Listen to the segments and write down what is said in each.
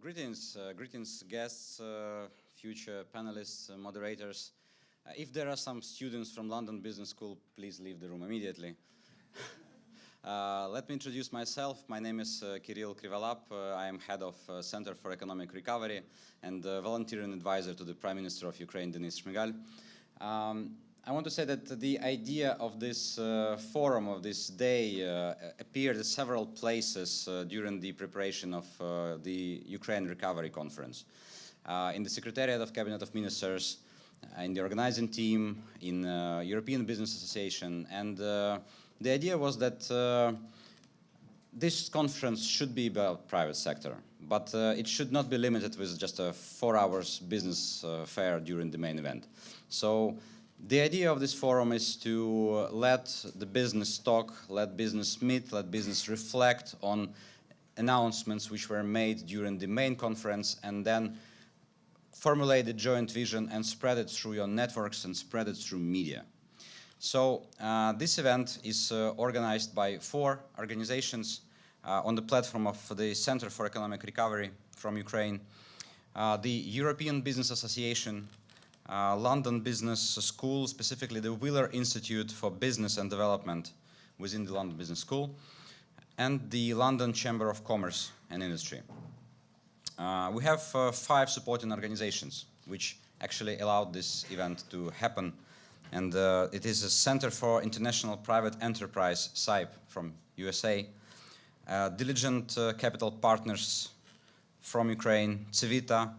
greetings guests, future panelists, moderators. If there are some students from London Business School, please leave the room immediately. Let me introduce myself. My name is Kirill Krivalap. I am head of Center for Economic Recovery and volunteering advisor to the Prime Minister of Ukraine, Denis Shmyhal. I want to say that the idea of this forum, of this day, appeared at several places during the preparation of the Ukraine Recovery Conference. In the Secretariat of Cabinet of Ministers, in the organizing team, in European Business Association, and the idea was that this conference should be about private sector, but it should not be limited with just a 4 hours business fair during the main event. So the idea of this forum is to let the business talk, let business meet, let business reflect on announcements which were made during the main conference, and then formulate a joint vision and spread it through your networks and spread it through media. So this event is organized by 4 organizations on the platform of the Center for Economic Recovery from Ukraine, the European Business Association, London Business School, specifically the Wheeler Institute for Business and Development within the London Business School, and the London Chamber of Commerce and Industry. We have 5 supporting organizations which actually allowed this event to happen, and it is a Center for International Private Enterprise, SIPE, from USA, Diligent Capital Partners from Ukraine, Civita,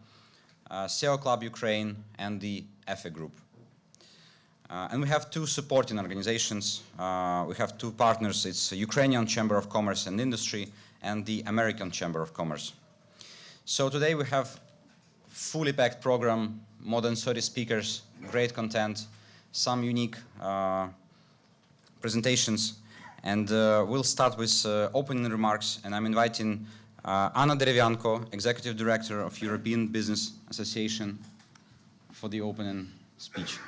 SEO Club Ukraine, and the EFE Group. And we have 2 supporting organizations. We have 2 partners. It's the Ukrainian Chamber of Commerce and Industry and the American Chamber of Commerce. So today we have fully packed program, more than 30 speakers, great content, some unique presentations. And we'll start with opening remarks, and I'm inviting Anna Derevyanko, Executive Director of European Business Association, for the opening speech.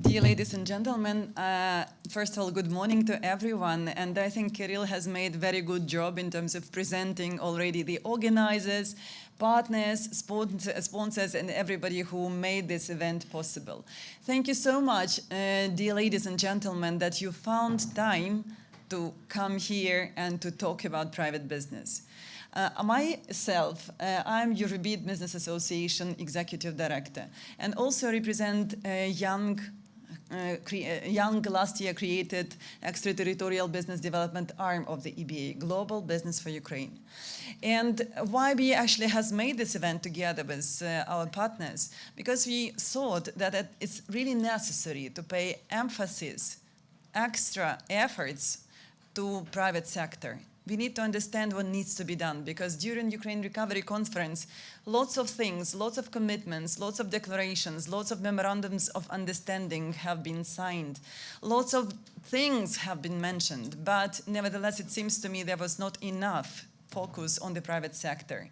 Dear ladies and gentlemen, first of all, good morning to everyone. And I think Kirill has made a very good job in terms of presenting already the organizers, partners, sponsors, and everybody who made this event possible. Thank you so much, dear ladies and gentlemen, that you found time to come here and to talk about private business. Myself, I'm URBD Business Association Executive Director, and also represent a young last year created extraterritorial business development arm of the EBA, Global Business for Ukraine. And why we actually has made this event together with our partners? Because we thought that it's really necessary to pay emphasis, extra efforts to private sector. We need to understand what needs to be done, because during Ukraine Recovery Conference, lots of things, lots of commitments, lots of declarations, lots of memorandums of understanding have been signed. Lots of things have been mentioned, but nevertheless, it seems to me there was not enough focus on the private sector.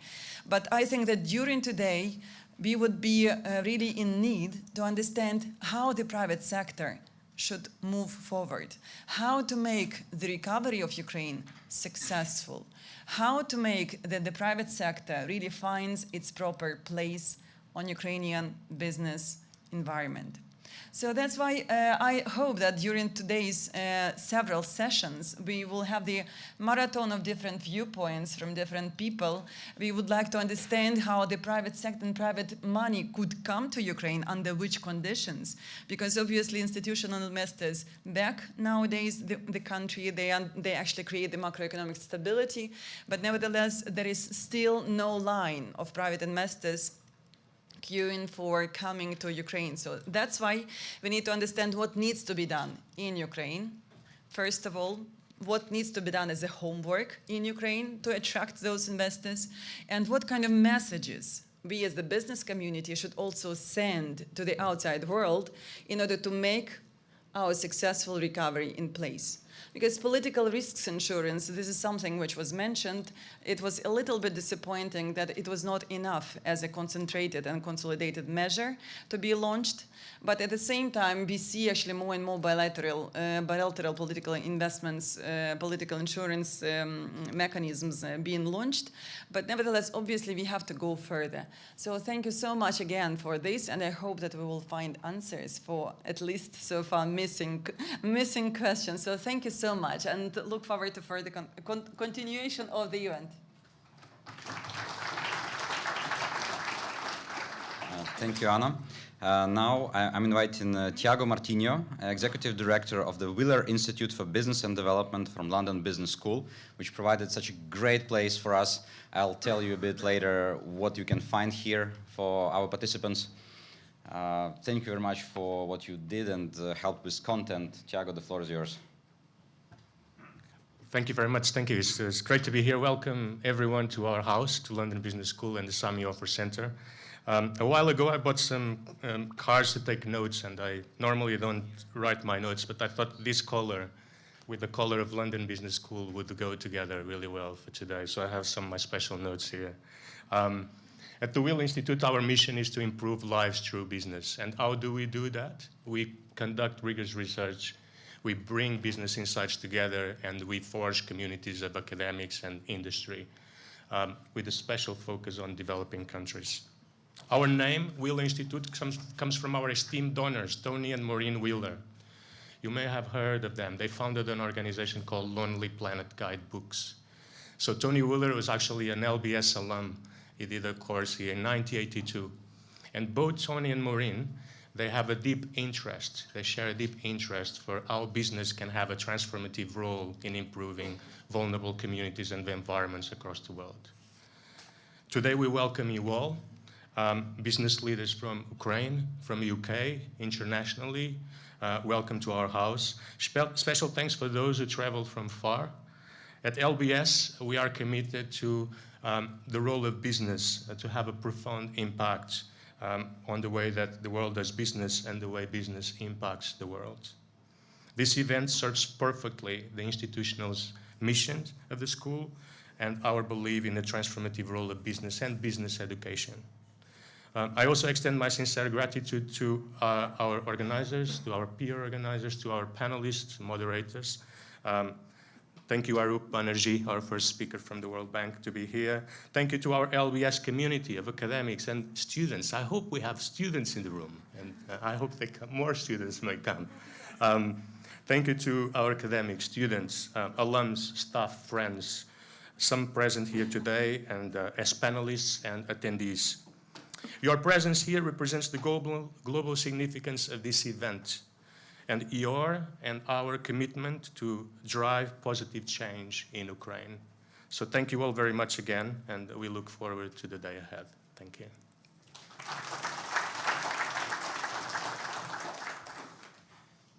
But I think that during today, we would be really in need to understand how the private sector should move forward, how to make the recovery of Ukraine successful, how to make that the private sector really finds its proper place on Ukrainian business environment. So that's why I hope that during today's several sessions, we will have the marathon of different viewpoints from different people. We would like to understand how the private sector and private money could come to Ukraine, under which conditions. Because obviously institutional investors back nowadays the country, they actually create the macroeconomic stability. But nevertheless, there is still no line of private investors queuing for coming to Ukraine. So that's why we need to understand what needs to be done in Ukraine. First of all, what needs to be done as a homework in Ukraine to attract those investors, and what kind of messages we as the business community should also send to the outside world in order to make our successful recovery in place. Because political risks insurance, this is something which was mentioned. It was a little bit disappointing that it was not enough as a concentrated and consolidated measure to be launched. But at the same time, we see actually more and more bilateral political investments, political insurance mechanisms being launched. But nevertheless, obviously, we have to go further. So thank you so much again for this, and I hope that we will find answers for at least so far missing questions. So thank you so much, and look forward to further continuation of the event. Thank you, Anna. Now I'm inviting Tiago Martinho, Executive Director of the Wheeler Institute for Business and Development from London Business School, which provided such a great place for us. I'll tell you a bit later what you can find here for our participants. Thank you very much for what you did and helped with content. Tiago, the floor is yours. Thank you very much. Thank you. It's great to be here. Welcome everyone to our house, to London Business School and the Sami Offer Center. A while ago, I bought some cards to take notes, and I normally don't write my notes, but I thought this color with the color of London Business School would go together really well for today. So I have some of my special notes here. At the Wheeler Institute, our mission is to improve lives through business. And how do we do that? We conduct rigorous research, we bring business insights together, and we forge communities of academics and industry with a special focus on developing countries. Our name, Wheeler Institute, comes from our esteemed donors, Tony and Maureen Wheeler. You may have heard of them. They founded an organization called Lonely Planet Guidebooks. So Tony Wheeler was actually an LBS alum. He did a course here in 1982. And both Tony and Maureen, they have a deep interest. They share a deep interest for how business can have a transformative role in improving vulnerable communities and environments across the world. Today we welcome you all. Business leaders from Ukraine, from UK, internationally, welcome to our house. Special thanks for those who traveled from far. At LBS, we are committed to the role of business to have a profound impact on the way that the world does business and the way business impacts the world. This event serves perfectly the institutional mission of the school and our belief in the transformative role of business and business education. I also extend my sincere gratitude to our organizers, to our peer organizers, to our panelists, moderators. Thank you, Arup Banerjee, our first speaker from the World Bank, to be here. Thank you to our LBS community of academics and students. I hope we have students in the room, and I hope more students may come. Thank you to our academic students, alums, staff, friends, some present here today, and as panelists and attendees. Your presence here represents the global significance of this event and your and our commitment to drive positive change in Ukraine. So thank you all very much again, and we look forward to the day ahead. Thank you.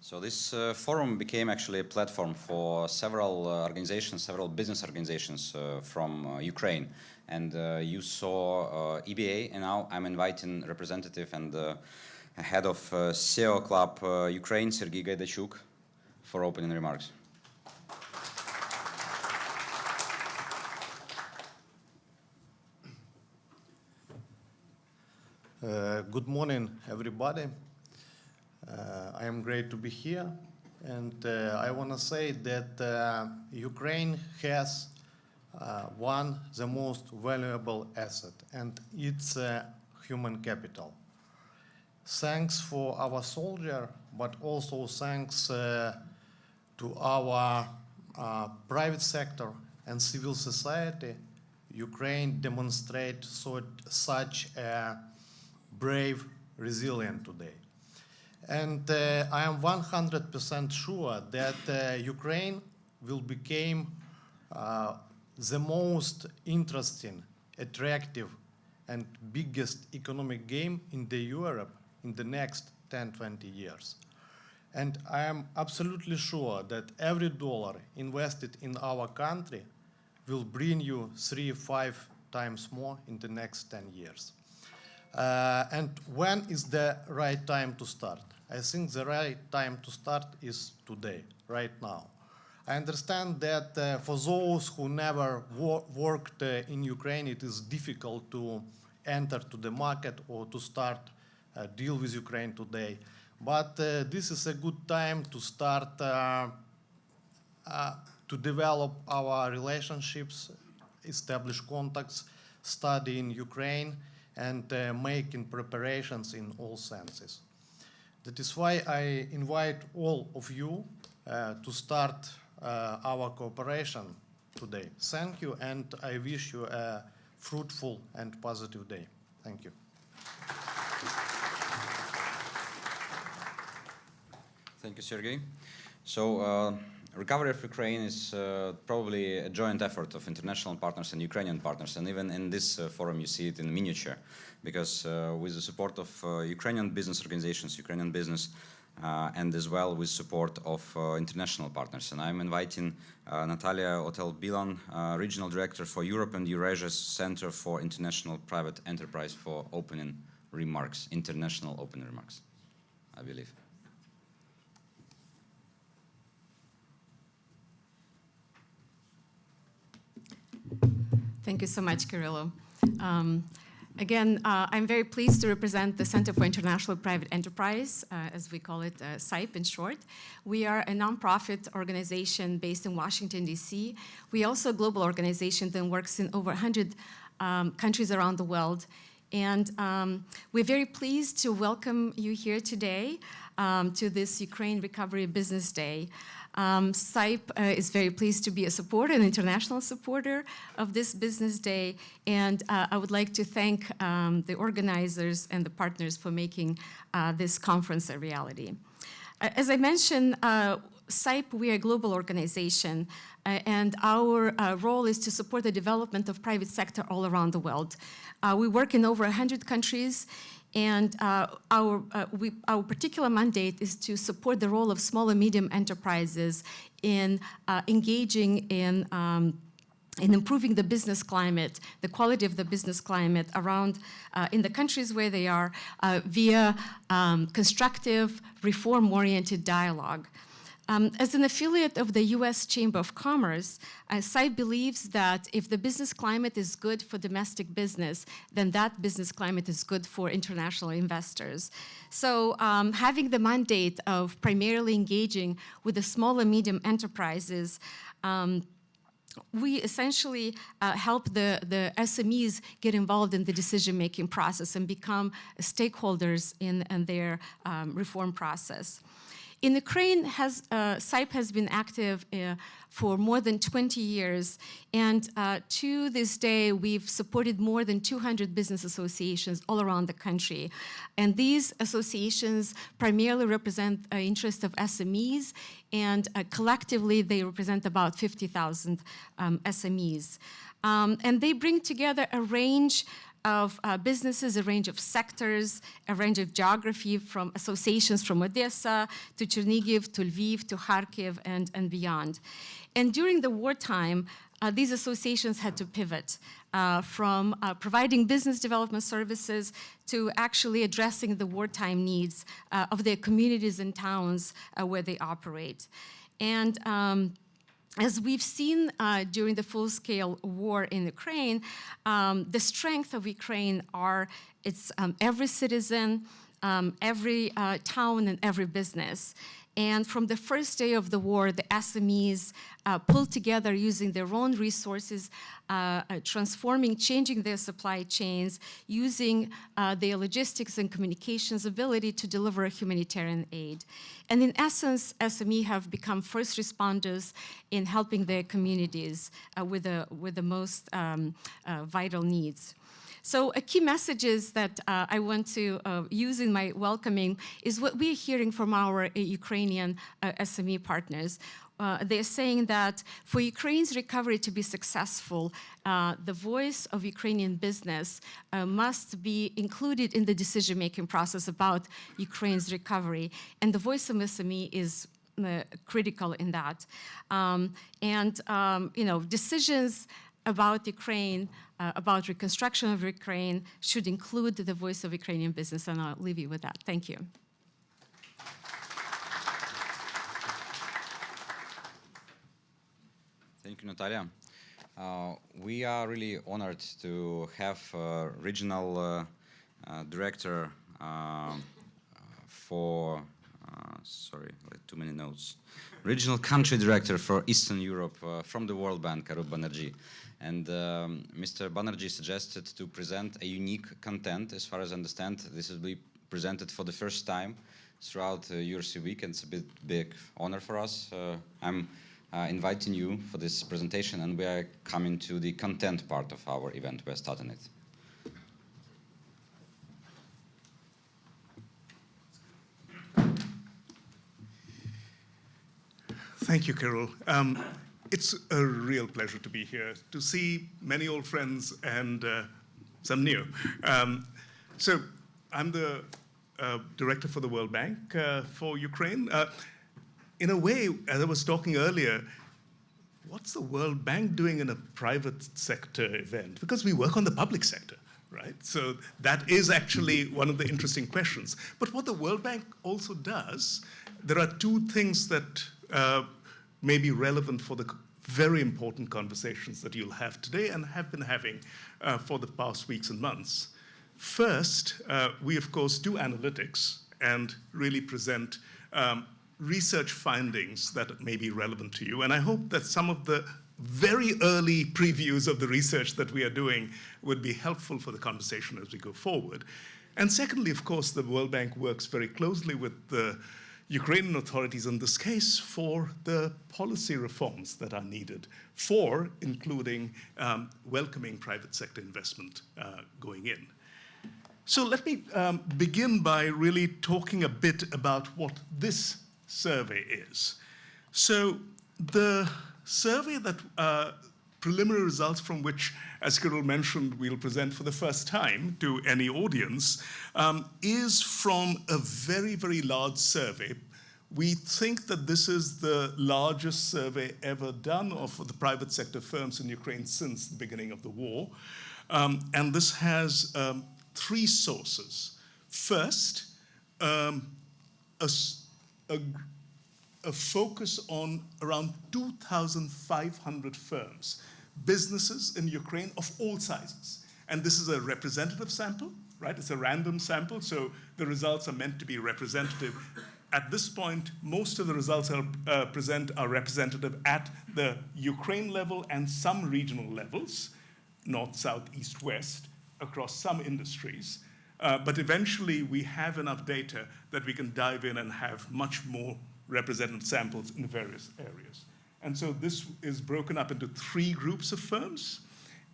So this forum became actually a platform for several organizations, several business organizations from Ukraine. And you saw EBA, and now I'm inviting representative and head of SEO Club Ukraine, Sergei Gaidachuk, for opening remarks. Good morning, everybody. I am great to be here, and I want to say that Ukraine has the most valuable asset, and it's human capital. Thanks for our soldier, but also thanks to our private sector and civil society, Ukraine demonstrates such a brave, resilient today. And I am 100% sure that Ukraine will become the most interesting, attractive, and biggest economic game in the Europe in the next 10-20 years. And I am absolutely sure that every dollar invested in our country will bring you 3-5 times more in the next 10 years. And when is the right time to start? I think the right time to start is today, right now. I understand that for those who never worked in Ukraine, it is difficult to enter to the market or to start a deal with Ukraine today. But this is a good time to start to develop our relationships, establish contacts, study in Ukraine, and making preparations in all senses. That is why I invite all of you to start our cooperation today. Thank you, and I wish you a fruitful and positive day. Thank you. Thank you, Sergey. So, recovery of Ukraine is probably a joint effort of international partners and Ukrainian partners, and even in this forum you see it in miniature, because with the support of Ukrainian business organizations, Ukrainian business, and as well with support of international partners. And I'm inviting Natalia Otel-Bilan, Regional Director for Europe and Eurasia Center for International Private Enterprise, for opening remarks, international opening remarks, I believe. Thank you so much, Kirilo. Again, I'm very pleased to represent the Center for International Private Enterprise, as we call it, CIPE in short. We are a nonprofit organization based in Washington, D.C. We are also a global organization that works in over 100 countries around the world. And we're very pleased to welcome you here today to this Ukraine Recovery Business Day. CIPE is very pleased to be a supporter, an international supporter of this business day, and I would like to thank the organizers and the partners for making this conference a reality. As I mentioned, CIPE, we are a global organization, and our role is to support the development of private sector all around the world. We work in over 100 countries, and our particular mandate is to support the role of small and medium enterprises in engaging in improving the business climate, the quality of the business climate around in the countries where they are via constructive, reform-oriented dialogue. As an affiliate of the U.S. Chamber of Commerce, CIPE believes that if the business climate is good for domestic business, then that business climate is good for international investors. So having the mandate of primarily engaging with the small and medium enterprises, we essentially help the SMEs get involved in the decision-making process and become stakeholders in their reform process. In Ukraine, CIPE has been active for more than 20 years, and to this day, we've supported more than 200 business associations all around the country. And these associations primarily represent the interest of SMEs, and collectively, they represent about 50,000 SMEs. And they bring together a range of businesses, a range of sectors, a range of geography, from associations from Odessa to Chernihiv to Lviv to Kharkiv and beyond. And during the wartime, these associations had to pivot from providing business development services to actually addressing the wartime needs of their communities and towns where they operate. And as we've seen during the full-scale war in Ukraine, the strength of Ukraine are its every citizen, every town, and every business. And from the first day of the war, the SMEs pulled together using their own resources, changing their supply chains, using their logistics and communications ability to deliver humanitarian aid. And in essence, SME have become first responders in helping their communities with the most vital needs. So a key messages that I want to use in my welcoming is what we're hearing from our Ukrainian SME partners. They're saying that for Ukraine's recovery to be successful, the voice of Ukrainian business must be included in the decision-making process about Ukraine's recovery. And the voice of SME is critical in that. Decisions about Ukraine, about reconstruction of Ukraine, should include the voice of Ukrainian business, and I'll leave you with that. Thank you. Thank you, Natalia. We are really honored to have regional director for, sorry, too many notes. Regional country director for Eastern Europe from the World Bank, Karup Banerjee. And Mr. Banerjee suggested to present a unique content. As far as I understand, this will be presented for the first time throughout URC Week, and it's a big honor for us. I'm inviting you for this presentation, and we are coming to the content part of our event. We're starting it. Thank you, Carol. It's a real pleasure to be here, to see many old friends and some new. So I'm the director for the World Bank for Ukraine. In a way, as I was talking earlier, what's the World Bank doing in a private sector event? Because we work on the public sector, right? So that is actually one of the interesting questions. But what the World Bank also does, there are two things that may be relevant for the very important conversations that you'll have today and have been having for the past weeks and months. First, we of course do analytics and really present research findings that may be relevant to you. And I hope that some of the very early previews of the research that we are doing would be helpful for the conversation as we go forward. And secondly, of course, the World Bank works very closely with the Ukrainian authorities in this case for the policy reforms that are needed for including welcoming private sector investment going in. So let me begin by really talking a bit about what this survey is. So the survey that preliminary results from which, as Kirill mentioned, we'll present for the first time to any audience, is from a very, very large survey. We think that this is the largest survey ever done of the private sector firms in Ukraine since the beginning of the war. And this has three sources. First, a focus on around 2,500 firms, businesses in Ukraine of all sizes. And this is a representative sample, right? It's a random sample, so the results are meant to be representative. At this point, most of the results I'll present are representative at the Ukraine level and some regional levels, north, south, east, west, across some industries. But eventually, we have enough data that we can dive in and have much more representative samples in various areas. And so this is broken up into three groups of firms.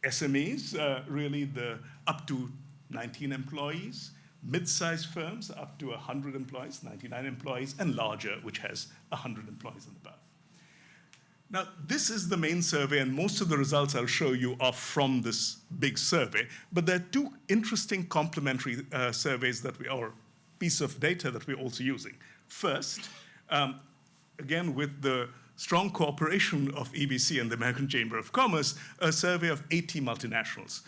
SMEs, really the up to 19 employees, mid-sized firms up to 100 employees, 99 employees, and larger, which has 100 employees and above. Now, this is the main survey, and most of the results I'll show you are from this big survey, but there are two interesting complementary surveys that or piece of data that we're also using. First, again, with the strong cooperation of EBC and the American Chamber of Commerce, a survey of 80 multinationals.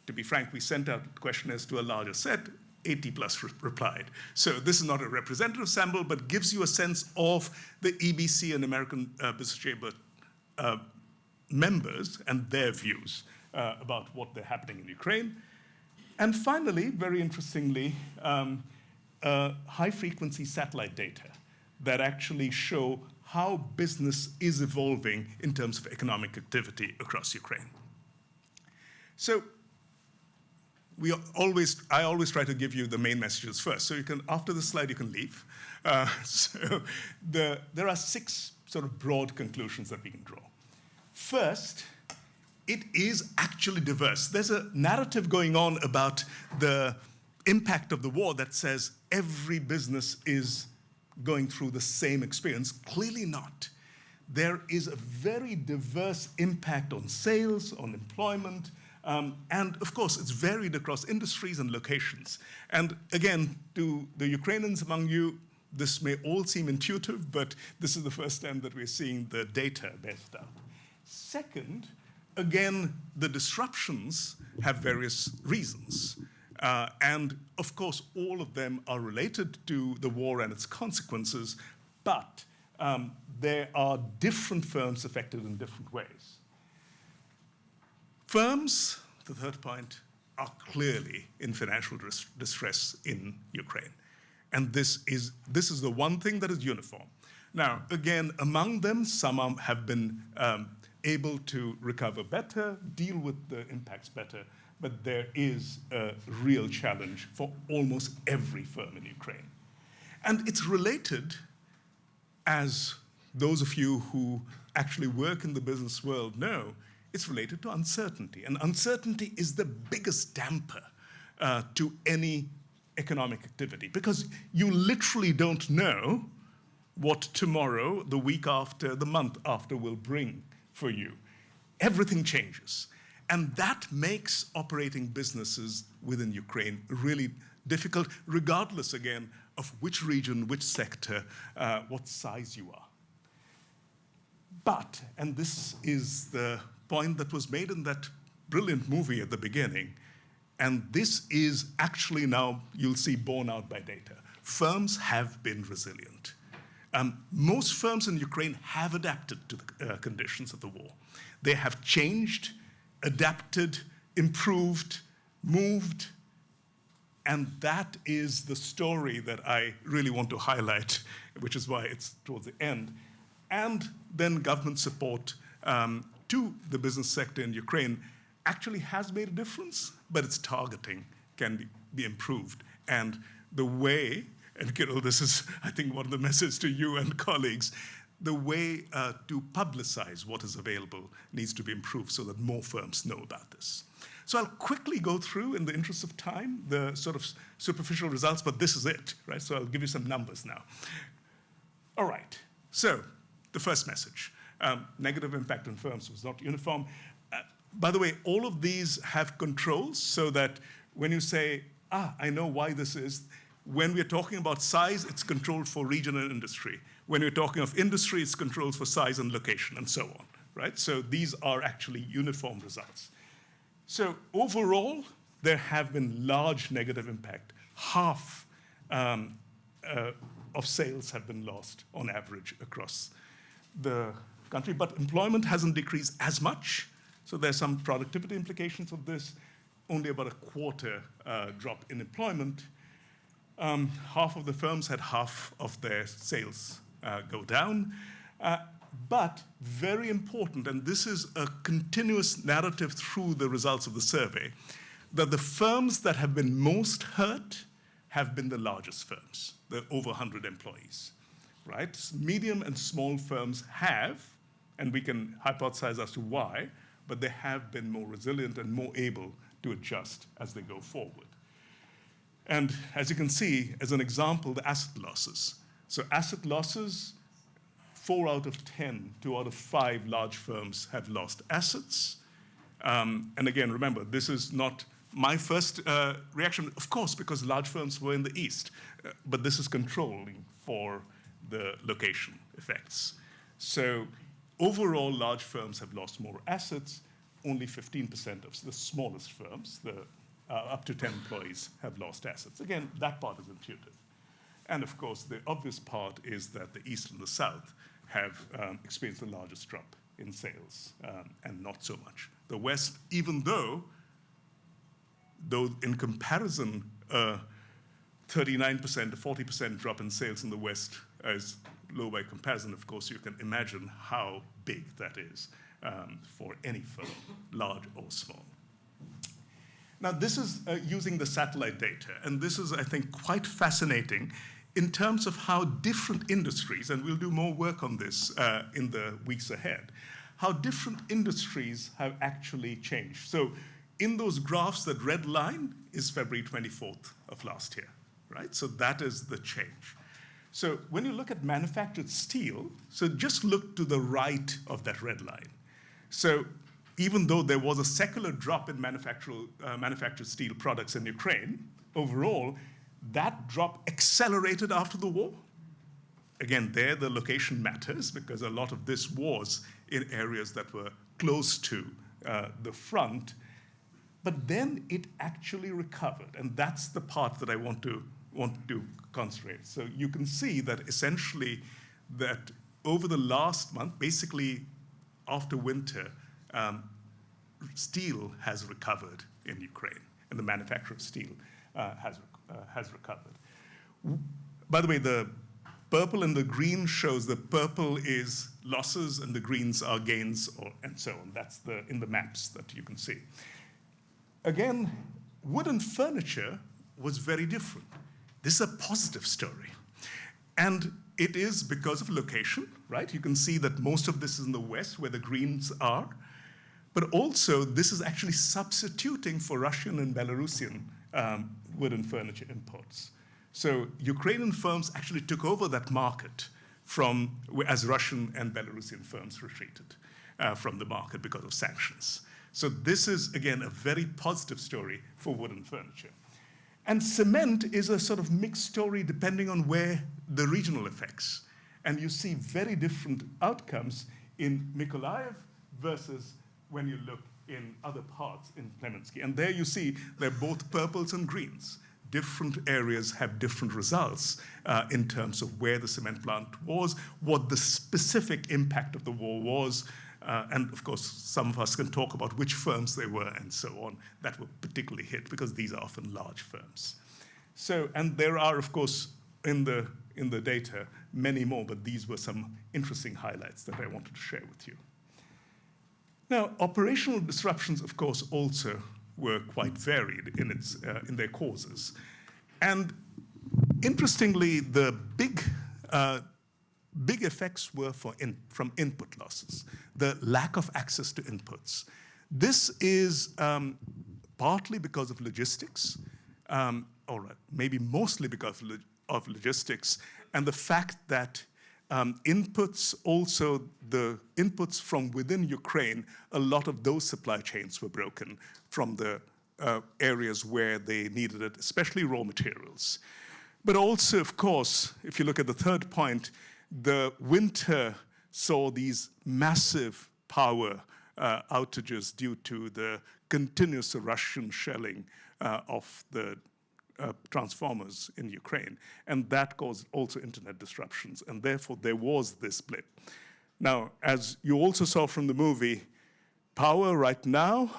To be frank, we sent out questionnaires to a larger set, 80 plus replied. So this is not a representative sample, but gives you a sense of the EBC and American Business Chamber members and their views about what they're happening in Ukraine. And finally, very interestingly, high-frequency satellite data that actually show how business is evolving in terms of economic activity across Ukraine. So I always try to give you the main messages first. So you can, after the slide, you can leave. There are six sort of broad conclusions that we can draw. First, it is actually diverse. There's a narrative going on about the impact of the war that says every business is going through the same experience. Clearly not. There is a very diverse impact on sales, on employment, and of course, it's varied across industries and locations. And again, to the Ukrainians among you, this may all seem intuitive, but this is the first time that we're seeing the data based out. Second, again, the disruptions have various reasons. And of course, all of them are related to the war and its consequences, but there are different firms affected in different ways. Firms, the third point, are clearly in financial distress in Ukraine. And this is the one thing that is uniform. Now, again, among them, some have been able to recover better, deal with the impacts better, but there is a real challenge for almost every firm in Ukraine. And it's related, as those of you who actually work in the business world know, it's related to uncertainty. And uncertainty is the biggest damper to any economic activity, because you literally don't know what tomorrow, the week after, the month after will bring for you. Everything changes. And that makes operating businesses within Ukraine really difficult, regardless, again, of which region, which sector, what size you are. But, and this is the point that was made in that brilliant movie at the beginning, and this is actually now, you'll see, borne out by data. Firms have been resilient. Most firms in Ukraine have adapted to the conditions of the war. They have changed, adapted, improved, moved, and that is the story that I really want to highlight, which is why it's towards the end. And then government support to the business sector in Ukraine actually has made a difference, but its targeting can be improved. And the way, and Kirill, this is, I think, one of the messages to you and colleagues, the way to publicize what is available needs to be improved so that more firms know about this. So I'll quickly go through, in the interest of time, the sort of superficial results, but this is it, right? So I'll give you some numbers now. All right, so the first message, negative impact on firms was not uniform. By the way, all of these have controls so that when you say, I know why this is, when we're talking about size, it's controlled for region and industry. When we're talking of industry, it's controlled for size and location and so on, right? So these are actually uniform results. So overall, there have been large negative impact. Half of sales have been lost on average across the country, but employment hasn't decreased as much. So there's some productivity implications of this, only about a quarter drop in employment. Half of the firms had half of their sales go down. But very important, and this is a continuous narrative through the results of the survey, that the firms that have been most hurt have been the largest firms, the over 100 employees, right? Medium and small firms have, and we can hypothesize as to why, but they have been more resilient and more able to adjust as they go forward. And as you can see, as an example, the asset losses. So asset losses, 4 out of 10, 2 out of 5 large firms have lost assets. And again, remember, this is not my first reaction, of course, because large firms were in the East, but this is controlling for the location effects. So overall, large firms have lost more assets. Only 15% of the smallest firms, the up to 10 employees, have lost assets. Again, that part is intuitive. And of course, the obvious part is that the East and the South have experienced the largest drop in sales, and not so much the West, even though in comparison, 39% to 40% drop in sales in the West is low by comparison. Of course, you can imagine how big that is for any firm, large or small. Now, this is using the satellite data, and this is, I think, quite fascinating in terms of how different industries, and we'll do more work on this in the weeks ahead, how different industries have actually changed. So in those graphs, that red line is February 24th of last year, right? So that is the change. So when you look at manufactured steel, so just look to the right of that red line. So even though there was a secular drop in manufactured steel products in Ukraine, overall, that drop accelerated after the war. Again, there the location matters because a lot of this was in areas that were close to the front, but then it actually recovered, and that's the part that I want to concentrate. So you can see that essentially that over the last month, basically after winter, steel has recovered in Ukraine, and the manufacture of steel has recovered. By the way, the purple and the green shows the purple is losses and the greens are gains, and so on. That's in the maps that you can see. Again, wooden furniture was very different. This is a positive story. And it is because of location, right? You can see that most of this is in the west where the greens are. But also, this is actually substituting for Russian and Belarusian wooden furniture imports. So Ukrainian firms actually took over that market as Russian and Belarusian firms retreated from the market because of sanctions. So this is, again, a very positive story for wooden furniture. And cement is a sort of mixed story depending on where the regional effects. And you see very different outcomes in Mykolaiv versus when you look in other parts in Klemensky. And there you see they're both purples and greens. Different areas have different results in terms of where the cement plant was, what the specific impact of the war was, and of course, some of us can talk about which firms they were and so on that were particularly hit, because these are often large firms. So, and there are, of course, in the data, many more, but these were some interesting highlights that I wanted to share with you. Now, operational disruptions, of course, also were quite varied in their causes. And interestingly, the big effects were from input losses, the lack of access to inputs. This is partly because of logistics, or maybe mostly because of logistics, and the fact that inputs, also the inputs from within Ukraine, a lot of those supply chains were broken from the areas where they needed it, especially raw materials. But also, of course, if you look at the third point, the winter saw these massive power outages due to the continuous Russian shelling of the transformers in Ukraine. And that caused also internet disruptions. And therefore, there was this blip. Now, as you also saw from the movie, power right now,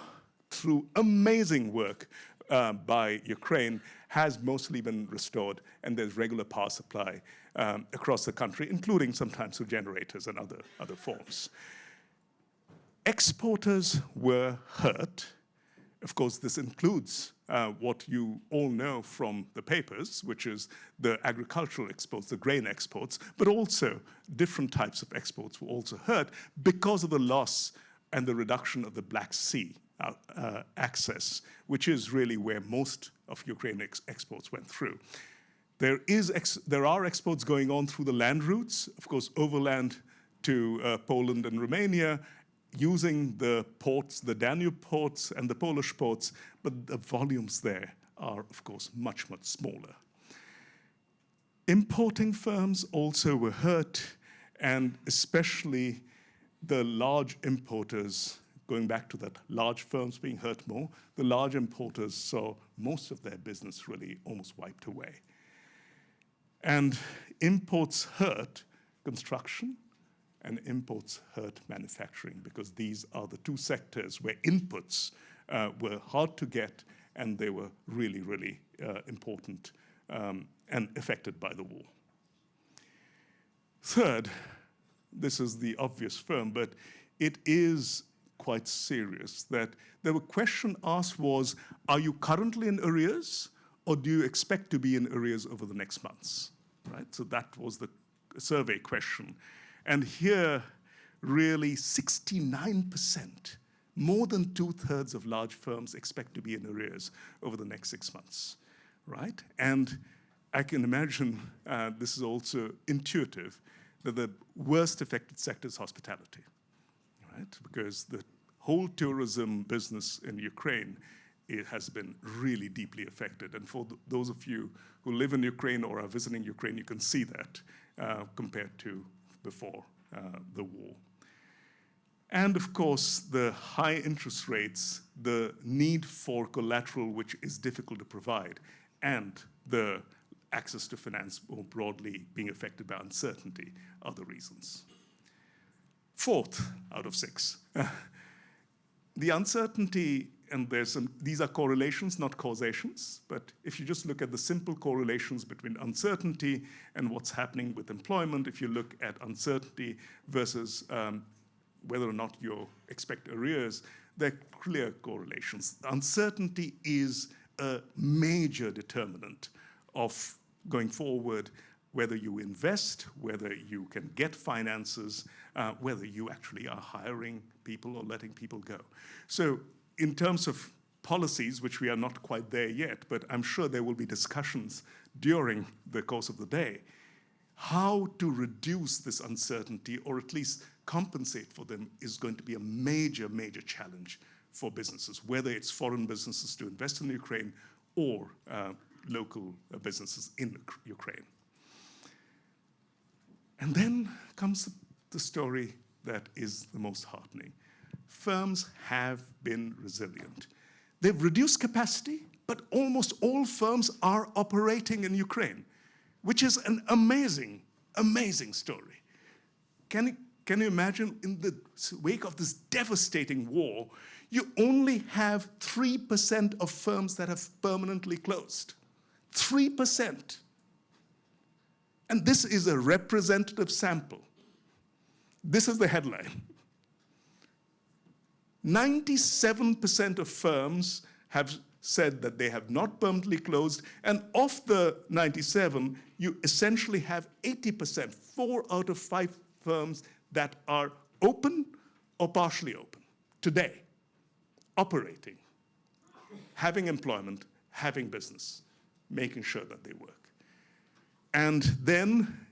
through amazing work by Ukraine, has mostly been restored, and there's regular power supply across the country, including sometimes through generators and other forms. Exporters were hurt. Of course, this includes what you all know from the papers, which is the agricultural exports, the grain exports, but also different types of exports were also hurt because of the loss and the reduction of the Black Sea access, which is really where most of Ukraine exports went through. There are exports going on through the land routes, of course, overland to Poland and Romania, using the ports, the Danube ports and the Polish ports, but the volumes there are, of course, much, much smaller. Importing firms also were hurt, and especially the large importers, going back to that large firms being hurt more, the large importers saw most of their business really almost wiped away. And imports hurt construction, and imports hurt manufacturing, because these are the two sectors where inputs were hard to get, and they were really, really important and affected by the war. Third, this is the obvious firm, but it is quite serious, that the question asked was, are you currently in arrears, or do you expect to be in arrears over the next months? Right? So that was the survey question. And here, really 69%, more than 2/3 of large firms expect to be in arrears over the next 6 months, right? And I can imagine this is also intuitive, that the worst affected sector is hospitality, right? Because the whole tourism business in Ukraine, it has been really deeply affected. And for those of you who live in Ukraine or are visiting Ukraine, you can see that compared to before the war. And of course, the high interest rates, the need for collateral, which is difficult to provide, and the access to finance more broadly being affected by uncertainty are the reasons. Fourth out of 6. The uncertainty, and these are correlations, not causations, but if you just look at the simple correlations between uncertainty and what's happening with employment, if you look at uncertainty versus whether or not you expect arrears, there are clear correlations. Uncertainty is a major determinant of going forward, whether you invest, whether you can get finances, whether you actually are hiring people or letting people go. So in terms of policies, which we are not quite there yet, but I'm sure there will be discussions during the course of the day, how to reduce this uncertainty or at least compensate for them is going to be a major, major challenge for businesses, whether it's foreign businesses to invest in Ukraine or local businesses in Ukraine. And then comes the story that is the most heartening. Firms have been resilient. They've reduced capacity, but almost all firms are operating in Ukraine, which is an amazing, amazing story. Can you imagine, in the wake of this devastating war, you only have 3% of firms that have permanently closed. 3%. And this is a representative sample. This is the headline. 97% of firms have said that they have not permanently closed, and of the 97, you essentially have 80%, 4 out of 5 firms that are open or partially open today, operating, having employment, having business, making sure that they work. And then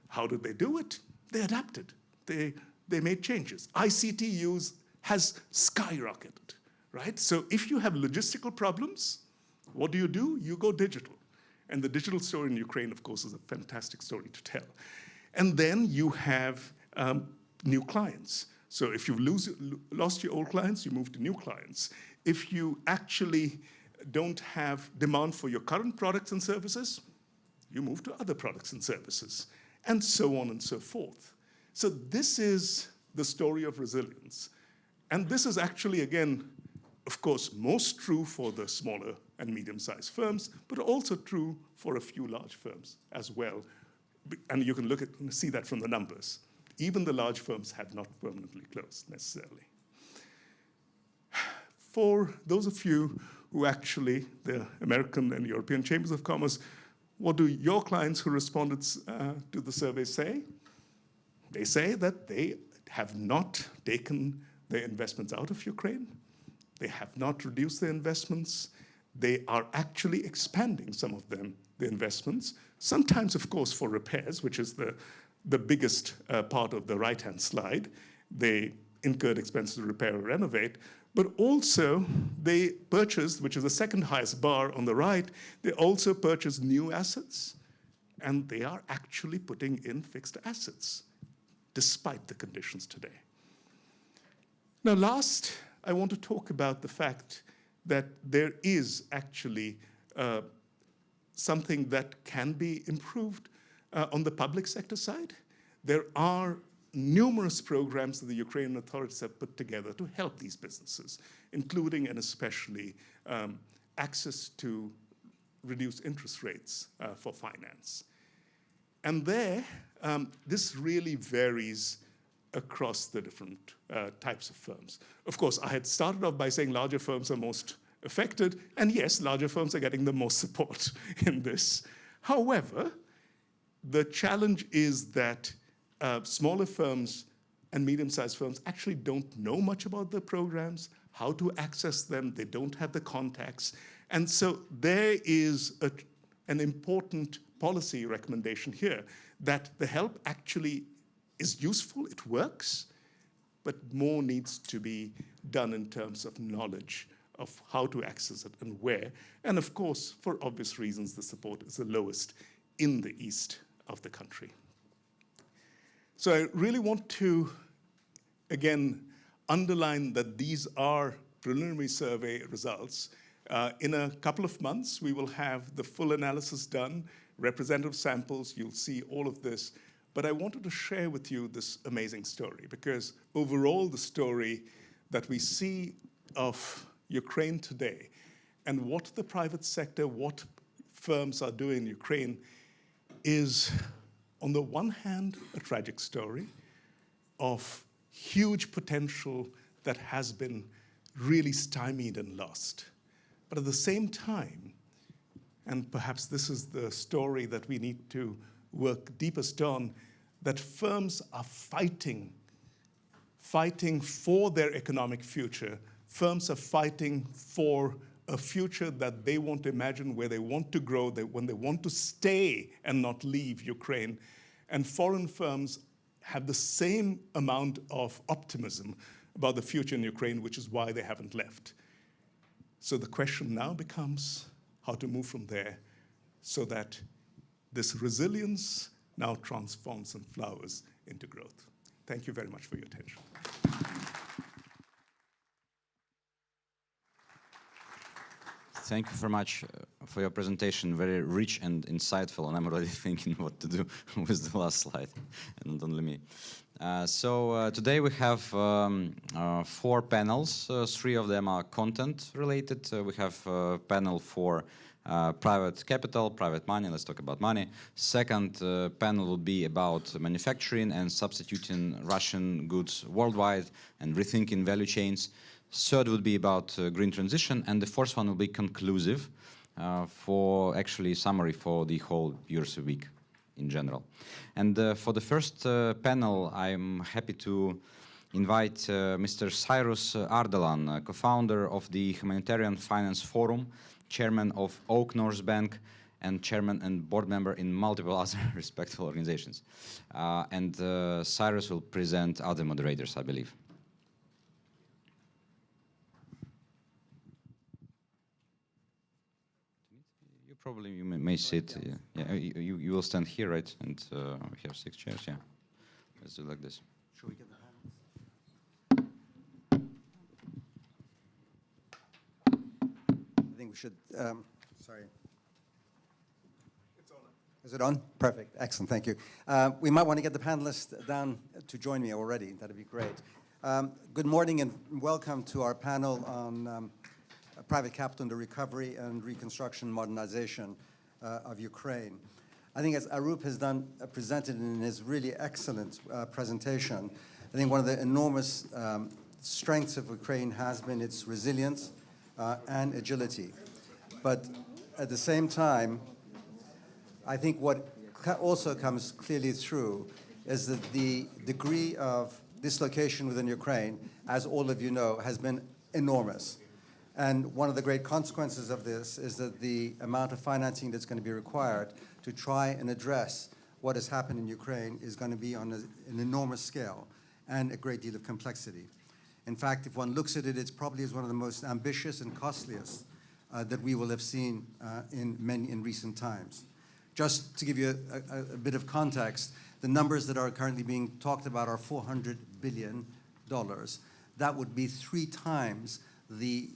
how did they do it? They adapted. They made changes. ICT use has skyrocketed, right? So if you have logistical problems, what do? You go digital. And the digital story in Ukraine, of course, is a fantastic story to tell. And then you have new clients. So if you've lost your old clients, you move to new clients. If you actually don't have demand for your current products and services, you move to other products and services, and so on and so forth. So this is the story of resilience. And this is actually, again, of course, most true for the smaller and medium-sized firms, but also true for a few large firms as well. And you can see that from the numbers. Even the large firms have not permanently closed necessarily. For those of you who actually, the American and European Chambers of Commerce, what do your clients who responded to the survey say? They say that they have not taken their investments out of Ukraine. They have not reduced their investments. They are actually expanding, some of them, the investments, sometimes, of course, for repairs, which is the biggest part of the right-hand slide. They incurred expenses to repair or renovate, but also they purchased, which is the second highest bar on the right, they also purchased new assets, and they are actually putting in fixed assets, despite the conditions today. Now, last, I want to talk about the fact that there is actually something that can be improved on the public sector side. There are numerous programs that the Ukrainian authorities have put together to help these businesses, including and especially access to reduced interest rates for finance. And there, this really varies across the different types of firms. Of course, I had started off by saying larger firms are most affected, and yes, larger firms are getting the most support in this. However, the challenge is that smaller firms and medium-sized firms actually don't know much about the programs, how to access them, they don't have the contacts. And so there is an important policy recommendation here that the help actually is useful, it works, but more needs to be done in terms of knowledge of how to access it and where. And of course, for obvious reasons, the support is the lowest in the east of the country. So I really want to, again, underline that these are preliminary survey results. In a couple of months, we will have the full analysis done, representative samples, you'll see all of this. But I wanted to share with you this amazing story, because overall the story that we see of Ukraine today and what the private sector, what firms are doing in Ukraine is, on the one hand, a tragic story of huge potential that has been really stymied and lost. But at the same time, and perhaps this is the story that we need to work deepest on, that firms are fighting for their economic future. Firms are fighting for a future that they want to imagine, where they want to grow, when they want to stay and not leave Ukraine. And foreign firms have the same amount of optimism about the future in Ukraine, which is why they haven't left. So the question now becomes how to move from there so that this resilience now transforms and flowers into growth. Thank you very much for your attention. Thank you very much for your presentation, very rich and insightful, and I'm already thinking what to do with the last slide, and not only me. Today we have 4 panels. 3 of them are content related. We have a panel for private capital, private money. Let's talk about money. Second panel will be about manufacturing and substituting Russian goods worldwide and rethinking value chains. Third would be about green transition, and the fourth one will be conclusive for actually summary for the whole Year's Week in general. And for the first panel, I'm happy to invite Mr. Cyrus Ardalan, co-founder of the Humanitarian Finance Forum, chairman of Oak North Bank, and chairman and board member in multiple other respectful organizations. Cyrus will present other moderators, I believe. Probably you may sit. Yeah, you will stand here, right? And we have 6 chairs. Yeah, let's do like this. Should we get the panels? I think we should. Sorry. It's on. Is it on? Perfect. Excellent. Thank you. We might want to get the panelists down to join me already. That'd be great. Good morning and welcome to our panel on private capital in the recovery and reconstruction modernization of Ukraine. I think as Arup has presented in his really excellent presentation, I think one of the enormous strengths of Ukraine has been its resilience and agility. But at the same time, I think what also comes clearly through is that the degree of dislocation within Ukraine, as all of you know, has been enormous. And one of the great consequences of this is that the amount of financing that's going to be required to try and address what has happened in Ukraine is going to be on an enormous scale and a great deal of complexity. In fact, if one looks at it, it's probably one of the most ambitious and costliest that we will have seen in recent times. Just to give you a bit of context, the numbers that are currently being talked about are $400 billion. That would be 3 times the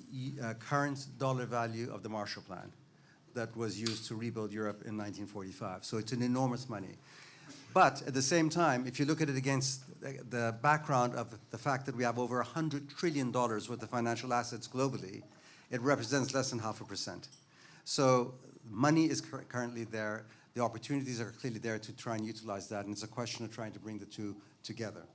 current dollar value of the Marshall Plan that was used to rebuild Europe in 1945. So it's an enormous money. But at the same time, if you look at it against the background of the fact that we have over $100 trillion worth of financial assets globally, it represents less than 0.5%. So money is currently there. The opportunities are clearly there to try and utilize that, and it's a question of trying to bring the two together.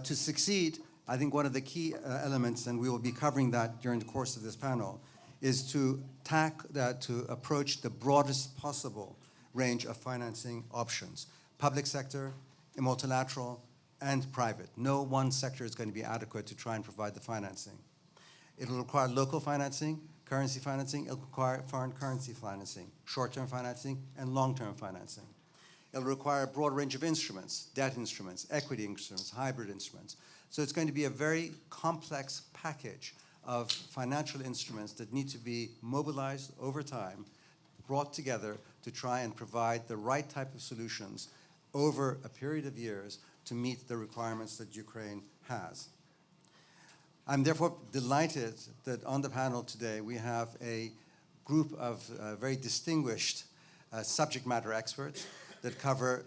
To succeed, I think one of the key elements, and we will be covering that during the course of this panel, is to approach the broadest possible range of financing options: public sector, multilateral, and private. No one sector is going to be adequate to try and provide the financing. It will require local financing, currency financing. It will require foreign currency financing, short-term financing, and long-term financing. It will require a broad range of instruments: debt instruments, equity instruments, hybrid instruments. So it's going to be a very complex package of financial instruments that need to be mobilized over time, brought together to try and provide the right type of solutions over a period of years to meet the requirements that Ukraine has. I'm therefore delighted that on the panel today we have a group of very distinguished subject matter experts that cover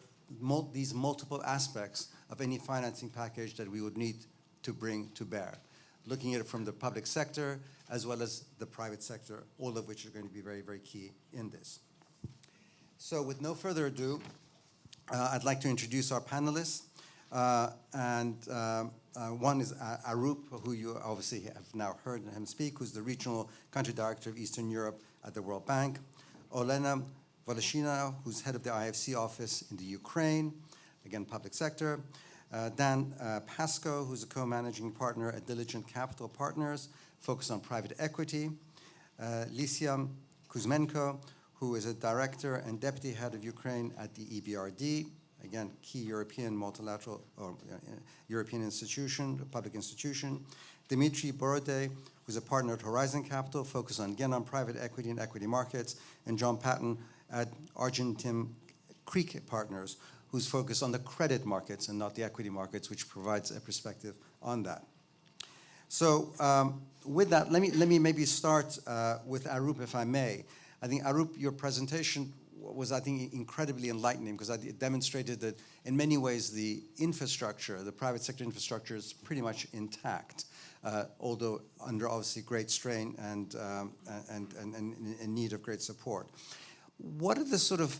these multiple aspects of any financing package that we would need to bring to bear, looking at it from the public sector as well as the private sector, all of which are going to be very, very key in this. So with no further ado, I'd like to introduce our panelists. One is Arup, who you obviously have now heard him speak, who's the Regional Country Director of Eastern Europe at the World Bank. Olena Voloshyna, who's head of the IFC office in the Ukraine, again, public sector. Dan Pascoe, who's a co-managing partner at Diligent Capital Partners, focused on private equity. Lysia Kuzmenko, who is a director and deputy head of Ukraine at the EBRD, again, key European multilateral or European institution, public institution. Dimitri Borode, who's a partner at Horizon Capital, focused on, again, on private equity and equity markets. And John Patton at Argentine Creek Partners, who's focused on the credit markets and not the equity markets, which provides a perspective on that. So with that, let me maybe start with Arup, if I may. I think, Arup, your presentation was, I think, incredibly enlightening because it demonstrated that in many ways the infrastructure, the private sector infrastructure is pretty much intact, although under obviously great strain and in need of great support. What are the sort of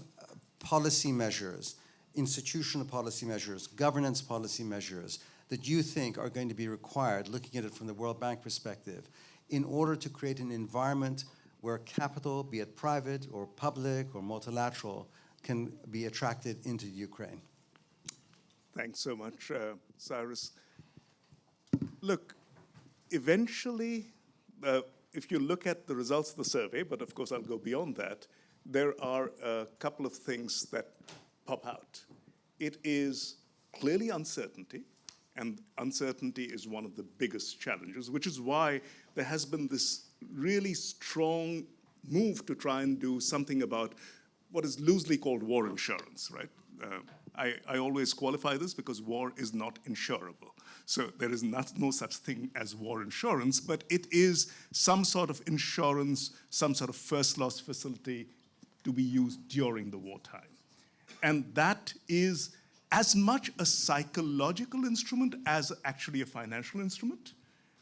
policy measures, institutional policy measures, governance policy measures that you think are going to be required, looking at it from the World Bank perspective, in order to create an environment where capital, be it private or public or multilateral, can be attracted into Ukraine? Thanks so much, Cyrus. Look, eventually, if you look at the results of the survey, but of course I'll go beyond that, there are a couple of things that pop out. It is clearly uncertainty, and uncertainty is one of the biggest challenges, which is why there has been this really strong move to try and do something about what is loosely called war insurance, right? I always qualify this because war is not insurable. So there is no such thing as war insurance, but it is some sort of insurance, some sort of first loss facility to be used during the wartime. And that is as much a psychological instrument as actually a financial instrument,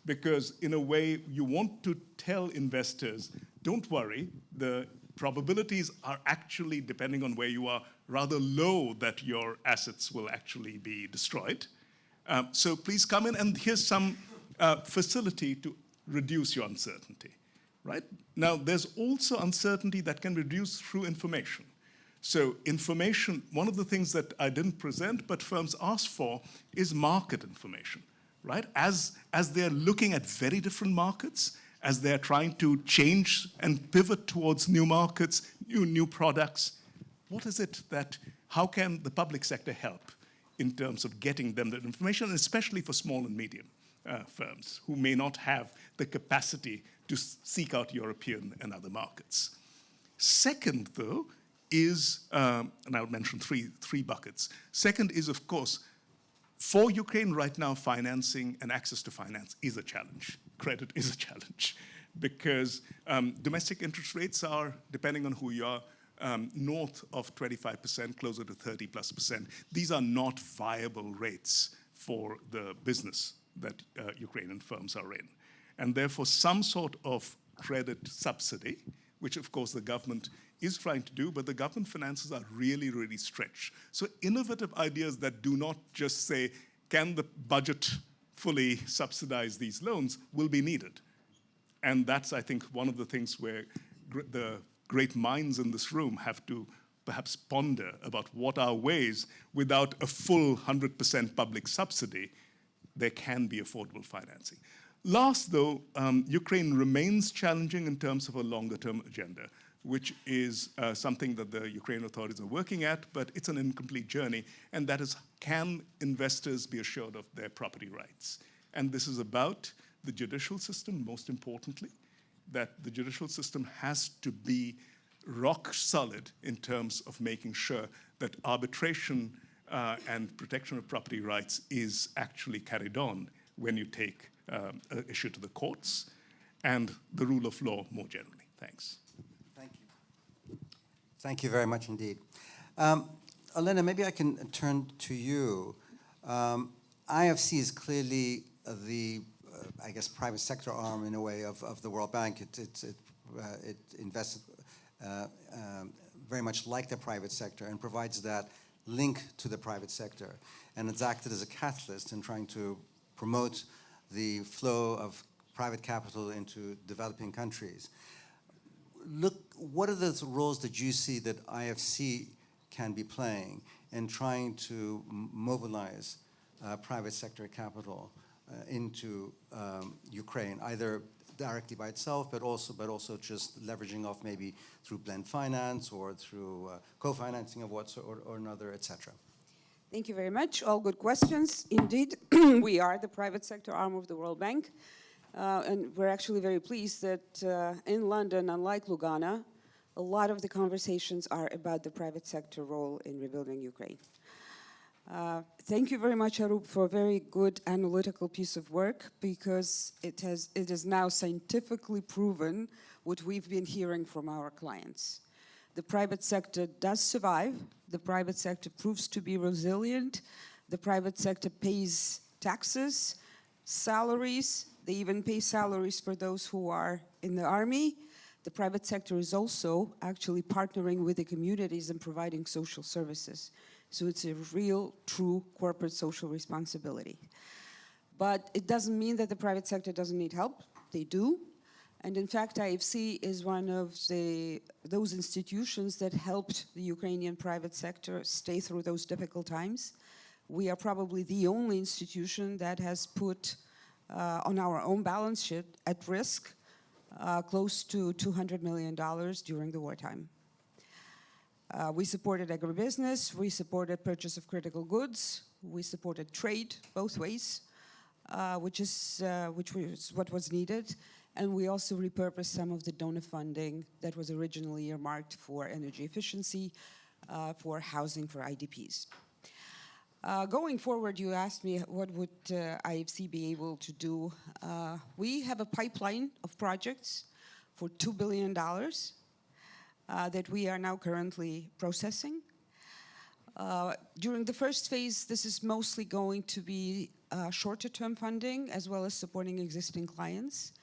because in a way you want to tell investors, don't worry, the probabilities are actually, depending on where you are, rather low that your assets will actually be destroyed. So please come in, and here's some facility to reduce your uncertainty, right? Now, there's also uncertainty that can be reduced through information. So information, one of the things that I didn't present, but firms ask for, is market information, right? As they're looking at very different markets, as they're trying to change and pivot towards new markets, new products, what is it that, how can the public sector help in terms of getting them that information, especially for small and medium firms who may not have the capacity to seek out European and other markets? Second, though, is, and I'll mention three buckets. Second is, of course, for Ukraine right now, financing and access to finance is a challenge. Credit is a challenge because domestic interest rates are, depending on who you are, north of 25%, closer to 30+%. These are not viable rates for the business that Ukrainian firms are in. And therefore, some sort of credit subsidy, which of course the government is trying to do, but the government finances are really, really stretched. So innovative ideas that do not just say, can the budget fully subsidize these loans, will be needed. And that's, I think, one of the things where the great minds in this room have to perhaps ponder about what are ways, without a full 100% public subsidy, there can be affordable financing. Last, though, Ukraine remains challenging in terms of a longer-term agenda, which is something that the Ukrainian authorities are working at, but it's an incomplete journey, and that is, can investors be assured of their property rights? And this is about the judicial system, most importantly, that the judicial system has to be rock solid in terms of making sure that arbitration and protection of property rights is actually carried on when you take an issue to the courts, and the rule of law more generally. Thanks. Thank you. Thank you very much indeed. Elena, maybe I can turn to you. IFC is clearly the, I guess, private sector arm in a way of the World Bank. It invests very much like the private sector and provides that link to the private sector. And it's acted as a catalyst in trying to promote the flow of private capital into developing countries. Look, what are the roles that you see that IFC can be playing in trying to mobilize private sector capital into Ukraine, either directly by itself, but also just leveraging off maybe through blend finance or through co-financing of one sort or another, et cetera? Thank you very much. All good questions. Indeed, we are the private sector arm of the World Bank. And we're actually very pleased that in London, unlike Lugana, a lot of the conversations are about the private sector role in rebuilding Ukraine. Thank you very much, Arup, for a very good analytical piece of work, because it is now scientifically proven what we've been hearing from our clients. The private sector does survive. The private sector proves to be resilient. The private sector pays taxes, salaries. They even pay salaries for those who are in the army. The private sector is also actually partnering with the communities and providing social services. So it's a real, true corporate social responsibility. But it doesn't mean that the private sector doesn't need help. They do. And in fact, IFC is one of those institutions that helped the Ukrainian private sector stay through those difficult times. We are probably the only institution that has put on our own balance sheet at risk close to $200 million during the wartime. We supported agribusiness, we supported purchase of critical goods, we supported trade both ways, which was what was needed. And we also repurposed some of the donor funding that was originally earmarked for energy efficiency, for housing for IDPs. Going forward, you asked me what would IFC be able to do. We have a pipeline of projects for $2 billion that we are now currently processing. During the first phase, this is mostly going to be shorter-term funding as well as supporting existing clients.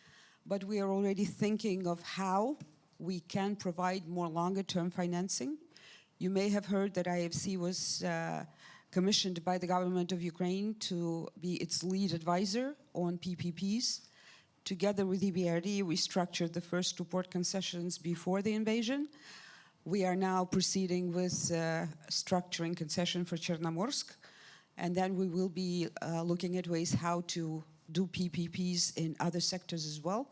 But we are already thinking of how we can provide more longer-term financing. You may have heard that IFC was commissioned by the government of Ukraine to be its lead advisor on PPPs. Together with URBD, we structured the first two port concessions before the invasion. We are now proceeding with structuring concession for Chernomorsk, and then we will be looking at ways how to do PPPs in other sectors as well.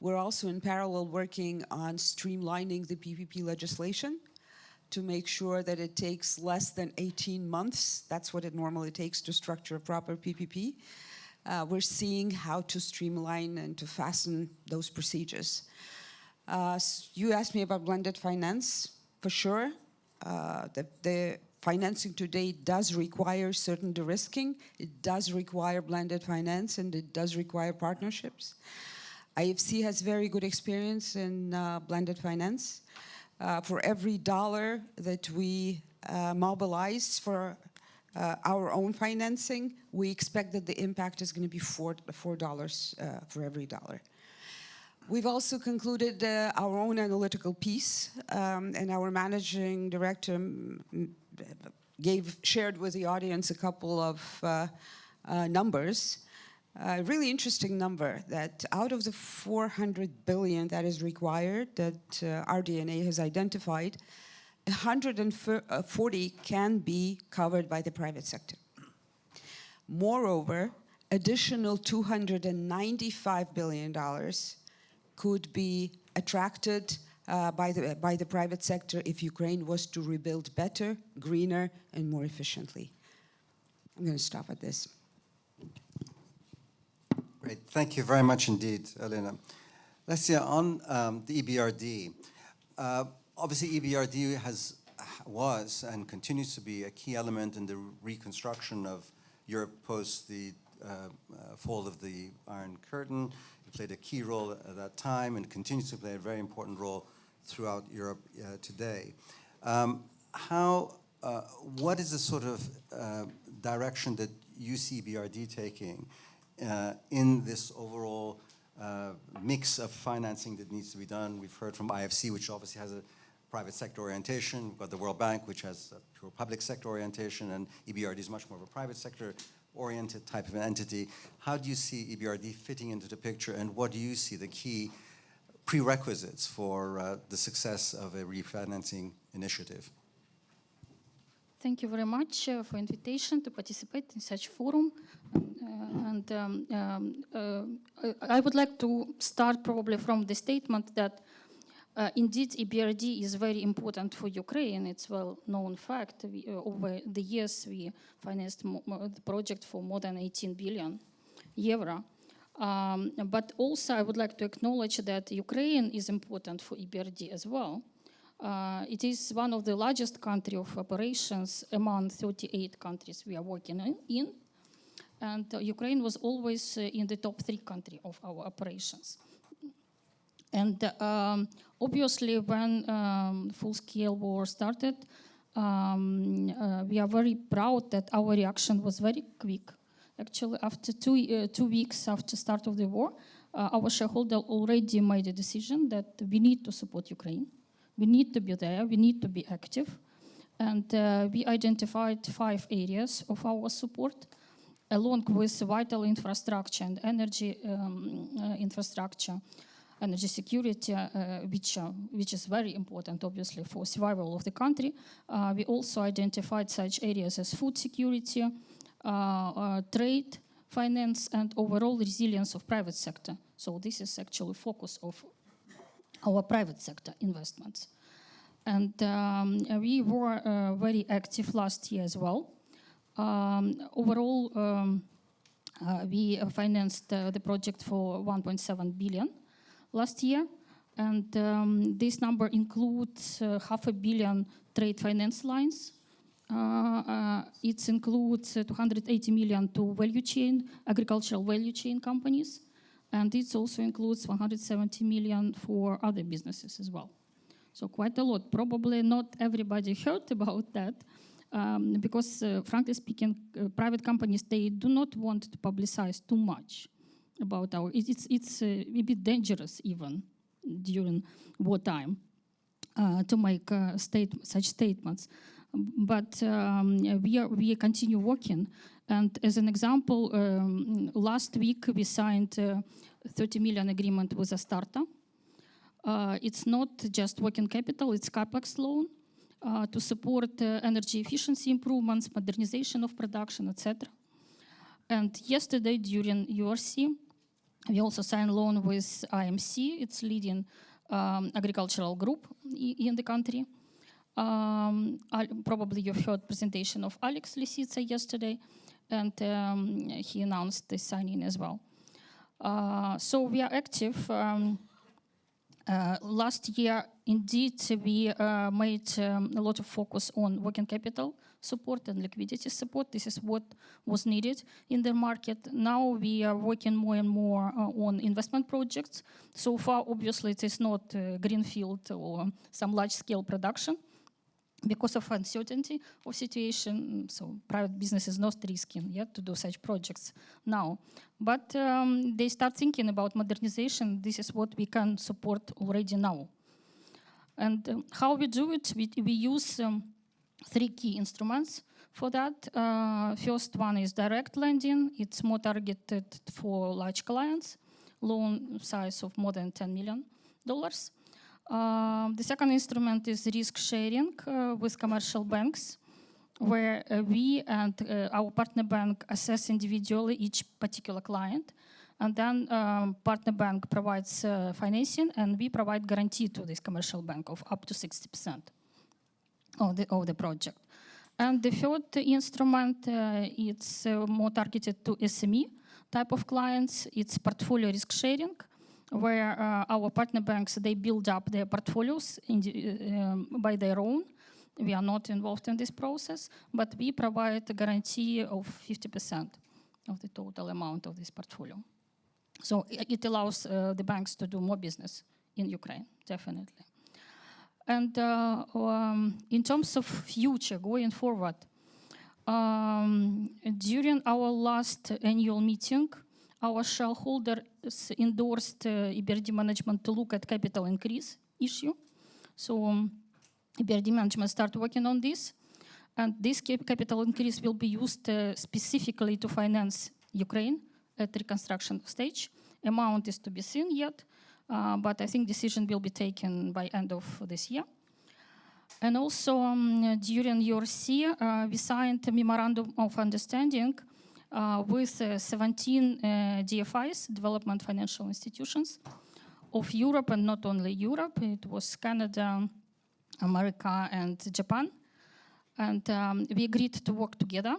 We're also in parallel working on streamlining the PPP legislation to make sure that it takes less than 18 months. That's what it normally takes to structure a proper PPP. We're seeing how to streamline and to fasten those procedures. You asked me about blended finance. For sure, the financing today does require certain de-risking. It does require blended finance, and it does require partnerships. IFC has very good experience in blended finance. For every dollar that we mobilize for our own financing, we expect that the impact is going to be $4 for every dollar. We've also concluded our own analytical piece, and our managing director shared with the audience a couple of numbers. A really interesting number that out of the 400 billion that is required that RDNA has identified, 140 can be covered by the private sector. Moreover, additional $295 billion could be attracted by the private sector if Ukraine was to rebuild better, greener, and more efficiently. I'm going to stop at this. Great. Thank you very much indeed, Elena. Let's see, on the EBRD. Obviously, EBRD was and continues to be a key element in the reconstruction of Europe post the fall of the Iron Curtain. It played a key role at that time and continues to play a very important role throughout Europe today. How what is the sort of direction that you see BRD taking in this overall mix of financing that needs to be done? We've heard from IFC, which obviously has a private sector orientation. We've got the World Bank, which has a pure public sector orientation, and EBRD is much more of a private sector oriented type of an entity. How do you see EBRD fitting into the picture, and what do you see the key prerequisites for the success of a refinancing initiative? Thank you very much for invitation to participate in such forum. I would like to start probably from the statement that indeed EBRD is very important for Ukraine. It's well-known fact. Over the years, we financed the project for more than 18 billion euro. But also, I would like to acknowledge that Ukraine is important for EBRD as well. It is one of the largest country of operations among 38 countries we are working in. And Ukraine was always in the top 3 country of our operations. And obviously, when full-scale war started, we are very proud that our reaction was very quick. Actually, after 2 weeks after start of the war, our shareholder already made a decision that we need to support Ukraine. We need to be there. We need to be active. And we identified 5 areas of our support, along with vital infrastructure and energy infrastructure, energy security, which is very important, obviously, for survival of the country. We also identified such areas as food security, trade, finance, and overall resilience of private sector. So this is actually focus of our private sector investments. And we were very active last year as well. Overall, we financed the project for 1.7 billion last year. And this number includes 500 million trade finance lines. It includes 280 million to value chain, agricultural value chain companies. And it also includes 170 million for other businesses as well. So quite a lot. Probably not everybody heard about that because, frankly speaking, private companies, they do not want to publicize too much about our, it's a bit dangerous even during wartime to make such statements. But we continue working. And as an example, last week we signed a 30 million agreement with Astarta. It's not just working capital, it's CapEx loan to support energy efficiency improvements, modernization of production, etc. And yesterday during URC, we also signed a loan with IMC, it's leading agricultural group in the country. Probably you've heard presentation of Alex Lisica yesterday, and he announced the signing as well. So we are active. Last year, indeed, we made a lot of focus on working capital support and liquidity support. This is what was needed in the market. Now we are working more and more on investment projects. So far, obviously, it is not greenfield or some large-scale production because of uncertainty of situation. So private business is not risking yet to do such projects now. But they start thinking about modernization. This is what we can support already now. And how we do it, we use 3 key instruments for that. First one is direct lending. It's more targeted for large clients, loan size of more than $10 million. The second instrument is risk sharing with commercial banks, where we and our partner bank assess individually each particular client. And then partner bank provides financing, and we provide guarantee to this commercial bank of up to 60% of the project. And the third instrument, it's more targeted to SME type of clients. It's portfolio risk sharing, where our partner banks, they build up their portfolios by their own. We are not involved in this process, but we provide a guarantee of 50% of the total amount of this portfolio. So it allows the banks to do more business in Ukraine, definitely. And in terms of future, going forward, during our last annual meeting, our shareholders endorsed EBRD management to look at capital increase issue. So EBRD management started working on this. And this capital increase will be used specifically to finance Ukraine at reconstruction stage. Amount is to be seen yet, but I think decision will be taken by end of this year. And also during URC, we signed a memorandum of understanding with 17 DFIs, development financial institutions of Europe, and not only Europe. It was Canada, America, and Japan. And we agreed to work together.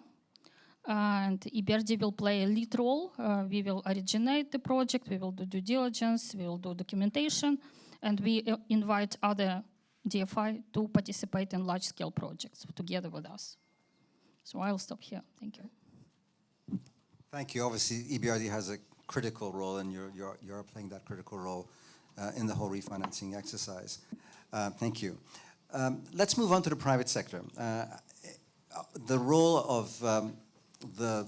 And EBRD will play a lead role. We will originate the project, we will do due diligence, we will do documentation, and we invite other DFI to participate in large-scale projects together with us. So I'll stop here. Thank you. Thank you. Obviously, EBRD has a critical role, and you're playing that critical role in the whole refinancing exercise. Thank you. Let's move on to the private sector. The role of the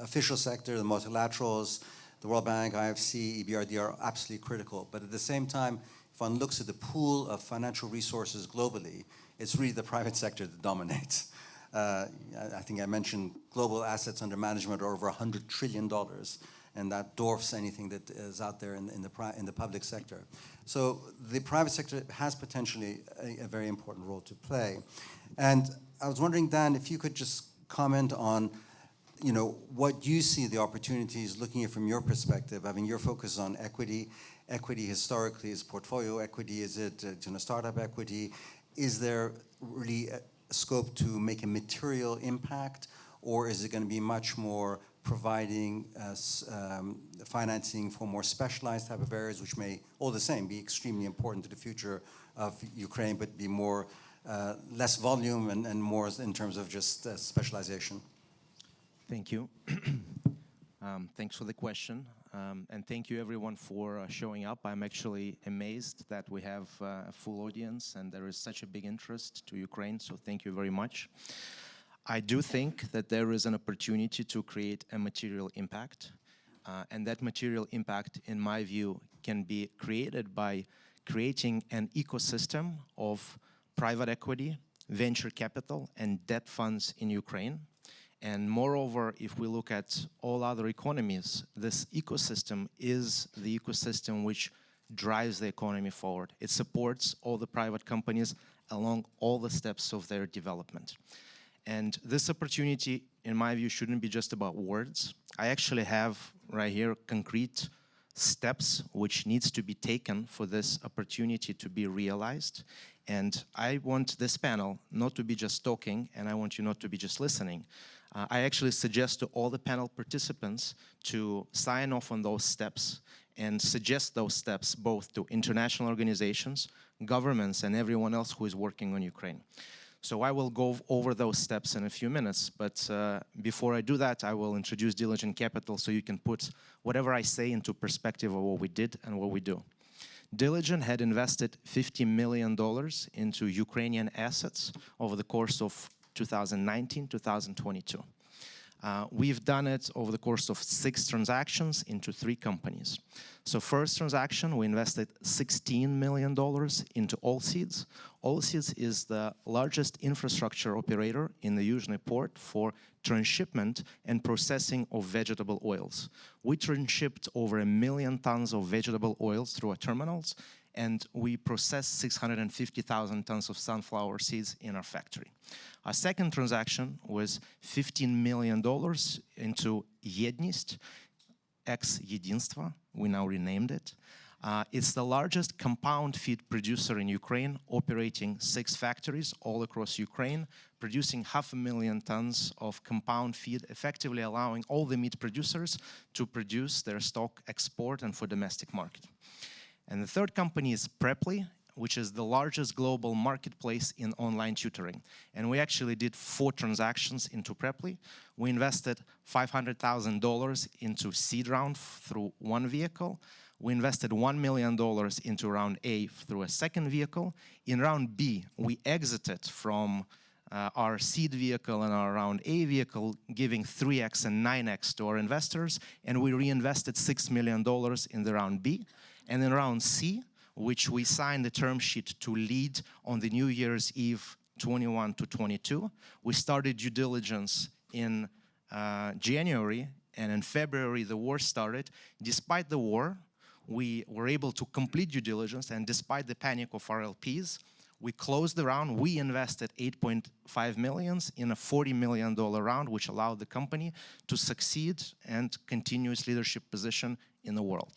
official sector, the multilaterals, the World Bank, IFC, EBRD are absolutely critical. But at the same time, if one looks at the pool of financial resources globally, it's really the private sector that dominates. I think I mentioned global assets under management are over $100 trillion, and that dwarfs anything that is out there in the public sector. So the private sector has potentially a very important role to play. And I was wondering, Dan, if you could just comment on what you see the opportunities, looking at it from your perspective. I mean, your focus on equity. Equity historically is portfolio equity. Is it startup equity? Is there really a scope to make a material impact, or is it going to be much more providing financing for more specialized type of areas, which may, all the same, be extremely important to the future of Ukraine, but be more less volume and more in terms of just specialization? Thank you. Thanks for the question. And thank you everyone for showing up. I'm actually amazed that we have a full audience and there is such a big interest to Ukraine, so thank you very much. I do think that there is an opportunity to create a material impact, and that material impact, in my view, can be created by creating an ecosystem of private equity, venture capital, and debt funds in Ukraine. And moreover, if we look at all other economies, this ecosystem is the ecosystem which drives the economy forward. It supports all the private companies along all the steps of their development. And this opportunity, in my view, shouldn't be just about words. I actually have right here concrete steps which needs to be taken for this opportunity to be realized. And I want this panel not to be just talking, and I want you not to be just listening. I actually suggest to all the panel participants to sign off on those steps and suggest those steps both to international organizations, governments, and everyone else who is working on Ukraine. So I will go over those steps in a few minutes, but before I do that, I will introduce Diligent Capital so you can put whatever I say into perspective of what we did and what we do. Diligent had invested $50 million into Ukrainian assets over the course of 2019-2022. We've done it over the course of 6 transactions into 3 companies. So first transaction, we invested $16 million into Allseeds. Allseeds is the largest infrastructure operator in the Yuzhny port for transshipment and processing of vegetable oils. We transshipped over 1 million tons of vegetable oils through our terminals, and we processed 650,000 tons of sunflower seeds in our factory. Our second transaction was $15 million into Yednist, ex-Единство, we now renamed it. It's the largest compound feed producer in Ukraine, operating 6 factories all across Ukraine, producing 500,000 tons of compound feed, effectively allowing all the meat producers to produce their stock, export, and for domestic market. And the third company is Preply. which is the largest global marketplace in online tutoring. And we actually did 4 transactions into Preply. We invested $500,000 into seed round through one vehicle. We invested $1 million into round A through a second vehicle. In round B, we exited from our seed vehicle and our round A vehicle, giving 3x and 9x to our investors, and we reinvested $6 million in the round B. And in round C, which we signed the term sheet to lead on the New Year's Eve 21 to 22, we started due diligence in January, and in February the war started. Despite the war, we were able to complete due diligence, and despite the panic of our LPs, we closed the round. We invested $8.5 million in a $40 million round, which allowed the company to succeed and continue its leadership position in the world.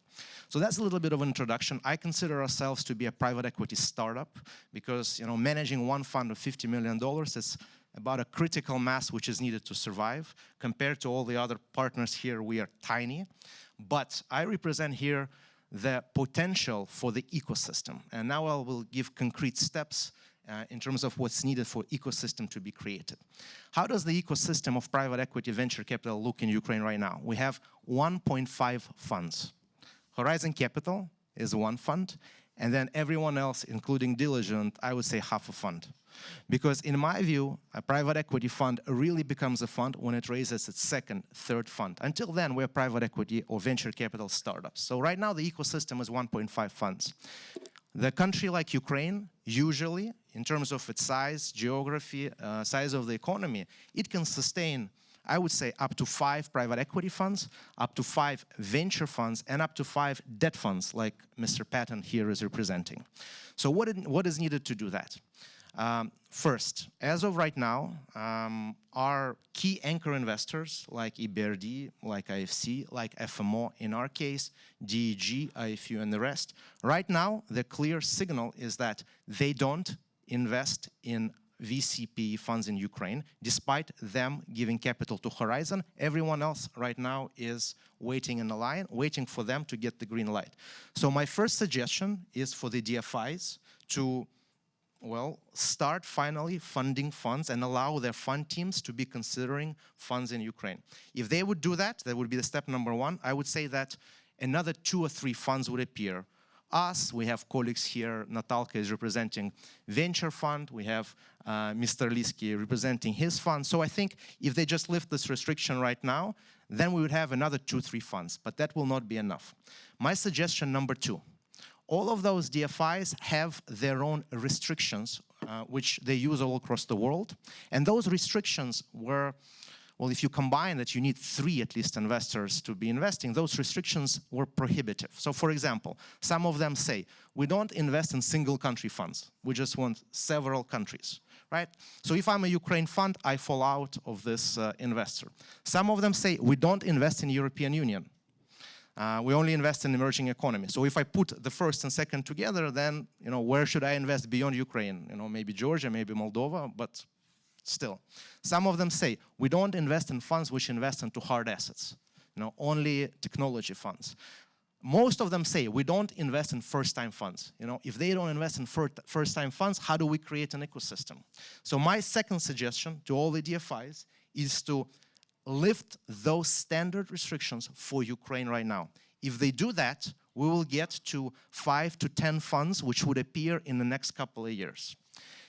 So that's a little bit of an introduction. I consider ourselves to be a private equity startup because, you know, managing one fund of $50 million is about a critical mass which is needed to survive. Compared to all the other partners here, we are tiny. But I represent here the potential for the ecosystem. And now I will give concrete steps in terms of what's needed for ecosystem to be created. How does the ecosystem of private equity venture capital look in Ukraine right now? We have 1.5 funds. Horizon Capital is one fund, and then everyone else, including Diligent, I would say half a fund. Because in my view, a private equity fund really becomes a fund when it raises its second, third fund. Until then, we're private equity or venture capital startups. So right now, the ecosystem is 1.5 funds. The country like Ukraine, usually, in terms of its size, geography, size of the economy, it can sustain, I would say, up to 5 private equity funds, up to 5 venture funds, and up to 5 debt funds, like Mr. Patton here is representing. So what is needed to do that? First, as of right now, our key anchor investors like URBD, like IFC, like FMO in our case, DEG, IFU, and the rest, right now the clear signal is that they don't invest in VCP funds in Ukraine, despite them giving capital to Horizon. Everyone else right now is waiting in the line, waiting for them to get the green light. So my first suggestion is for the DFIs to, well, start finally funding funds and allow their fund teams to be considering funds in Ukraine. If they would do that, that would be the step number 1. I would say that another 2 or 3 funds would appear. Us, we have colleagues here, Natalka is representing venture fund, we have Mr. Liski representing his fund. So I think if they just lift this restriction right now, then we would have another 2 or 3 funds, but that will not be enough. My suggestion number 2, all of those DFIs have their own restrictions, which they use all across the world. And those restrictions were, well, if you combine that you need 3 at least investors to be investing, those restrictions were prohibitive. So for example, some of them say, we don't invest in single country funds. We just want several countries, right? So if I'm a Ukraine fund, I fall out of this investor. Some of them say, we don't invest in European Union. We only invest in emerging economies. So if I put the first and second together, then, you know, where should I invest beyond Ukraine? You know, maybe Georgia, maybe Moldova, but still. Some of them say, we don't invest in funds which invest into hard assets, you know, only technology funds. Most of them say, we don't invest in first-time funds. You know, if they don't invest in first-time funds, how do we create an ecosystem? So my second suggestion to all the DFIs is to lift those standard restrictions for Ukraine right now. If they do that, we will get to 5 to 10 funds which would appear in the next couple of years.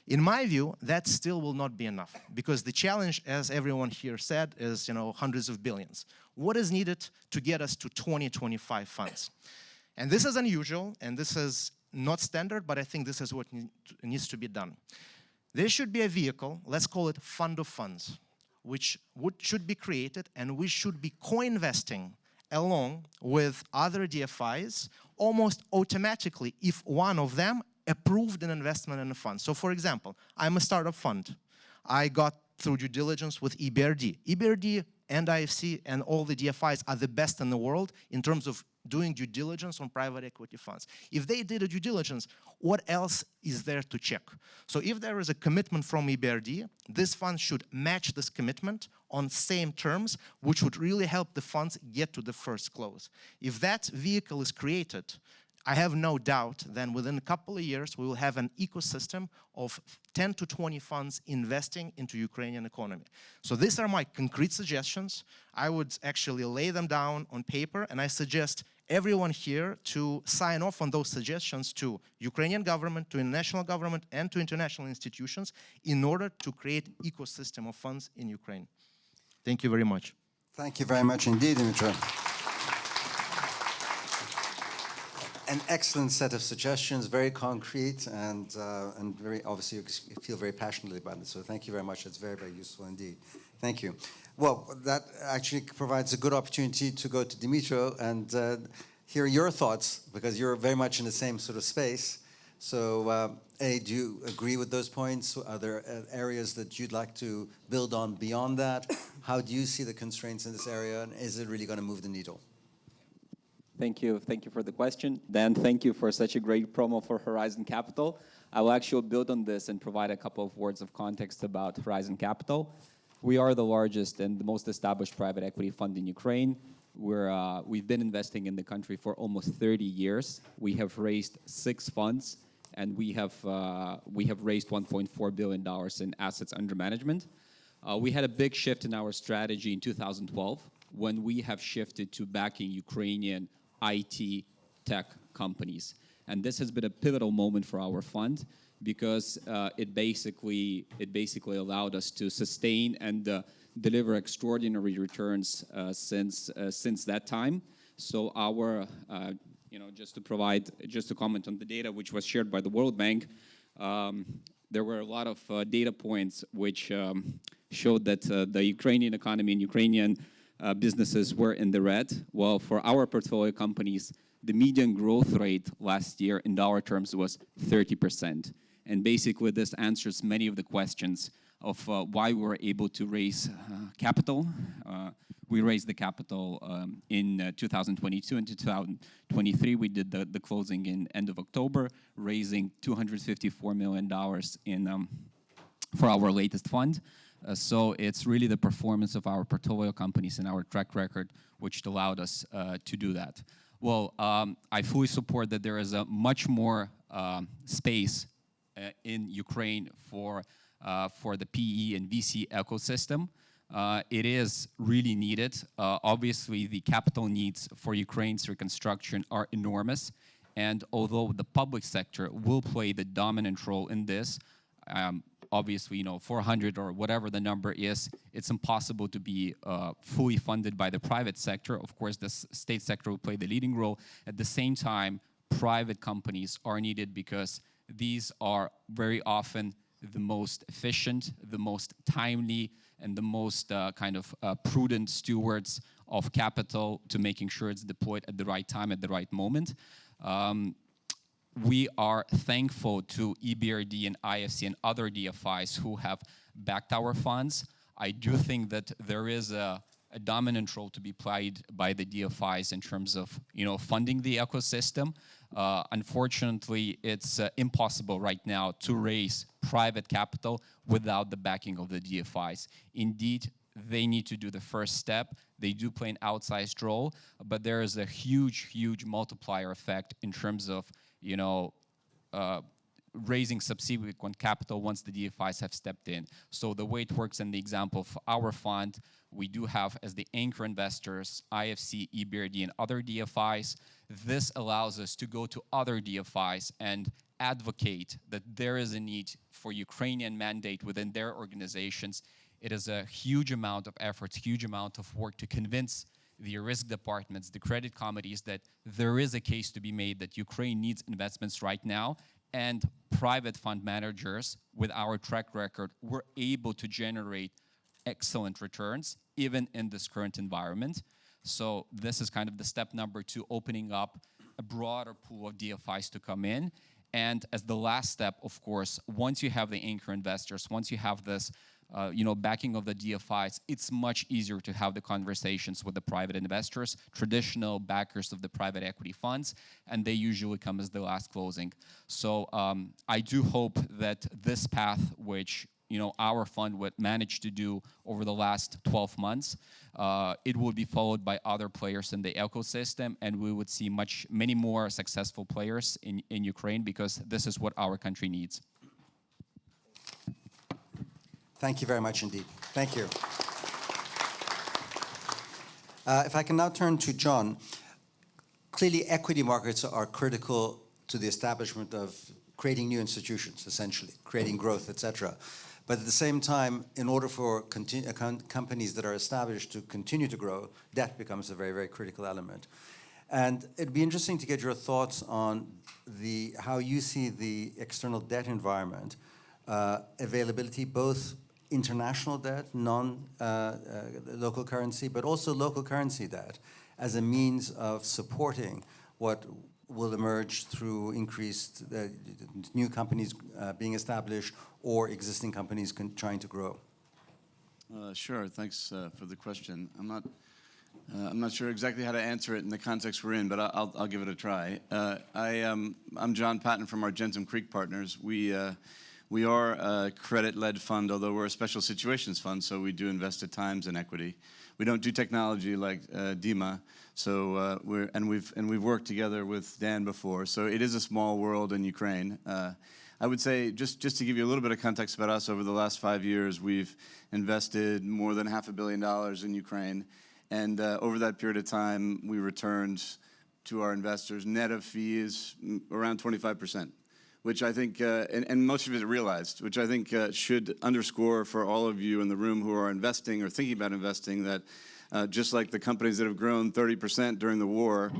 In my view, that still will not be enough, because the challenge, as everyone here said, is, you know, hundreds of billions. What is needed to get us to 20, 25 funds? And this is unusual, and this is not standard, but I think this is what needs to be done. There should be a vehicle, let's call it fund of funds, which should be created, and we should be co-investing along with other DFIs almost automatically if one of them approved an investment in a fund. So for example, I'm a startup fund. I got through due diligence with URBD. URBD and IFC and all the DFIs are the best in the world in terms of doing due diligence on private equity funds. If they did a due diligence, what else is there to check? So if there is a commitment from URBD, this fund should match this commitment on same terms, which would really help the funds get to the first close. If that vehicle is created, I have no doubt that within a couple of years, we will have an ecosystem of 10 to 20 funds investing into Ukrainian economy. So these are my concrete suggestions. I would actually lay them down on paper, and I suggest everyone here to sign off on those suggestions to Ukrainian government, to national government, and to international institutions in order to create ecosystem of funds in Ukraine. Thank you very much. Thank you very much indeed, Dimitra. An excellent set of suggestions, very concrete, and very obviously you feel very passionately about it. So thank you very much. It's very, very useful indeed. Thank you. Well, that actually provides a good opportunity to go to Dimitro and hear your thoughts, because you're very much in the same sort of space. So, A, do you agree with those points? Are there areas that you'd like to build on beyond that? How do you see the constraints in this area, and is it really going to move the needle? Thank you for the question. Dan, thank you for such a great promo for Horizon Capital. I will actually build on this and provide a couple of words of context about Horizon Capital. We are the largest and the most established private equity fund in Ukraine. We've been investing in the country for almost 30 years. We have raised 6 funds, and we have raised $1.4 billion in assets under management. We had a big shift in our strategy in 2012 when we have shifted to backing Ukrainian IT tech companies. And this has been a pivotal moment for our fund because it basically allowed us to sustain and deliver extraordinary returns since that time. So our, just to comment on the data which was shared by the World Bank, there were a lot of data points which showed that the Ukrainian economy and Ukrainian businesses were in the red. Well, for our portfolio companies, the median growth rate last year in dollar terms was 30%. And basically this answers many of the questions of why we were able to raise capital. We raised the capital in 2022 and 2023. We did the closing in end of October, raising $254 million for our latest fund. So it's really the performance of our portfolio companies and our track record which allowed us to do that. Well, I fully support that there is a much more space in Ukraine for the PE and VC ecosystem. It is really needed. Obviously, the capital needs for Ukraine's reconstruction are enormous. And although the public sector will play the dominant role in this, obviously, 400 or whatever the number is, it's impossible to be fully funded by the private sector. Of course, the state sector will play the leading role. At the same time, private companies are needed because these are very often the most efficient, the most timely, and the most prudent stewards of capital to making sure it's deployed at the right time, at the right moment. We are thankful to EBRD and IFC and other DFIs who have backed our funds. I do think that there is a dominant role to be played by the DFIs in terms of funding the ecosystem. Unfortunately, it's impossible right now to raise private capital without the backing of the DFIs. Indeed, they need to do the first step. They do play an outsized role, but there is a huge multiplier effect in terms of raising subsequent capital once the DFIs have stepped in. So the way it works in the example of our fund, we do have as the anchor investors, IFC, EBRD, and other DFIs. This allows us to go to other DFIs and advocate that there is a need for Ukrainian mandate within their organizations. It is a huge amount of effort, huge amount of work to convince the risk departments, the credit committees, that there is a case to be made that Ukraine needs investments right now, and private fund managers with our track record were able to generate excellent returns even in this current environment. So this is kind of the step number 2, opening up a broader pool of DFIs to come in. And as the last step, of course, once you have the anchor investors, once you have this backing of the DFIs, it's much easier to have the conversations with the private investors, traditional backers of the private equity funds, and they usually come as the last closing. So I do hope that this path, which our fund would manage to do over the last 12 months, it will be followed by other players in the ecosystem, and we would see many more successful players in Ukraine, because this is what our country needs. Thank you very much indeed. Thank you. If I can now turn to John. Clearly, equity markets are critical to the establishment of creating new institutions, essentially, creating growth, etc. But at the same time, in order for companies that are established to continue to grow, debt becomes a very, very critical element. And it'd be interesting to get your thoughts on how you see the external debt environment, availability, both international debt, non-local currency, but also local currency debt, as a means of supporting what will emerge through increased new companies being established or existing companies trying to grow. Sure, thanks for the question. I'm not sure exactly how to answer it in the context we're in, but I'll give it a try. I'm John Patton from Argentum Creek Partners. We are a credit-led fund, although we're a special situations fund, so we do invest at times in equity. We don't do technology like Dima, so we've worked together with Dan before. So it is a small world in Ukraine. I would say, just to give you a little bit of context about us, over the last 5 years, we've invested more than $500 million in Ukraine, and over that period of time, we returned to our investors net of fees around 25%. Which I think, and most of it realized, which I think should underscore for all of you in the room who are investing or thinking about investing that just like the companies that have grown 30% during the war,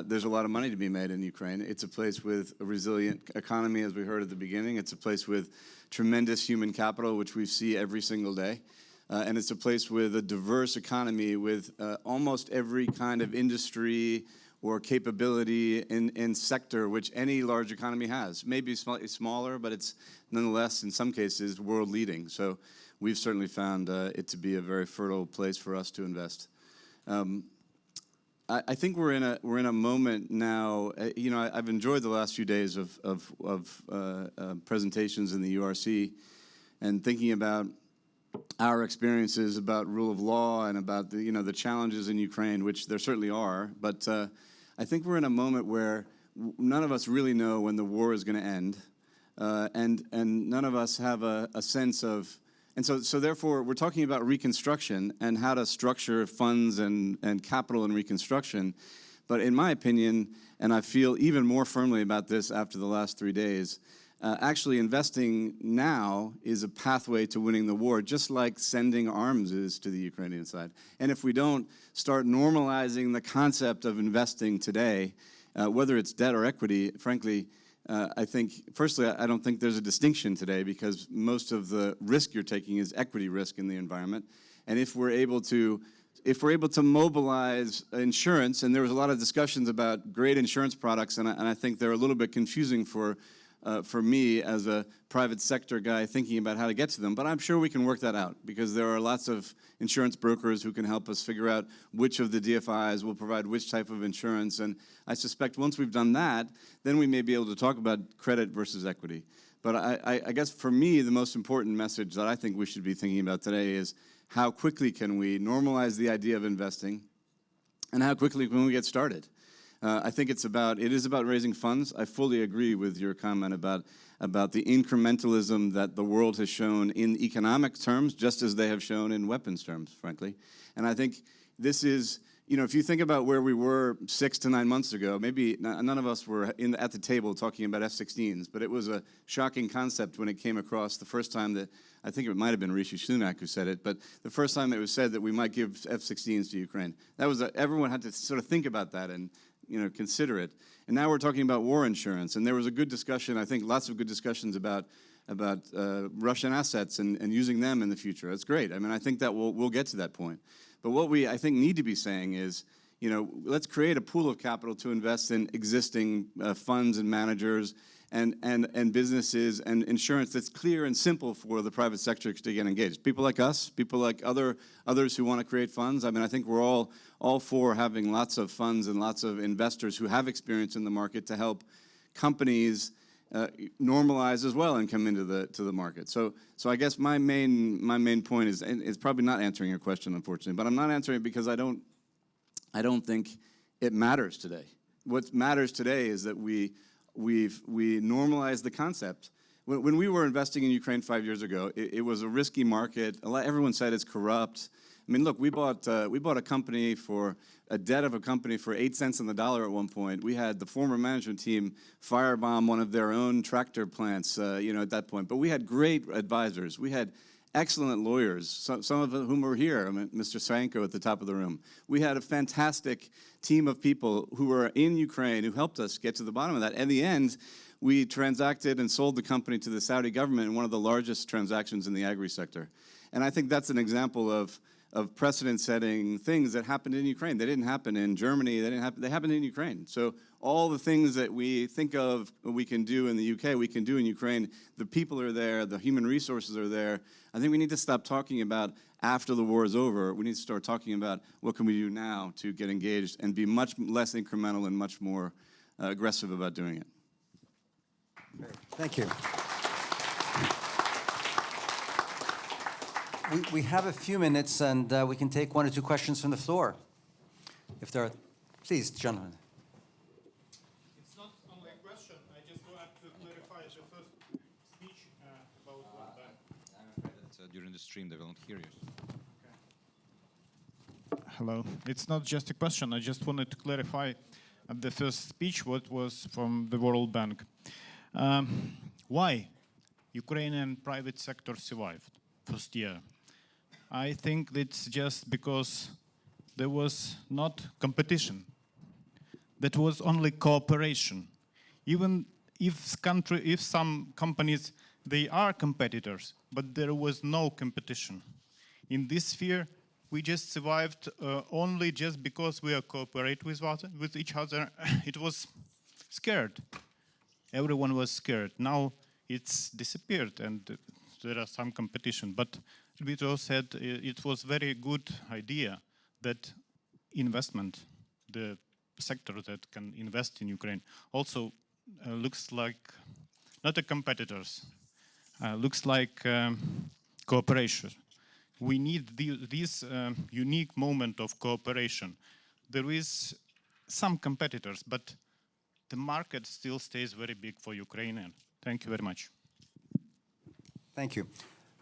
there's a lot of money to be made in Ukraine. It's a place with a resilient economy, as we heard at the beginning. It's a place with tremendous human capital, which we see every single day. And it's a place with a diverse economy with almost every kind of industry or capability in sector which any large economy has. Maybe slightly smaller, but it's nonetheless, in some cases, world leading. So we've certainly found it to be a very fertile place for us to invest. I think we're in a moment now. I've enjoyed the last few days of presentations in the URC, and thinking about our experiences about rule of law and about the challenges in Ukraine, which there certainly are. But I think we're in a moment where none of us really know when the war is going to end, and none of us have a sense of. And so therefore, we're talking about reconstruction and how to structure funds and capital in reconstruction. But in my opinion, and I feel even more firmly about this after the last 3 days, actually investing now is a pathway to winning the war, just like sending arms is to the Ukrainian side. And if we don't start normalizing the concept of investing today, whether it's debt or equity, frankly, I think, firstly, I don't think there's a distinction today, because most of the risk you're taking is equity risk in the environment. And if we're able to mobilize insurance, and there was a lot of discussions about great insurance products, and I think they're a little bit confusing for me as a private sector guy thinking about how to get to them. But I'm sure we can work that out, because there are lots of insurance brokers who can help us figure out which of the DFIs will provide which type of insurance. And I suspect once we've done that, then we may be able to talk about credit versus equity. But I guess for me, the most important message that I think we should be thinking about today is how quickly can we normalize the idea of investing, and how quickly can we get started? I think it is about raising funds. I fully agree with your comment about the incrementalism that the world has shown in economic terms, just as they have shown in weapons terms, frankly. And I think this is, if you think about where we were 6 to 9 months ago, maybe none of us were at the table talking about F-16s, but it was a shocking concept when it came across the first time that, I think it might have been Rishi Sunak who said it, but the first time it was said that we might give F-16s to Ukraine. That was everyone had to sort of think about that and consider it. And now we're talking about war insurance. And there was a good discussion, I think lots of good discussions about Russian assets and using them in the future. That's great. I mean, I think that we'll get to that point. But what we, I think, need to be saying is, let's create a pool of capital to invest in existing funds and managers and businesses and insurance that's clear and simple for the private sector to get engaged. People like us, people like others who want to create funds. I mean, I think we're all for having lots of funds and lots of investors who have experience in the market to help companies normalize as well and come into the market. So I guess my main point is, and it's probably not answering your question, unfortunately, but I'm not answering it because I don't think it matters today. What matters today is that we normalize the concept. When we were investing in Ukraine 5 years ago, it was a risky market. Everyone said it's corrupt. I mean, look, we bought a company for a debt of a company for 8 cents on the dollar at one point. We had the former management team firebomb one of their own tractor plants, at that point. But we had great advisors. We had excellent lawyers, some of whom were here. I mean, Mr. Sanko at the top of the room. We had a fantastic team of people who were in Ukraine who helped us get to the bottom of that. In the end, we transacted and sold the company to the Saudi government in one of the largest transactions in the agri sector. And I think that's an example of precedent-setting things that happened in Ukraine. They didn't happen in Germany. They happened in Ukraine. So all the things that we think of we can do in the UK, we can do in Ukraine. The people are there. The human resources are there. I think we need to stop talking about after the war is over. We need to start talking about what can we do now to get engaged and be much less incremental and much more aggressive about doing it. Great. Thank you. We have a few minutes, and we can take 1 or 2 questions from the floor. If there are, please, gentlemen. It's not only a question. I just wanted to clarify the first speech about World Bank. During the stream, they will not hear you. Okay. Hello. It's not just a question. I just wanted to clarify the first speech, what was from the World Bank. Why Ukrainian private sector survived first year? I think it's just because there was not competition. That was only cooperation. Even if some companies, they are competitors, but there was no competition. In this sphere, we just survived only just because we are cooperate with each other. It was scared. Everyone was scared. Now it's disappeared and there are some competition. But Vito said it was very good idea that investment, the sector that can invest in Ukraine, also looks like not a competitors, looks like cooperation. We need this unique moment of cooperation. There is some competitors, but the market still stays very big for Ukraine. Thank you very much. Thank you.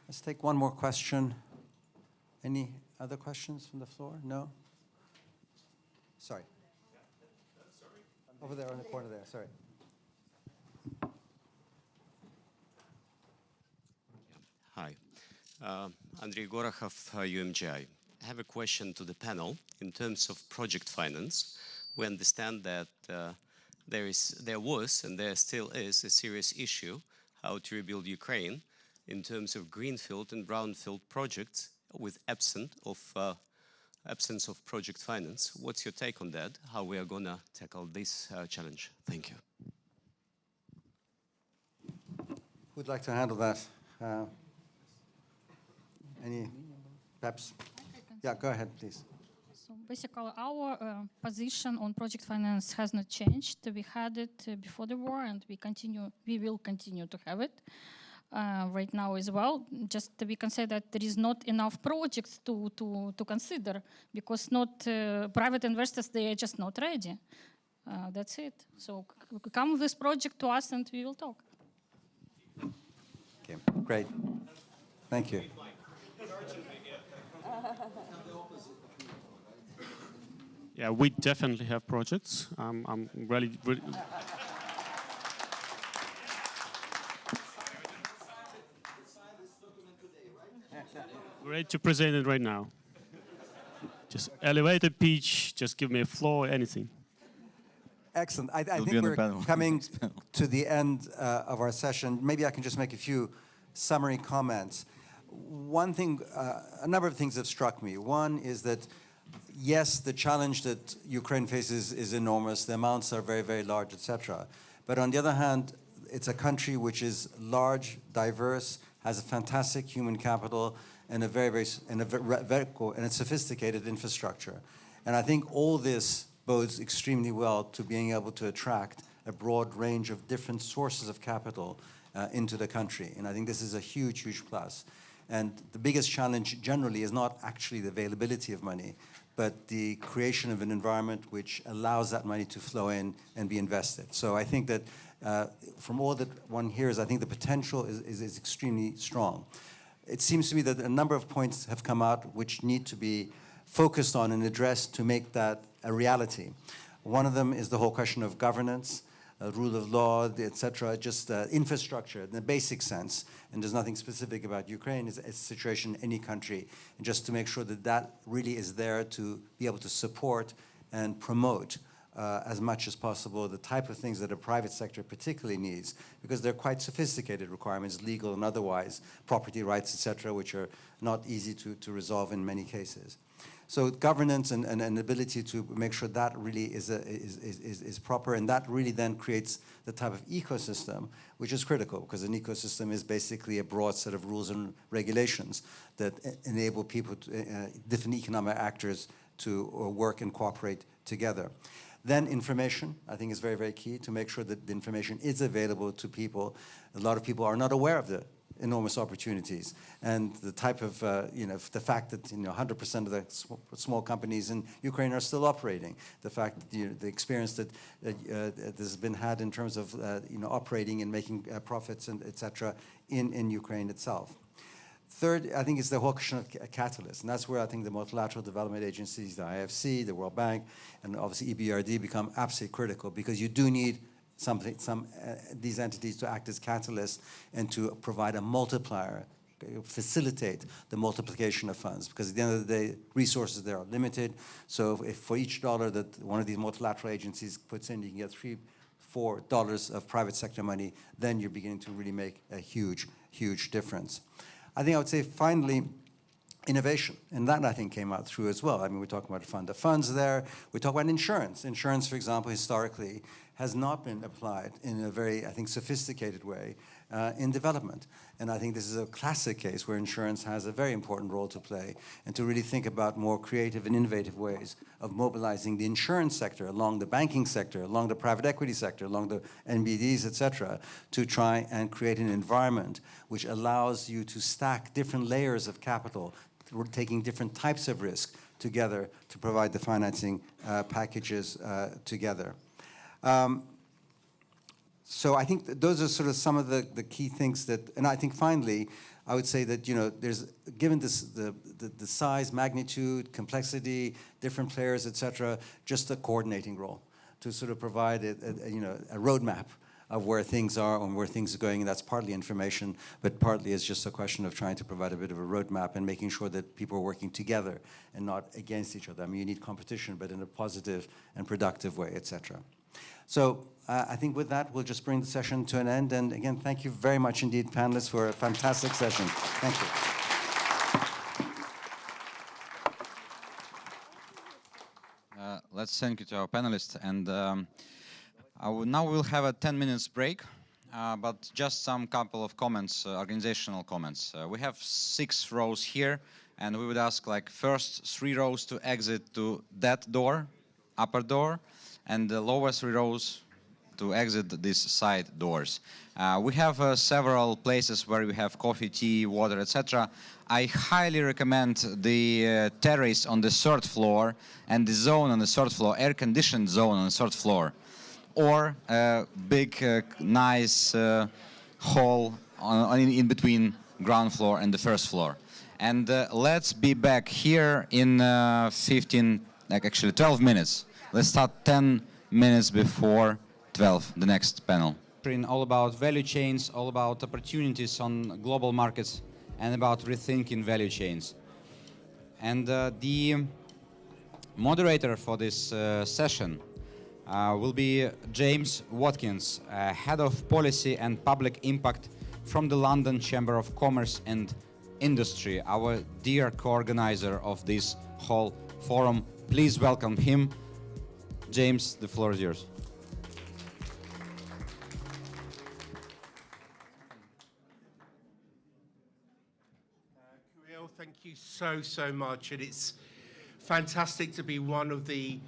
Let's take one more question. Any other questions from the floor? No? Sorry. Over there in the corner there, sorry. Hi. Andrei Gorokhov, UMGI. I have a question to the panel. In terms of project finance, we understand that there was and there still is a serious issue how to rebuild Ukraine in terms of greenfield and brownfield projects with absence of project finance. What's your take on that? How we are going to tackle this challenge? Thank you. Who'd like to handle that? Any, perhaps? Yeah, go ahead, please. So basically, our position on project finance has not changed. We had it before the war, and we will continue to have it right now as well. Just we can say that there is not enough projects to consider because not private investors, they are just not ready. That's it. So come with this project to us, and we will talk. Okay, great. Thank you. Yeah, we definitely have projects. I'm really ready to present it right now. Just elevator pitch, just give me a floor, anything. Excellent. I think we're coming to the end of our session. Maybe I can just make a few summary comments. One thing, a number of things have struck me. One is that, yes, the challenge that Ukraine faces is enormous. The amounts are very, very large, etc. But on the other hand, it's a country which is large, diverse, has a fantastic human capital, and a very sophisticated infrastructure. And I think all this bodes extremely well to being able to attract a broad range of different sources of capital into the country. And I think this is a huge, huge plus. And the biggest challenge generally is not actually the availability of money, but the creation of an environment which allows that money to flow in and be invested. So I think that from all that one hears, I think the potential is extremely strong. It seems to me that a number of points have come out which need to be focused on and addressed to make that a reality. One of them is the whole question of governance, rule of law, etc., just infrastructure in the basic sense. And there's nothing specific about Ukraine. It's a situation in any country. And just to make sure that that really is there to be able to support and promote as much as possible the type of things that a private sector particularly needs, because they're quite sophisticated requirements, legal and otherwise, property rights, etc., which are not easy to resolve in many cases. So governance and an ability to make sure that really is proper, and that really then creates the type of ecosystem which is critical, because an ecosystem is basically a broad set of rules and regulations that enable people, different economic actors, to work and cooperate together. Then information, I think, is very, very key to make sure that the information is available to people. A lot of people are not aware of the enormous opportunities, and the type of, the fact that 100% of the small companies in Ukraine are still operating, the fact that the experience that has been had in terms of operating and making profits and etc. in Ukraine itself. Third, I think, is the whole question of catalyst, and that's where I think the multilateral development agencies, the IFC, the World Bank, and obviously EBRD become absolutely critical, because you do need these entities to act as catalysts and to provide a multiplier, facilitate the multiplication of funds, because at the end of the day, resources there are limited. So if for each dollar that one of these multilateral agencies puts in, you can get $3-4 of private sector money, then you're beginning to really make a huge, huge difference. I think I would say, finally, innovation, and that, I think, came out through as well. I mean, we're talking about fund of funds there. We talk about insurance. Insurance, for example, historically, has not been applied in a very, I think, sophisticated way in development. And I think this is a classic case where insurance has a very important role to play, and to really think about more creative and innovative ways of mobilizing the insurance sector, along the banking sector, along the private equity sector, along the NBDs, etc., to try and create an environment which allows you to stack different layers of capital, taking different types of risk together to provide the financing packages together. So I think those are sort of some of the key things that, and I think finally, I would say that, there's, given this, the size, magnitude, complexity, different players, et cetera, just a coordinating role to sort of provide a roadmap of where things are and where things are going, and that's partly information, but partly is just a question of trying to provide a bit of a roadmap and making sure that people are working together and not against each other. I mean, you need competition, but in a positive and productive way, et cetera. So I think with that, we'll just bring the session to an end. And again, thank you very much indeed, panelists, for a fantastic session. Thank you. Let's thank you to our panelists. And now we'll have a 10 minutes break, but just some couple of comments, organizational comments. We have 6 rows here, and we would ask, like, first 3 rows to exit to that door, upper door, and the lowest 3 rows to exit these side doors. We have several places where we have coffee, tea, water, etc. I highly recommend the terrace on the 3rd floor and the zone on the 3rd floor, air-conditioned zone on the 3rd floor, or a big, nice hall in between ground floor and the 1st floor. And let's be back here in 12 minutes. Let's start 10 minutes before 12, the next panel. All about value chains, all about opportunities on global markets, and about rethinking value chains. And the moderator for this session will be James Watkins, Head of Policy and Public Impact from the London Chamber of Commerce and Industry, our dear co-organizer of this whole forum. Please welcome him. James, the floor is yours. Thank you so much, and it's fantastic to be one of the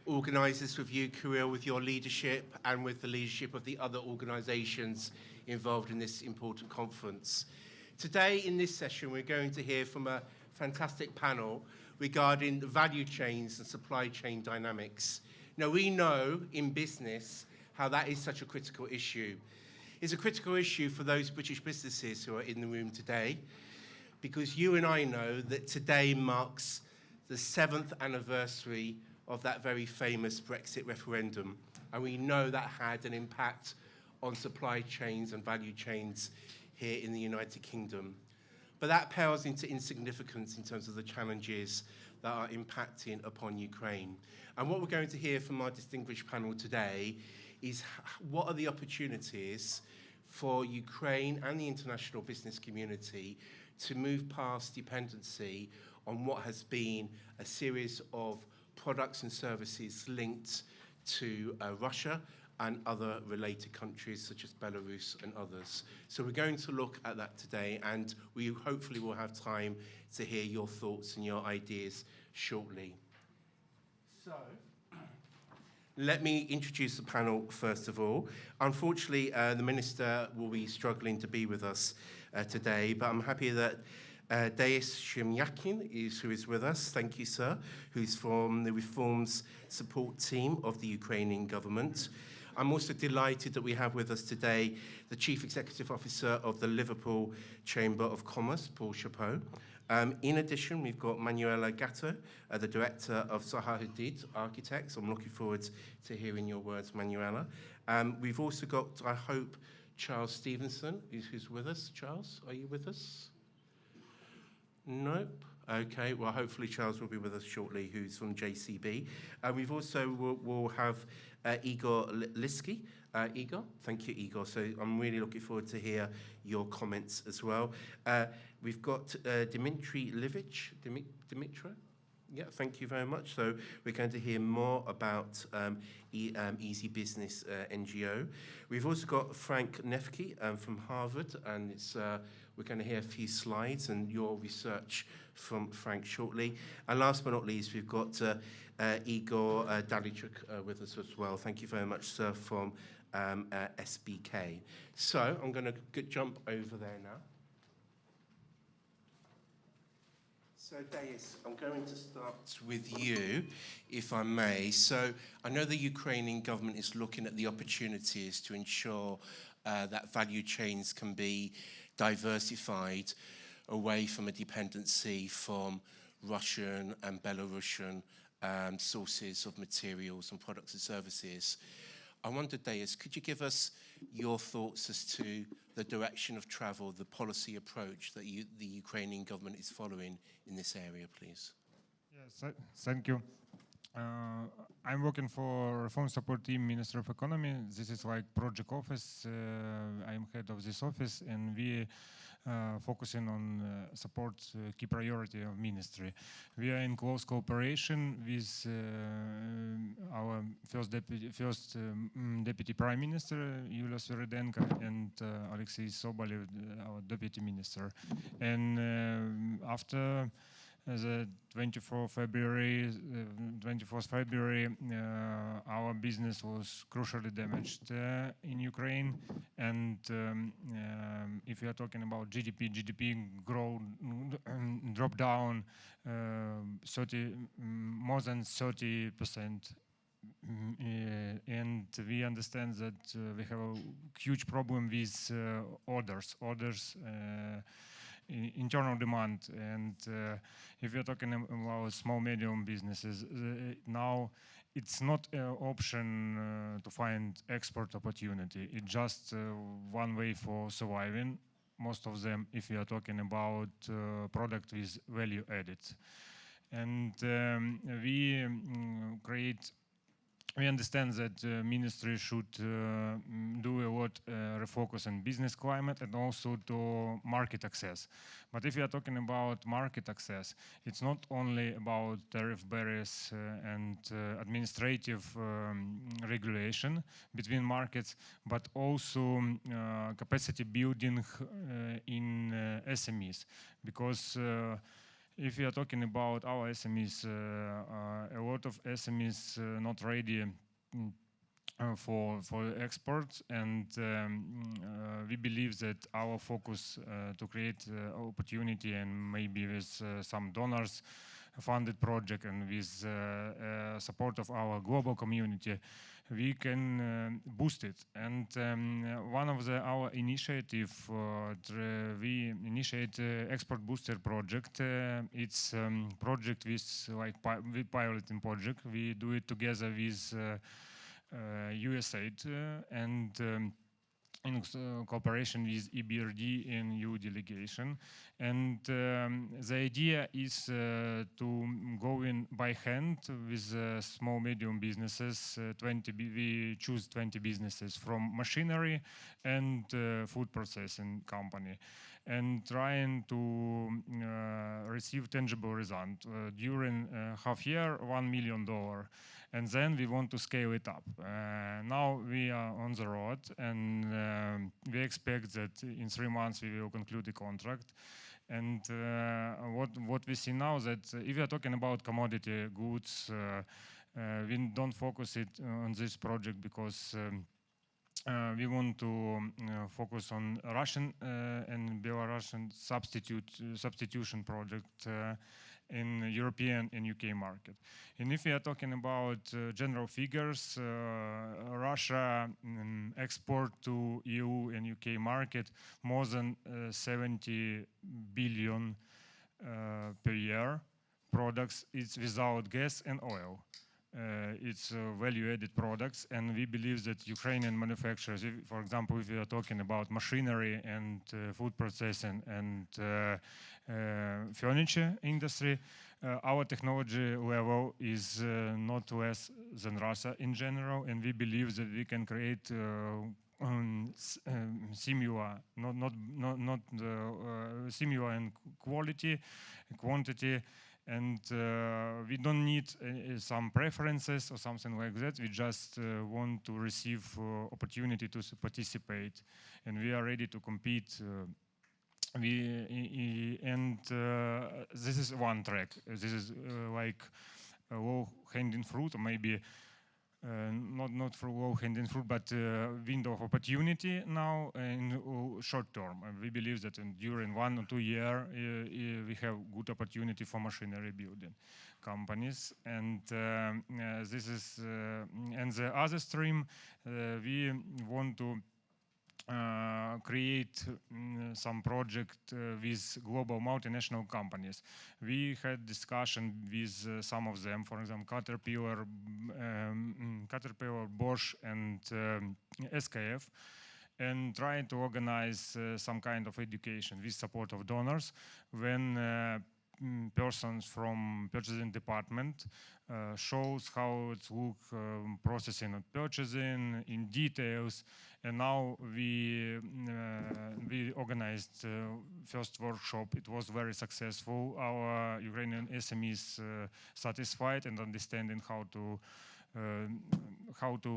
organise this with you, Kirill, with your leadership and with the leadership of the other organisations involved in this important conference. Today, in this session, we're going to hear from a fantastic panel regarding the value chains and supply chain dynamics. Now, we know in business how that is such a critical issue. It's a critical issue for those British businesses who are in the room today, because you and I know that today marks the 7th anniversary of that very famous Brexit referendum, and we know that had an impact on supply chains and value chains here in the United Kingdom. But that pales into insignificance in terms of the challenges that are impacting upon Ukraine. And what we're going to hear from our distinguished panel today is what are the opportunities for Ukraine and the international business community to move past dependency on what has been a series of products and services linked to Russia and other related countries such as Belarus and others. So we're going to look at that today, and we hopefully will have time to hear your thoughts and your ideas shortly. So let me introduce the panel first of all. Unfortunately, the Minister will be struggling to be with us today, but I'm happy that Deis Shimyakin who is with us, thank you, sir, who's from the Reforms Support Team of the Ukrainian government. I'm also delighted that we have with us today the Chief Executive Officer of the Liverpool Chamber of Commerce, Paul Chapeau. In addition, we've got Manuela Gatto, the Director of Zaha Hadid Architects. I'm looking forward to hearing your words, Manuela. We've also got, I hope, Charles Stevenson, who's with us. Charles, are you with us? Nope. Okay, well, hopefully Charles will be with us shortly, who's from JCB. We've also will have Igor Liski. Igor, thank you, Igor. So I'm really looking forward to hear your comments as well. We've got Dimitri Livich. Dimitra? Yeah, thank you very much. So we're going to hear more about Easy Business NGO. We've also got Frank Nefke from Harvard, and it's we're going to hear a few slides and your research from Frank shortly. And last but not least, we've got Igor Dalichuk with us as well. Thank you very much, sir, from SBK. So I'm going to jump over there now. So, Deis, I'm going to start with you, if I may. So, I know the Ukrainian government is looking at the opportunities to ensure that value chains can be diversified away from a dependency from Russian and Belarusian sources of materials and products and services. I wonder, Deis, could you give us your thoughts as to the direction of travel, the policy approach that the Ukrainian government is following in this area, please? Yes, thank you. I'm working for Reform Support Team, Minister of Economy. This is like project office. I'm head of this office, and we focusing on support key priority of ministry. We are in close cooperation with our first deputy prime minister, Yulia Sviridenko, and Alexei Sobolev, our deputy minister. And after the 24th February, our business was crucially damaged in Ukraine. And if we are talking about GDP dropped down more than 30%. And we understand that we have a huge problem with orders, internal demand. And if you're talking about small, medium businesses, now it's not an option to find export opportunity. It's just one way for surviving. Most of them, if you are talking about product with value added. And we understand that ministry should do a lot refocus on business climate and also to market access. But if you are talking about market access, it's not only about tariff barriers and administrative regulation between markets, but also capacity building in SMEs, because if we are talking about our SMEs, a lot of SMEs not ready for exports, and we believe that our focus to create opportunity, and maybe with some donors funded project and with support of our global community, we can boost it. And one of our initiative, we initiate export booster project. It's project with piloting project. We do it together with USAID and in cooperation with EBRD and EU delegation. And the idea is to go in by hand with small, medium businesses. We choose 20 businesses from machinery and food processing company, and trying to receive tangible result. During half year, $1 million. And then we want to scale it up. Now we are on the road, and we expect that in 3 months we will conclude the contract. And what we see now, that if we are talking about commodity goods, we don't focus it on this project because we want to focus on Russian and Belarusian substitution project in European and UK market. And if we are talking about general figures, Russia export to EU and UK market more than 70 billion per year products. It's without gas and oil. It's value-added products, and we believe that Ukrainian manufacturers, for example, if we are talking about machinery and food processing and furniture industry, our technology level is not less than Russia in general, and we believe that we can create similar, not similar in quality, quantity. And we don't need some preferences or something like that. We just want to receive opportunity to participate, and we are ready to compete. This is one track. This is like a low-hanging fruit, or maybe not for low-hanging fruit, but window of opportunity now in short term. And we believe that during 1 or 2 years we have good opportunity for machinery building companies. And this is and the other stream, we want to create some project with global multinational companies. We had discussion with some of them, for example, Caterpillar, Bosch, and SKF, and trying to organize some kind of education with support of donors when persons from purchasing department shows how it's look processing and purchasing in details. And now we organized first workshop. It was very successful. Our Ukrainian SMEs satisfied and understanding how to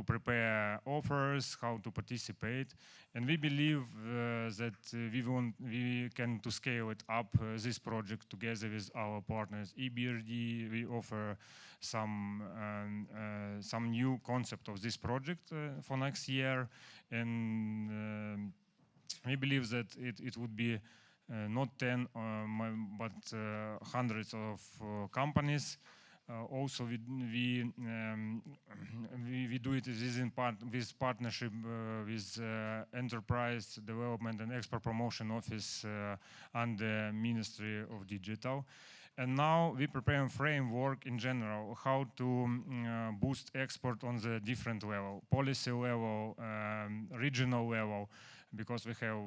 prepare offers, how to participate, and we believe that we can to scale it up this project together with our partners EBRD. We offer some new concept of this project for next year, and we believe that it would be not 10 but hundreds of companies. Also, we do it with partnership with Enterprise Development and Export Promotion Office and the Ministry of Digital. And now we prepare a framework in general how to boost export on the different level, policy level, regional level, because we have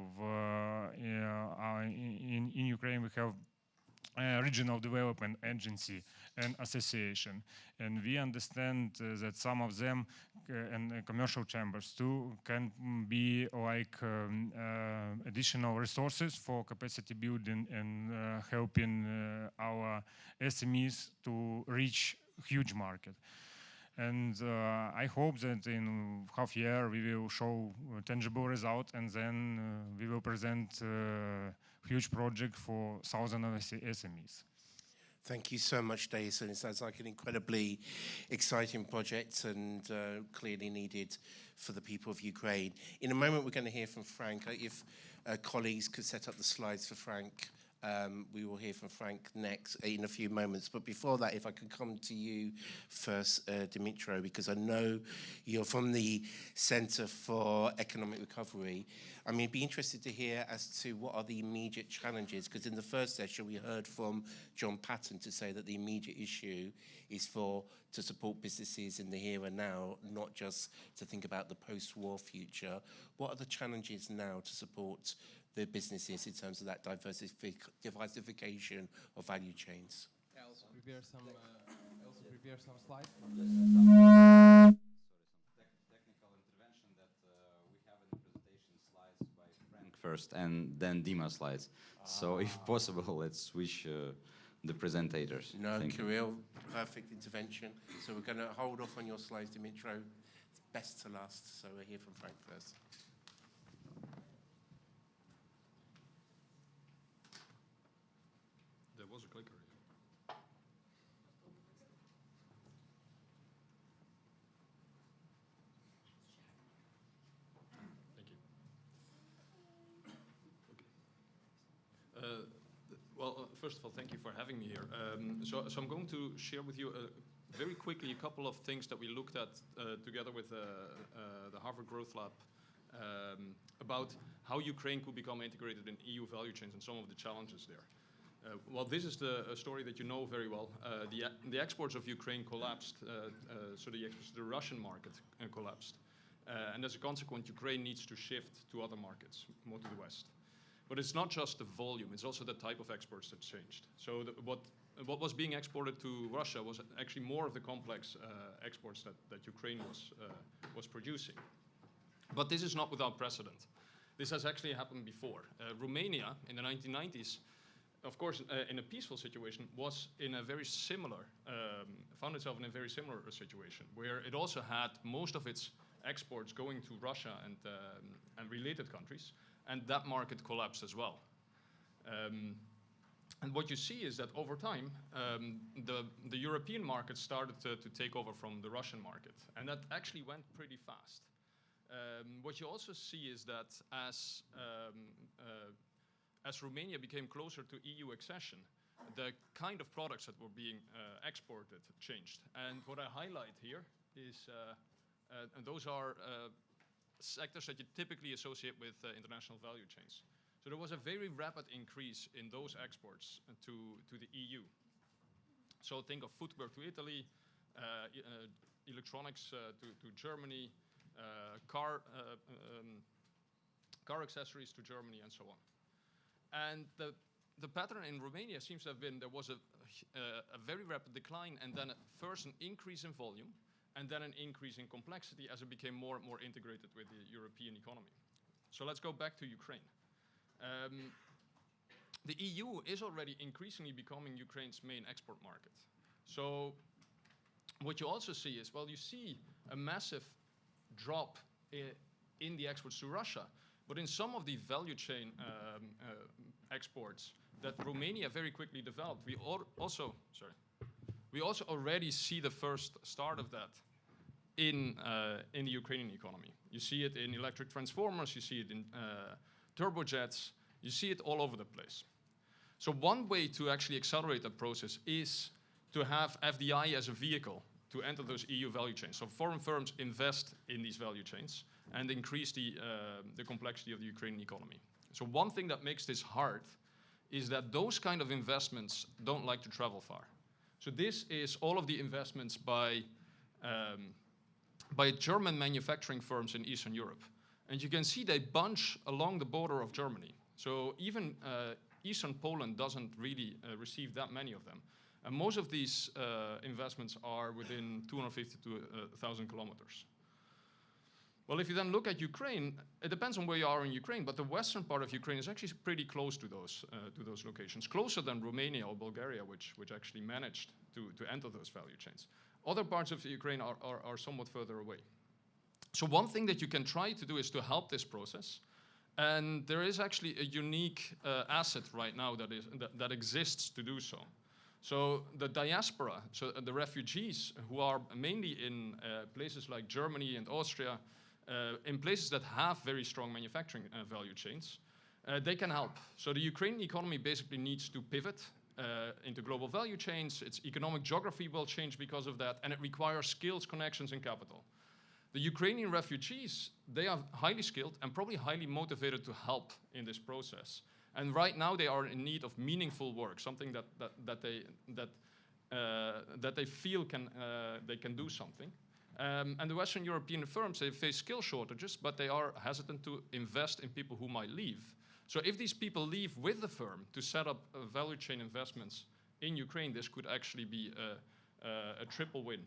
in Ukraine we have regional development agency and association, and we understand that some of them and commercial chambers too can be like additional resources for capacity building and helping our SMEs to reach huge market. And I hope that in half year we will show tangible result, and then we will present huge project for thousands of SMEs. Thank you so much, Jason. It sounds like an incredibly exciting project and clearly needed for the people of Ukraine. In a moment, we're going to hear from Frank. If colleagues could set up the slides for Frank, we will hear from Frank next in a few moments. But before that, if I could come to you first, Dimitro, because I know you're from the Centre for Economic Recovery. I mean, I'd be interested to hear as to what are the immediate challenges, because in the first session we heard from John Patton to say that the immediate issue is to support businesses in the here and now, not just to think about the post-war future. What are the challenges now to support the businesses in terms of that diversification of value chains? I also prepare some slides. Technical intervention that we have in the presentation slides by Frank first and then Dima slides. So if possible, let's switch the presentators. No, Kirill, perfect intervention. So we're going to hold off on your slides, Dimitro. It's best to last, so we'll hear from Frank first. There was a clicker here. Thank you. Okay. Well, first of all, thank you for having me here. So I'm going to share with you very quickly a couple of things that we looked at together with the Harvard Growth Lab about how Ukraine could become integrated in EU value chains and some of the challenges there. Well, this is a story that you know very well. The exports of Ukraine collapsed, so the exports to the Russian market collapsed. And as a consequence, Ukraine needs to shift to other markets, more to the West. But it's not just the volume, it's also the type of exports that changed. So what was being exported to Russia was actually more of the complex exports that Ukraine was producing. But this is not without precedent. This has actually happened before. Romania, in the 1990s, of course, in a peaceful situation, was in a very similar, found itself in a very similar situation, where it also had most of its exports going to Russia and related countries, and that market collapsed as well. And what you see is that over time, the European market started to take over from the Russian market, and that actually went pretty fast. What you also see is that as Romania became closer to EU accession, the kind of products that were being exported changed. And what I highlight here is, and those are sectors that you typically associate with international value chains. So there was a very rapid increase in those exports to the EU. So think of footwear to Italy, electronics to Germany, car accessories to Germany, and so on. And the pattern in Romania seems to have been there was a very rapid decline, and then first an increase in volume, and then an increase in complexity as it became more and more integrated with the European economy. So let's go back to Ukraine. The EU is already increasingly becoming Ukraine's main export market. So what you also see is, well, you see a massive drop in the exports to Russia, but in some of the value chain exports that Romania very quickly developed, we also already see the first start of that in the Ukrainian economy. You see it in electric transformers, you see it in turbojets, you see it all over the place. So one way to actually accelerate that process is to have FDI as a vehicle to enter those EU value chains. So foreign firms invest in these value chains and increase the complexity of the Ukrainian economy. So one thing that makes this hard is that those kind of investments don't like to travel far. So this is all of the investments by German manufacturing firms in Eastern Europe. And you can see they bunch along the border of Germany. So even Eastern Poland doesn't really receive that many of them. And most of these investments are within 250 to 1,000 kilometers. Well, if you then look at Ukraine, it depends on where you are in Ukraine, but the western part of Ukraine is actually pretty close to those locations, closer than Romania or Bulgaria, which actually managed to enter those value chains. Other parts of Ukraine are somewhat further away. So one thing that you can try to do is to help this process. And there is actually a unique asset right now that exists to do so. So the diaspora, so the refugees who are mainly in places like Germany and Austria, in places that have very strong manufacturing value chains, they can help. So the Ukrainian economy basically needs to pivot into global value chains. Its economic geography will change because of that, and it requires skills, connections, and capital. The Ukrainian refugees, they are highly skilled and probably highly motivated to help in this process. And right now they are in need of meaningful work, something that they feel they can do something. And the Western European firms, they face skill shortages, but they are hesitant to invest in people who might leave. So if these people leave with the firm to set up value chain investments in Ukraine, this could actually be a triple win.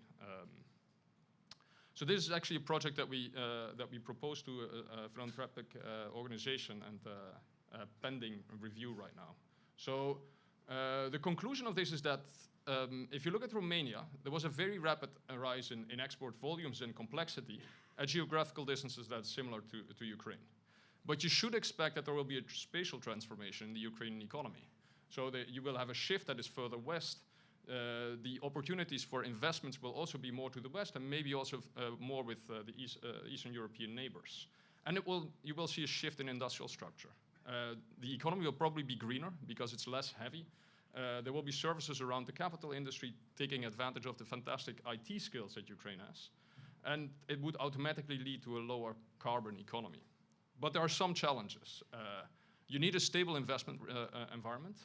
So this is actually a project that we proposed to a philanthropic organization and pending review right now. So the conclusion of this is that if you look at Romania, there was a very rapid rise in export volumes and complexity at geographical distances that's similar to Ukraine. But you should expect that there will be a spatial transformation in the Ukrainian economy. So that you will have a shift that is further west. The opportunities for investments will also be more to the west and maybe also more with the Eastern European neighbors. And you will see a shift in industrial structure. The economy will probably be greener because it's less heavy. There will be services around the capital industry taking advantage of the fantastic IT skills that Ukraine has. And it would automatically lead to a lower carbon economy. But there are some challenges. You need a stable investment environment.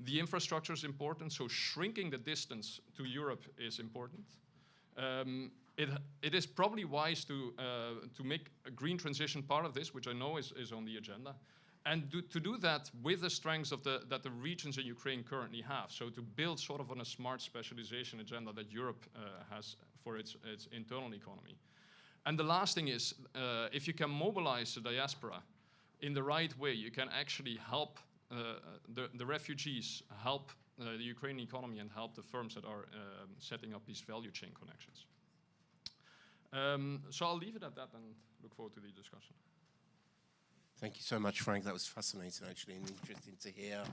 The infrastructure is important, so shrinking the distance to Europe is important. It is probably wise to make a green transition part of this, which I know is on the agenda, and to do that with the strengths that the regions in Ukraine currently have. So to build sort of on a smart specialization agenda that Europe has for its internal economy. And the last thing is, if you can mobilize the diaspora in the right way, you can actually help the refugees, help the Ukrainian economy, and help the firms that are setting up these value chain connections. So I'll leave it at that and look forward to the discussion. Thank you so much, Frank. That was fascinating, actually, and interesting to hear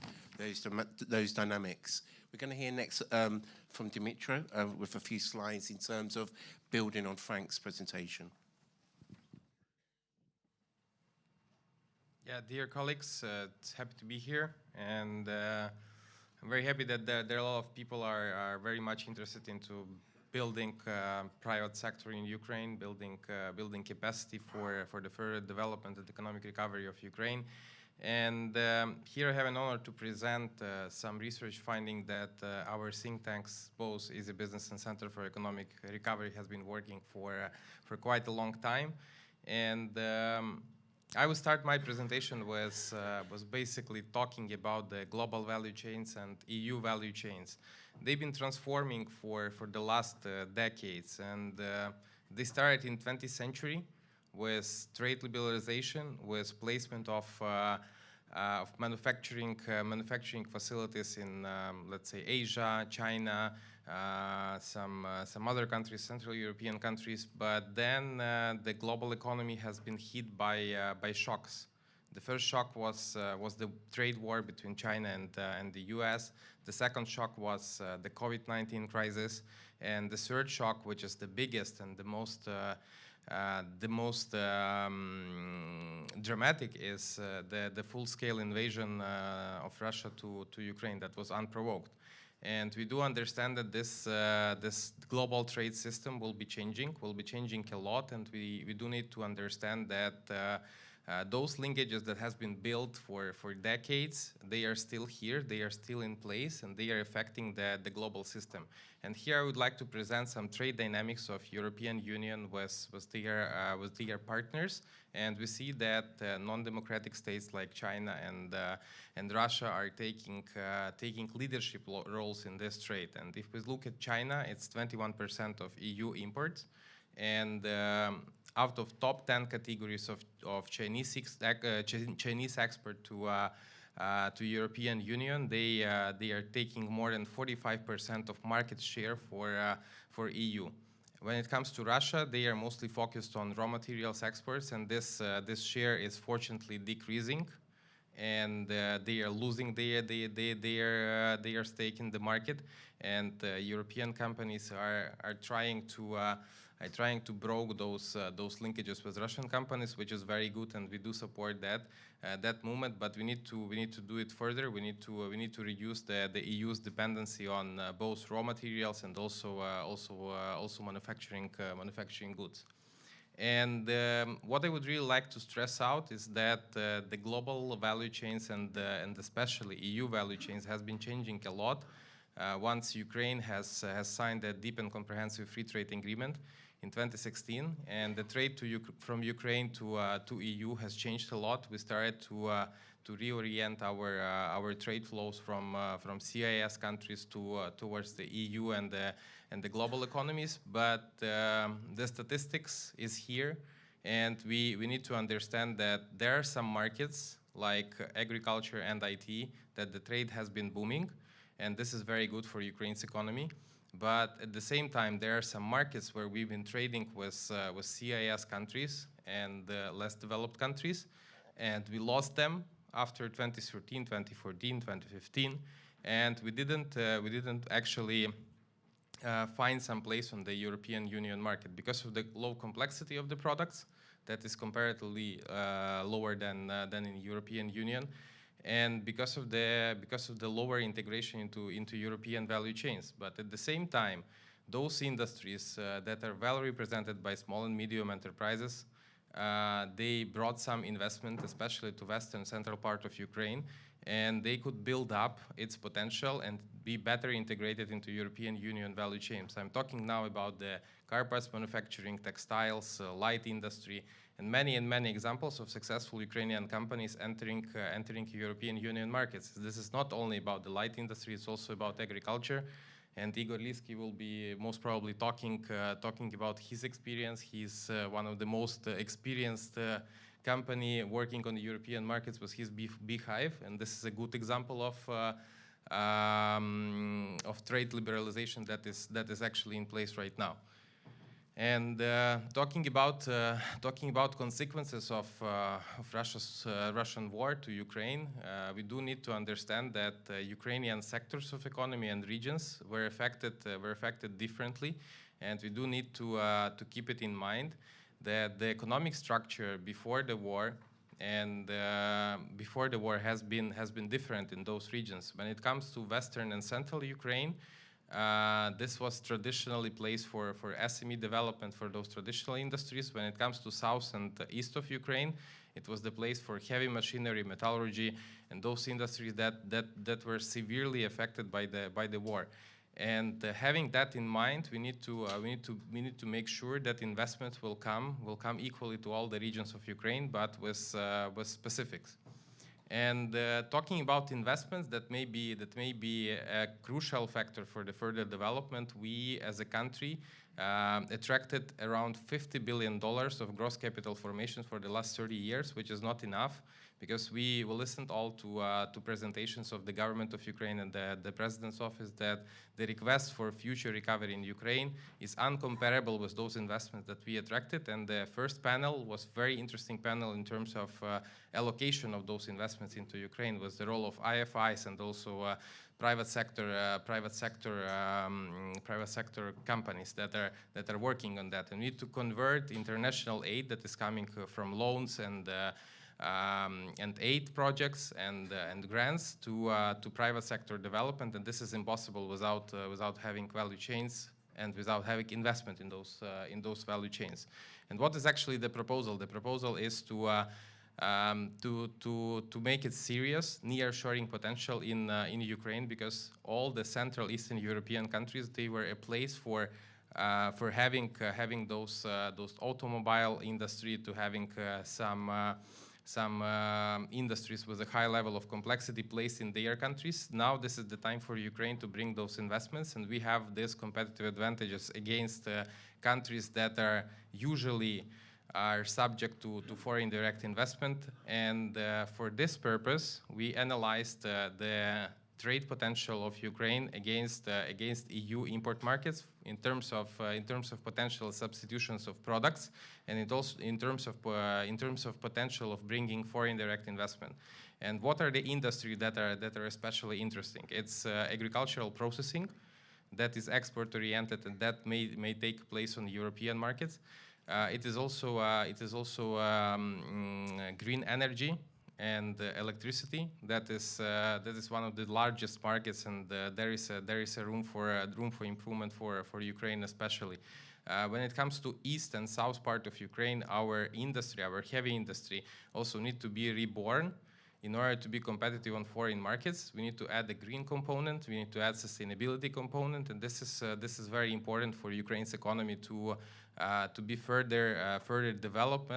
those dynamics. We're going to hear next from Dimitro with a few slides in terms of building on Frank's presentation. Yeah, dear colleagues, it's happy to be here, and I'm very happy that there are a lot of people are very much interested into building private sector in Ukraine, building capacity for the further development and economic recovery of Ukraine. And here I have an honor to present some research finding that our think tanks, both Easy Business and Center for Economic Recovery, has been working for quite a long time. And I will start my presentation was basically talking about the global value chains and EU value chains. They've been transforming for the last decades, and they started in 20th century with trade liberalization, with placement of manufacturing facilities in, let's say, Asia, China, some other countries, Central European countries. But then the global economy has been hit by shocks. The first shock was the trade war between China and the US. The second shock was the COVID-19 crisis. And the third shock, which is the biggest and the most dramatic, is the full-scale invasion of Russia to Ukraine that was unprovoked. And we do understand that this global trade system will be changing a lot, and we do need to understand that those linkages that has been built for decades, they are still here, they are still in place, and they are affecting the global system. And here I would like to present some trade dynamics of European Union with their partners. And we see that non-democratic states like China and Russia are taking leadership roles in this trade. And if we look at China, it's 21% of EU imports. And out of top 10 categories of Chinese export to European Union, they are taking more than 45% of market share for EU. When it comes to Russia, they are mostly focused on raw materials exports, and this share is fortunately decreasing. and they are losing their stake in the market, and European companies are trying to broke those linkages with Russian companies, which is very good, and we do support that movement. But we need to do it further. We need to reduce the EU's dependency on both raw materials and also manufacturing goods. And what I would really like to stress out is that the global value chains and especially EU value chains has been changing a lot once Ukraine has signed a deep and comprehensive free trade agreement in 2016, and the trade from Ukraine to EU has changed a lot. We started to reorient our trade flows from CIS countries towards the EU and the global economies. But the statistics is here, and we need to understand that there are some markets like agriculture and IT that the trade has been booming, and this is very good for Ukraine's economy. But at the same time, there are some markets where we've been trading with CIS countries and less developed countries, and we lost them after 2013, 2014, 2015, and we didn't actually find some place on the European Union market because of the low complexity of the products that is comparatively lower than in European Union, and because of the lower integration into European value chains. But at the same time, those industries that are well represented by small and medium enterprises, they brought some investment, especially to western central part of Ukraine, and they could build up its potential and be better integrated into European Union value chains. I'm talking now about the car parts manufacturing, textiles, light industry, and many examples of successful Ukrainian companies entering European Union markets. This is not only about the light industry, it's also about agriculture. And Igor Liski will be most probably talking about his experience. He's one of the most experienced company working on the European markets with his beehive, and this is a good example of trade liberalization that is actually in place right now. And talking about consequences of Russian war to Ukraine, we do need to understand that Ukrainian sectors of economy and regions were affected differently, and we do need to keep it in mind that the economic structure before the war has been different in those regions. When it comes to western and central Ukraine, this was traditionally place for SME development for those traditional industries. When it comes to south and east of Ukraine, it was the place for heavy machinery, metallurgy, and those industries that were severely affected by the war. And having that in mind, we need to make sure that investments will come equally to all the regions of Ukraine, but with specifics. And talking about investments that may be a crucial factor for the further development, we as a country attracted around $50 billion of gross capital formation for the last 30 years, which is not enough, because we listened all to presentations of the government of Ukraine and the president's office that the request for future recovery in Ukraine is uncomparable with those investments that we attracted. And the first panel was very interesting panel in terms of allocation of those investments into Ukraine, was the role of IFIs and also private sector companies that are working on that. And we need to convert international aid that is coming from loans and aid projects and grants to private sector development, and this is impossible without having value chains and without having investment in those value chains. And what is actually the proposal? The proposal is to make it serious nearshoring potential in Ukraine, because all the Central Eastern European countries, they were a place for having those automobile industry, to having some industries with a high level of complexity placed in their countries. Now this is the time for Ukraine to bring those investments, and we have these competitive advantages against countries that are usually subject to foreign direct investment. And for this purpose, we analyzed the trade potential of Ukraine against EU import markets in terms of potential substitutions of products, and it also in terms of potential of bringing foreign direct investment. And what are the industries that are especially interesting? It's agricultural processing, that is export oriented, and that may take place on the European markets. It is also green energy and electricity. That is one of the largest markets, and there is a room for improvement for Ukraine especially. When it comes to east and south part of Ukraine, our heavy industry, also need to be reborn. In order to be competitive on foreign markets, we need to add the green component, we need to add sustainability component, and this is very important for Ukraine's economy to be further developed,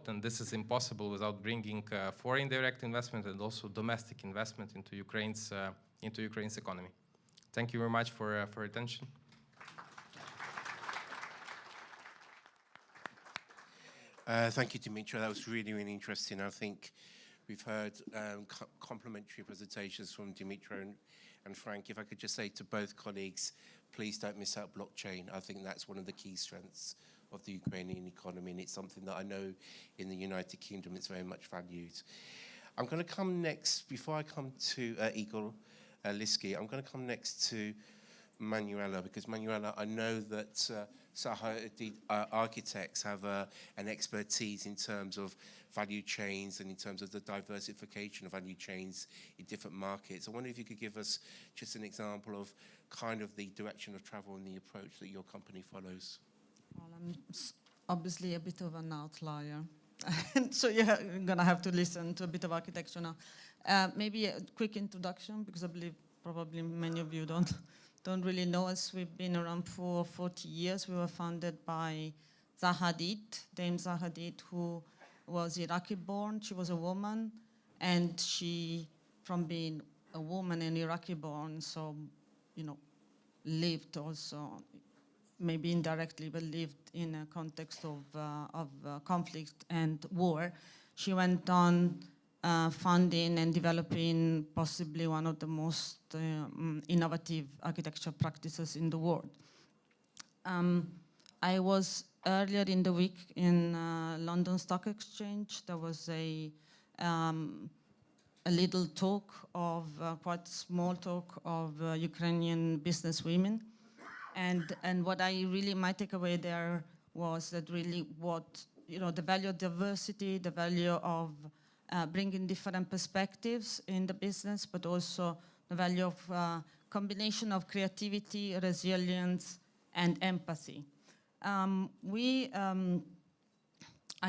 and this is impossible without bringing foreign direct investment and also domestic investment into Ukraine's economy. Thank you very much for attention. Thank you, Dimitri. That was really, really interesting. I think we've heard complimentary presentations from Dimitri and Frank. If I could just say to both colleagues, please don't miss out blockchain. I think that's one of the key strengths of the Ukrainian economy, and it's something that I know in the United Kingdom it's very much valued. I'm going to come next, before I come to Igor Liski, I'm going to come next to Manuela, because Manuela, I know that Zaha architects have an expertise in terms of value chains and in terms of the diversification of value chains in different markets. I wonder if you could give us just an example of kind of the direction of travel and the approach that your company follows. Well, I'm obviously a bit of an outlier, so you're going to have to listen to a bit of architecture now. Maybe a quick introduction, because I believe probably many of you don't really know us. We've been around for 40 years. We were founded by Zaha Hadid, Dame Zaha Hadid, who was Iraqi-born. She was a woman, and she, from being a woman and Iraqi-born, so, you know, lived also, maybe indirectly, but lived in a context of conflict and war. She went on funding and developing possibly one of the most innovative architecture practices in the world. I was earlier in the week in London Stock Exchange. There was a little talk of, quite small talk of Ukrainian business women. And what my takeaway there was that really the value of diversity, the value of bringing different perspectives in the business, but also the value of combination of creativity, resilience, and empathy. I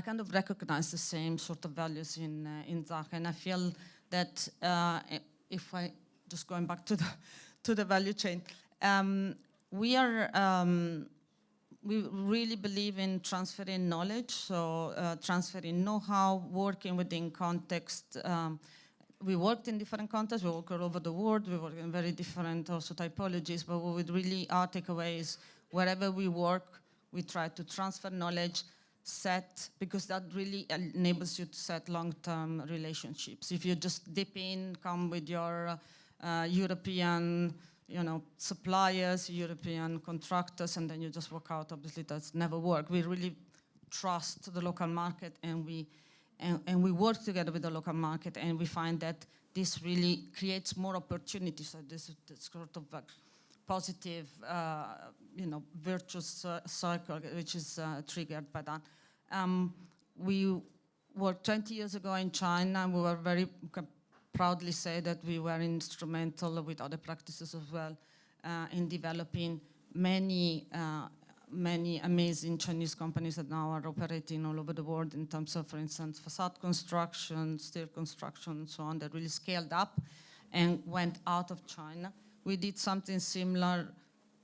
kind of recognize the same sort of values in Zaha, and I feel that if I just going back to the value chain, we really believe in transferring knowledge, so transferring know-how, working within context. We worked in different contexts, we work all over the world, we work in very different also typologies, but what really our takeaway is wherever we work, we try to transfer knowledge, because that really enables you to set long-term relationships. If you just dip in, come with your European suppliers, European contractors, and then you just walk out, obviously that's never work. We really trust the local market, and we work together with the local market, and we find that this really creates more opportunities. So this sort of like positive, virtuous circle, which is triggered by that. We worked 20 years ago in China, and we were very proudly say that we were instrumental with other practices as well in developing many amazing Chinese companies that now are operating all over the world in terms of, for instance, facade construction, steel construction, and so on, that really scaled up and went out of China. We did something similar,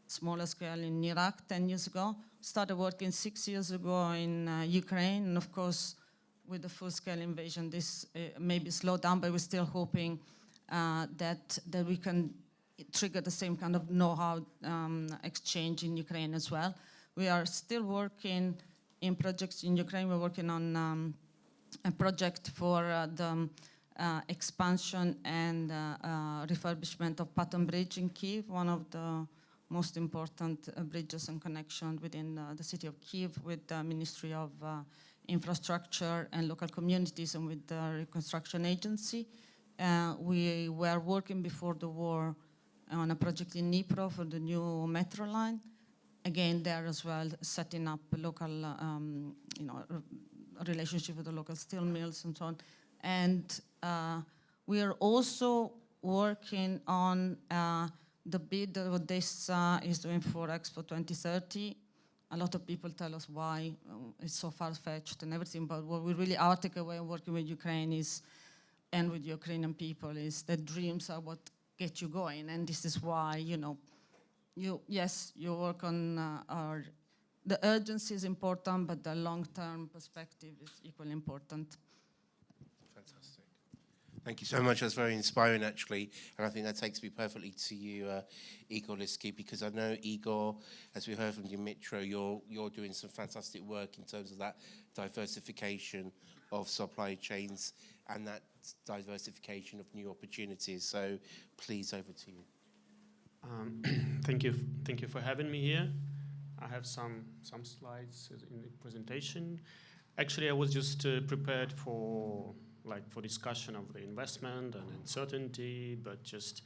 smaller scale in Iraq 10 years ago, started working 6 years ago in Ukraine, and of course, with the full-scale invasion, this maybe slowed down, but we're still hoping that we can trigger the same kind of know-how exchange in Ukraine as well. We are still working in projects in Ukraine. We're working on a project for the expansion and refurbishment of Patton Bridge in Kyiv, one of the most important bridges and connection within the city of Kyiv with the Ministry of Infrastructure and local communities and with the Reconstruction Agency. We were working before the war on a project in Dnipro for the new metro line. Again, there as well, setting up a local, relationship with the local steel mills and so on. And we are also working on the bid that Odessa is doing for Expo 2030. A lot of people tell us why it's so far-fetched and everything, but what we really, our takeaway working with Ukraine is, and with Ukrainian people, is that dreams are what get you going, and this is why, you work on the urgency is important, but the long-term perspective is equally important. Fantastic. Thank you so much. That's very inspiring, actually. And I think that takes me perfectly to you, Igor Liski, because I know, Igor, as we heard from Dimitro, you're doing some fantastic work in terms of that diversification of supply chains and that diversification of new opportunities. So please, over to you. Thank you for having me here. I have some slides in the presentation. Actually, I was just prepared for discussion of the investment and uncertainty, but just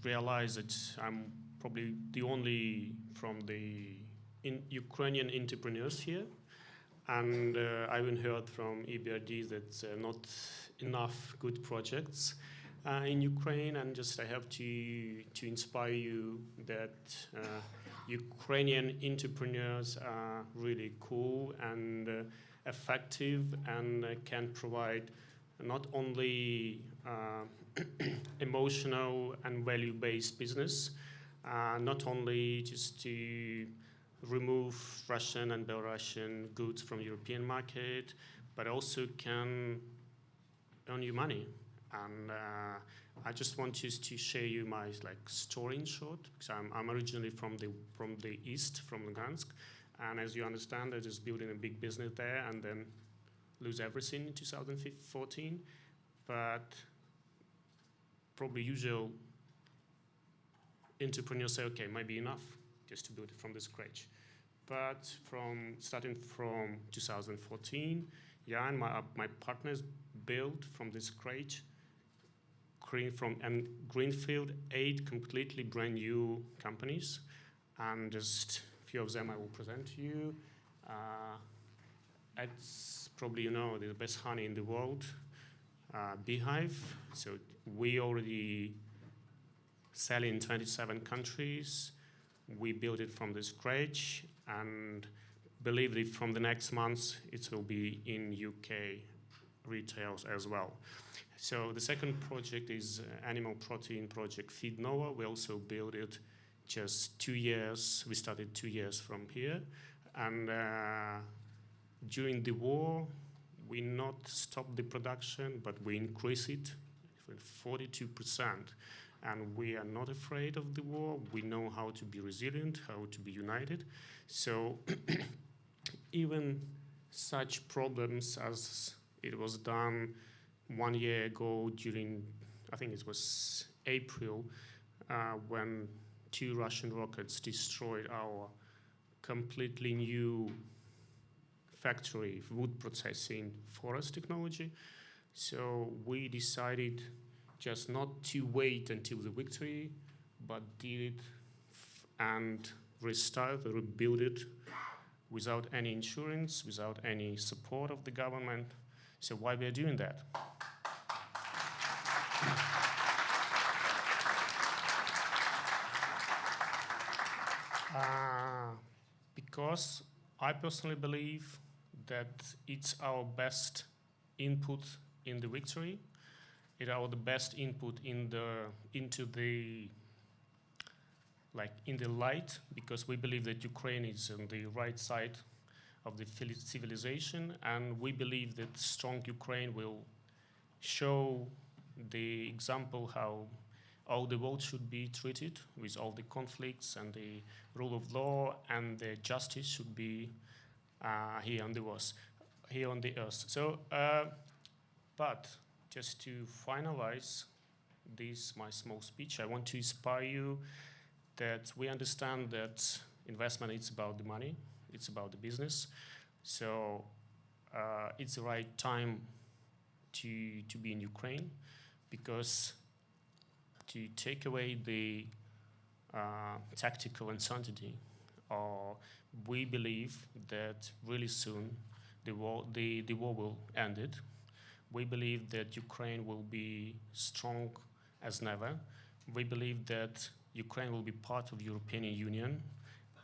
realized that I'm probably the only from the Ukrainian entrepreneurs here. And I even heard from EBRD that not enough good projects in Ukraine, and just I have to inspire you that Ukrainian entrepreneurs are really cool and effective and can provide not only emotional and value-based business, not only just to remove Russian and Belarusian goods from European market, but also can earn you money. And I just want to share you my story in short, because I'm originally from the east, from Lugansk, and as you understand, I just building a big business there and then lose everything in 2014. But probably usual entrepreneurs say, okay, might be enough just to build it from the scratch. But starting from 2014, and my partners built from the scratch, greenfield 8 completely brand new companies, and just a few of them I will present to you. It's probably the best honey in the world, Beehive. So we already sell in 27 countries. We built it from the scratch, and believe that from the next month it will be in UK retails as well. So the second project is animal protein project Feed Noah. We also built it just 2 years. We started 2 years from here, and during the war, we not stopped the production, but we increased it for 42%. And we are not afraid of the war. We know how to be resilient, how to be united. So even such problems as it was done 1 year ago during, I think it was April, when 2 Russian rockets destroyed our completely new factory, wood processing, forest technology. So we decided just not to wait until the victory, but did it and restart, rebuild it without any insurance, without any support of the government. So why we are doing that? Because I personally believe that it's our best input in the victory. It's our best input into the light, because we believe that Ukraine is on the right side of the civilization, and we believe that strong Ukraine will show the example how all the world should be treated with all the conflicts and the rule of law, and the justice should be here on the earth. So, but just to finalize this, my small speech, I want to inspire you that we understand that investment is about the money, it's about the business. So it's the right time to be in Ukraine, because to take away the tactical uncertainty, we believe that really soon the war will end it. We believe that Ukraine will be strong as never. We believe that Ukraine will be part of the European Union,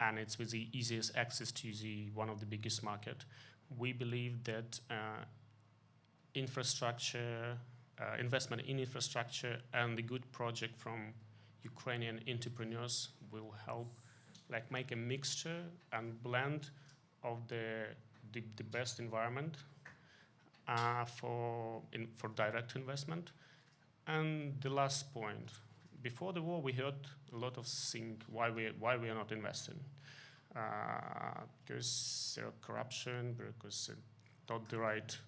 and it's with the easiest access to one of the biggest market. We believe that infrastructure, investment in infrastructure and the good project from Ukrainian entrepreneurs will help make a mixture and blend of the best environment for direct investment. And the last point, before the war we heard a lot of things why we are not investing. Because there are corruption, because not the right,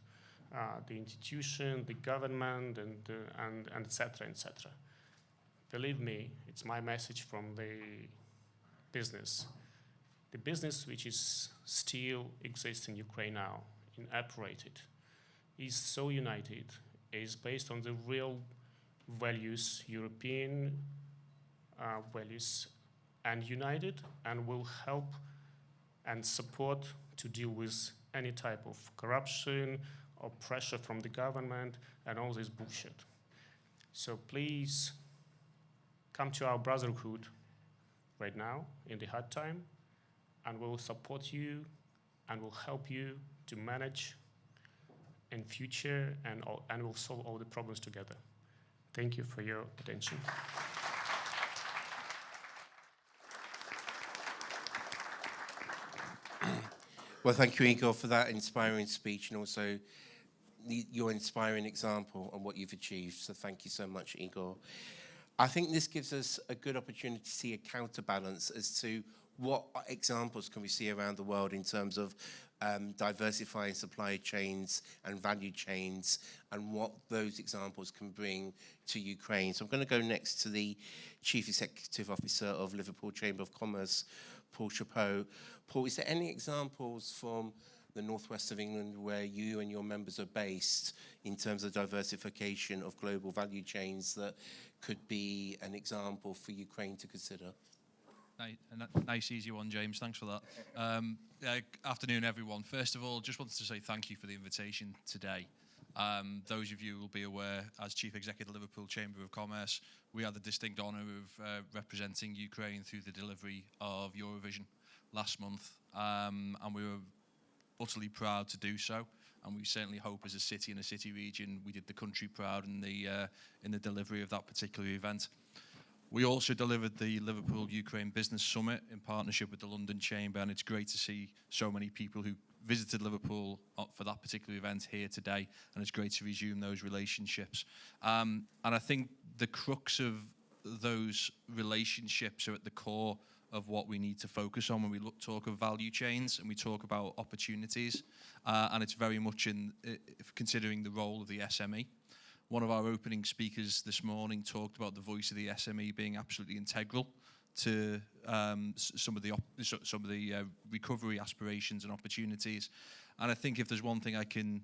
the institution, the government, and etc., etc. Believe me, it's my message from the business. The business which is still exists in Ukraine now, operated, is so united, is based on the real values, European values, and united, and will help and support to deal with any type of corruption or pressure from the government and all this bullshit. So please come to our brotherhood right now in the hard time, and we'll support you and will help you to manage in future, and we'll solve all the problems together. Thank you for your attention. Well, thank you, Igor, for that inspiring speech and also your inspiring example and what you've achieved. So thank you so much, Igor. I think this gives us a good opportunity to see a counterbalance as to what examples can we see around the world in terms of diversifying supply chains and value chains, and what those examples can bring to Ukraine. So I'm going to go next to the Chief Executive Officer of Liverpool Chamber of Commerce, Paul Chapeau. Paul, is there any examples from the northwest of England where you and your members are based in terms of diversification of global value chains that could be an example for Ukraine to consider? Nice, easy one, James. Thanks for that. Afternoon, everyone. First of all, just wanted to say thank you for the invitation today. Those of you will be aware, as Chief Executive of Liverpool Chamber of Commerce, we had the distinct honour of representing Ukraine through the delivery of Eurovision last month, and we were utterly proud to do so. And we certainly hope, as a city and a city region, we did the country proud in the delivery of that particular event. We also delivered the Liverpool Ukraine Business Summit in partnership with the London Chamber, and it's great to see so many people who visited Liverpool for that particular event here today, and it's great to resume those relationships. And I think the crux of those relationships are at the core of what we need to focus on when we talk of value chains and we talk about opportunities, and it's very much in considering the role of the SME. One of our opening speakers this morning talked about the voice of the SME being absolutely integral to some of the recovery aspirations and opportunities. And I think if there's one thing I can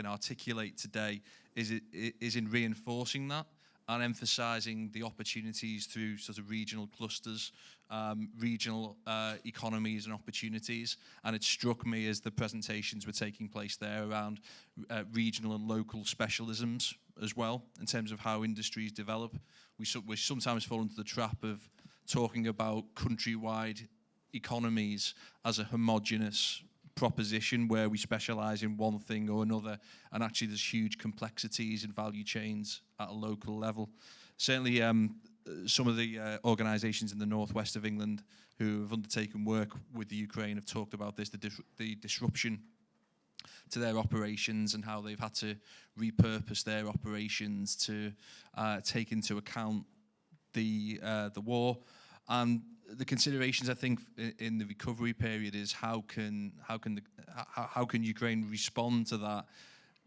articulate today is in reinforcing that and emphasising the opportunities through sort of regional clusters, regional economies and opportunities. And it struck me as the presentations were taking place there around regional and local specialisms as well, in terms of how industries develop. We sometimes fall into the trap of talking about countrywide economies as a homogenous proposition where we specialise in one thing or another, and actually there's huge complexities in value chains at a local level. Certainly some of the organisations in the northwest of England who have undertaken work with the Ukraine have talked about this, the disruption to their operations and how they've had to repurpose their operations to take into account the war. And the considerations, I think, in the recovery period is how can Ukraine respond to that,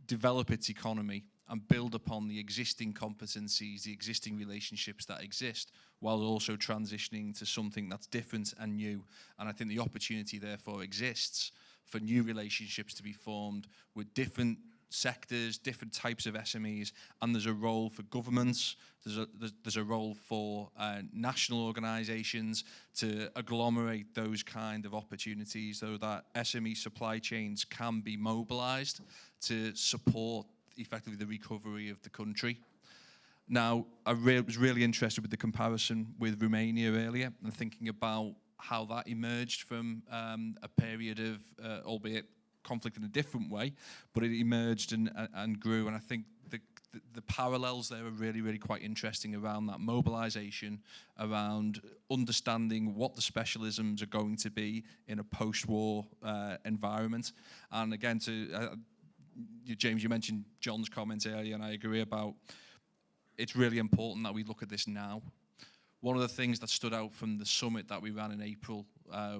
develop its economy, and build upon the existing competencies, the existing relationships that exist, while also transitioning to something that's different and new. And I think the opportunity therefore exists for new relationships to be formed with different sectors, different types of SMEs, and there's a role for governments, there's a role for national organisations to agglomerate those kind of opportunities so that SME supply chains can be mobilised to support effectively the recovery of the country. Now, I was really interested with the comparison with Romania earlier and thinking about how that emerged from a period of, albeit conflict in a different way, but it emerged and grew. And I think the parallels there are really, really quite interesting around that mobilisation, around understanding what the specialisms are going to be in a post-war environment. And again, James, you mentioned John's comment earlier, and I agree about it's really important that we look at this now. One of the things that stood out from the summit that we ran in April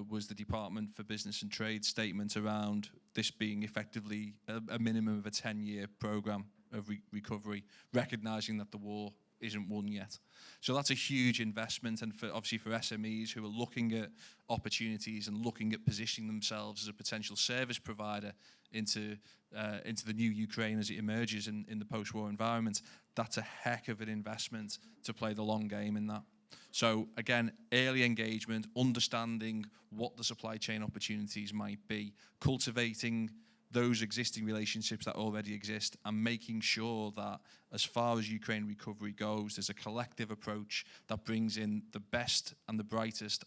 was the Department for Business and Trade statement around this being effectively a minimum of a 10-year programme of recovery, recognising that the war isn't won yet. So that's a huge investment, and obviously for SMEs who are looking at opportunities and looking at positioning themselves as a potential service provider into the new Ukraine as it emerges in the post-war environment, that's a heck of an investment to play the long game in that. So again, early engagement, understanding what the supply chain opportunities might be, cultivating those existing relationships that already exist, and making sure that as far as Ukraine recovery goes, there's a collective approach that brings in the best and the brightest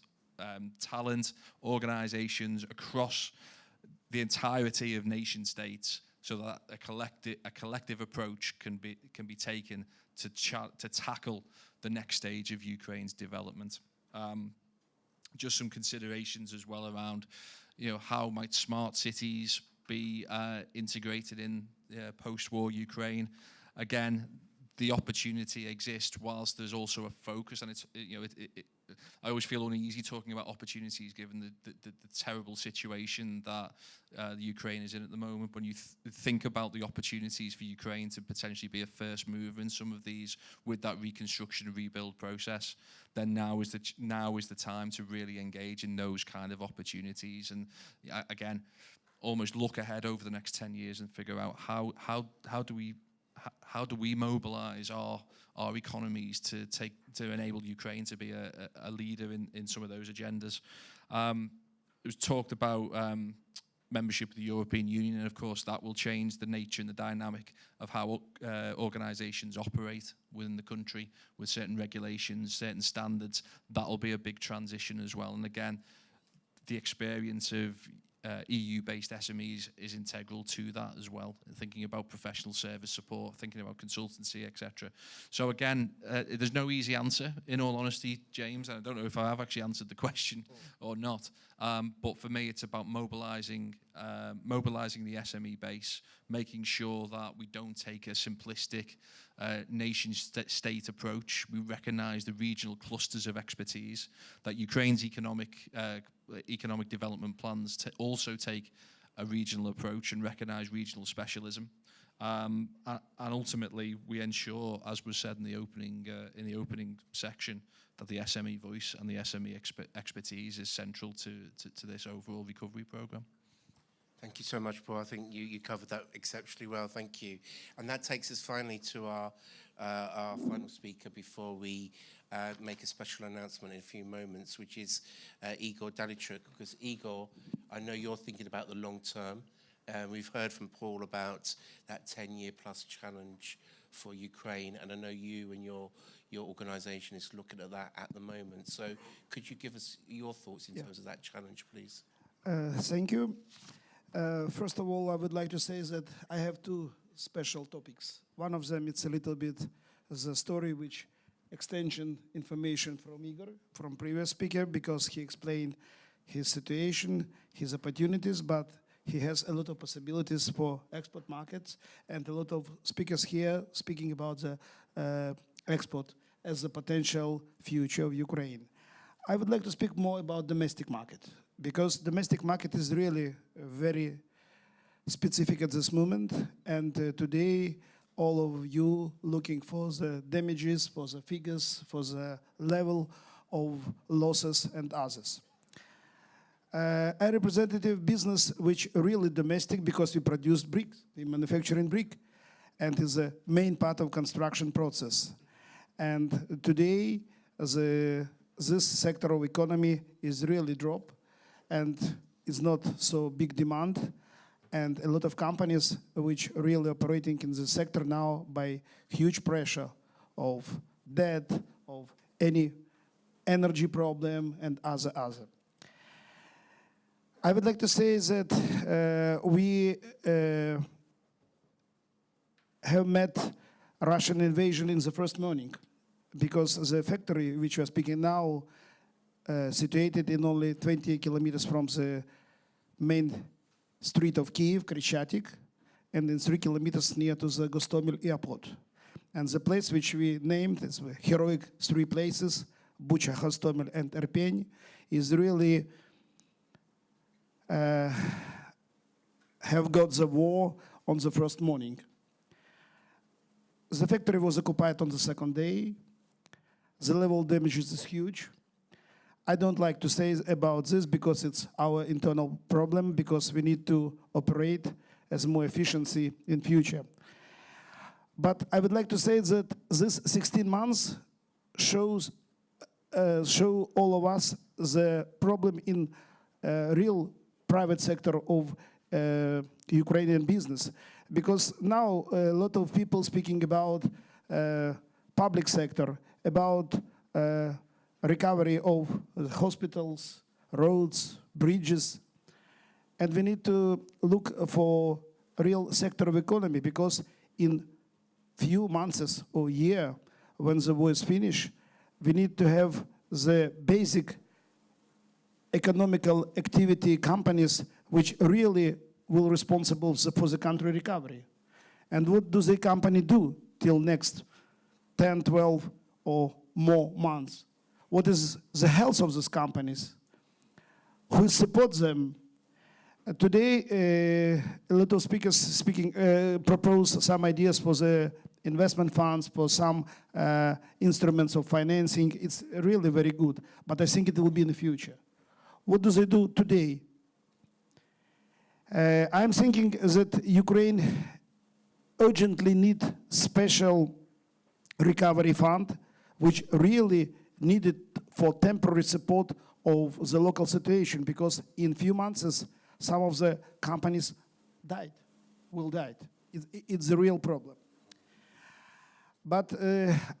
talent, organizations across the entirety of nation states, so that a collective approach can be taken to tackle the next stage of Ukraine's development. Just some considerations as well around, how might smart cities be integrated in post-war Ukraine. Again, the opportunity exists whilst there's also a focus, and I always feel uneasy talking about opportunities given the terrible situation that the Ukraine is in at the moment. When you think about the opportunities for Ukraine to potentially be a first mover in some of these with that reconstruction and rebuild process, then now is the time to really engage in those kind of opportunities. And again, almost look ahead over the next 10 years and figure out how do we mobilize our economies to enable Ukraine to be a leader in some of those agendas. It was talked about membership of the European Union, and of course that will change the nature and the dynamic of how organizations operate within the country with certain regulations, certain standards. That'll be a big transition as well. And again, the experience of EU-based SMEs is integral to that as well, thinking about professional service support, thinking about consultancy, etc. So again, there's no easy answer, in all honesty, James, and I don't know if I have actually answered the question or not, but for me it's about mobilising the SME base, making sure that we don't take a simplistic nation-state approach. We recognise the regional clusters of expertise, that Ukraine's economic development plans to also take a regional approach and recognise regional specialism. And ultimately, we ensure, as was said in the opening section, that the SME voice and the SME expertise is central to this overall recovery programme. Thank you so much, Paul. I think you covered that exceptionally well. Thank you. And that takes us finally to our final speaker before we make a special announcement in a few moments, which is Igor Dalichuk. Because Igor, I know you're thinking about the long term. We've heard from Paul about that 10-year plus challenge for Ukraine, and I know you and your organisation is looking at that at the moment. So could you give us your thoughts in terms of that challenge, please? Thank you. First of all, I would like to say that I have two special topics. One of them, it's a little bit the story which extension information from Igor, from previous speaker, because he explained his situation, his opportunities, but he has a lot of possibilities for export markets, and a lot of speakers here speaking about the export as the potential future of Ukraine. I would like to speak more about domestic market, because domestic market is really very specific at this moment, and today all of you looking for the damages, for the figures, for the level of losses and others. A representative business which really domestic because we produce bricks, we manufacturing brick, and is a main part of construction process. And today, this sector of economy is really drop, and it's not so big demand. And a lot of companies which really operating in the sector now by huge pressure of debt, of any energy problem and other. I would like to say that we have met Russian invasion in the first morning, because the factory which we are speaking now situated in only 20 kilometers from the main street of Kiev, Krещатик, and in 3 kilometers near to the Gostomel airport. And the place which we named as the heroic 3 places, Bucha, Hostomel, and Irpin, is really have got the war on the first morning. The factory was occupied on the second day. The level of damages is huge. I don't like to say about this because it's our internal problem, because we need to operate as more efficiency in future. But I would like to say that this 16 months show all of us the problem in real private sector of Ukrainian business. Because now a lot of people speaking about public sector, about recovery of hospitals, roads, bridges. And we need to look for real sector of economy, because in few months or year, when the war is finished, we need to have the basic economical activity companies which really will responsible for the country recovery. And what do the company do till next 10, 12 or more months? What is the health of these companies? Who supports them? Today, a lot of speakers propose some ideas for the investment funds, for some instruments of financing. It's really very good, but I think it will be in the future. What do they do today? I'm thinking that Ukraine urgently needs special recovery fund, which really needed for temporary support of the local situation, because in few months some of the companies will die. It's a real problem. But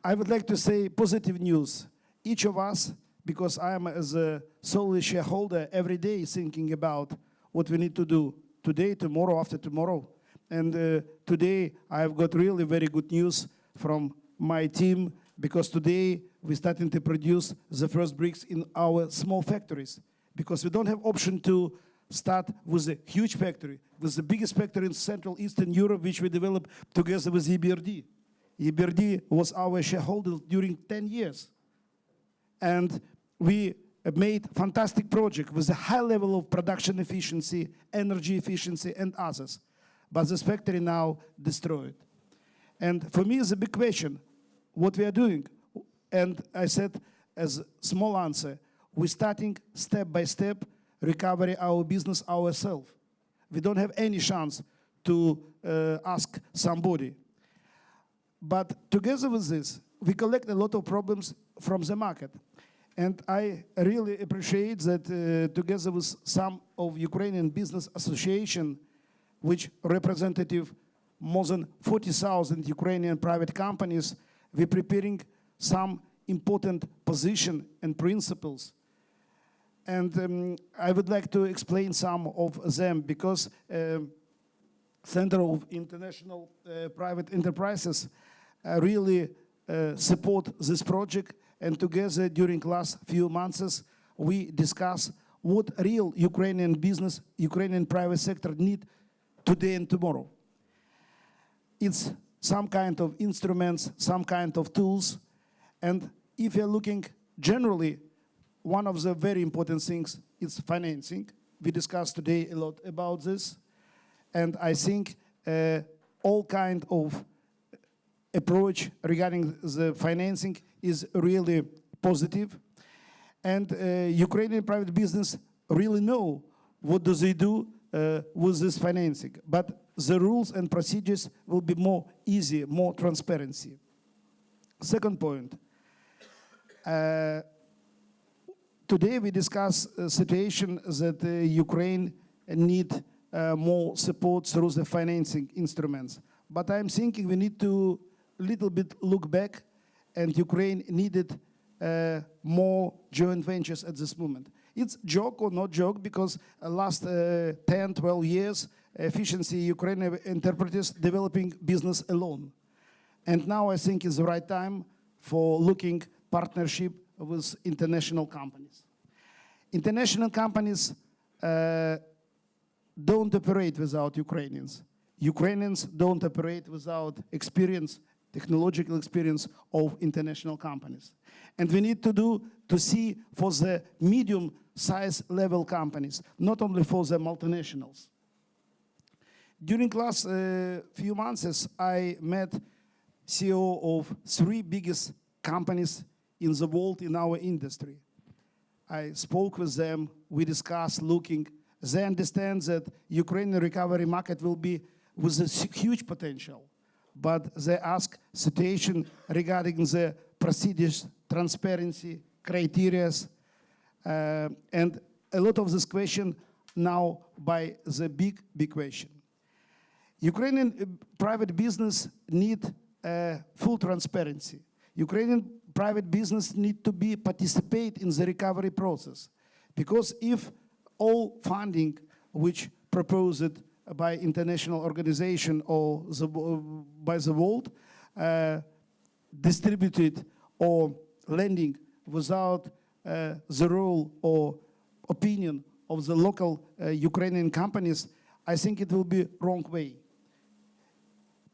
I would like to say positive news. Each of us, because I am as a sole shareholder every day thinking about what we need to do today, tomorrow, after tomorrow. And today I have got really very good news from my team, because today we're starting to produce the first bricks in our small factories, because we don't have option to start with a huge factory, with the biggest factory in Central Eastern Europe, which we developed together with URBD. URBD was our shareholder during 10 years. And we made fantastic project with a high level of production efficiency, energy efficiency, and others. But this factory now destroyed. And for me, it's a big question, what we are doing. And I said, as a small answer, we're starting step by step recovery our business ourselves. We don't have any chance to ask somebody. But together with this, we collect a lot of problems from the market. And I really appreciate that together with some of Ukrainian business association, which representative more than 40,000 Ukrainian private companies, we're preparing some important position and principles. And I would like to explain some of them, because Center of International Private Enterprises really support this project. And together during last few months, we discuss what real Ukrainian business, Ukrainian private sector need today and tomorrow. It's some kind of instruments, some kind of tools. And if you're looking generally, one of the very important things is financing. We discussed today a lot about this. And I think all kind of approach regarding the financing is really positive. And Ukrainian private business really know what do they do with this financing. But the rules and procedures will be more easy, more transparency. Second point. Today we discuss a situation that Ukraine need more support through the financing instruments. But I'm thinking we need to little bit look back, and Ukraine needed more joint ventures at this moment. It's joke or not joke, because last 10, 12 years, efficiency Ukrainian enterprises developing business alone. And now I think is the right time for looking partnership with international companies. International companies don't operate without Ukrainians. Ukrainians don't operate without experience, technological experience of international companies. And we need to see for the medium-size level companies, not only for the multinationals. During last few months, I met CEO of 3 biggest companies in the world in our industry. I spoke with them, we discussed looking. They understand that Ukrainian recovery market will be with a huge potential, but they ask situation regarding the procedures, transparency, criteria, and a lot of this question now by the big question. Ukrainian private business need full transparency. Ukrainian private business need to participate in the recovery process, because if all funding which proposed by international organization or by the world distributed or lending without the role or opinion of the local Ukrainian companies, I think it will be wrong way.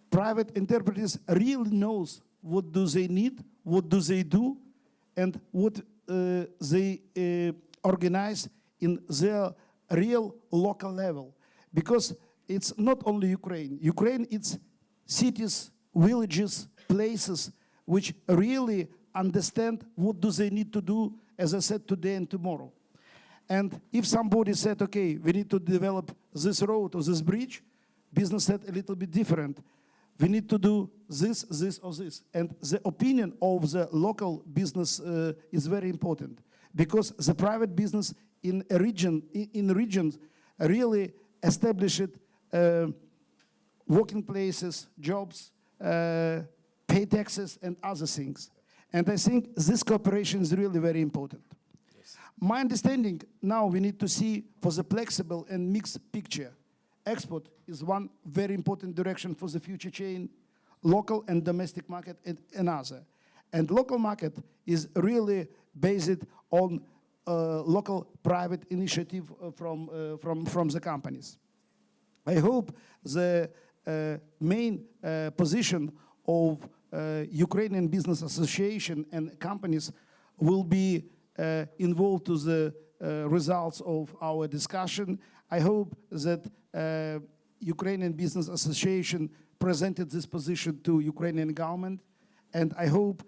Private enterprises really knows what do they need, what do they do, and what they organize in their real local level. Because it's not only Ukraine. Ukraine, it's cities, villages, places which really understand what do they need to do, as I said, today and tomorrow. And if somebody said, okay, we need to develop this road or this bridge, business said a little bit different. We need to do this, this, or this. And the opinion of the local business is very important, because the private business in a region, in regions really established working places, jobs, pay taxes, and other things. And I think this cooperation is really very important. Yes. My understanding now we need to see for the flexible and mixed picture. Export is one very important direction for the future chain, local and domestic market and another. And local market is really based on local private initiative from the companies. I hope the main position of Ukrainian Business Association and companies will be involved to the results of our discussion. I hope that Ukrainian Business Association presented this position to Ukrainian government, and I hope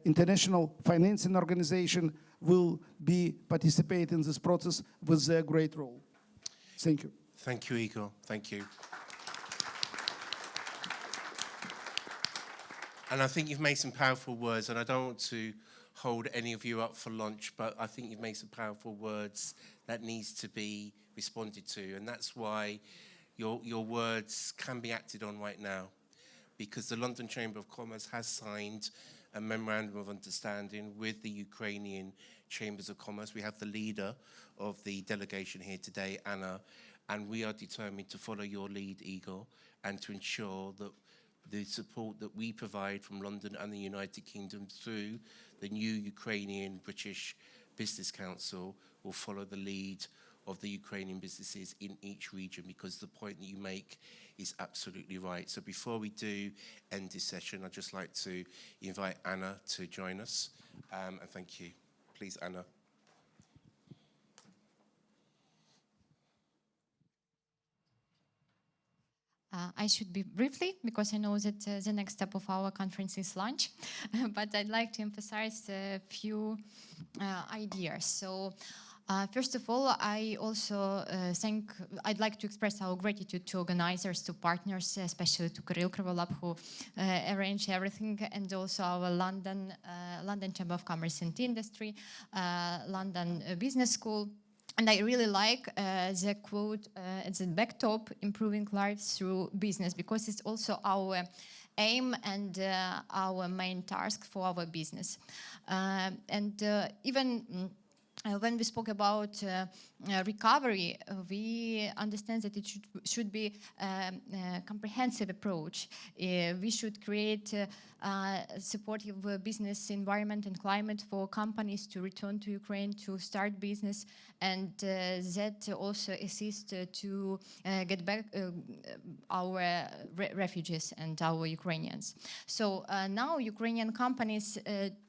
international financing organization will participate in this process with their great role. Thank you. Thank you, Igor. Thank you. And I think you've made some powerful words, and I don't want to hold any of you up for lunch, but I think you've made some powerful words that needs to be responded to, and that's why your words can be acted on right now, because the London Chamber of Commerce has signed a memorandum of understanding with the Ukrainian Chambers of Commerce. We have the leader of the delegation here today, Anna, and we are determined to follow your lead, Igor, and to ensure that the support that we provide from London and the United Kingdom through the new Ukrainian-British Business Council will follow the lead of the Ukrainian businesses in each region, because the point that you make is absolutely right. So before we do end this session, I'd just like to invite Anna to join us, and thank you. Please, Anna. I should be briefly, because I know that the next step of our conference is lunch, but I'd like to emphasize a few ideas. So, first of all, I'd like to express our gratitude to organizers, to partners, especially to Kirill Krivolab, who arranged everything, and also our London Chamber of Commerce and Industry, London Business School. And I really like the quote at the back top, improving lives through business, because it's also our aim and our main task for our business. When we spoke about recovery, we understand that it should be a comprehensive approach. We should create a supportive business environment and climate for companies to return to Ukraine, to start business, and that also assist to get back our refugees and our Ukrainians. So now Ukrainian companies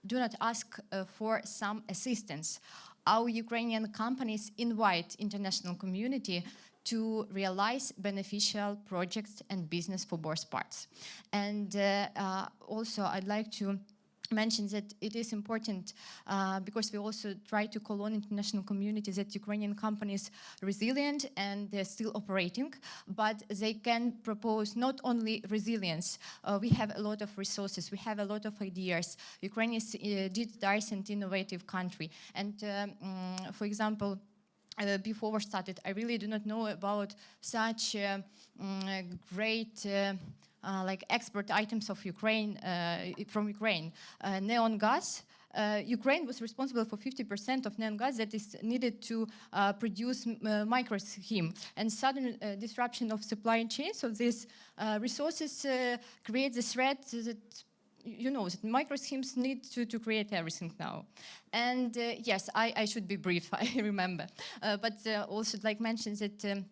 do not ask for some assistance. Our Ukrainian companies invite international community to realize beneficial projects and business for both parts. And also I'd like to mention that it is important because we also try to call on international community that Ukrainian companies are resilient and they're still operating, but they can propose not only resilience. We have a lot of resources, we have a lot of ideas. Ukraine is a digitized and innovative country. And for example, before we started, I really do not know about such great like export items of Ukraine, from Ukraine. Neon gas. Ukraine was responsible for 50% of neon gas that is needed to produce microscheme. And sudden disruption of supply chain, so these resources create the threat that that microschemes need to create everything now. And yes, I should be brief, I remember. But also I'd like to mention that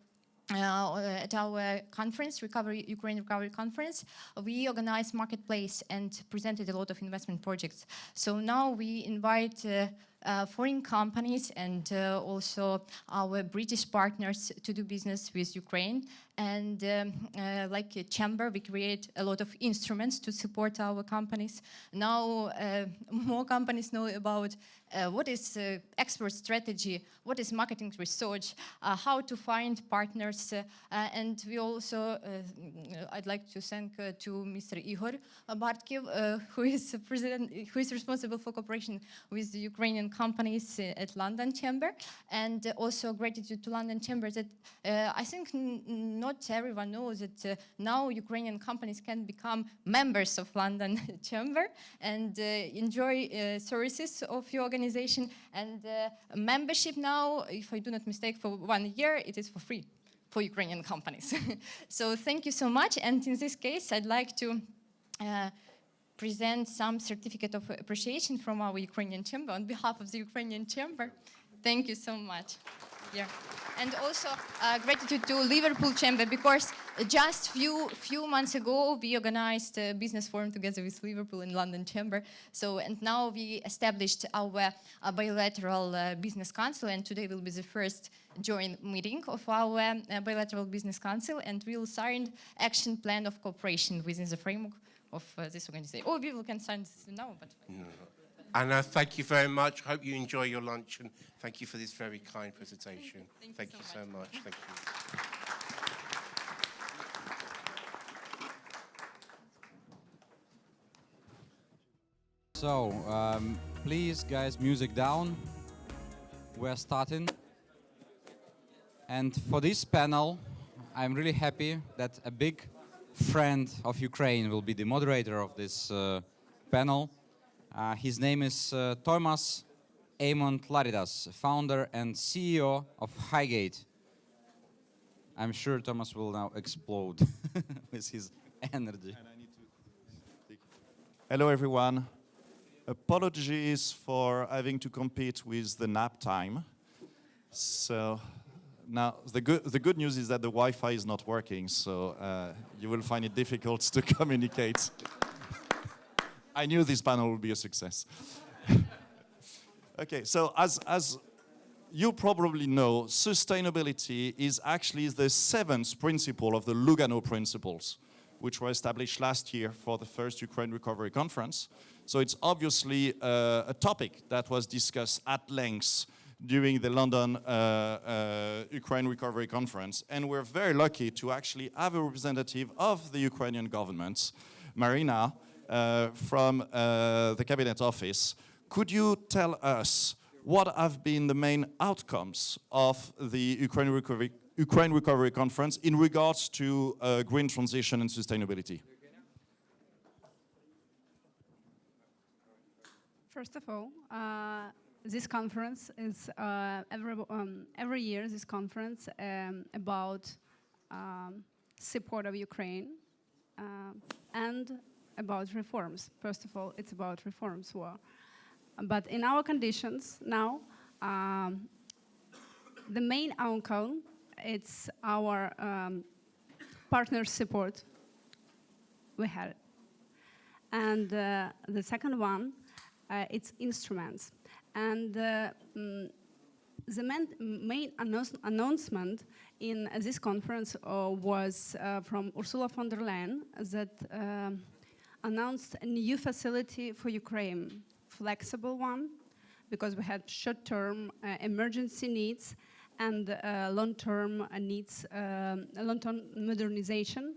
at our conference, Ukraine Recovery Conference, we organized marketplace and presented a lot of investment projects. So now we invite foreign companies and also our British partners to do business with Ukraine. And like a chamber, we create a lot of instruments to support our companies. Now more companies know about what is export strategy, what is marketing research, how to find partners. And we also, I'd like to thank to Mr. Igor Bartkev, who is responsible for cooperation with the Ukrainian companies at London Chamber. And also gratitude to London Chamber that I think not everyone knows that now Ukrainian companies can become members of London Chamber and enjoy services of your organization. And membership now, if I do not mistake, for 1 year, it is for free for Ukrainian companies. So thank you so much. And in this case, I'd like to present some certificate of appreciation from our Ukrainian Chamber on behalf of the Ukrainian Chamber. Thank you so much. Yeah. And also gratitude to Liverpool Chamber, because just few months ago we organized a business forum together with Liverpool and London Chamber. So and now we established our bilateral business council, and today will be the first joint meeting of our bilateral business council, and we'll sign action plan of cooperation within the framework of this organization. Or we can sign this now, but. No. Anna, thank you very much. Hope you enjoy your lunch, and thank you for this very kind presentation. Thank you so much. Thank you. So, please, guys, music down. We're starting. And for this panel, I'm really happy that a big friend of Ukraine will be the moderator of this panel. His name is Tomas Eamon Laridas, founder and CEO of Highgate. I'm sure Thomas will now explode with his energy. Hello, everyone. Apologies for having to compete with the nap time. So now the good news is that the Wi-Fi is not working, so you will find it difficult to communicate. I knew this panel would be a success. Okay, so as you probably know sustainability is actually the 7th principle of the Lugano Principles, which were established last year for the first Ukraine Recovery Conference. So it's obviously a topic that was discussed at length during the London Ukraine Recovery Conference. And we're very lucky to actually have a representative of the Ukrainian government, Marina, from the Cabinet Office. Could you tell us what have been the main outcomes of the Ukraine Recovery Conference in regards to green transition and sustainability? First of all, this conference is every year. This conference about support of Ukraine and about reforms. First of all, it's about reforms. But in our conditions now, the main outcome it's our partner support we had, and the second one it's instruments. And the main announcement in this conference was from Ursula von der Leyen that announced a new facility for Ukraine, flexible one, because we had short-term emergency needs and long-term needs, long-term modernization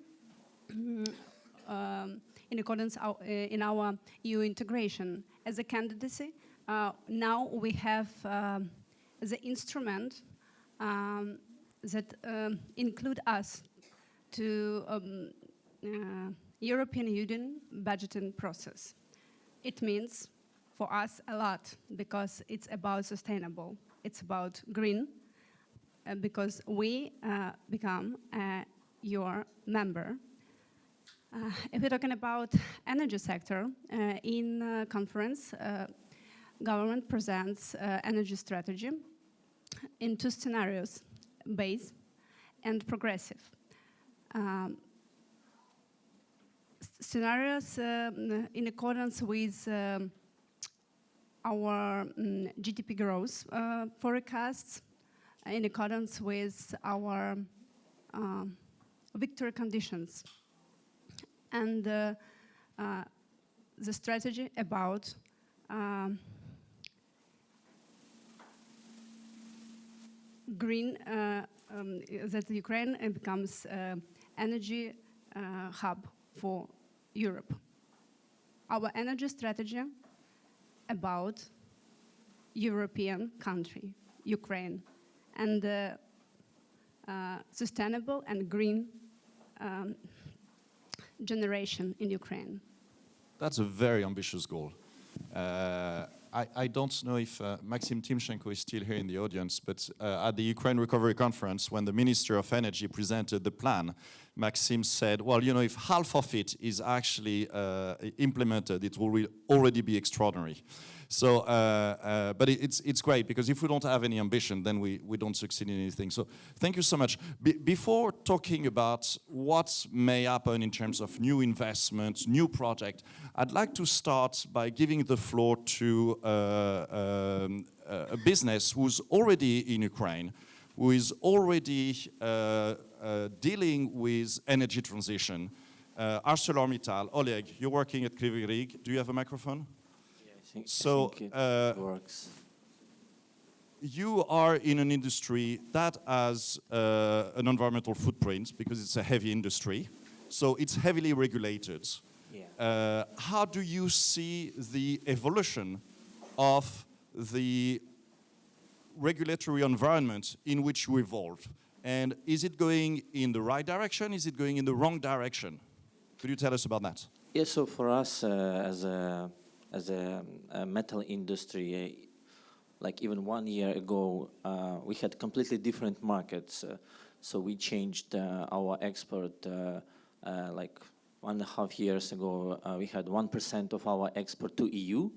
in accordance in our EU integration. As a candidacy, now we have the instrument that include us to European Union budgeting process. It means for us a lot because it's about sustainable, it's about green, because we become your member. If we're talking about energy sector, in conference, government presents energy strategy in 2 scenarios, base and progressive. Scenarios in accordance with our GDP growth forecasts, in accordance with our victory conditions, and the strategy about green, that Ukraine becomes energy hub for Europe. Our energy strategy about European country, Ukraine, and sustainable and green generation in Ukraine. That's a very ambitious goal. I don't know if Maxim Timchenko is still here in the audience, but at the Ukraine Recovery Conference, when the Minister of Energy presented the plan, Maxim said, well, you know, if half of it is actually implemented, it will already be extraordinary. So, but it's great, because if we don't have any ambition, then we don't succeed in anything. So thank you so much. Before talking about what may happen in terms of new investments, new project, I'd like to start by giving the floor to a business who's already in Ukraine, who is already dealing with energy transition. ArcelorMittal. Oleg, you're working at Kryvyi Rih. Do you have a microphone? I think it works. You are in an industry that has an environmental footprint because it's a heavy industry, so it's heavily regulated. Yeah. How do you see the evolution of the regulatory environment in which you evolve? And is it going in the right direction? Is it going in the wrong direction? Could you tell us about that? Yeah, so for us as a metal industry, like even 1 year ago, we had completely different markets. So we changed our export, like 1.5 years ago, we had 1% of our export to EU,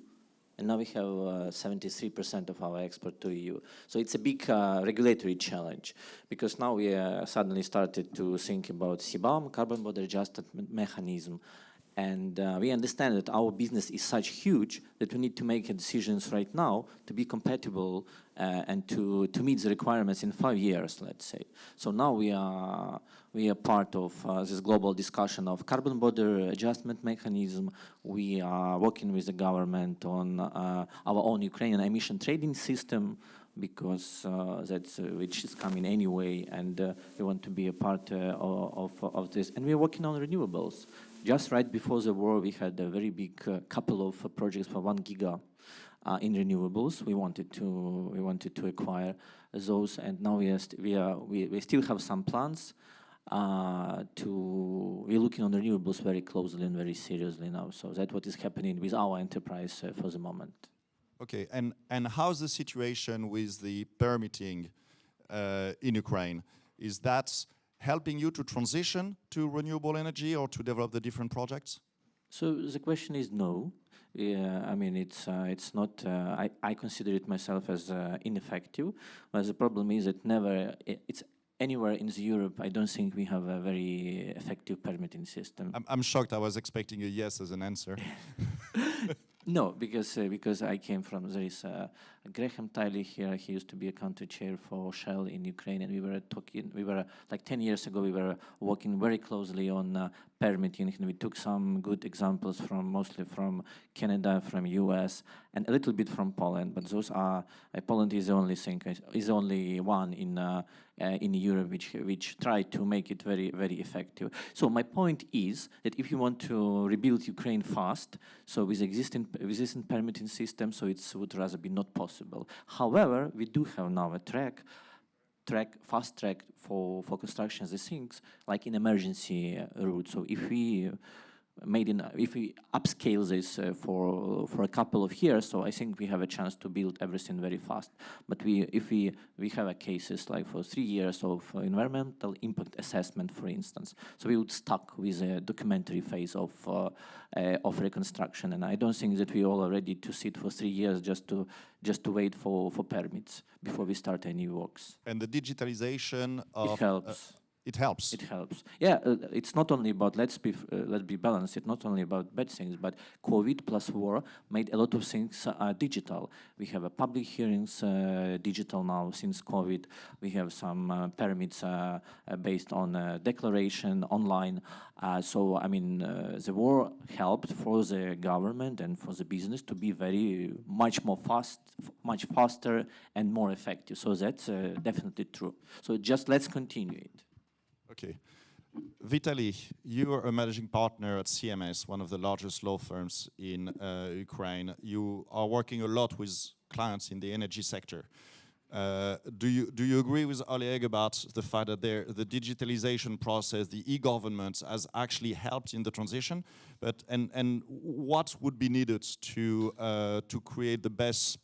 and now we have 73% of our export to EU. So it's a big regulatory challenge, because now we suddenly started to think about CBAM, carbon border adjustment mechanism, And we understand that our business is such huge that we need to make decisions right now to be compatible and to meet the requirements in 5 years, let's say. So now we are part of this global discussion of carbon border adjustment mechanism. We are working with the government on our own Ukrainian emission trading system, because that's which is coming anyway, and we want to be a part of this. And we're working on renewables. Just right before the war, we had a very big couple of projects for 1 giga in renewables. We wanted to acquire those, and now we still have some plans. We're looking on renewables very closely and very seriously now. So that's what is happening with our enterprise for the moment. Okay, and how's the situation with the permitting in Ukraine? Is that helping you to transition to renewable energy or to develop the different projects? So the question is no. I mean, it's not. I consider it myself as ineffective. But the problem is that it's anywhere in Europe. I don't think we have a very effective permitting system. I'm shocked. I was expecting a yes as an answer. No, because I came from, there is Graham Tiley here. He used to be a country chair for Shell in Ukraine, and we were like 10 years ago, we were working very closely on permitting, and we took some good examples mostly from Canada, from US, and a little bit from Poland. But those are Poland is the only one in Europe which tried to make it very, very effective. So my point is that if you want to rebuild Ukraine fast, so with existing permitting system, so it would rather be not possible. However, we do have now a fast track for construction of these things, like in emergency route. So if we upscale this for a couple of years, so I think we have a chance to build everything very fast. But if we have a cases like for 3 years of environmental impact assessment, for instance, so we would stuck with a documentary phase of reconstruction, and I don't think that we all are ready to sit for 3 years just to wait for permits before we start any works. And the digitalization of it helps. It helps. It helps. Yeah, it's not only about let's be balanced. It's not only about bad things, but COVID plus war made a lot of things digital. We have a public hearings digital now since COVID. We have some permits based on declaration online. So I mean, the war helped for the government and for the business to be much faster and more effective. So that's definitely true. So just let's continue it. Okay. Vitaly, you are a managing partner at CMS, one of the largest law firms in Ukraine. You are working a lot with clients in the energy sector. Do you agree with Oleg about the fact that the digitalization process, the e-government, has actually helped in the transition? And what would be needed to create the best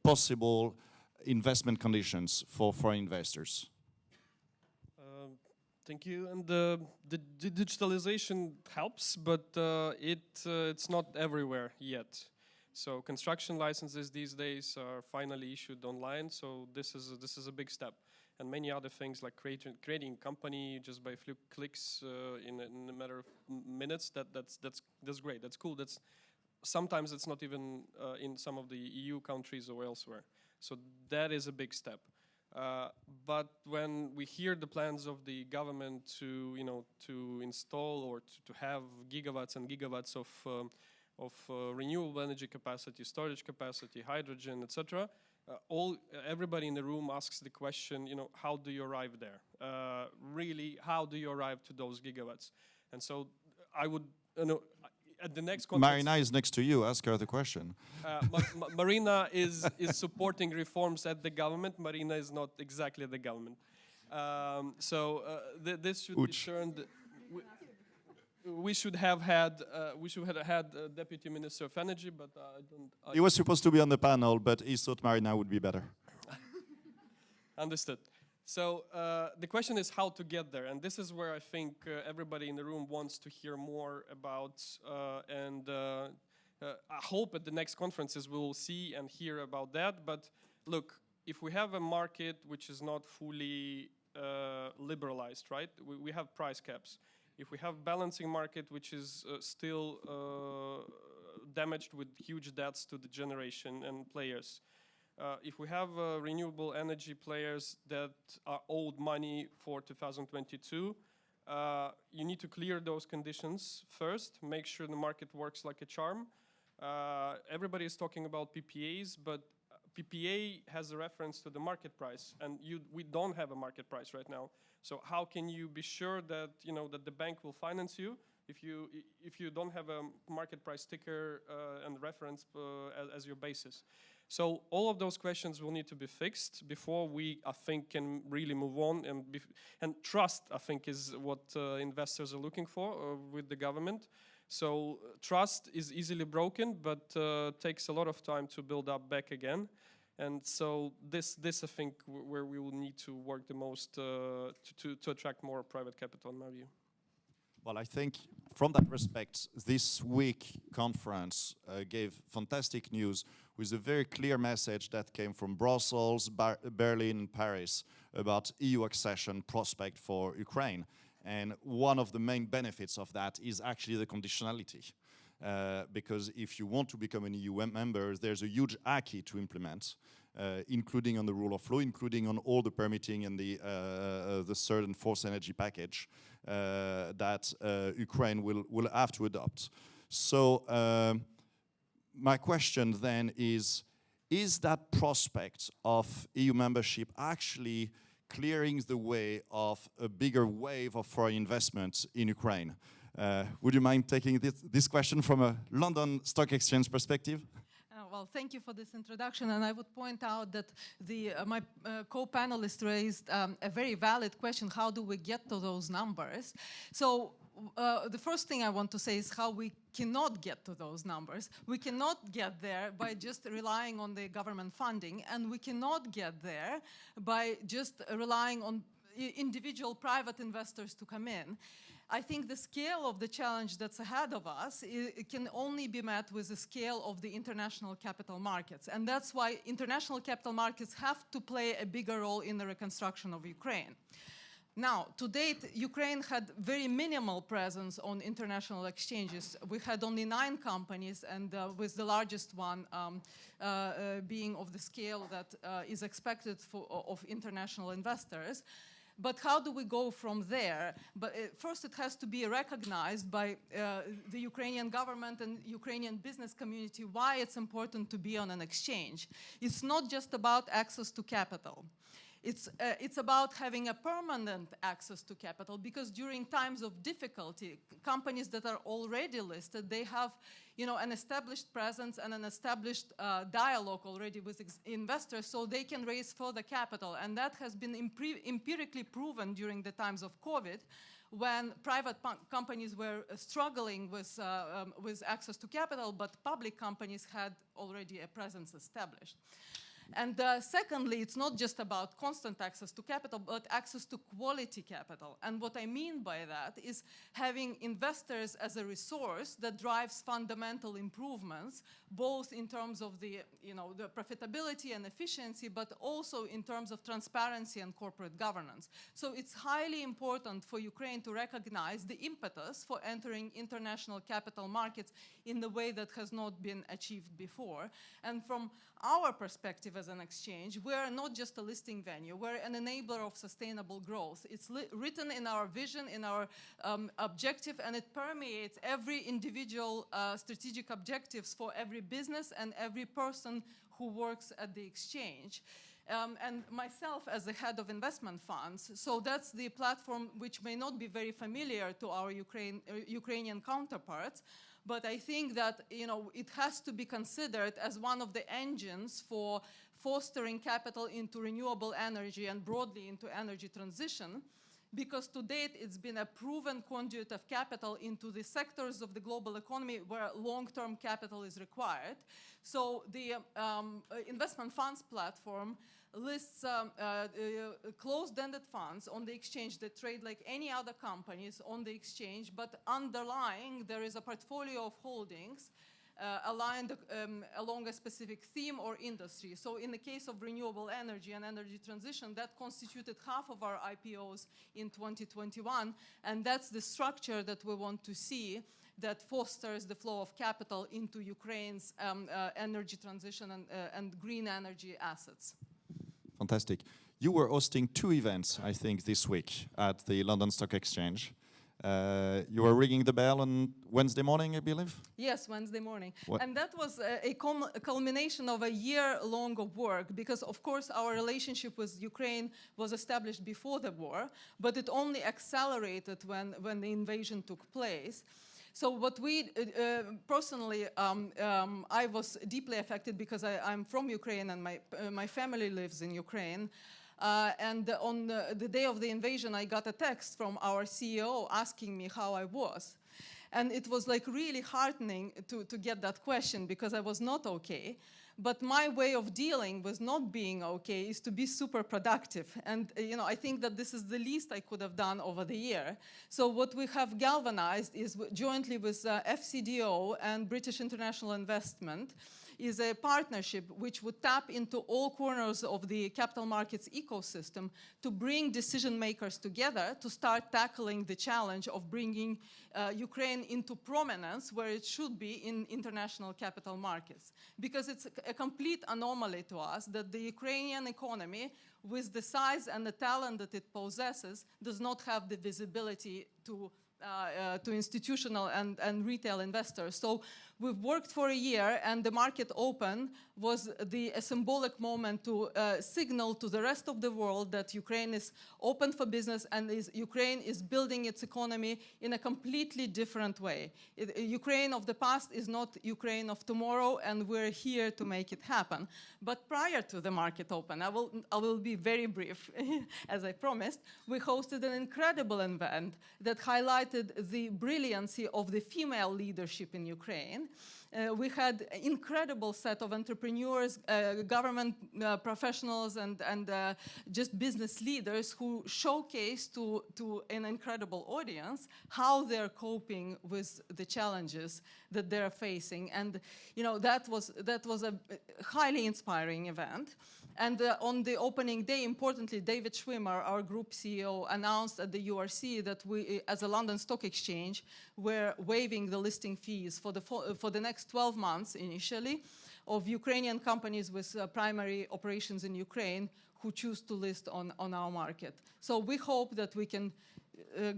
possible investment conditions for foreign investors? Thank you. And the digitalization helps, but it's not everywhere yet. So construction licenses these days are finally issued online. So this is a big step. And many other things like creating a company just by a few clicks in a matter of minutes. That's great. That's cool. Sometimes it's not even in some of the EU countries or elsewhere. So that is a big step. But when we hear the plans of the government to install or to have gigawatts and gigawatts of renewable energy capacity, storage capacity, hydrogen, etc., everybody in the room asks the question, how do you arrive there? Really, how do you arrive to those gigawatts? And so I would, at the next conference, Marina is next to you. Ask her the question. Marina is supporting reforms at the government. Marina is not exactly the government. This should be turned. We should have had a deputy minister of energy, but I don't. He was supposed to be on the panel, but he thought Marina would be better. Understood. So the question is how to get there, and this is where I think everybody in the room wants to hear more about, and I hope at the next conferences we will see and hear about that. But look, if we have a market which is not fully liberalized, right? We have price caps. If we have balancing market, which is still damaged with huge debts to the generation and players, if we have renewable energy players that are owed money for 2022, you need to clear those conditions first, make sure the market works like a charm. Everybody is talking about PPAs, but PPA has a reference to the market price, and we don't have a market price right now. So how can you be sure that that the bank will finance you if you don't have a market price sticker and reference as your basis? So all of those questions will need to be fixed before we, I think, can really move on. And trust, I think, is what investors are looking for with the government. So trust is easily broken, but takes a lot of time to build up back again. And so this I think, where we will need to work the most to attract more private capital, in my view. Well, I think from that respect, this week conference gave fantastic news with a very clear message that came from Brussels, Berlin, and Paris about EU accession prospect for Ukraine. And one of the main benefits of that is actually the conditionality. Because if you want to become an EU member, there's a huge acquis to implement, including on the rule of law, including on all the permitting and the third and fourth energy package that Ukraine will have to adopt. So my question then is that prospect of EU membership actually clearing the way of a bigger wave of foreign investment in Ukraine? Would you mind taking this question from a London Stock Exchange perspective? Well, thank you for this introduction, and I would point out that my co-panelist raised a very valid question: how do we get to those numbers? So the first thing I want to say is how we cannot get to those numbers. We cannot get there by just relying on the government funding, and we cannot get there by just relying on individual private investors to come in. I think the scale of the challenge that's ahead of us it can only be met with the scale of the international capital markets. And that's why international capital markets have to play a bigger role in the reconstruction of Ukraine. Now, to date, Ukraine had very minimal presence on international exchanges. We had only 9 companies, and with the largest one being of the scale that is expected of international investors. But how do we go from there? But first, it has to be recognized by the Ukrainian government and Ukrainian business community why it's important to be on an exchange. It's not just about access to capital. It's about having a permanent access to capital, because during times of difficulty, companies that are already listed, they have an established presence and an established dialogue already with investors, so they can raise further capital. And that has been empirically proven during the times of COVID, when private companies were struggling with access to capital, but public companies had already a presence established. And secondly, it's not just about constant access to capital, but access to quality capital. And what I mean by that is having investors as a resource that drives fundamental improvements, both in terms of the profitability and efficiency, but also in terms of transparency and corporate governance. So it's highly important for Ukraine to recognize the impetus for entering international capital markets in the way that has not been achieved before. And from our perspective as an exchange, we're not just a listing venue, we're an enabler of sustainable growth. It's written in our vision, in our objective, and it permeates every individual strategic objectives for every business and every person who works at the exchange. And myself as the head of investment funds, so that's the platform which may not be very familiar to our Ukrainian counterparts, but I think that it has to be considered as one of the engines for fostering capital into renewable energy and broadly into energy transition, because to date it's been a proven conduit of capital into the sectors of the global economy where long-term capital is required. So the investment funds platform lists closed-ended funds on the exchange that trade like any other companies on the exchange, but underlying there is a portfolio of holdings aligned along a specific theme or industry. So in the case of renewable energy and energy transition, that constituted half of our IPOs in 2021, and that's the structure that we want to see that fosters the flow of capital into Ukraine's energy transition and green energy assets. Fantastic. You were hosting 2 events, I think, this week at the London Stock Exchange. You were ringing the bell on Wednesday morning, I believe? Yes, Wednesday morning. What? And that was a culmination of a year long of work, because of course our relationship with Ukraine was established before the war, but it only accelerated when the invasion took place. So what we, personally, I was deeply affected because I'm from Ukraine and my family lives in Ukraine. And on the day of the invasion, I got a text from our CEO asking me how I was. And it was like really heartening to get that question, because I was not okay. But my way of dealing with not being okay is to be super productive. And you know, I think that this is the least I could have done over the year. So what we have galvanized is jointly with FCDO and British International Investment is a partnership which would tap into all corners of the capital markets ecosystem to bring decision makers together to start tackling the challenge of bringing Ukraine into prominence where it should be in international capital markets. Because it's a complete anomaly to us that the Ukrainian economy, with the size and the talent that it possesses, does not have the visibility to institutional and retail investors. So we've worked for a year, and the market open was a symbolic moment to signal to the rest of the world that Ukraine is open for business and Ukraine is building its economy in a completely different way. Ukraine of the past is not Ukraine of tomorrow, and we're here to make it happen. But prior to the market open, I will be very brief, as I promised, we hosted an incredible event that highlighted the brilliancy of the female leadership in Ukraine. We had an incredible set of entrepreneurs, government professionals, and just business leaders who showcased to an incredible audience how they're coping with the challenges that they're facing. And you know, that was a highly inspiring event. And on the opening day, importantly, David Schwimmer, our group CEO, announced at the URC that we, as a London Stock Exchange, were waiving the listing fees for the next 12 months initially of Ukrainian companies with primary operations in Ukraine who choose to list on our market. So we hope that we can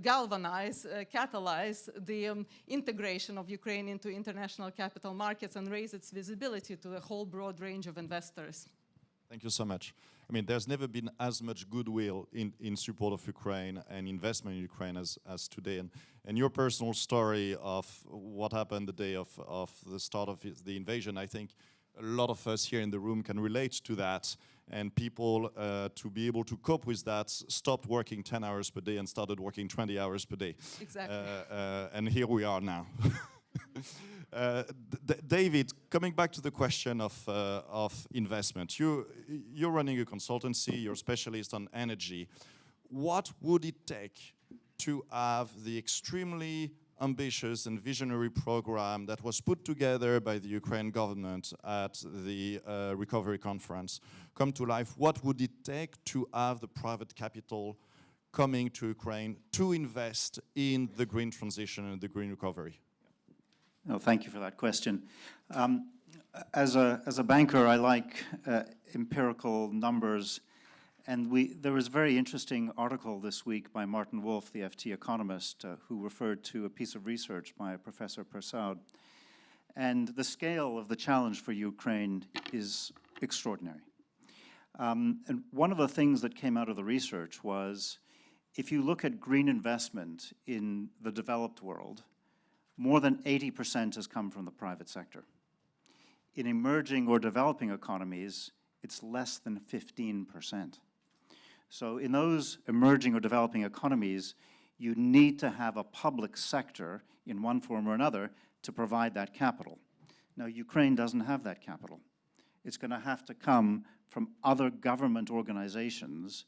galvanize, catalyze the integration of Ukraine into international capital markets and raise its visibility to a whole broad range of investors. Thank you so much. I mean, there's never been as much goodwill in support of Ukraine and investment in Ukraine as today. And your personal story of what happened the day of the start of the invasion, I think a lot of us here in the room can relate to that. And people, to be able to cope with that, stopped working 10 hours per day and started working 20 hours per day. Exactly. And here we are now. David, coming back to the question of investment, you're running a consultancy, you're a specialist on energy. What would it take to have the extremely ambitious and visionary program that was put together by the Ukraine government at the recovery conference come to life? What would it take to have the private capital coming to Ukraine to invest in the green transition and the green recovery? No, thank you for that question. As a banker, I like empirical numbers, and there was a very interesting article this week by Martin Wolf, the FT economist, who referred to a piece of research by Professor Persaud. And the scale of the challenge for Ukraine is extraordinary. And one of the things that came out of the research was, if you look at green investment in the developed world, more than 80% has come from the private sector. In emerging or developing economies, it's less than 15%. So in those emerging or developing economies, you need to have a public sector in one form or another to provide that capital. Now, Ukraine doesn't have that capital. It's going to have to come from other government organizations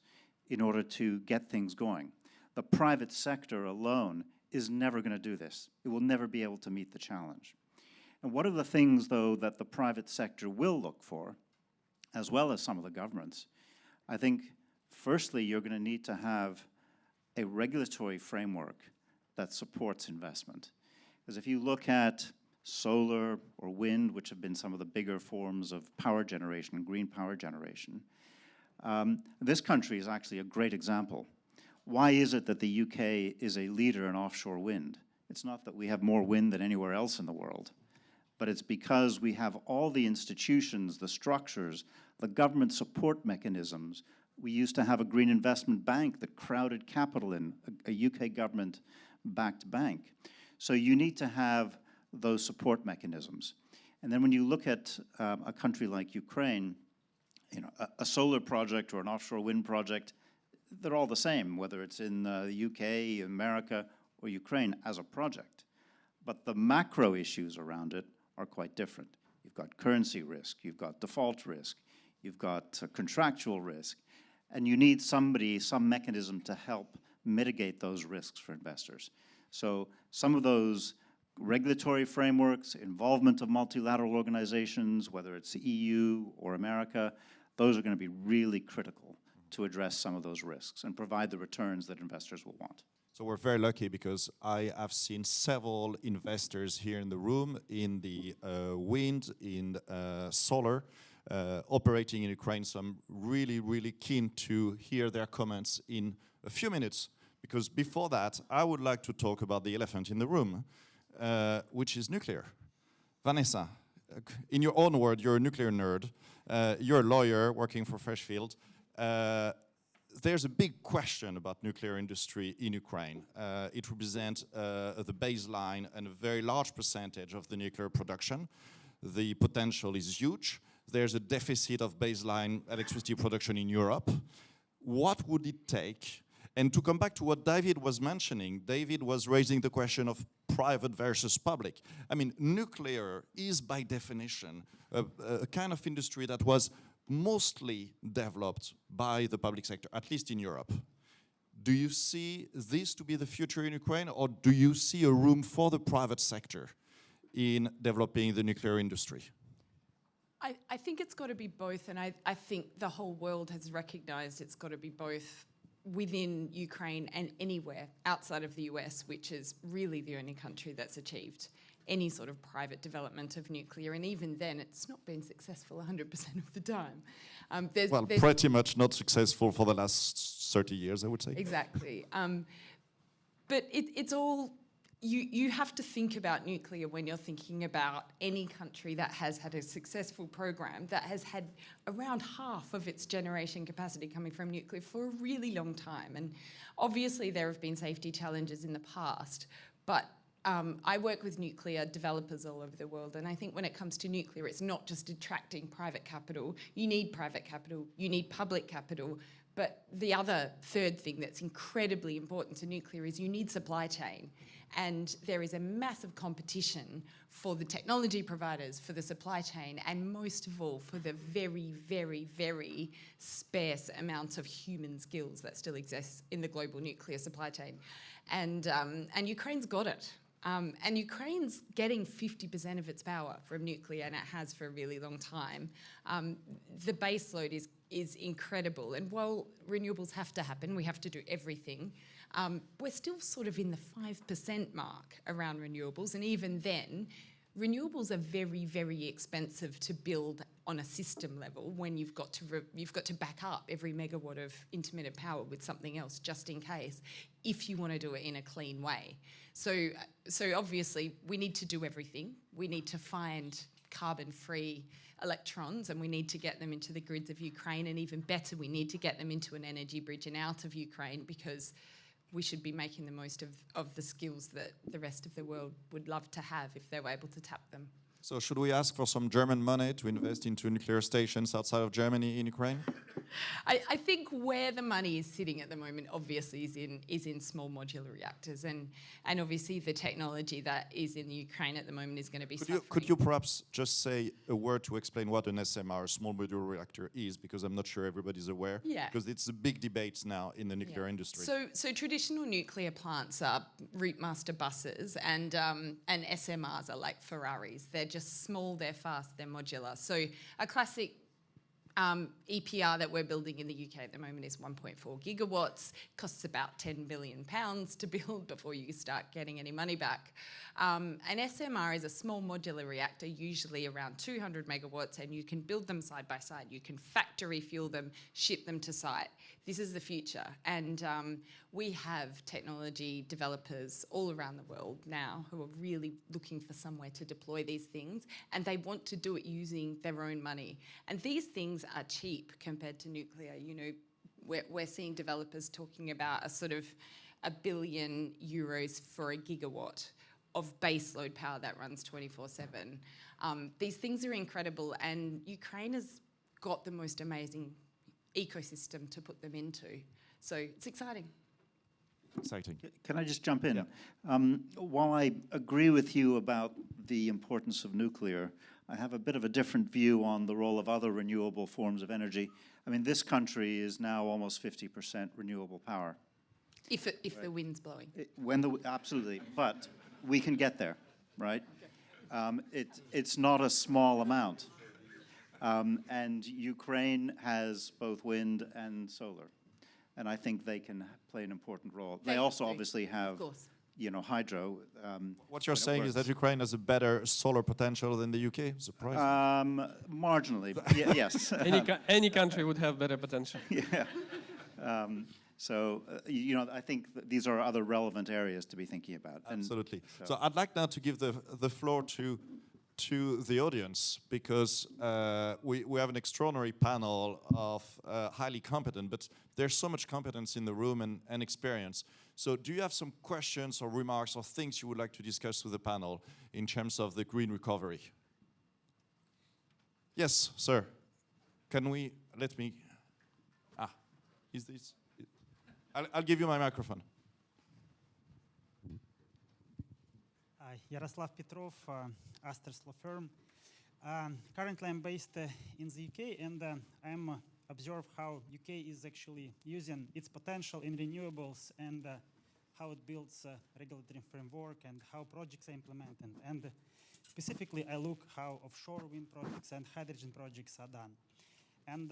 in order to get things going. The private sector alone is never going to do this. It will never be able to meet the challenge. And what are the things, though, that the private sector will look for, as well as some of the governments? I think, firstly, you're going to need to have a regulatory framework that supports investment. Because if you look at solar or wind, which have been some of the bigger forms of power generation, green power generation, this country is actually a great example. Why is it that the UK is a leader in offshore wind? It's not that we have more wind than anywhere else in the world, but it's because we have all the institutions, the structures, the government support mechanisms. We used to have a green investment bank that crowded capital in, a UK government-backed bank. So you need to have those support mechanisms. And then when you look at a country like Ukraine, you know, a solar project or an offshore wind project, they're all the same, whether it's in the UK, America, or Ukraine as a project. But the macro issues around it are quite different. You've got currency risk, you've got default risk, you've got contractual risk, and you need somebody, some mechanism to help mitigate those risks for investors. So some of those regulatory frameworks, involvement of multilateral organizations, whether it's the EU or America, those are going to be really critical to address some of those risks and provide the returns that investors will want. So we're very lucky because I have seen several investors here in the room in the wind, in solar, operating in Ukraine. So I'm really, really keen to hear their comments in a few minutes, because before that, I would like to talk about the elephant in the room, which is nuclear. Vanessa, in your own word, you're a nuclear nerd. You're a lawyer working for Freshfield. There's a big question about nuclear industry in Ukraine. It represents the baseline and a very large percentage of the nuclear production. The potential is huge. There's a deficit of baseline electricity production in Europe. What would it take? And to come back to what David was mentioning, David was raising the question of private versus public. I mean, nuclear is by definition a kind of industry that was mostly developed by the public sector, at least in Europe. Do you see this to be the future in Ukraine, or do you see a room for the private sector in developing the nuclear industry? I think it's got to be both, and I think the whole world has recognized it's got to be both within Ukraine and anywhere outside of the US, which is really the only country that's achieved any sort of private development of nuclear, and even then it's not been successful 100% of the time. There's pretty much not successful for the last 30 years, I would say. Exactly. But it's all, you have to think about nuclear when you're thinking about any country that has had a successful program, that has had around half of its generation capacity coming from nuclear for a really long time. And obviously there have been safety challenges in the past, but I work with nuclear developers all over the world, and I think when it comes to nuclear, it's not just attracting private capital. You need private capital, you need public capital, but the other third thing that's incredibly important to nuclear is you need supply chain. And there is a massive competition for the technology providers, for the supply chain, and most of all, for the very, very, very sparse amounts of human skills that still exist in the global nuclear supply chain. And Ukraine's got it. And Ukraine's getting 50% of its power from nuclear, and it has for a really long time. The base load is incredible. And while renewables have to happen, we have to do everything, we're still sort of in the 5% mark around renewables. And even then, renewables are very, very expensive to build on a system level when you've got to back up every megawatt of intermittent power with something else just in case, if you want to do it in a clean way. So obviously we need to do everything. We need to find carbon-free electrons, and we need to get them into the grids of Ukraine, and even better, we need to get them into an energy bridge and out of Ukraine, because we should be making the most of the skills that the rest of the world would love to have if they were able to tap them. So should we ask for some German money to invest into nuclear stations outside of Germany in Ukraine? I think where the money is sitting at the moment, obviously, is in small modular reactors, and obviously the technology that is in Ukraine at the moment is going to be suffering. Could you perhaps just say a word to explain what an SMR, a small modular reactor, is? Because I'm not sure everybody's aware. Yeah. Because it's a big debate now in the nuclear industry. So traditional nuclear plants are route master buses, and SMRs are like Ferraris. They're just small, they're fast, they're modular. So a classic EPR that we're building in the UK at the moment is 1.4 gigawatts. Costs about £10 billion to build before you start getting any money back. An SMR is a small modular reactor, usually around 200 megawatts, and you can build them side by side. You can factory fuel them, ship them to site. This is the future, and we have technology developers all around the world now who are really looking for somewhere to deploy these things, and they want to do it using their own money. And these things are cheap compared to nuclear. You know, we're seeing developers talking about a sort of €1 billion for a gigawatt of baseload power that runs 24/7. These things are incredible, and Ukraine has got the most amazing ecosystem to put them into. So it's exciting. Exciting. Can I just jump in? Yeah. While I agree with you about the importance of nuclear, I have a bit of a different view on the role of other renewable forms of energy. I mean, this country is now almost 50% renewable power. If the wind's blowing. Absolutely, but we can get there, right? It's not a small amount. And Ukraine has both wind and solar. And I think they can play an important role. They also obviously have, you know, hydro. What you're saying is that Ukraine has a better solar potential than the UK? Surprising. Marginally, yes. Any country would have better potential. Yeah. So, you know, I think these are other relevant areas to be thinking about. Absolutely. So I'd like now to give the floor to the audience, because we have an extraordinary panel of highly competent, but there's so much competence in the room and experience. So do you have some questions or remarks or things you would like to discuss with the panel in terms of the green recovery? Yes, sir. Is this? I'll give you my microphone. Yaroslav Petrov, Asters Law Firm. Currently, I'm based in the UK, and I'm observe how UK is actually using its potential in renewables and how it builds a regulatory framework and how projects are implemented. And specifically, I look how offshore wind projects and hydrogen projects are done. And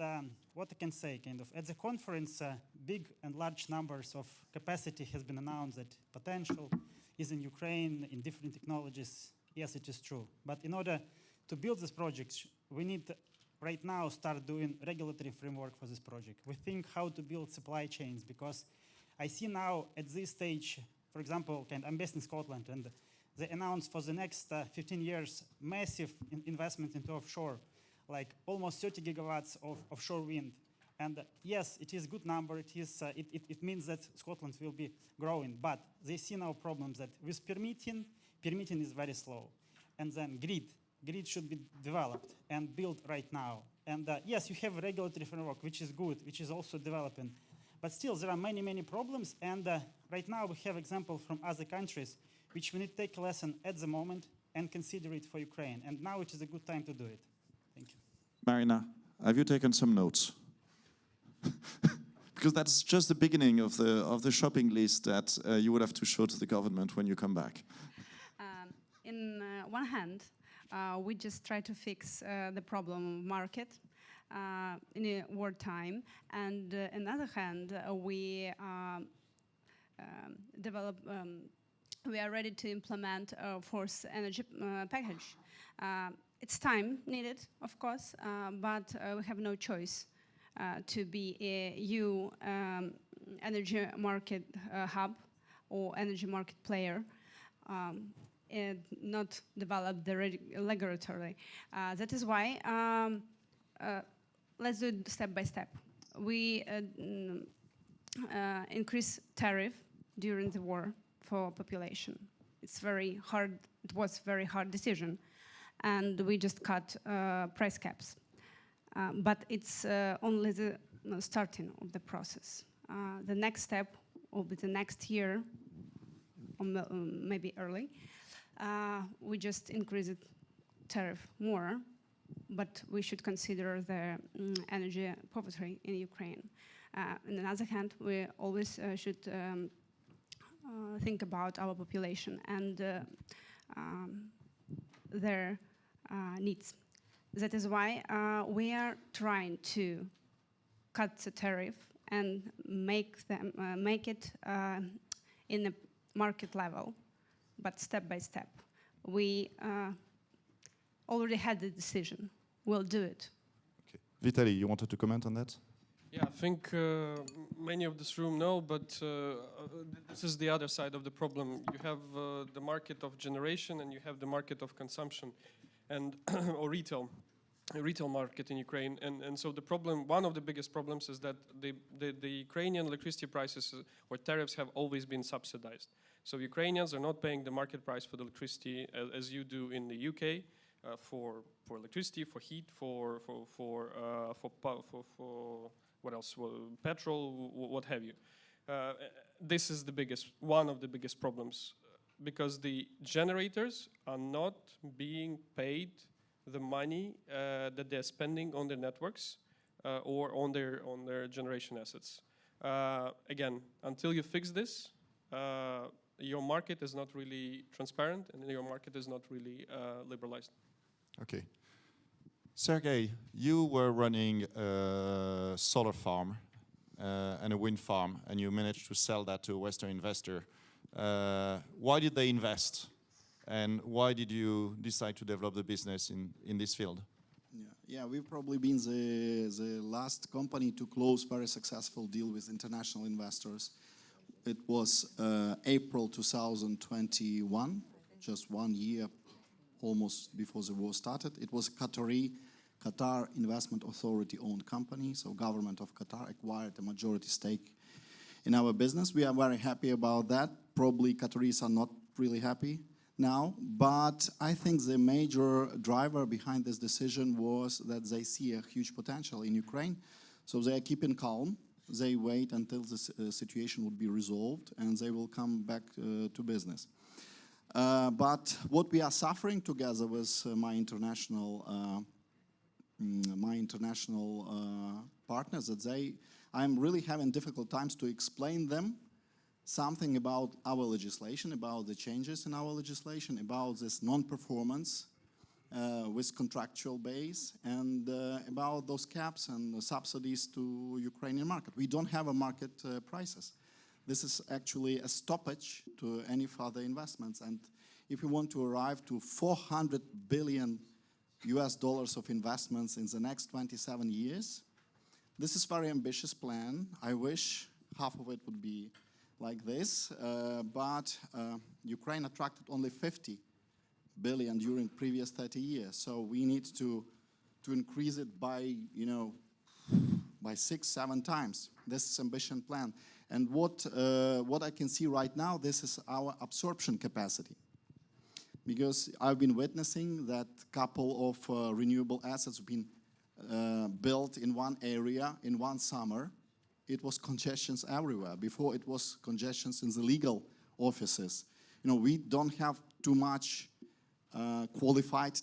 what I can say, kind of, at the conference, big and large numbers of capacity has been announced, that potential is in Ukraine, in different technologies. Yes, it is true. But in order to build this project, we need right now start doing regulatory framework for this project. We think how to build supply chains, because I see now at this stage, for example, I'm based in Scotland, and they announced for the next 15 years massive investment into offshore, like almost 30 gigawatts of offshore wind. And yes, it is a good number. It means that Scotland will be growing, but they see now problems that with permitting is very slow. And then grid should be developed and built right now. And yes, you have a regulatory framework, which is good, which is also developing. But still, there are many, many problems. And right now, we have examples from other countries, which we need to take a lesson at the moment and consider it for Ukraine. And now it is a good time to do it. Thank you. Marina, have you taken some notes? Because that's just the beginning of the shopping list that you would have to show to the government when you come back. In one hand, we just try to fix the problem market in a wartime, and on the other hand, we we are ready to implement a forced energy package. It's time needed, of course, but we have no choice to be a EU energy market hub or energy market player and not develop the regulatory. That is why let's do it step by step. We increase tariff during the war for population. It's very hard. It was very hard decision, and we just cut price caps. But it's only the starting of the process. The next step will be the next year, or maybe early. We just increase the tariff more, but we should consider the energy poverty in Ukraine. On the other hand, we always should think about our population and their needs. That is why we are trying to cut the tariff and make it in a market level, but step by step. We already had the decision. We'll do it. Okay. Vitaly, you wanted to comment on that? Yeah, I think many of this room know, but this is the other side of the problem. You have the market of generation and you have the market of consumption and or retail market in Ukraine. And so the problem, one of the biggest problems is that the Ukrainian electricity prices or tariffs have always been subsidized. So Ukrainians are not paying the market price for the electricity as you do in the UK for electricity, for heat, for what else? Well, petrol, what have you. This is one of the biggest problems, because the generators are not being paid the money that they're spending on their networks or on their generation assets. Again, until you fix this, your market is not really transparent and your market is not really liberalized. Okay. Sergey, you were running a solar farm and a wind farm, and you managed to sell that to a Western investor. Why did they invest? And why did you decide to develop the business in this field? Yeah, we've probably been the last company to close very successful deal with international investors. It was April 2021, just 1 year almost before the war started. It was a Qatar Investment Authority owned company, so government of Qatar acquired a majority stake in our business. We are very happy about that. Probably Qataris are not really happy now, but I think the major driver behind this decision was that they see a huge potential in Ukraine, so they are keeping calm. They wait until the situation would be resolved and they will come back to business. But what we are suffering together with my international partners, that I'm really having difficult times to explain them something about our legislation, about the changes in our legislation, about this non-performance with contractual base, and about those caps and subsidies to Ukrainian market. We don't have a market prices. This is actually a stoppage to any further investments. And if we want to arrive to $400 billion of investments in the next 27 years, this is a very ambitious plan. I wish half of it would be like this, but Ukraine attracted only 50 billion during previous 30 years. So we need to increase it by, by 6-7 times. This is ambition plan. And what I can see right now, this is our absorption capacity. Because I've been witnessing that couple of renewable assets have been built in one area in one summer. It was congestions everywhere. Before it was congestions in the legal offices. We don't have too much qualified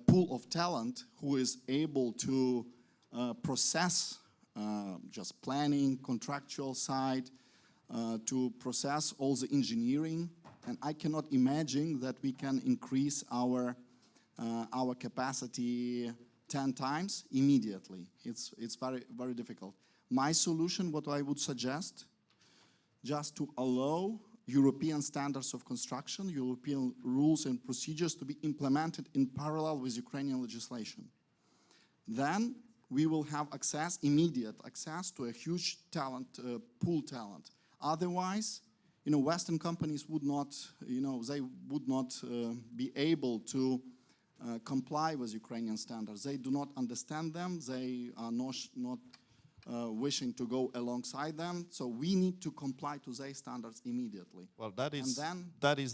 pool of talent who is able to process just planning, contractual side, to process all the engineering. And I cannot imagine that we can increase our capacity 10 times immediately. It's very, very difficult. My solution, what I would suggest, just to allow European standards of construction, European rules and procedures to be implemented in parallel with Ukrainian legislation. Then we will have immediate access to a huge pool talent. Otherwise, Western companies would not, they would not be able to comply with Ukrainian standards. They do not understand them. They are not wishing to go alongside them. So we need to comply to their standards immediately. Well, that is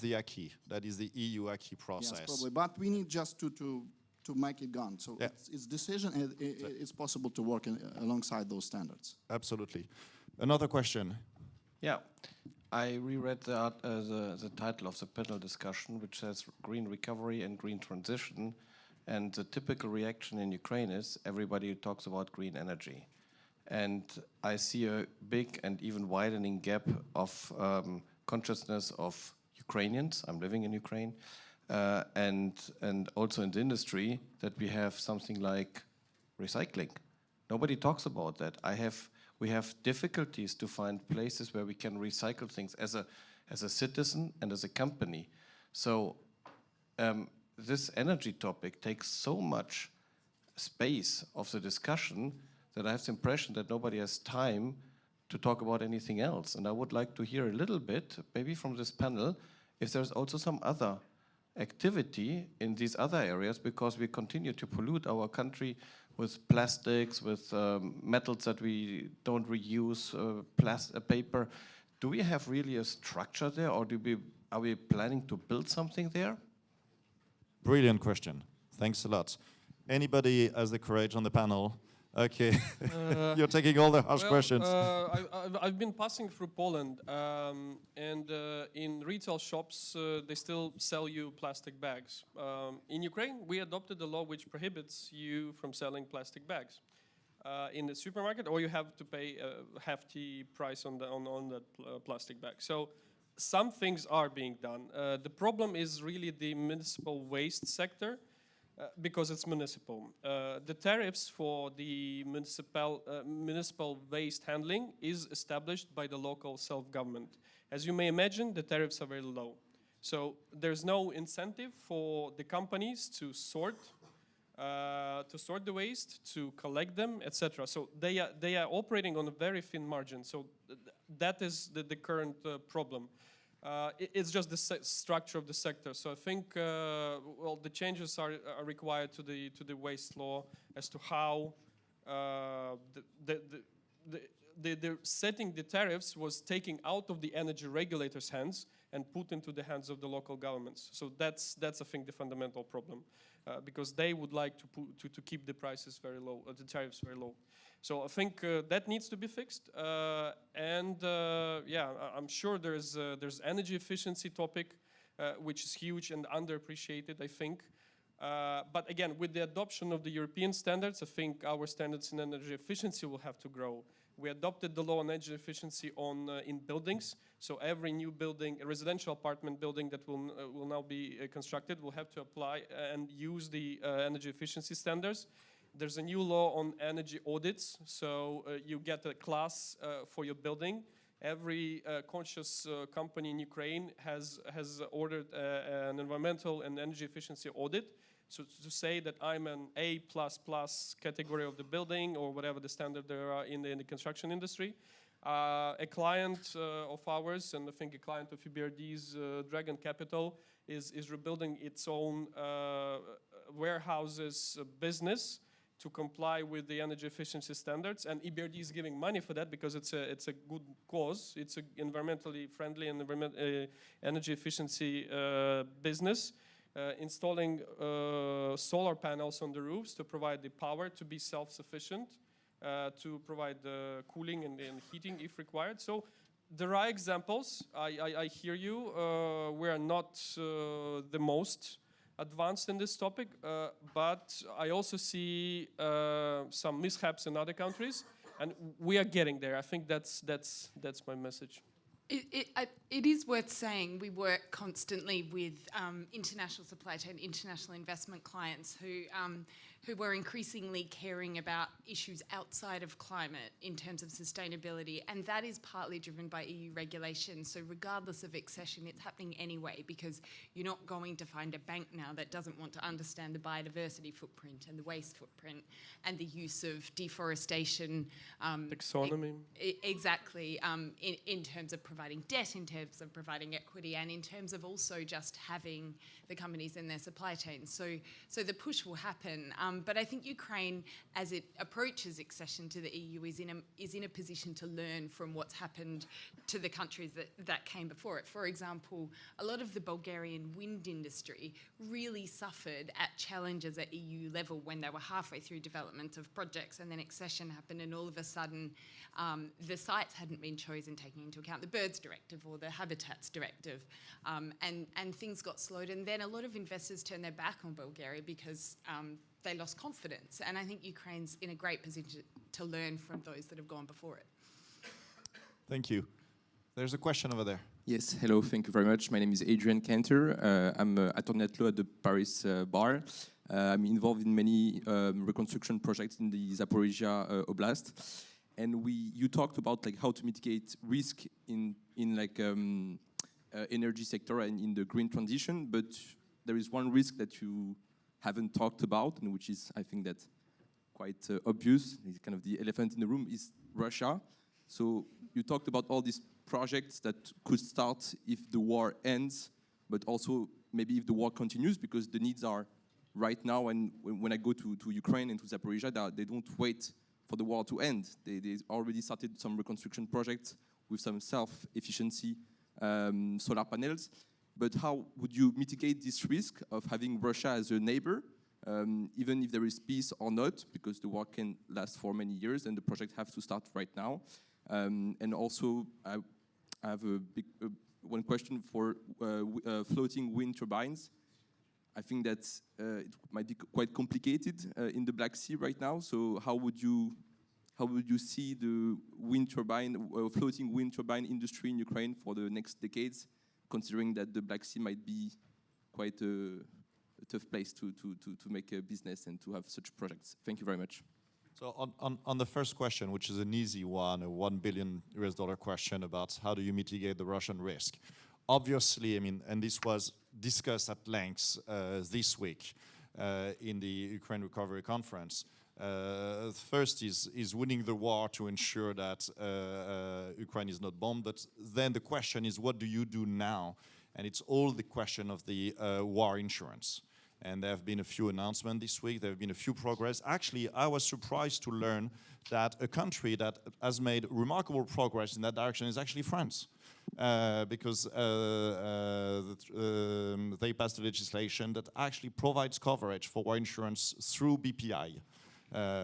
the acquis. That is the EU acquis process. Yes, probably. But we need just to to make it gone. So it's decision, and it's possible to work alongside those standards. Absolutely. Another question. Yeah, I reread the title of the panel discussion, which says green recovery and green transition. And the typical reaction in Ukraine is everybody talks about green energy. And I see a big and even widening gap of consciousness of Ukrainians. I'm living in Ukraine. And also in the industry, that we have something like recycling. Nobody talks about that. We have difficulties to find places where we can recycle things as a citizen and as a company. So this energy topic takes so much space of the discussion that I have the impression that nobody has time to talk about anything else. And I would like to hear a little bit, maybe from this panel, if there's also some other activity in these other areas, because we continue to pollute our country with plastics, with metals that we don't reuse, paper. Do we have really a structure there, or are we planning to build something there? Brilliant question. Thanks a lot. Anybody has the courage on the panel? Okay, you're taking all the harsh questions. I've been passing through Poland, and in retail shops, they still sell you plastic bags. In Ukraine, we adopted a law which prohibits you from selling plastic bags in the supermarket, or you have to pay a hefty price on that plastic bag. So some things are being done. The problem is really the municipal waste sector. Because it's municipal. The tariffs for the municipal waste handling is established by the local self-government. As you may imagine, the tariffs are very low. So there's no incentive for the companies to sort the waste, to collect them, etc. So they are operating on a very thin margin. So that is the current problem. It's just the structure of the sector. So I think well, the changes are required to the waste law as to how the setting the tariffs was taking out of the energy regulators' hands and put into the hands of the local governments. So that's I think the fundamental problem, because they would like to keep the prices very low, the tariffs very low. So I think that needs to be fixed, yeah, I'm sure there's energy efficiency topic, which is huge and underappreciated, I think. But again, with the adoption of the European standards, I think our standards in energy efficiency will have to grow. We adopted the law on energy efficiency in buildings, so every new building, a residential apartment building that will now be constructed, will have to apply and use the energy efficiency standards. There's a new law on energy audits, so you get a class for your building. Every conscious company in Ukraine has ordered an environmental and energy efficiency audit. So to say that I'm an A++ category of the building, or whatever the standard there are in the construction industry. A client of ours, and I think a client of URBD's Dragon Capital, is rebuilding its own warehouses business to comply with the energy efficiency standards, and URBD is giving money for that because it's a good cause. It's an environmentally friendly and energy efficiency business, installing solar panels on the roofs to provide the power to be self-sufficient, to provide cooling and heating if required. So there are examples. I hear you. We are not the most advanced in this topic, but I also see some mishaps in other countries, and we are getting there. I think that's my message. It is worth saying we work constantly with international supply chain, international investment clients who are increasingly caring about issues outside of climate in terms of sustainability, and that is partly driven by EU regulation. So regardless of accession, it's happening anyway, because you're not going to find a bank now that doesn't want to understand the biodiversity footprint and the waste footprint and the use of deforestation. Taxonomy. Exactly, in terms of providing providing debt, in terms of providing equity, and in terms of also just having the companies in their supply chain. So the push will happen. But I think Ukraine, as it approaches accession to the EU, is in a position to learn from what's happened to the countries that came before it. For example, a lot of the Bulgarian wind industry really suffered at challenges at EU level when they were halfway through development of projects, and then accession happened, and all of a sudden the sites hadn't been chosen taking into account the Birds Directive or the Habitats Directive, and things got slowed, and then a lot of investors turned their back on Bulgaria because they lost confidence. And I think Ukraine's in a great position to learn from those that have gone before it. Thank you. There's a question over there. Yes, hello, thank you very much. My name is Adrian Cantor. I'm attorney at law at the Paris bar. I'm involved in many reconstruction projects in the Zaporizhia Oblast. And you talked about like how to mitigate risk in energy sector and in the green transition, but there is one risk that you haven't talked about, and which is, I think, that quite obvious. It's kind of the elephant in the room, is Russia. So you talked about all these projects that could start if the war ends, but also maybe if the war continues, because the needs are right now. And when I go to Ukraine and to Zaporizhia, they don't wait for the war to end. They already started some reconstruction projects with some self-efficiency solar panels. But how would you mitigate this risk of having Russia as a neighbor, even if there is peace or not, because the war can last for many years and the project has to start right now? And also, I have one question for floating wind turbines. I think that it might be quite complicated in the Black Sea right now. So how would you see the wind turbine, floating wind turbine industry in Ukraine for the next decades, considering that the Black Sea might be quite a tough place to make a business and to have such projects? Thank you very much. So on the first question, which is an easy one, a $1 billion question about how do you mitigate the Russian risk. Obviously, I mean, and this was discussed at length this week in the Ukraine Recovery Conference. First is winning the war to ensure that Ukraine is not bombed, but then the question is, what do you do now? And it's all the question of the war insurance. And there have been a few announcements this week. There have been a few progress. Actually, I was surprised to learn that a country that has made remarkable progress in that direction is actually France. Because they passed a legislation that actually provides coverage for war insurance through BPI.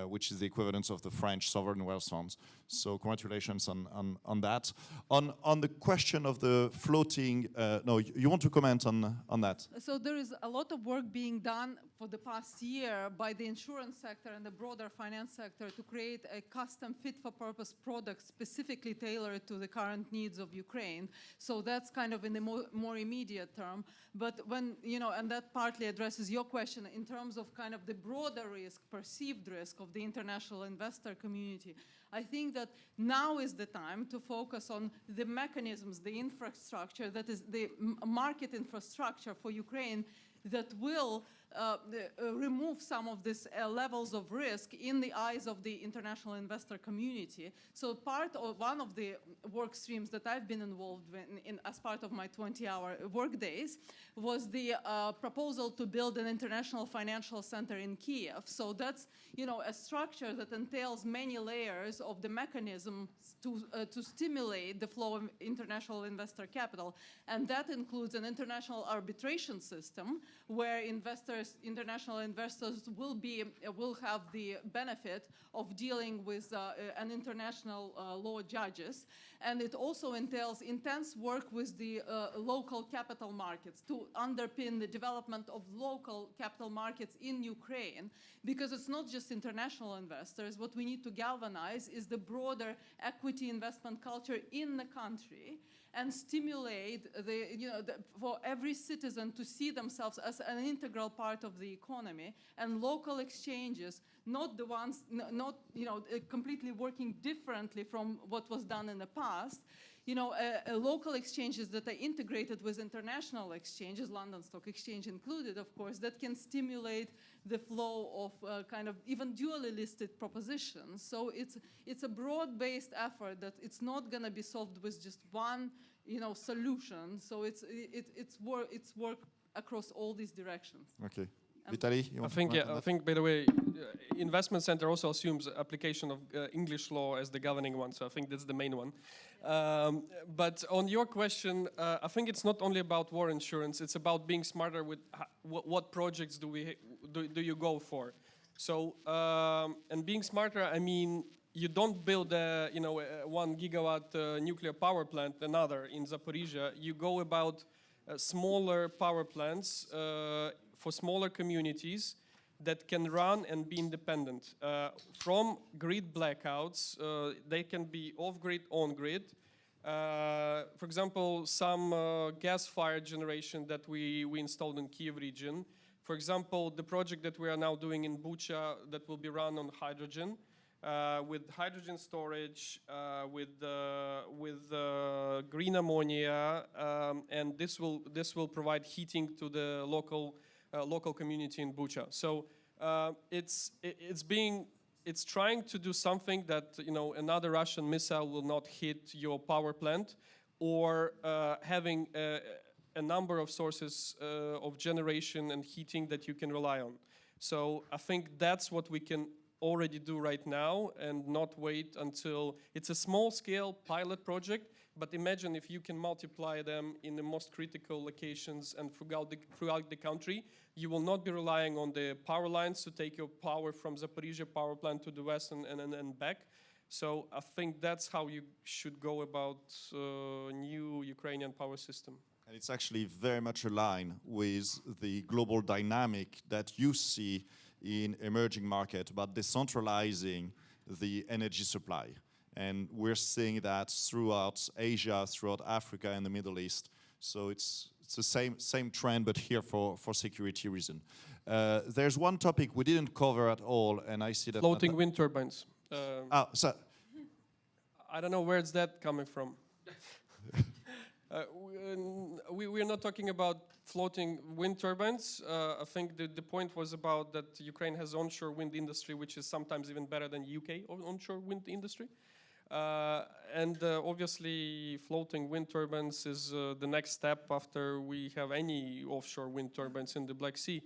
Which is the equivalent of the French sovereign wealth funds. So congratulations on that. On the question of the floating, no, you want to comment on that? So there is a lot of work being done for the past year by the insurance sector and the broader finance sector to create a custom fit-for-purpose product specifically tailored to the current needs of Ukraine. So that's kind of in the more immediate term. But when, and that partly addresses your question in terms of kind of the broader risk, perceived risk of the international investor community. I think that now is the time to focus on the mechanisms, the infrastructure, that is the market infrastructure for Ukraine that will remove some of these levels of risk in the eyes of the international investor community. So one of the work streams that I've been involved in as part of my 20-hour work days was the proposal to build an international financial center in Kiev. So that's a structure that entails many layers of the mechanism to stimulate the flow of international investor capital. And that includes an international arbitration system where international investors will have the benefit of dealing with an international law judges. And it also entails intense work with the local capital markets to underpin the development of local capital markets in Ukraine, because it's not just international investors. What we need to galvanize is the broader equity investment culture in the country and stimulate for every citizen to see themselves as an integral part of the economy, and local exchanges, not the ones, completely working differently from what was done in the past, local exchanges that are integrated with international exchanges, London Stock Exchange included, of course, that can stimulate the flow of kind of even dually listed propositions. So it's a broad-based effort that it's not going to be solved with just one, solution. So it's work across all these directions. Okay. Vitaly, you want to comment on that? I think, by the way, Investment Center also assumes application of English law as the governing one, so I think that's the main one. But on your question, I think it's not only about war insurance, it's about being smarter with what projects do you go for. So, and being smarter, I mean, you don't build a 1 gigawatt nuclear power plant, another in Zaporizhia. You go about smaller power plants for smaller communities that can run and be independent. From grid blackouts, they can be off-grid, on-grid. For example, some gas-fired generation that we installed in Kyiv region. For example, the project that we are now doing in Bucha that will be run on hydrogen, with hydrogen storage, with green ammonia, and this will provide heating to the local community in Bucha. So it's trying to do something that another Russian missile will not hit your power plant, or having a number of sources of generation and heating that you can rely on. So I think that's what we can already do right now, and not wait until it's a small-scale pilot project. But imagine if you can multiply them in the most critical locations and throughout the country. You will not be relying on the power lines to take your power from Zaporizhia power plant to the west and back. So I think that's how you should go about new Ukrainian power system. And it's actually very much aligned with the global dynamic that you see in emerging markets about decentralizing the energy supply. And we're seeing that throughout Asia, throughout Africa and the Middle East. So it's the same trend, but here for security reason. There's one topic we didn't cover at all, and I see that... Floating wind turbines. So I don't know where's that coming from. We're not talking about floating wind turbines. I think the point was about that Ukraine has onshore wind industry, which is sometimes even better than UK onshore wind industry. And obviously floating wind turbines is the next step after we have any offshore wind turbines in the Black Sea,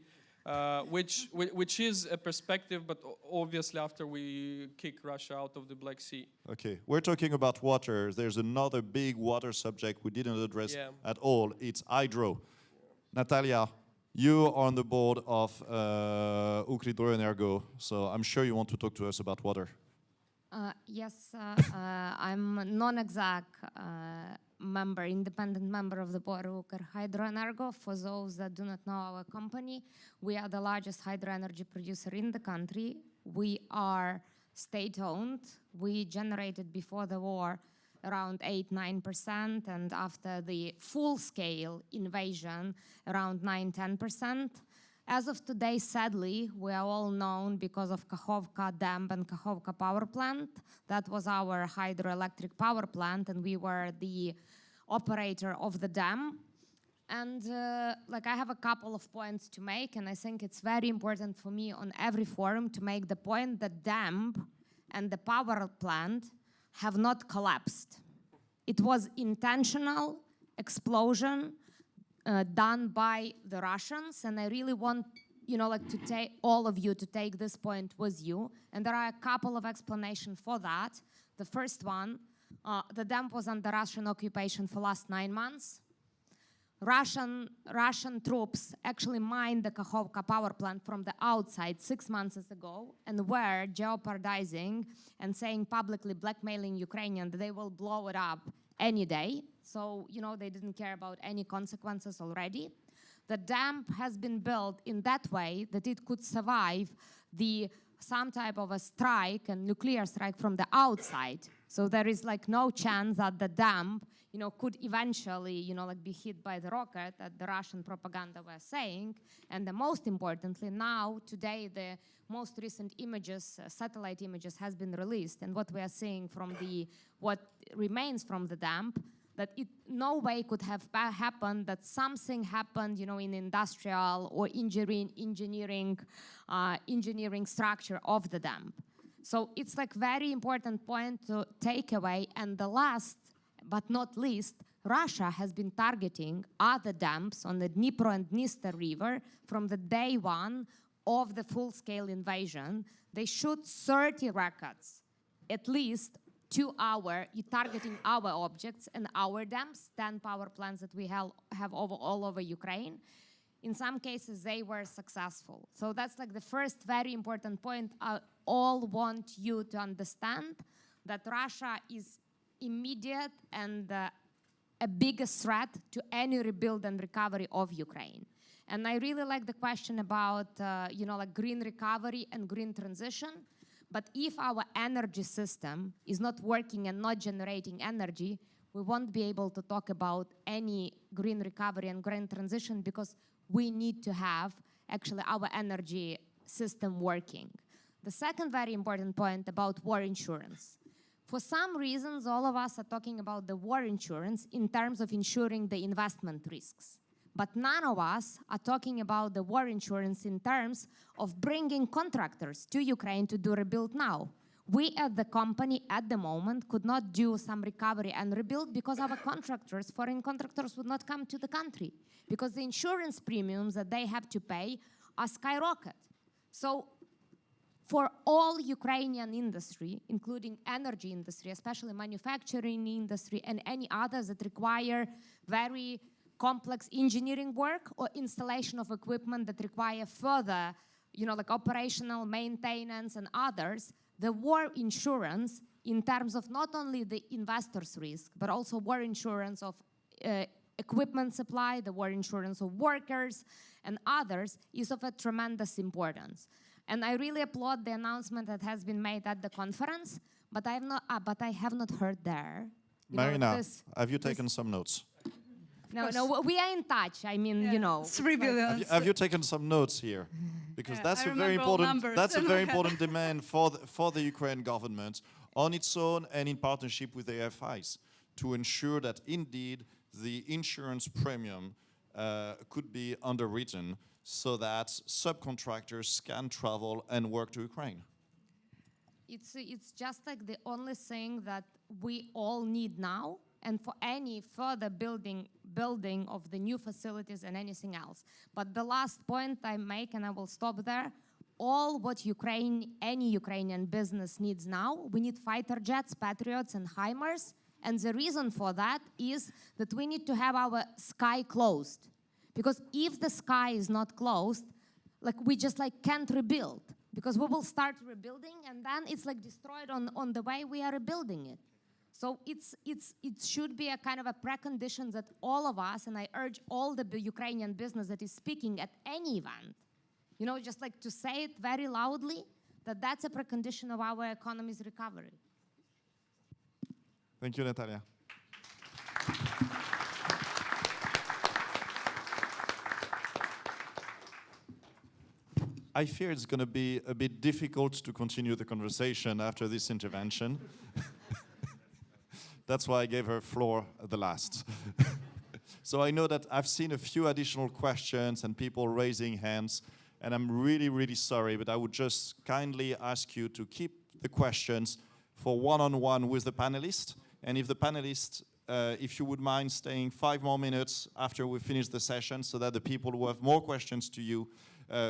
which is a perspective, but obviously after we kick Russia out of the Black Sea. Okay, we're talking about water. There's another big water subject we didn't address at all. It's hydro. Natalia, you are on the board of URBD, so I'm sure you want to talk to us about water. Yes, I'm non-exec member, independent member of the board of Hydroenergo. For those that do not know our company, we are the largest hydro energy producer in the country. We are state-owned. We generated before the war around 8–9%, and after the full-scale invasion, around 9–10%. As of today, sadly, we are all known because of Kakhovka Dam and Kakhovka power plant. That was our hydroelectric power plant, and we were the operator of the dam. And I have a couple of points to make, and I think it's very important for me on every forum to make the point that dam and the power plant have not collapsed. It was intentional explosion done by the Russians, and I really want, to take all of you to take this point with you. And there are a couple of explanations for that. The first one, the dam was under Russian occupation for last 9 months. Russian troops actually mined the Kakhovka power plant from the outside 6 months ago, and were jeopardizing and saying publicly, blackmailing Ukrainians, that they will blow it up any day. So, they didn't care about any consequences already. The dam has been built in that way that it could survive some type of a strike, and nuclear strike from the outside. So there is no chance that the dam, could eventually, be hit by the rocket that the Russian propaganda were saying. And the most importantly, now, today, the most recent images, satellite images, has been released. And what we are seeing from what remains from the damp, that it no way could have happened that something happened, you know, in industrial or engineering structure of the damp. So it's like very important point to take away. And the last but not least, Russia has been targeting other dams on the Dnipro and Dniester River from the day one of the full-scale invasion. They shoot 30 rockets, at least 2 hours, targeting our objects and our dams, 10 power plants that we have all over Ukraine. In some cases, they were successful. So that's like the first very important point. I all want you to understand that Russia is immediate and a biggest threat to any rebuild and recovery of Ukraine. And I really like the question about, you know, like green recovery and green transition. But if our energy system is not working and not generating energy, we won't be able to talk about any green recovery and green transition, because we need to have actually our energy system working. The second very important point about war insurance. For some reasons, all of us are talking about the war insurance in terms of insuring the investment risks. But none of us are talking about the war insurance in terms of bringing contractors to Ukraine to do rebuild now. We at the company at the moment could not do some recovery and rebuild because our contractors, foreign contractors, would not come to the country because the insurance premiums that they have to pay are skyrocket. So for all Ukrainian industry, including energy industry, especially manufacturing industry and any others that require very complex engineering work or installation of equipment that require further, you know, like operational maintenance and others, the war insurance in terms of not only the investor's risk, but also war insurance of equipment supply, the war insurance of workers and others is of a tremendous importance. And I really applaud the announcement that has been made at the conference, but I have not heard there. Marina, have you taken some notes? No, we are in touch. I mean, you know. 3 billion. Have you taken some notes here? Because that's a very important. That's a very important demand for the Ukraine government on its own and in partnership with the AFIs to ensure that indeed the insurance premium could be underwritten so that subcontractors can travel and work to Ukraine. It's just like the only thing that we all need now, and for any further building of the new facilities and anything else. But the last point I make, and I will stop there, all what any Ukrainian business needs now, we need fighter jets, Patriots, and HIMARS, and the reason for that is that we need to have our sky closed. Because if the sky is not closed, like we just like can't rebuild, because we will start rebuilding and then it's like destroyed on the way we are rebuilding it. So it should be a kind of a precondition that all of us, and I urge all the Ukrainian business that is speaking at any event, you know, just like to say it very loudly, that that's a precondition of our economy's recovery. Thank you, Natalia. I fear it's going to be a bit difficult to continue the conversation after this intervention. That's why I gave her floor the last. So I know that I've seen a few additional questions and people raising hands, and I'm really, really sorry, but I would just kindly ask you to keep the questions for one-on-one with the panelists. And if the panelists, if you would mind staying 5 more minutes after we finish the session so that the people who have more questions to you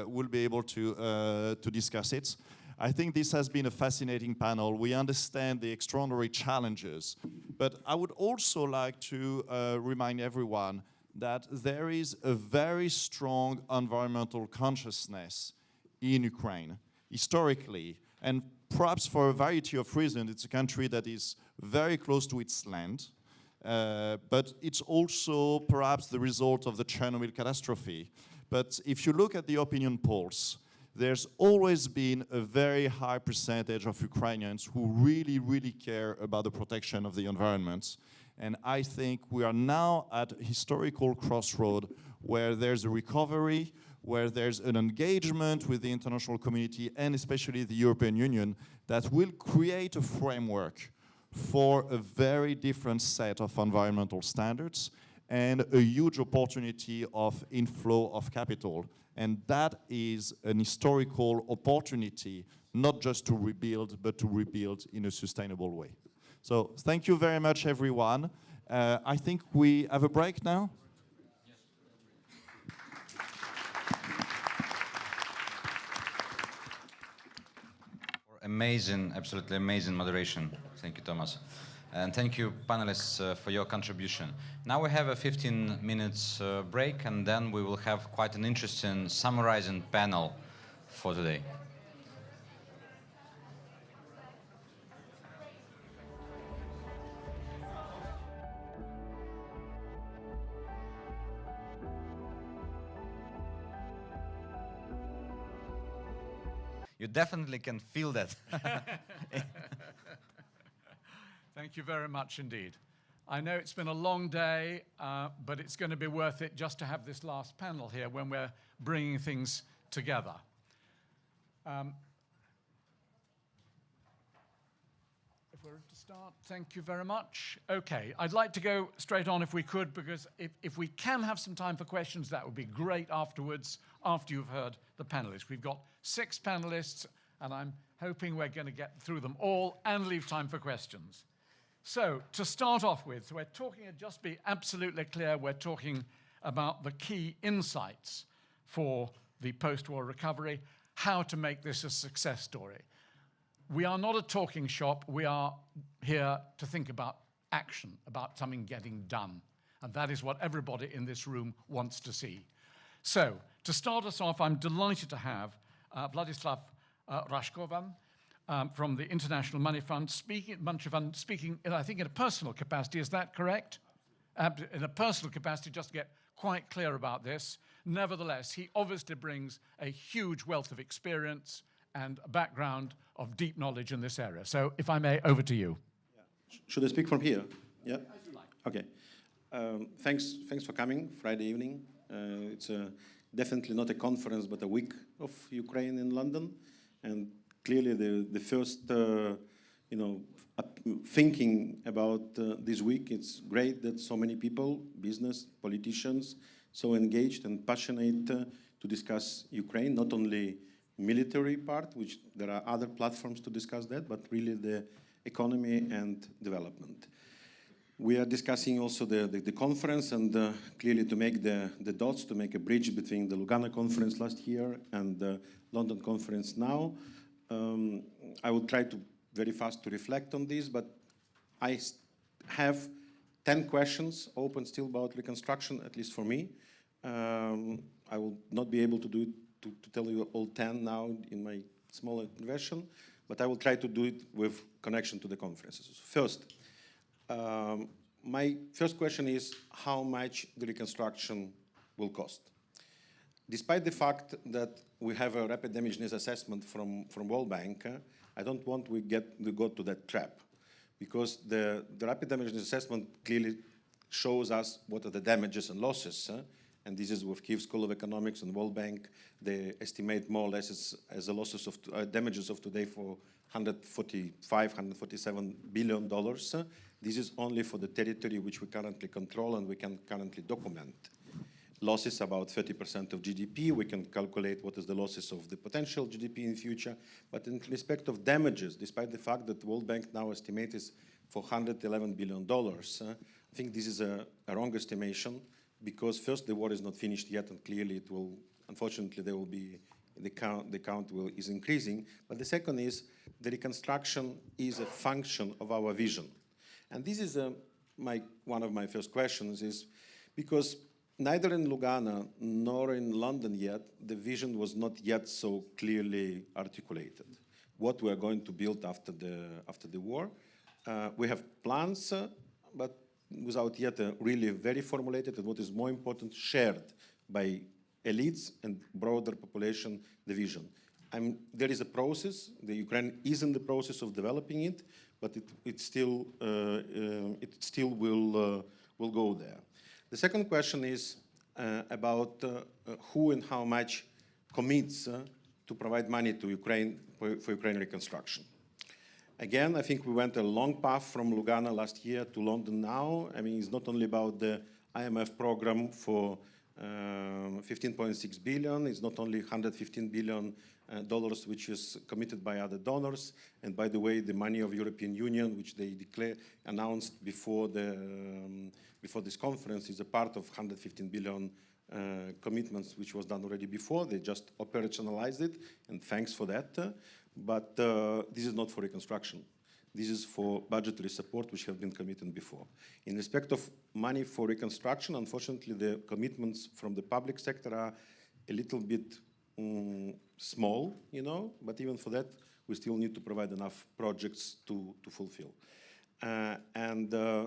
will be able to discuss it. I think this has been a fascinating panel. We understand the extraordinary challenges, but I would also like to remind everyone that there is a very strong environmental consciousness in Ukraine, historically, and perhaps for a variety of reasons. It's a country that is very close to its land, but it's also perhaps the result of the Chernobyl catastrophe. But if you look at the opinion polls, there's always been a very high percentage of Ukrainians who really, really care about the protection of the environment. And I think we are now at a historical crossroad where there's a recovery, where there's an engagement with the international community and especially the European Union that will create a framework for a very different set of environmental standards and a huge opportunity of inflow of capital. And that is an historical opportunity, not just to rebuild, but to rebuild in a sustainable way. So thank you very much, everyone. I think we have a break now. Amazing, absolutely amazing moderation. Thank you, Thomas. And thank you, panelists, for your contribution. Now we have a 15 minutes break, and then we will have quite an interesting summarizing panel for today. You definitely can feel that. Thank you very much indeed. I know it's been a long day, but it's going to be worth it just to have this last panel here when we're bringing things together. If we're to start, thank you very much. Okay, I'd like to go straight on if we could, because if we can have some time for questions, that would be great afterwards, after you've heard the panelists. We've got 6 panelists, and I'm hoping we're going to get through them all and leave time for questions. So, to start off with, we're talking, just be absolutely clear, we're talking about the key insights for the post-war recovery, how to make this a success story. We are not a talking shop, we are here to think about action, about something getting done. And that is what everybody in this room wants to see. So, to start us off, I'm delighted to have Vladislav Rashkovan from the International Money Fund, speaking, I think, in a personal capacity. Is that correct? In a personal capacity, just to get quite clear about this. Nevertheless, he obviously brings a huge wealth of experience and a background of deep knowledge in this area. So, if I may, over to you. Yeah. Should I speak from here? Yeah? Okay. Thanks for coming Friday evening. It's definitely not a conference, but a week of Ukraine in London. And clearly the first, thinking about this week, it's great that so many people, business, politicians, so engaged and passionate to discuss Ukraine, not only military part, which there are other platforms to discuss that, but really the economy and development. We are discussing also the conference, and clearly to make the dots, to make a bridge between the Lugano conference last year and the London conference now. I will try to very fast to reflect on this, but I have 10 questions open still about reconstruction, at least for me. I will not be able to do it, to tell you all 10 now in my smaller version, but I will try to do it with connection to the conferences. First, my first question is how much the reconstruction will cost. Despite the fact that we have a rapid damages assessment from World Bank, I don't want to go to that trap, because the rapid damages assessment clearly shows us what are the damages and losses, and this is with Kyiv School of Economics and World Bank. They estimate more or less as the losses of damages of today for $147 billion. This is only for the territory which we currently control and we can currently document. Losses about 30% of GDP. We can calculate what is the losses of the potential GDP in future. But in respect of damages, despite the fact that the World Bank now estimates for $111 billion, I think this is a wrong estimation, because first, the war is not finished yet, and clearly it will, unfortunately, there will be, the count is increasing. But the second is, the reconstruction is a function of our vision. And this is one of my first questions, is because neither in Lugano nor in London yet, the vision was not yet so clearly articulated. What we are going to build after the war. We have plans, but without yet really very formulated, and what is more important, shared by elites and broader population, the vision. There is a process. The Ukraine is in the process of developing it, but it still will go there. The second question is about who and how much commits to provide money to Ukraine for Ukraine reconstruction. Again, I think we went a long path from Lugano last year to London now. I mean, it's not only about the IMF program for 15.6 billion. It's not only 115 billion dollars, which is committed by other donors. And by the way, the money of European Union, which they announced before this conference, is a part of 115 billion commitments, which was done already before. They just operationalized it, and thanks for that. But this is not for reconstruction. This is for budgetary support, which have been committed before. In respect of money for reconstruction, unfortunately, the commitments from the public sector are a little bit small, you know, but even for that, we still need to provide enough projects to fulfill.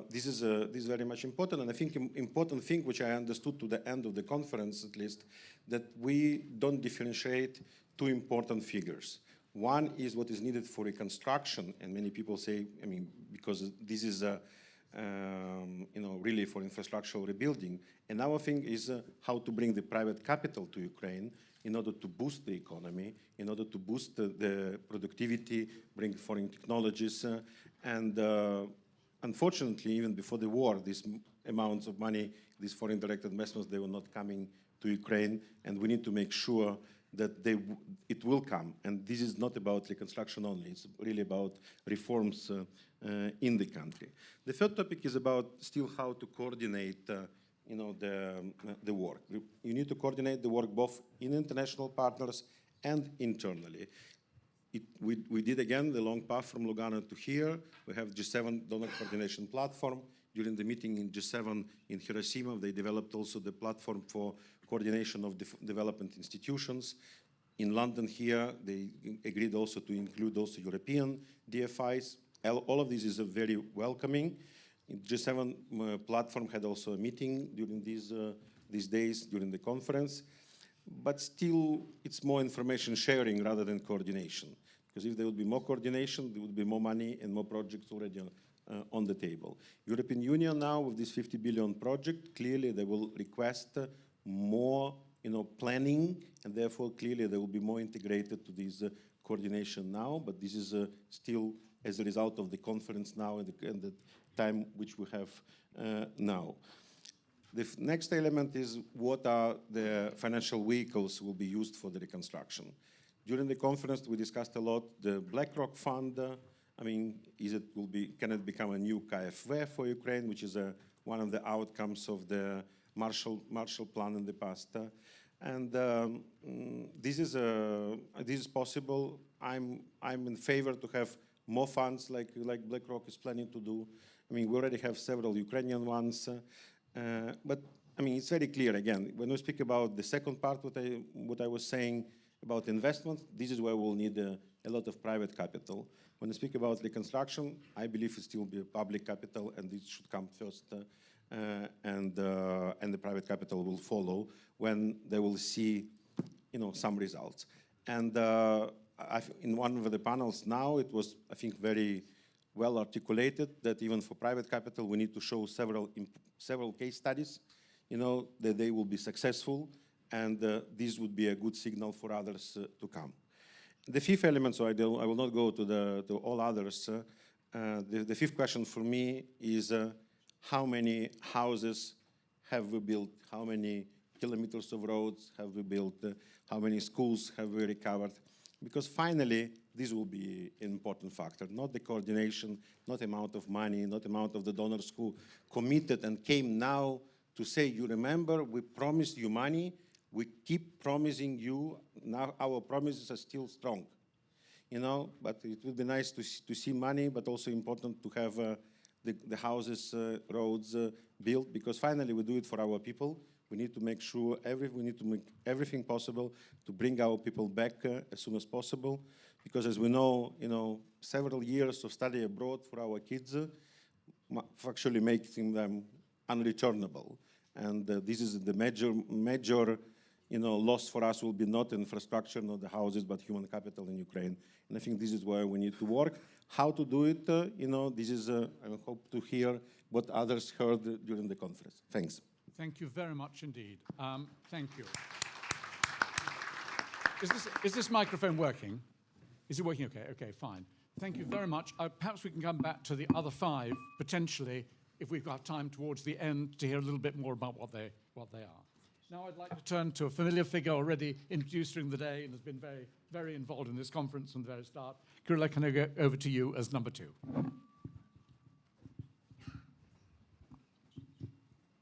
This is very much important, and I think important thing which I understood to the end of the conference at least, that we don't differentiate two important figures. One is what is needed for reconstruction, and many people say, I mean, because this is you know, really for infrastructural rebuilding. Another thing is how to bring the private capital to Ukraine in order to boost the economy, in order to boost the productivity, bring foreign technologies, and unfortunately, even before the war, these amounts of money, these foreign direct investments, they were not coming to Ukraine, and we need to make sure that it will come. And this is not about reconstruction only, it's really about reforms in the country. The third topic is about still how to coordinate you know, the work. You need to coordinate the work both in international partners and internally. We did again the long path from Lugano to here. We have G7 donor coordination platform. During the meeting in G7 in Hiroshima, they developed also the platform for coordination of development institutions. In London here, they agreed also to include also European DFIs. All of this is very welcoming. G7 platform had also a meeting during these days, during the conference. But still, it's more information sharing rather than coordination. Because if there would be more coordination, there would be more money and more projects already on the table. European Union now, with this 50 billion project, clearly they will request more planning, and therefore clearly they will be more integrated to this coordination now, but this is still as a result of the conference now and the time which we have now. The next element is what are the financial vehicles will be used for the reconstruction. During the conference, we discussed a lot the BlackRock fund. I mean, can it become a new KfW for Ukraine, which is one of the outcomes of the Marshall Plan in the past. And this is possible. I'm in favor to have more funds like BlackRock is planning to do. I mean, we already have several Ukrainian ones. But I mean, it's very clear again, when we speak about the second part, what I was saying about investment, this is where we'll need a lot of private capital. When we speak about reconstruction, I believe it still be a public capital, and this should come first, and the private capital will follow when they will see, some results. And in one of the panels now, it was, I think, very well articulated that even for private capital, we need to show several case studies, that they will be successful, and this would be a good signal for others to come. The fifth element, so I will not go to all others. The fifth question for me is how many houses have we built? How many kilometers of roads have we built? How many schools have we recovered? Because finally, this will be an important factor, not the coordination, not amount of money, not amount of the donors who committed and came now to say, you remember, we promised you money, we keep promising you, now our promises are still strong. But it would be nice to see money, but also important to have the houses, roads built, because finally we do it for our people. We need to make sure, we need to make everything possible to bring our people back as soon as possible, because as we know, several years of study abroad for our kids actually making them unreturnable. And this is the major loss for us will be not infrastructure, not the houses, but human capital in Ukraine. And I think this is where we need to work. How to do it, this is, I hope to hear what others heard during the conference. Thanks. Thank you very much indeed. Thank you. Is this microphone working? Is it working okay? Okay, fine. Thank you very much. Perhaps we can come back to the other five, potentially, if we've got time towards the end, to hear a little bit more about what they are. Now I'd like to turn to a familiar figure already introduced during the day and has been very, very involved in this conference from the very start. Kyryla, can I go over to you as number 2?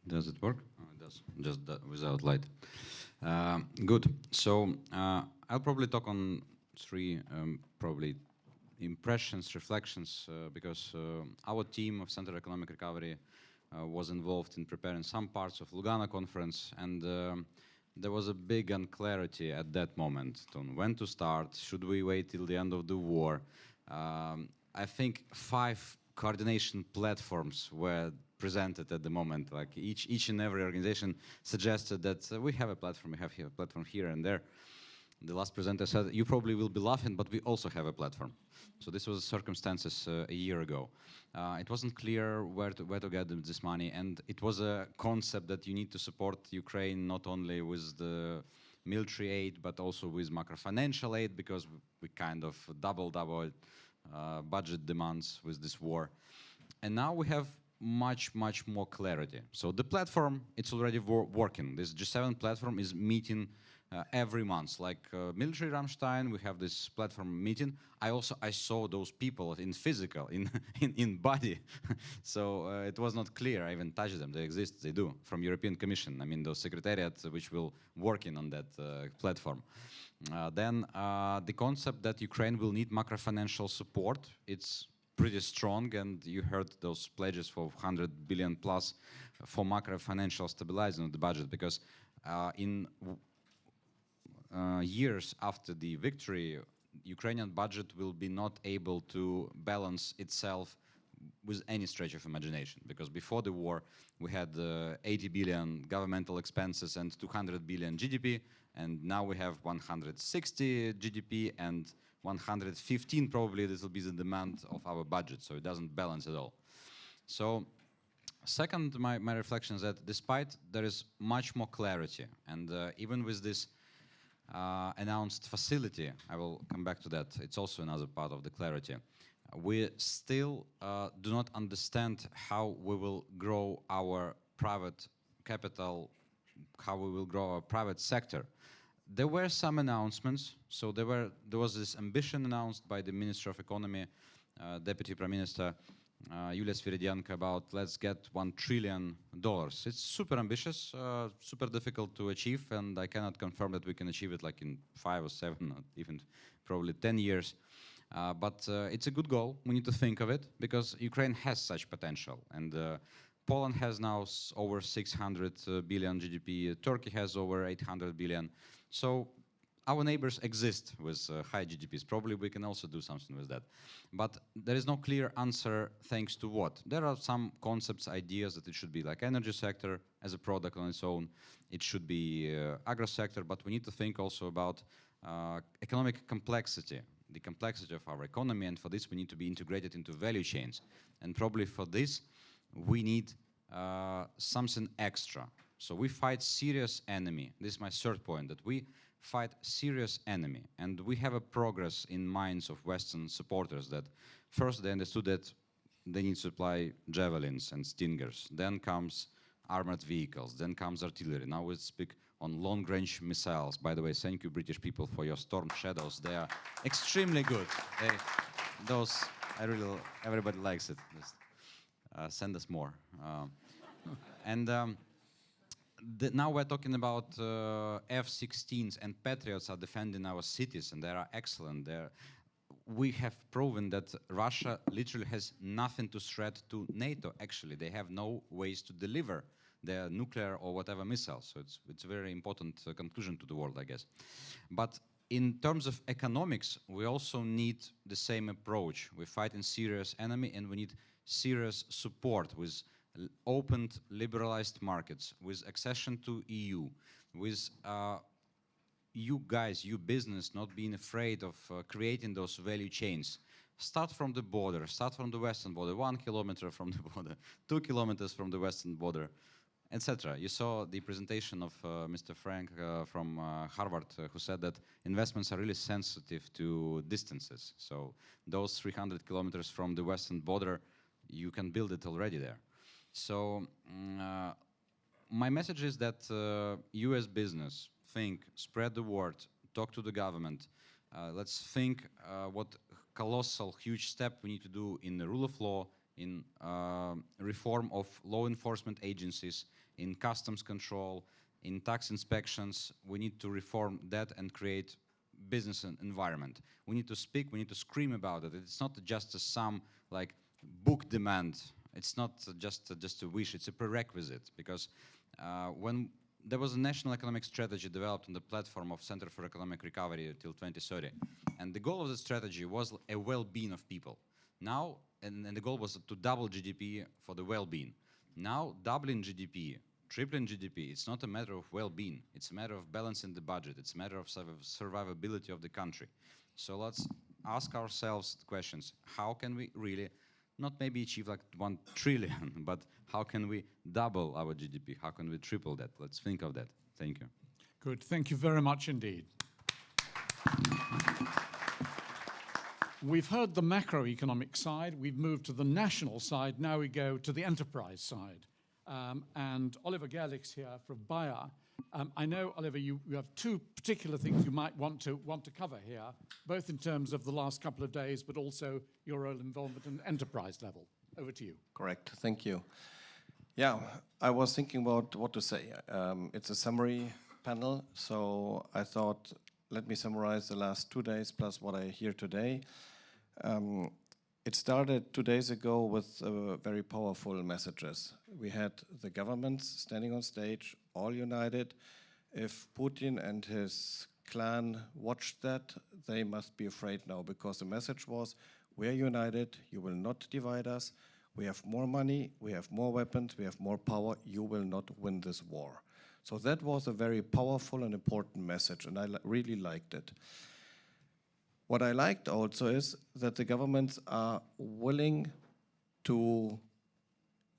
Does it work? Oh, it does, just without light. Good. So I'll probably talk on 3 probably impressions, reflections, because our team of Center Economic Recovery was involved in preparing some parts of Lugano conference, and there was a big unclarity at that moment on when to start. Should we wait till the end of the war? I think 5 coordination platforms were presented at the moment. Like each and every organization suggested that we have a platform, we have a platform here and there. The last presenter said, you probably will be laughing, but we also have a platform. So this was circumstances a year ago. It wasn't clear where to get this money, and it was a concept that you need to support Ukraine not only with the military aid, but also with macro-financial aid, because we kind of doubled our budget demands with this war. And now we have much more clarity. So the platform, it's already working. This G7 platform is meeting every month. Like military Rammstein, we have this platform meeting. I saw those people in physical, in body. So it was not clear. I even touched them. They exist, they do, from European Commission. I mean, those secretariats which will working on that platform. Then the concept that Ukraine will need macro-financial support, it's pretty strong, and you heard those pledges for 100 billion plus for macro-financial stabilizing of the budget, because in years after the victory, Ukrainian budget will be not able to balance itself with any stretch of imagination, because before the war we had 80 billion governmental expenses and 200 billion GDP, and now we have 160 GDP and 115 probably. This will be the demand of our budget, so it doesn't balance at all. So second, my reflection is that despite there is much more clarity, and even with this announced facility, I will come back to that, it's also another part of the clarity, we still do not understand how we will grow our private capital, how we will grow our private sector. There were some announcements. So there was this ambition announced by the Minister of Economy, Deputy Prime Minister Yulia Sviridenko, about let's get $1 trillion. It's super ambitious, super difficult to achieve, and I cannot confirm that we can achieve it like in 5 or 7 or even probably 10 years. But it's a good goal. We need to think of it because Ukraine has such potential, and Poland has now over 600 billion GDP. Turkey has over 800 billion. So our neighbors exist with high GDPs. Probably we can also do something with that. But there is no clear answer thanks to what. There are some concepts, ideas that it should be like energy sector as a product on its own. It should be agro sector, but we need to think also about economic complexity, the complexity of our economy, and for this we need to be integrated into value chains. And probably for this we need something extra. So we fight serious enemy. This is my third point, that we fight serious enemy. And we have a progress in minds of Western supporters that first they understood that they need to supply javelins and stingers. Then comes armored vehicles. Then comes artillery. Now we speak on long-range missiles. By the way, thank you, British people, for your Storm Shadows. They are extremely good. Everybody likes it. Just, send us more. Now we're talking about F-16s, and Patriots are defending our cities, and they are excellent. We have proven that Russia literally has nothing to threat to NATO, actually. They have no ways to deliver their nuclear or whatever missiles. So it's a very important conclusion to the world, I guess. But in terms of economics, we also need the same approach. We fight in serious enemy, and we need serious support with opened, liberalized markets, with accession to EU, with you guys, you business, not being afraid of creating those value chains. Start from the border, start from the western border, 1 kilometer from the border, 2 kilometers from the western border, etc. You saw the presentation of Mr. Frank from Harvard, who said that investments are really sensitive to distances. So those 300 kilometers from the western border, you can build it already there. So my message is that US business, think, spread the word, talk to the government. Let's think what colossal, huge step we need to do in the rule of law, in reform of law enforcement agencies, in customs control, in tax inspections. We need to reform that and create business environment. We need to speak, we need to scream about it. It's not just some like book demand. It's not just a wish, it's a prerequisite, because when there was a national economic strategy developed on the platform of Center for Economic Recovery till 2030. And the goal of the strategy was a well-being of people. Now, and the goal was to double GDP for the well-being. Now, doubling GDP, tripling GDP, it's not a matter of well-being. It's a matter of balancing the budget. It's a matter of survivability of the country. So let's ask ourselves the questions. How can we really not maybe achieve like 1 trillion, but how can we double our GDP? How can we triple that? Let's think of that. Thank you. Good. Thank you very much indeed. We've heard the macroeconomic side. We've moved to the national side. Now we go to the enterprise side. And Oliver Gerlich's here from Bayer. I know, Oliver, you have two particular things you might want to cover here, both in terms of the last couple of days, but also your role involvement at enterprise level. Over to you. Correct. Thank you. Yeah, I was thinking about what to say. It's a summary panel, so I thought, let me summarize the last 2 days plus what I hear today. It started 2 days ago with very powerful messages. We had the governments standing on stage, all united. If Putin and his clan watched that, they must be afraid now, because the message was, we are united, you will not divide us, we have more money, we have more weapons, we have more power, you will not win this war. So that was a very powerful and important message, and I really liked it. What I liked also is that the governments are willing to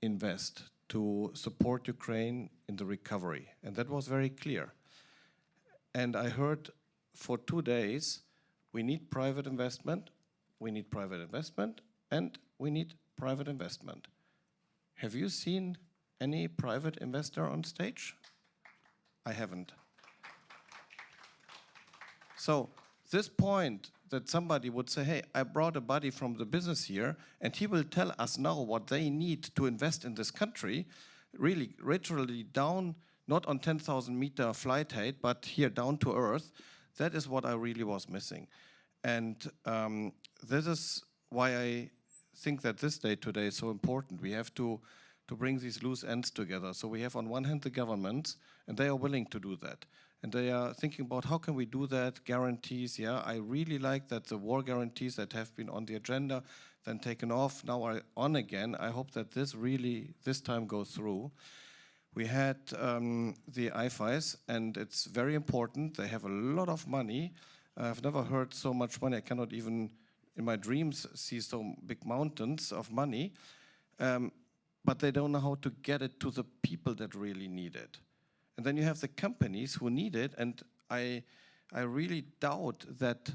invest, to support Ukraine in the recovery, and that was very clear. And I heard for 2 days, we need private investment, we need private investment, and we need private investment. Have you seen any private investor on stage? I haven't. So this point that somebody would say, hey, I brought a buddy from the business here, and he will tell us now what they need to invest in this country, really literally down, not on 10,000 meter flight height, but here down to earth. That is what I really was missing. And this is why I think that this day today is so important. We have to bring these loose ends together. So we have on one hand the governments, and they are willing to do that. And they are thinking about how can we do that, guarantees. Yeah, I really like that the war guarantees that have been on the agenda, then taken off, now are on again. I hope that this really, this time goes through. We had the IFIs, and it's very important. They have a lot of money. I've never heard so much money. I cannot even, in my dreams, see so big mountains of money. But they don't know how to get it to the people that really need it. And then you have the companies who need it, and I really doubt that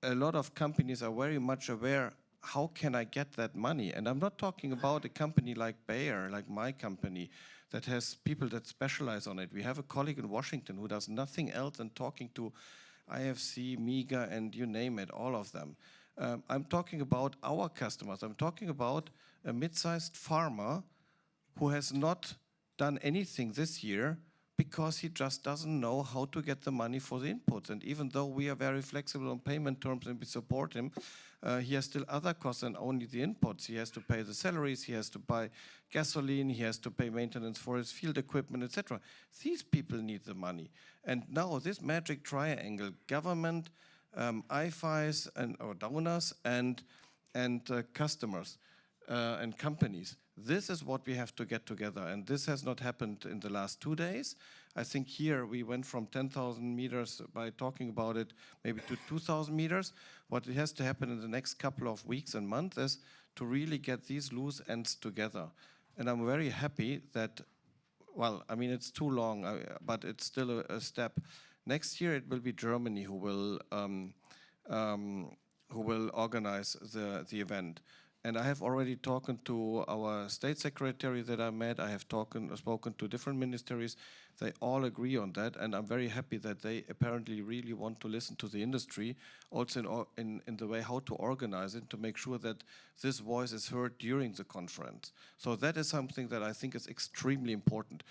a lot of companies are very much aware, how can I get that money? And I'm not talking about a company like Bayer, like my company, that has people that specialize on it. We have a colleague in Washington who does nothing else than talking to IFC, MEGA, and you name it, all of them. I'm talking about our customers. I'm talking about a mid-sized farmer who has not done anything this year because he just doesn't know how to get the money for the inputs. And even though we are very flexible on payment terms and we support him, he has still other costs than only the inputs. He has to pay the salaries, he has to buy gasoline, he has to pay maintenance for his field equipment, etc. These people need the money. And now this magic triangle, government, IFIs and or donors and customers and companies. This is what we have to get together, and this has not happened in the last 2 days. I think here we went from 10,000 meters by talking about it maybe to 2,000 meters. What has to happen in the next couple of weeks and months is to really get these loose ends together. And I'm very happy that well, I mean, it's too long, but it's still a step. Next year, it will be Germany who will organize the event. And I have already talked to our state secretary that I met. I have spoken to different ministries. They all agree on that, and I'm very happy that they apparently really want to listen to the industry, also in the way how to organize it, to make sure that this voice is heard during the conference. So that is something that I think is extremely important.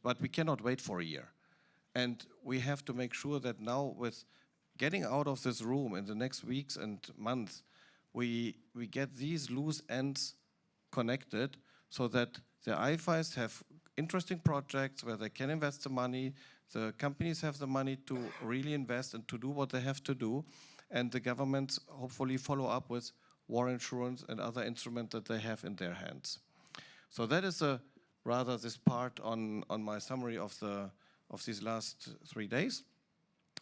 But we cannot wait for a year. And we have to make sure that now, with getting out of this room in the next weeks and months, we get these loose ends connected so that the IFIs have interesting projects where they can invest the money, the companies have the money to really invest and to do what they have to do, and the governments hopefully follow up with war insurance and other instruments that they have in their hands. So that is rather this part on my summary of these last 3 days.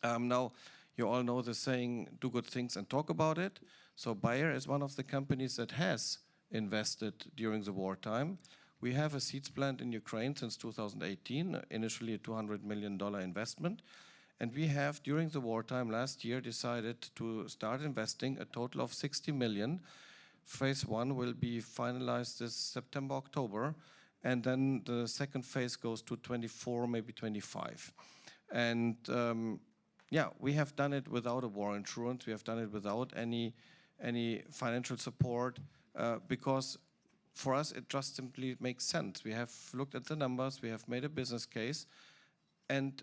Now, you all know the saying, do good things and talk about it. So Bayer is one of the companies that has invested during the wartime. We have a seeds plant in Ukraine since 2018, initially a $200 million investment. And we have, during the wartime last year, decided to start investing a total of 60 million. Phase 1 will be finalized this September, October. And then the second phase goes to 24, maybe 25. And yeah, we have done it without a war insurance. We have done it without any financial support because for us it just simply makes sense. We have looked at the numbers, we have made a business case, and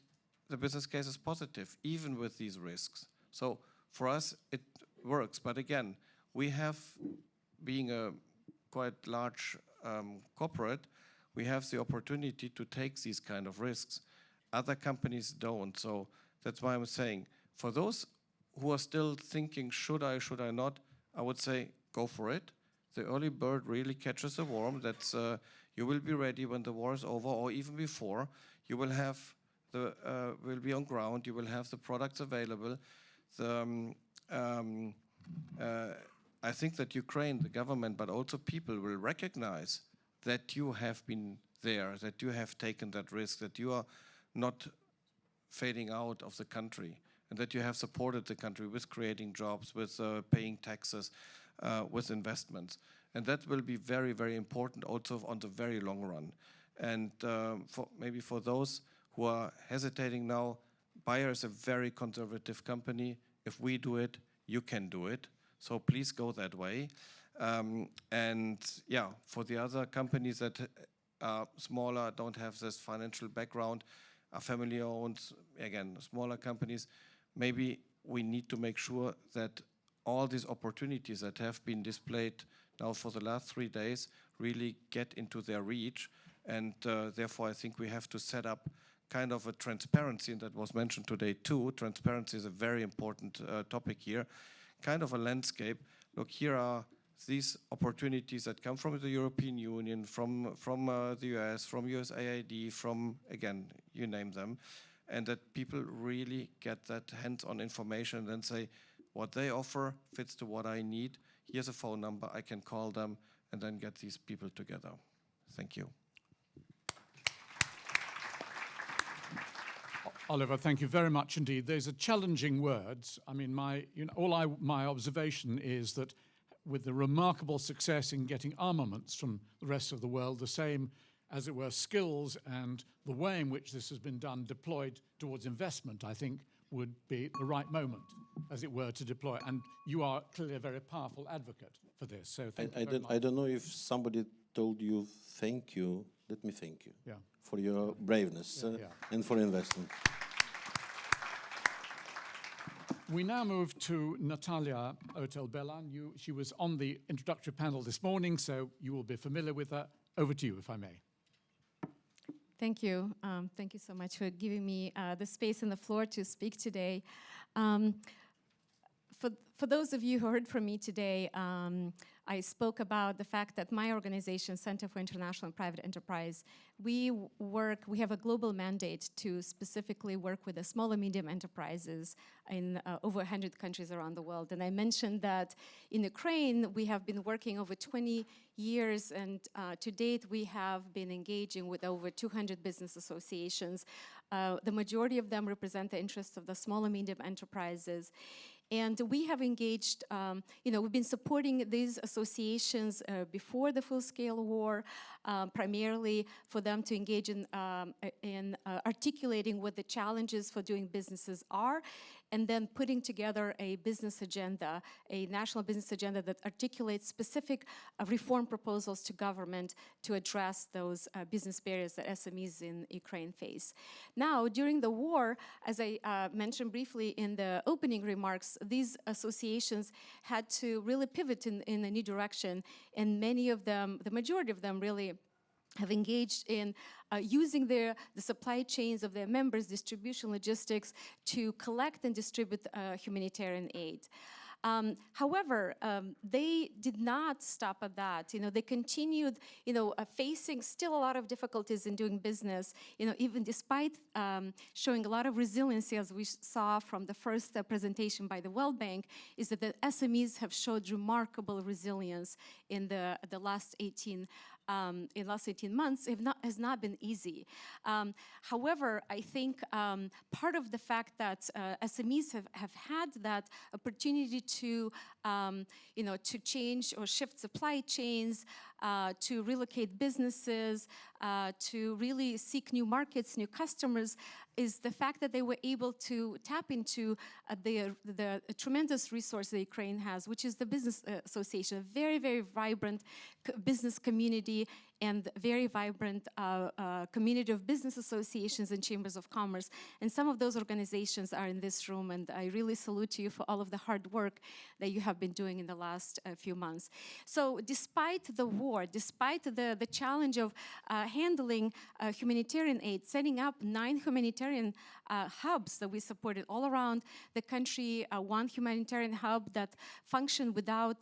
the business case is positive, even with these risks. So for us it works. But again, we have, being a quite large corporate, we have the opportunity to take these kind of risks. Other companies don't. So that's why I'm saying, for those who are still thinking, should I not, I would say, go for it. The early bird really catches the worm. That's you will be ready when the war is over, or even before. You will have will be on ground. You will have the products available. I think that Ukraine, the government, but also people will recognize that you have been there, that you have taken that risk, that you are not fading out of the country, and that you have supported the country with creating jobs, with paying taxes, with investments. And that will be very, very important also on the very long run. And maybe for those who are hesitating now, Bayer is a very conservative company. If we do it, you can do it. So please go that way. And yeah, for the other companies that are smaller, don't have this financial background, are family owned, again, smaller companies, maybe we need to make sure that all these opportunities that have been displayed now for the last 3 days really get into their reach. And therefore, I think we have to set up kind of a transparency, and that was mentioned today too. Transparency is a very important topic here. Kind of a landscape. Look, here are these opportunities that come from the European Union, from the US, from USAID, from, again, you name them, and that people really get that hands-on information and then say, what they offer fits to what I need. Here's a phone number, I can call them, and then get these people together. Thank you. Oliver, thank you very much indeed. Those are challenging words. I mean, my observation is that with the remarkable success in getting armaments from the rest of the world, the same, as it were, skills and the way in which this has been done deployed towards investment, I think, would be the right moment, as it were, to deploy. And you are clearly a very powerful advocate for this. So thank you very much. I don't know if somebody told you thank you. Let me thank you for your braveness and for investing. We now move to Natalia Otel-Belan. She was on the introductory panel this morning, so you will be familiar with her. Over to you, if I may. Thank you. Thank you so much for giving me the space and the floor to speak today. For those of you who heard from me today, I spoke about the fact that my organization, Center for International and Private Enterprise, we have a global mandate to specifically work with the small and medium enterprises in over 100 countries around the world. And I mentioned that in Ukraine, we have been working over 20 years, and to date, we have been engaging with over 200 business associations. The majority of them represent the interests of the small and medium enterprises. And we have engaged, we've been supporting these associations before the full-scale war, primarily for them to engage in articulating what the challenges for doing businesses are, and then putting together a business agenda, a national business agenda that articulates specific reform proposals to government to address those business barriers that SMEs in Ukraine face. Now, during the war, as I mentioned briefly in the opening remarks, these associations had to really pivot in a new direction, and many of them, the majority of them really have engaged in using the supply chains of their members, distribution logistics, to collect and distribute humanitarian aid. However, they did not stop at that. They continued, facing still a lot of difficulties in doing business, even despite showing a lot of resiliency, as we saw from the first presentation by the World Bank, is that the SMEs have showed remarkable resilience in the last 18 months. Has not been easy. However, I think part of the fact that SMEs have had that opportunity to change or shift supply chains, to relocate businesses, to really seek new markets, new customers, is the fact that they were able to tap into the tremendous resource that Ukraine has, which is the business association, a very, very vibrant business community and very vibrant community of business associations and chambers of commerce. And some of those organizations are in this room, and I really salute you for all of the hard work that you have been doing in the last few months. So despite the war, despite the challenge of handling humanitarian aid, setting up 9 humanitarian hubs that we supported all around the country, one humanitarian hub that functioned without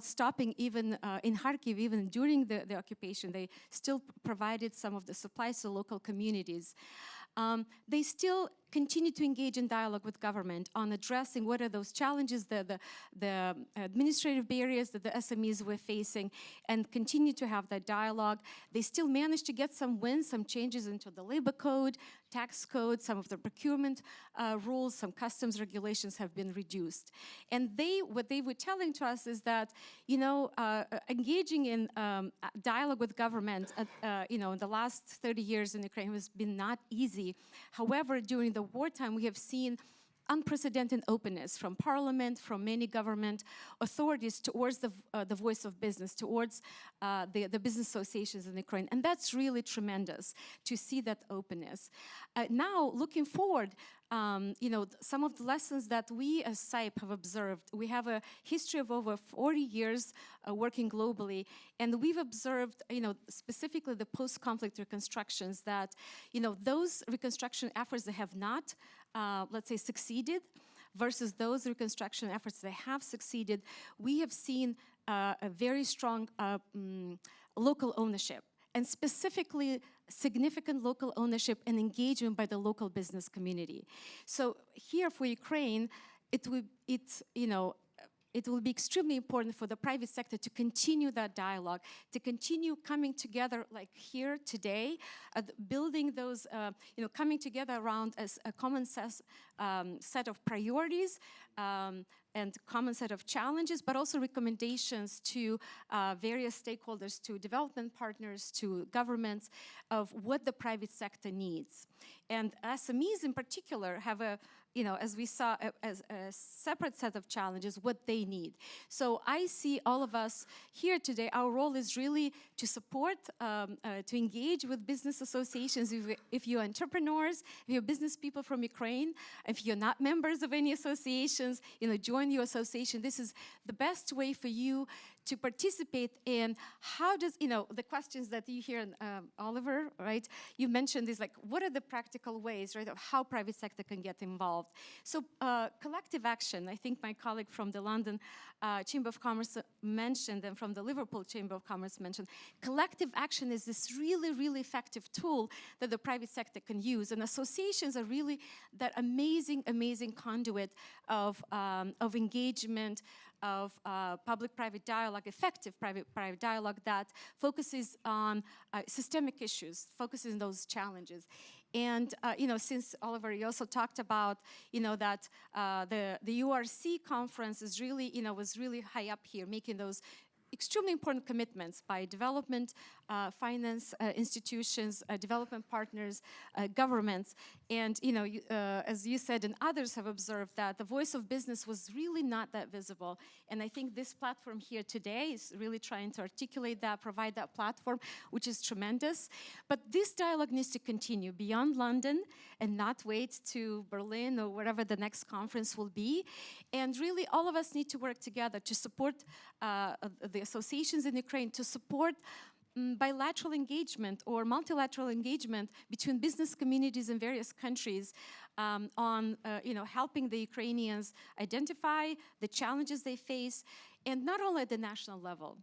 stopping, even in Kharkiv, even during the occupation. They still provided some of the supplies to local communities. They still continue to engage in dialogue with government on addressing what are those challenges, the administrative barriers that the SMEs were facing, and continue to have that dialogue. They still managed to get some wins, some changes into the labor code, tax code, some of the procurement rules, some customs regulations have been reduced. And what they were telling to us is that, engaging in dialogue with government, in the last 30 years in Ukraine has been not easy. However, during the wartime, we have seen unprecedented openness from parliament, from many government authorities towards the voice of business, towards the business associations in Ukraine. And that's really tremendous to see that openness. Now, looking forward, some of the lessons that we as SIPE have observed, we have a history of over 40 years working globally, and we've observed, specifically the post-conflict reconstructions that, those reconstruction efforts that have not, let's say, succeeded versus those reconstruction efforts that have succeeded, we have seen a very strong local ownership, and specifically significant local ownership and engagement by the local business community. So here for Ukraine, it will be extremely important for the private sector to continue that dialogue, to continue coming together like here today, building those, coming together around a common set of priorities, and common set of challenges, but also recommendations to various stakeholders, to development partners, to governments, of what the private sector needs. And SMEs in particular have as we saw, as a separate set of challenges, what they need. So I see all of us here today, our role is really to support, to engage with business associations. If you're entrepreneurs, if you're business people from Ukraine, if you're not members of any associations, join your association. This is the best way for you to participate in how does, the questions that you hear, Oliver, right? You mentioned is like, what are the practical ways, right, of how private sector can get involved? So collective action, I think my colleague from the London Chamber of Commerce mentioned, and from the Liverpool Chamber of Commerce mentioned, collective action is this really, really effective tool that the private sector can use. And associations are really that amazing, amazing conduit of engagement, of public-private dialogue, effective private dialogue that focuses on systemic issues, focuses on those challenges. And since Oliver, you also talked about that the URC conference is really was really high up here, making those extremely important commitments by development, finance institutions, development partners, governments. And as you said, and others have observed, that the voice of business was really not that visible. And I think this platform here today is really trying to articulate that, provide that platform, which is tremendous. But this dialogue needs to continue beyond London and not wait to Berlin or wherever the next conference will be. And really, all of us need to work together to support the associations in Ukraine, to support bilateral engagement or multilateral engagement between business communities in various countries on helping the Ukrainians identify the challenges they face, and not only at the national level.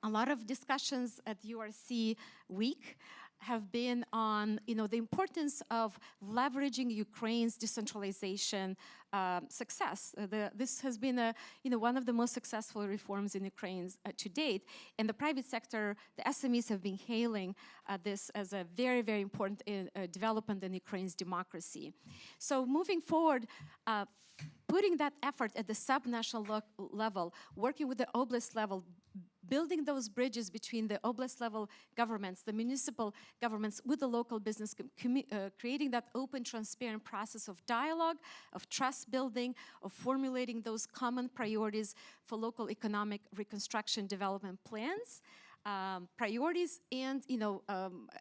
A lot of discussions at URC Week have been on the importance of leveraging Ukraine's decentralization success. This has been one of the most successful reforms in Ukraine to date, and the private sector, the SMEs, have been hailing this as a very, very important development in Ukraine's democracy. So moving forward, putting that effort at the subnational level, working with the oblast level, building those bridges between the oblast level governments, the municipal governments with the local business, creating that open, transparent process of dialogue, of trust building, of formulating those common priorities for local economic reconstruction development plans, priorities, and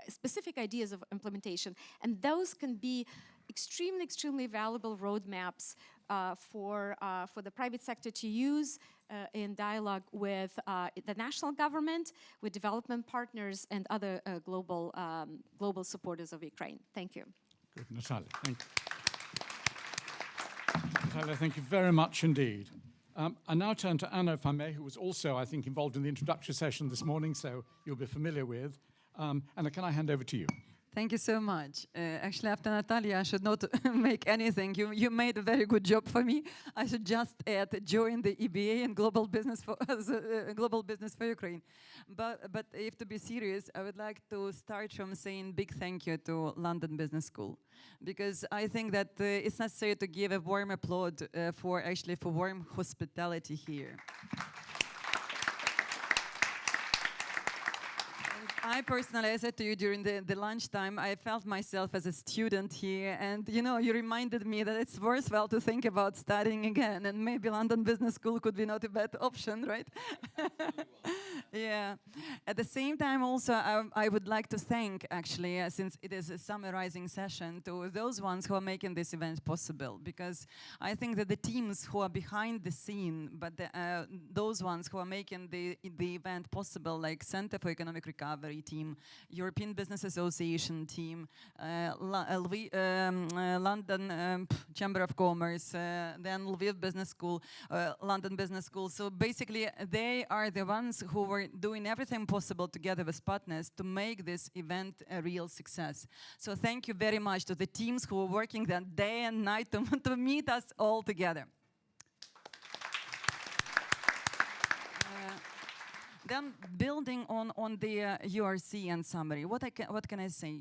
specific ideas of implementation. And those can be extremely, extremely valuable roadmaps for the private sector to use in dialogue with the national government, with development partners, and other global supporters of Ukraine. Thank you. Good, Natalia. Natalia, thank you very much indeed. I now turn to Anna, if I may, who was also, I think, involved in the introductory session this morning, so you'll be familiar with. Anna, can I hand over to you? Thank you so much. Actually, after Natalia, I should not make anything. You made a very good job for me. I should just add, join the EBA and global business for Ukraine. But if to be serious, I would like to start from saying big thank you to London Business School, because I think that it's necessary to give a warm applause for warm hospitality here. I personally, I said to you during the lunchtime, I felt myself as a student here, and you reminded me that it's worthwhile to think about studying again, and maybe London Business School could be not a bad option, right? Yeah. At the same time, also, I would like to thank, actually, since it is a summarizing session, to those ones who are making this event possible, because I think that the teams who are behind the scene, but those ones who are making the event possible, like Center for Economic Recovery team, European Business Association team, London Chamber of Commerce, then Lviv Business School, London Business School. So basically, they are the ones who were doing everything possible together with partners to make this event a real success. So thank you very much to the teams who are working that day and night to meet us all together. Then building on the URC and summary, what can I say?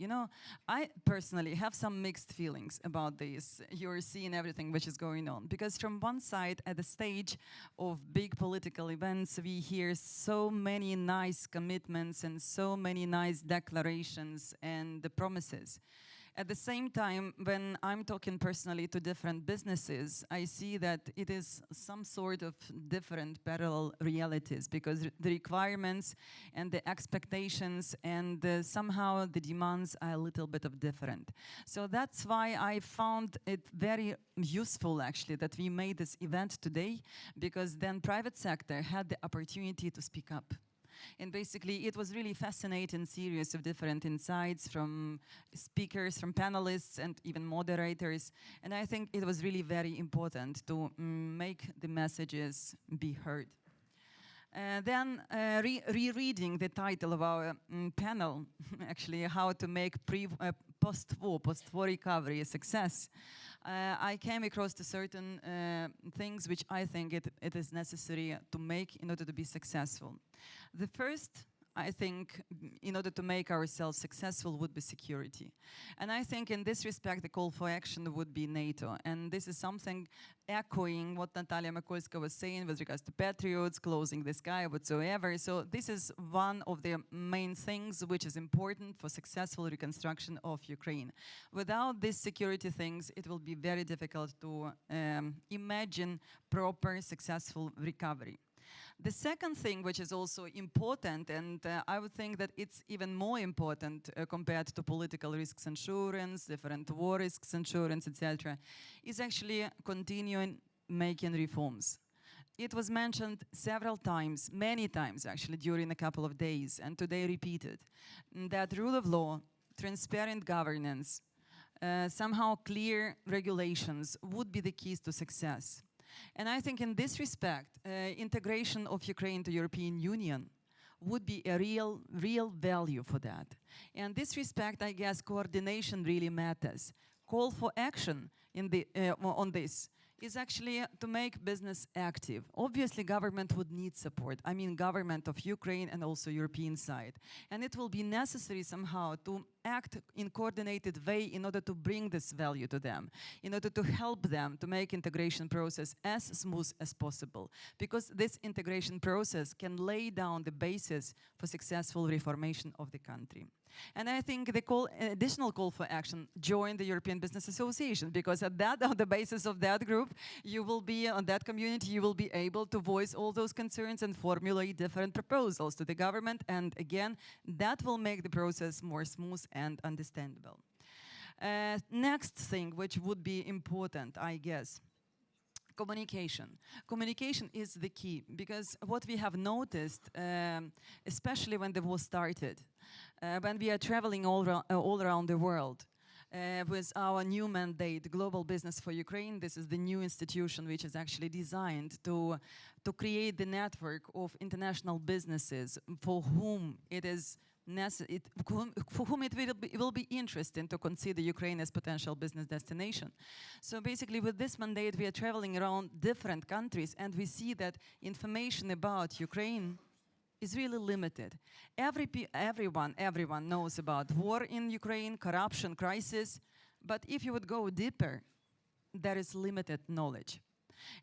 I personally have some mixed feelings about this URC and everything which is going on, because from one side, at the stage of big political events, we hear so many nice commitments and so many nice declarations and the promises. At the same time, when I'm talking personally to different businesses, I see that it is some sort of different parallel realities, because the requirements and the expectations and somehow the demands are a little bit of different. So that's why I found it very useful actually that we made this event today, because then private sector had the opportunity to speak up. And basically, it was really fascinating series of different insights from speakers, from panelists, and even moderators. And I think it was really very important to make the messages be heard. Then rereading the title of our panel, actually, how to make post-war recovery a success, I came across to certain things which I think it is necessary to make in order to be successful. The first, I think, in order to make ourselves successful would be security. And I think in this respect, the call for action would be NATO. And this is something echoing what Natalia Mikulska was saying with regards to patriots, closing the sky, whatsoever. So this is one of the main things which is important for successful reconstruction of Ukraine. Without these security things, it will be very difficult to imagine proper, successful recovery. The second thing, which is also important, and I would think that it's even more important compared to political risks insurance, different war risks insurance, etc., is actually continuing making reforms. It was mentioned several times, many times actually, during a couple of days, and today repeated, that rule of law, transparent governance, somehow clear regulations would be the keys to success. And I think in this respect, integration of Ukraine to European Union would be a real value for that. And in this respect, I guess coordination really matters. Call for action on this is actually to make business active. Obviously, government would need support. I mean, government of Ukraine and also European side. And it will be necessary somehow to act in coordinated way in order to bring this value to them, in order to help them to make integration process as smooth as possible. Because this integration process can lay down the basis for successful reformation of the country. And I think the additional call for action, join the European Business Association, because on the basis of that group, you will be, on that community, you will be able to voice all those concerns and formulate different proposals to the government. And again, that will make the process more smooth and understandable. Next thing, which would be important, I guess, communication. Communication is the key, because what we have noticed, especially when the war started, when we are traveling all around the world, with our new mandate, Global Business for Ukraine. This is the new institution which is actually designed to create the network of international businesses for whom it is for whom it will be interesting to consider Ukraine as potential business destination. So basically with this mandate we are traveling around different countries, and we see that information about Ukraine is really limited. Everyone knows about war in Ukraine, corruption, crisis, but if you would go deeper, there is limited knowledge.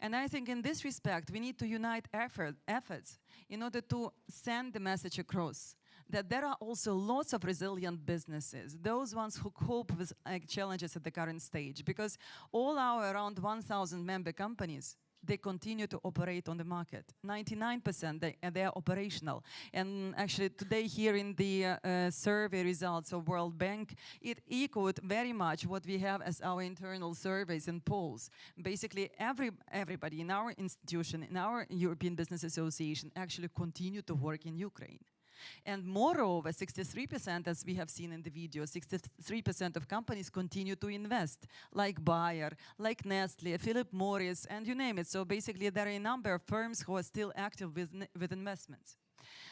And I think in this respect, we need to unite efforts in order to send the message across that there are also lots of resilient businesses, those ones who cope with challenges at the current stage, because all our around 1,000 member companies, they continue to operate on the market. 99% they are operational. And actually today here in the survey results of World Bank, it echoed very much what we have as our internal surveys and polls. Basically everybody in our institution, in our European Business Association actually continue to work in Ukraine. And moreover, 63%, as we have seen in the video, 63% of companies continue to invest, like Bayer, like Nestle, Philip Morris, and you name it. So basically, there are a number of firms who are still active with investments.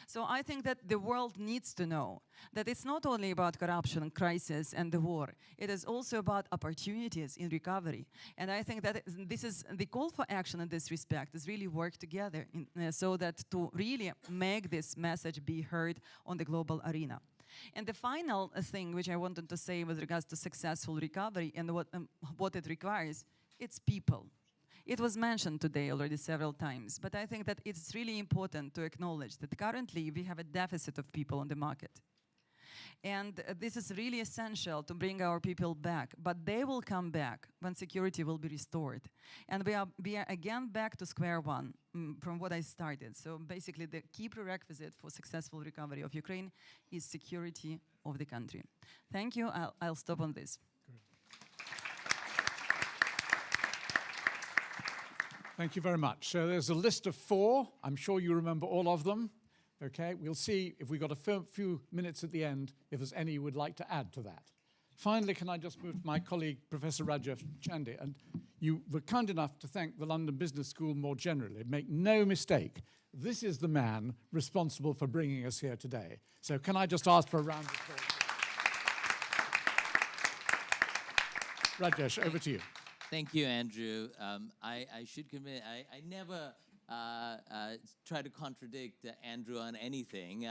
So I think that the world needs to know that it's not only about corruption, crisis, and the war. It is also about opportunities in recovery. And I think that this is the call for action in this respect, is really work together so that to really make this message be heard on the global arena. And the final thing which I wanted to say with regards to successful recovery and what it requires, it's people. It was mentioned today already several times, but I think that it's really important to acknowledge that currently we have a deficit of people on the market. And this is really essential to bring our people back. But they will come back when security will be restored. And we are again back to square one from what I started. So basically the key prerequisite for successful recovery of Ukraine is security of the country. Thank you. I'll stop on this. Thank you very much. So there's a list of 4. I'm sure you remember all of them. Okay, we'll see if we've got a few minutes at the end, if there's any you would like to add to that. Finally, can I just move to my colleague, Professor Rajev Chandy, and you were kind enough to thank the London Business School more generally. Make no mistake, this is the man responsible for bringing us here today. So can I just ask for a round of applause? Rajesh, over to you. Thank you, Andrew. I should commit, I never try to contradict Andrew on anything.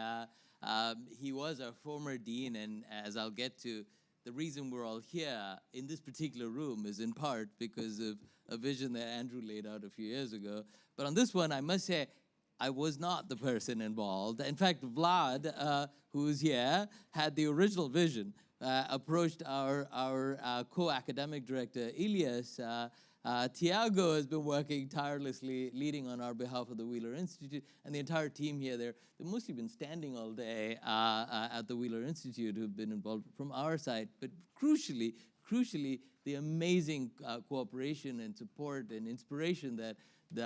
He was our former dean, and as I'll get to, the reason we're all here in this particular room is in part because of a vision that Andrew laid out a few years ago. But on this one, I must say, I was not the person involved. In fact, Vlad, who's here, had the original vision. Approached our co-academic director, Ilias. Tiago has been working tirelessly, leading on our behalf of the Wheeler Institute, and the entire team here. They've mostly been standing all day at the Wheeler Institute, who've been involved from our side. But crucially, the amazing cooperation and support and inspiration that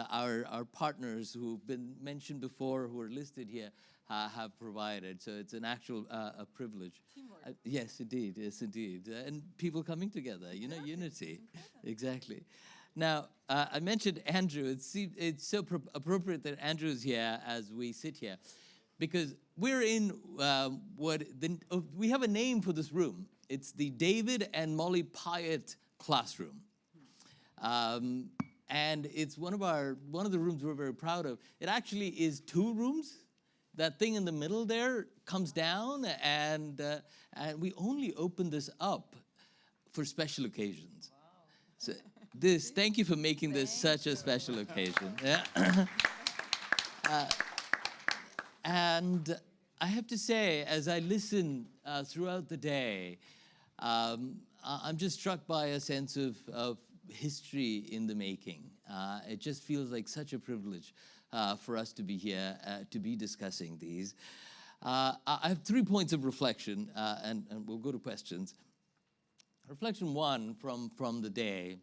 our partners who've been mentioned before, who are listed here, have provided. So it's an actual a privilege. Yes, indeed. Yes, indeed. And people coming together, you know, unity. Exactly. Now, I mentioned Andrew. It's so appropriate that Andrew is here as we sit here, because we're in we have a name for this room. It's the David and Molly Pyatt classroom. And it's one of the rooms we're very proud of. It actually is 2 rooms. That thing in the middle there comes down, and we only open this up for special occasions. Wow. So thank you for making this such a special occasion. Yeah. And I have to say, as I listen throughout the day, I'm just struck by a sense of history in the making. It just feels like such a privilege for us to be here, to be discussing these. I have 3 points of reflection, and we'll go to questions. Reflection 1 from the day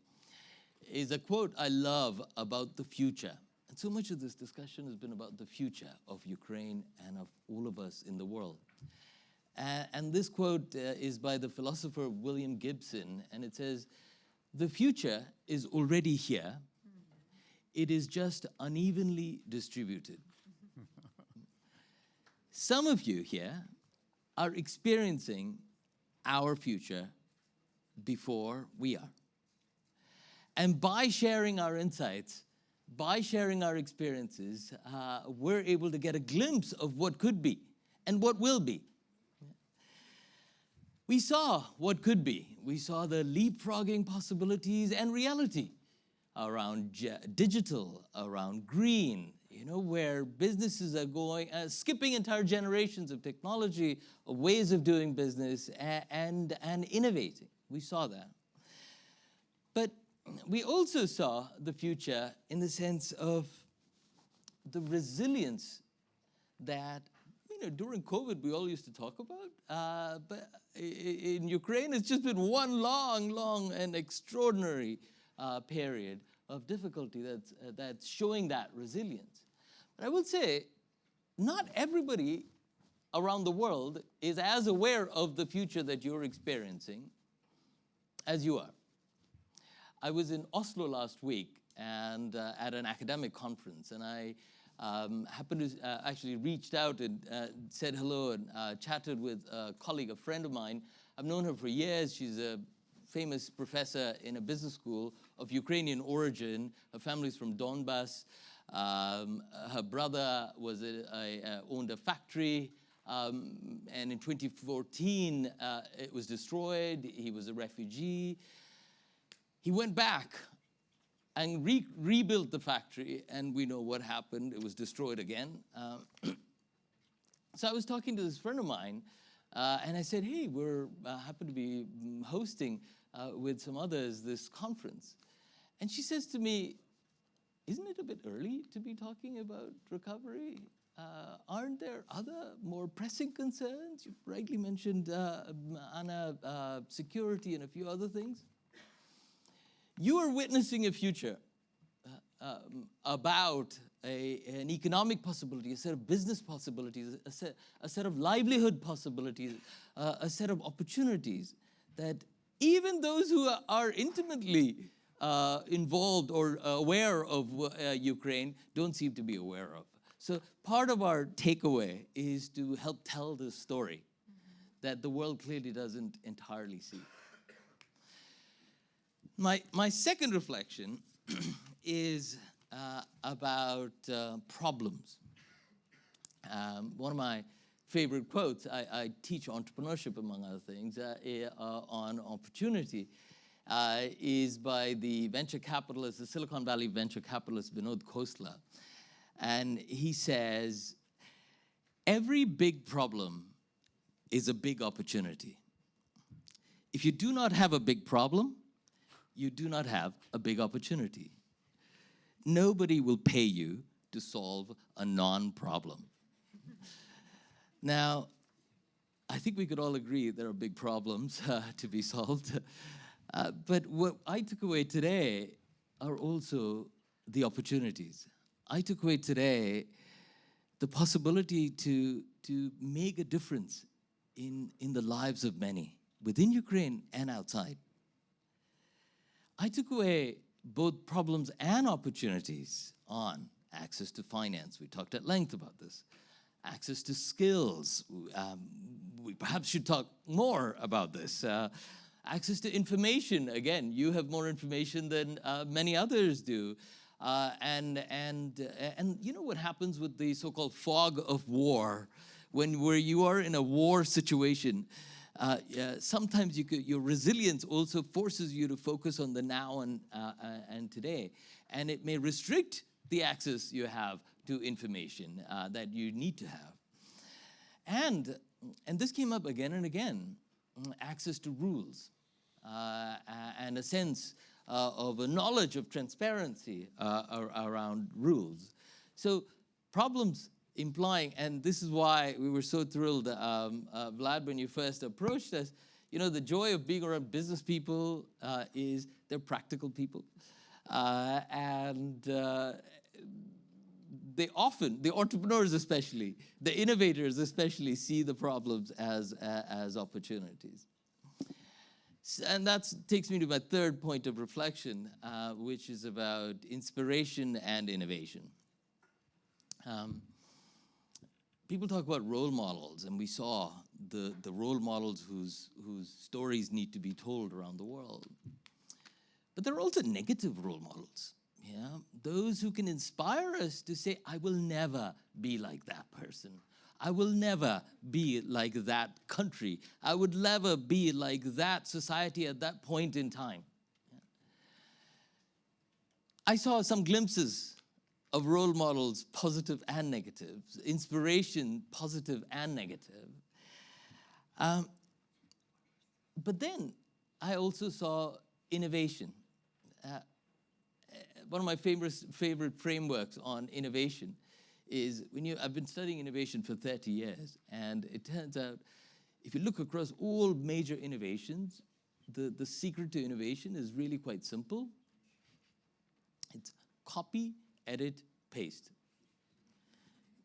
is a quote I love about the future. And so much of this discussion has been about the future of Ukraine and of all of us in the world. And this quote is by the philosopher William Gibson, and it says, "The future is already here. It is just unevenly distributed." Some of you here are experiencing our future before we are. And by sharing our insights, by sharing our experiences, we're able to get a glimpse of what could be and what will be. We saw what could be. We saw the leapfrogging possibilities and reality around digital, around green, you know, where businesses are going, skipping entire generations of technology, of ways of doing business, and innovating. We saw that. But we also saw the future in the sense of the resilience that, you know, during COVID we all used to talk about, but in Ukraine it's just been one long and extraordinary period of difficulty that's showing that resilience. But I would say not everybody around the world is as aware of the future that you're experiencing as you are. I was in Oslo last week and at an academic conference, and I happened to actually reached out and said hello and chatted with a colleague, a friend of mine. I've known her for years. She's a famous professor in a business school of Ukrainian origin. Her family's from Donbass. Her brother was owned a factory, and in 2014 it was destroyed. He was a refugee. He went back and rebuilt the factory, and we know what happened. It was destroyed again. So I was talking to this friend of mine And I said, hey, we're happen to be hosting with some others this conference. And she says to me, isn't it a bit early to be talking about recovery? Aren't there other more pressing concerns? You rightly mentioned, Anna, security and a few other things. You are witnessing a future about an economic possibility, a set of business possibilities, a set of livelihood possibilities, a set of opportunities that even those who are intimately involved or aware of Ukraine don't seem to be aware of. So part of our takeaway is to help tell this story that the world clearly doesn't entirely see. My second reflection is about problems. One of my favorite quotes, I teach entrepreneurship among other things, on opportunity, is by the venture capitalist, the Silicon Valley venture capitalist Vinod Khosla. And he says, every big problem is a big opportunity. If you do not have a big problem, you do not have a big opportunity. Nobody will pay you to solve a non-problem. Now, I think we could all agree there are big problems to be solved. But what I took away today are also the opportunities. I took away today the possibility to make a difference in the lives of many, within Ukraine and outside. I took away both problems and opportunities on access to finance. We talked at length about this. Access to skills. We perhaps should talk more about this. Access to information. Again, you have more information than many others do. And you know what happens with the so-called fog of war, where you are in a war situation. Sometimes your resilience also forces you to focus on the now and today. And it may restrict the access you have to information that you need to have. And this came up again and again, access to rules and a sense of a knowledge of transparency around rules. So problems implying, and this is why we were so thrilled, Vlad, when you first approached us, you know, the joy of being around business people is they're practical people. They often, the entrepreneurs especially, the innovators especially, see the problems as opportunities. And that takes me to my third point of reflection, which is about inspiration and innovation. People talk about role models, and we saw the role models whose stories need to be told around the world. But there are also negative role models. Yeah? Those who can inspire us to say, I will never be like that person. I will never be like that country. I would never be like that society at that point in time. Yeah. I saw some glimpses of role models, positive and negative, inspiration, positive and negative. But then I also saw innovation. One of my favorite frameworks on innovation is I've been studying innovation for 30 years, and it turns out if you look across all major innovations, the secret to innovation is really quite simple. It's copy, edit, paste.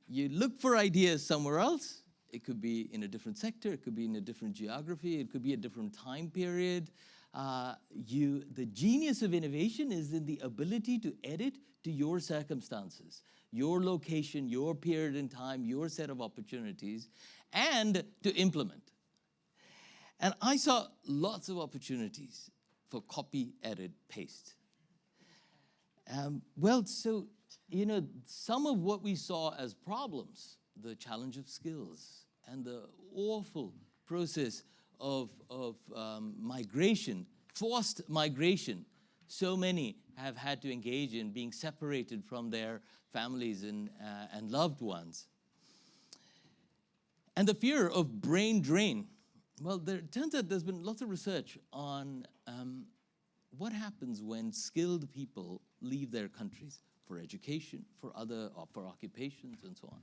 You look for ideas somewhere else. It could be in a different sector, it could be in a different geography, it could be a different time period. The genius of innovation is in the ability to edit to your circumstances, your location, your period in time, your set of opportunities, and to implement. And I saw lots of opportunities for copy, edit, paste. So, some of what we saw as problems, the challenge of skills and the awful process of migration, forced migration, so many have had to engage in being separated from their families and loved ones. And the fear of brain drain. Well, it turns out there's been lots of research on what happens when skilled people leave their countries for education, for occupations, and so on.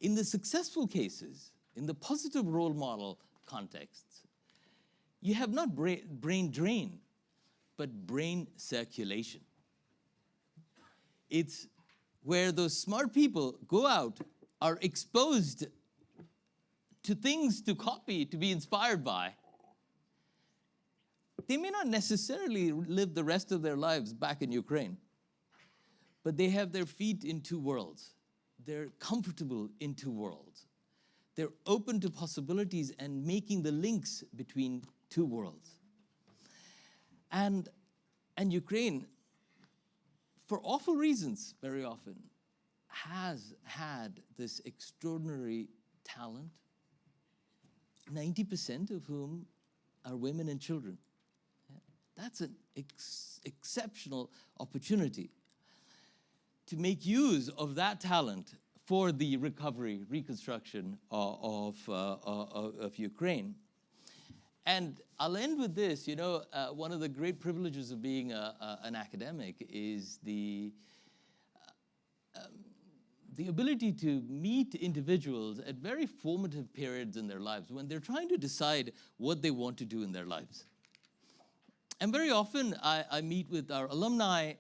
In the successful cases, in the positive role model contexts, you have not brain drain, but brain circulation. It's where those smart people go out, are exposed to things to copy, to be inspired by. They may not necessarily live the rest of their lives back in Ukraine, but they have their feet in two worlds. They're comfortable in two worlds. They're open to possibilities and making the links between two worlds. And Ukraine, for awful reasons, very often, has had this extraordinary talent, 90% of whom are women and children. That's an exceptional opportunity to make use of that talent for the recovery, reconstruction of Ukraine. And I'll end with this. You know, one of the great privileges of being an academic is the ability to meet individuals at very formative periods in their lives when they're trying to decide what they want to do in their lives. And very often I meet with our alumni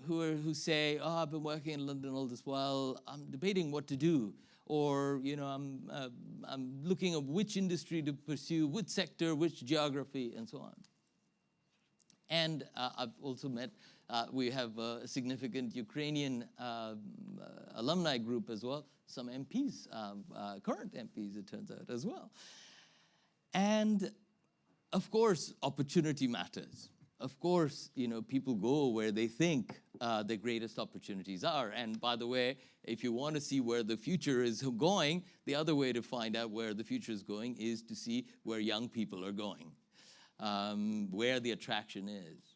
who say, oh, I've been working in London all this while, I'm debating what to do. Or, you know, I'm looking at which industry to pursue, which sector, which geography, and so on. And I've also met, we have a significant Ukrainian alumni group as well, some MPs, current MPs, it turns out, as well. And of course, opportunity matters. Of course, you know, people go where they think the greatest opportunities are. And by the way, if you want to see where the future is going, the other way to find out where the future is going is to see where young people are going, where the attraction is.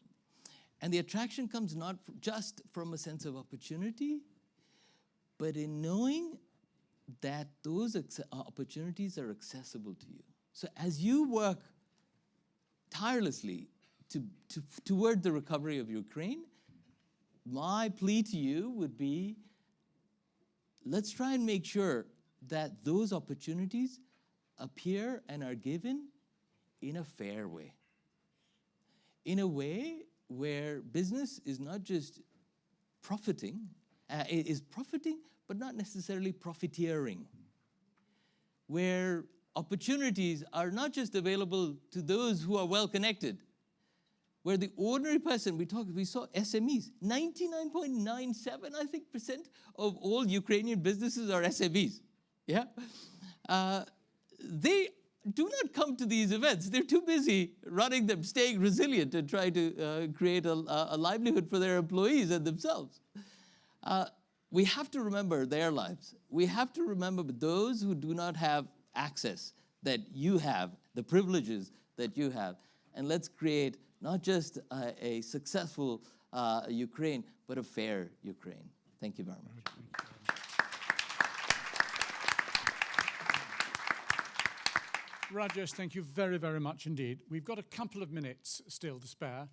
And the attraction comes not just from a sense of opportunity, but in knowing that those opportunities are accessible to you. So as you work tirelessly toward the recovery of Ukraine, my plea to you would be, let's try and make sure that those opportunities appear and are given in a fair way. In a way where business is not just profiting, it is profiting, but not necessarily profiteering. Where opportunities are not just available to those who are well connected, where the ordinary person, we saw SMEs, 99.97, I think, % of all Ukrainian businesses are SMEs, yeah? They do not come to these events. They're too busy running them, staying resilient and trying to create a livelihood for their employees and themselves. We have to remember their lives. We have to remember those who do not have access that you have, the privileges that you have. And let's create not just a successful Ukraine, but a fair Ukraine. Thank you very much. Rajesh, thank you very, very much indeed. We've got a couple of minutes still to spare.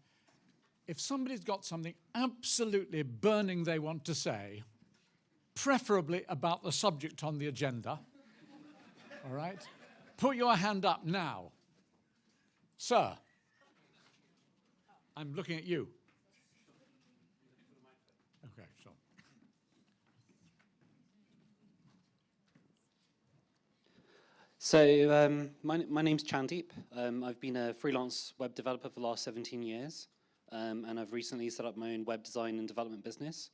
If somebody's got something absolutely burning they want to say, preferably about the subject on the agenda, all right, put your hand up now. Sir, I'm looking at you. Okay, sure. So my name's Chandeep. I've been a freelance web developer for the last 17 years, and I've recently set up my own web design and development business.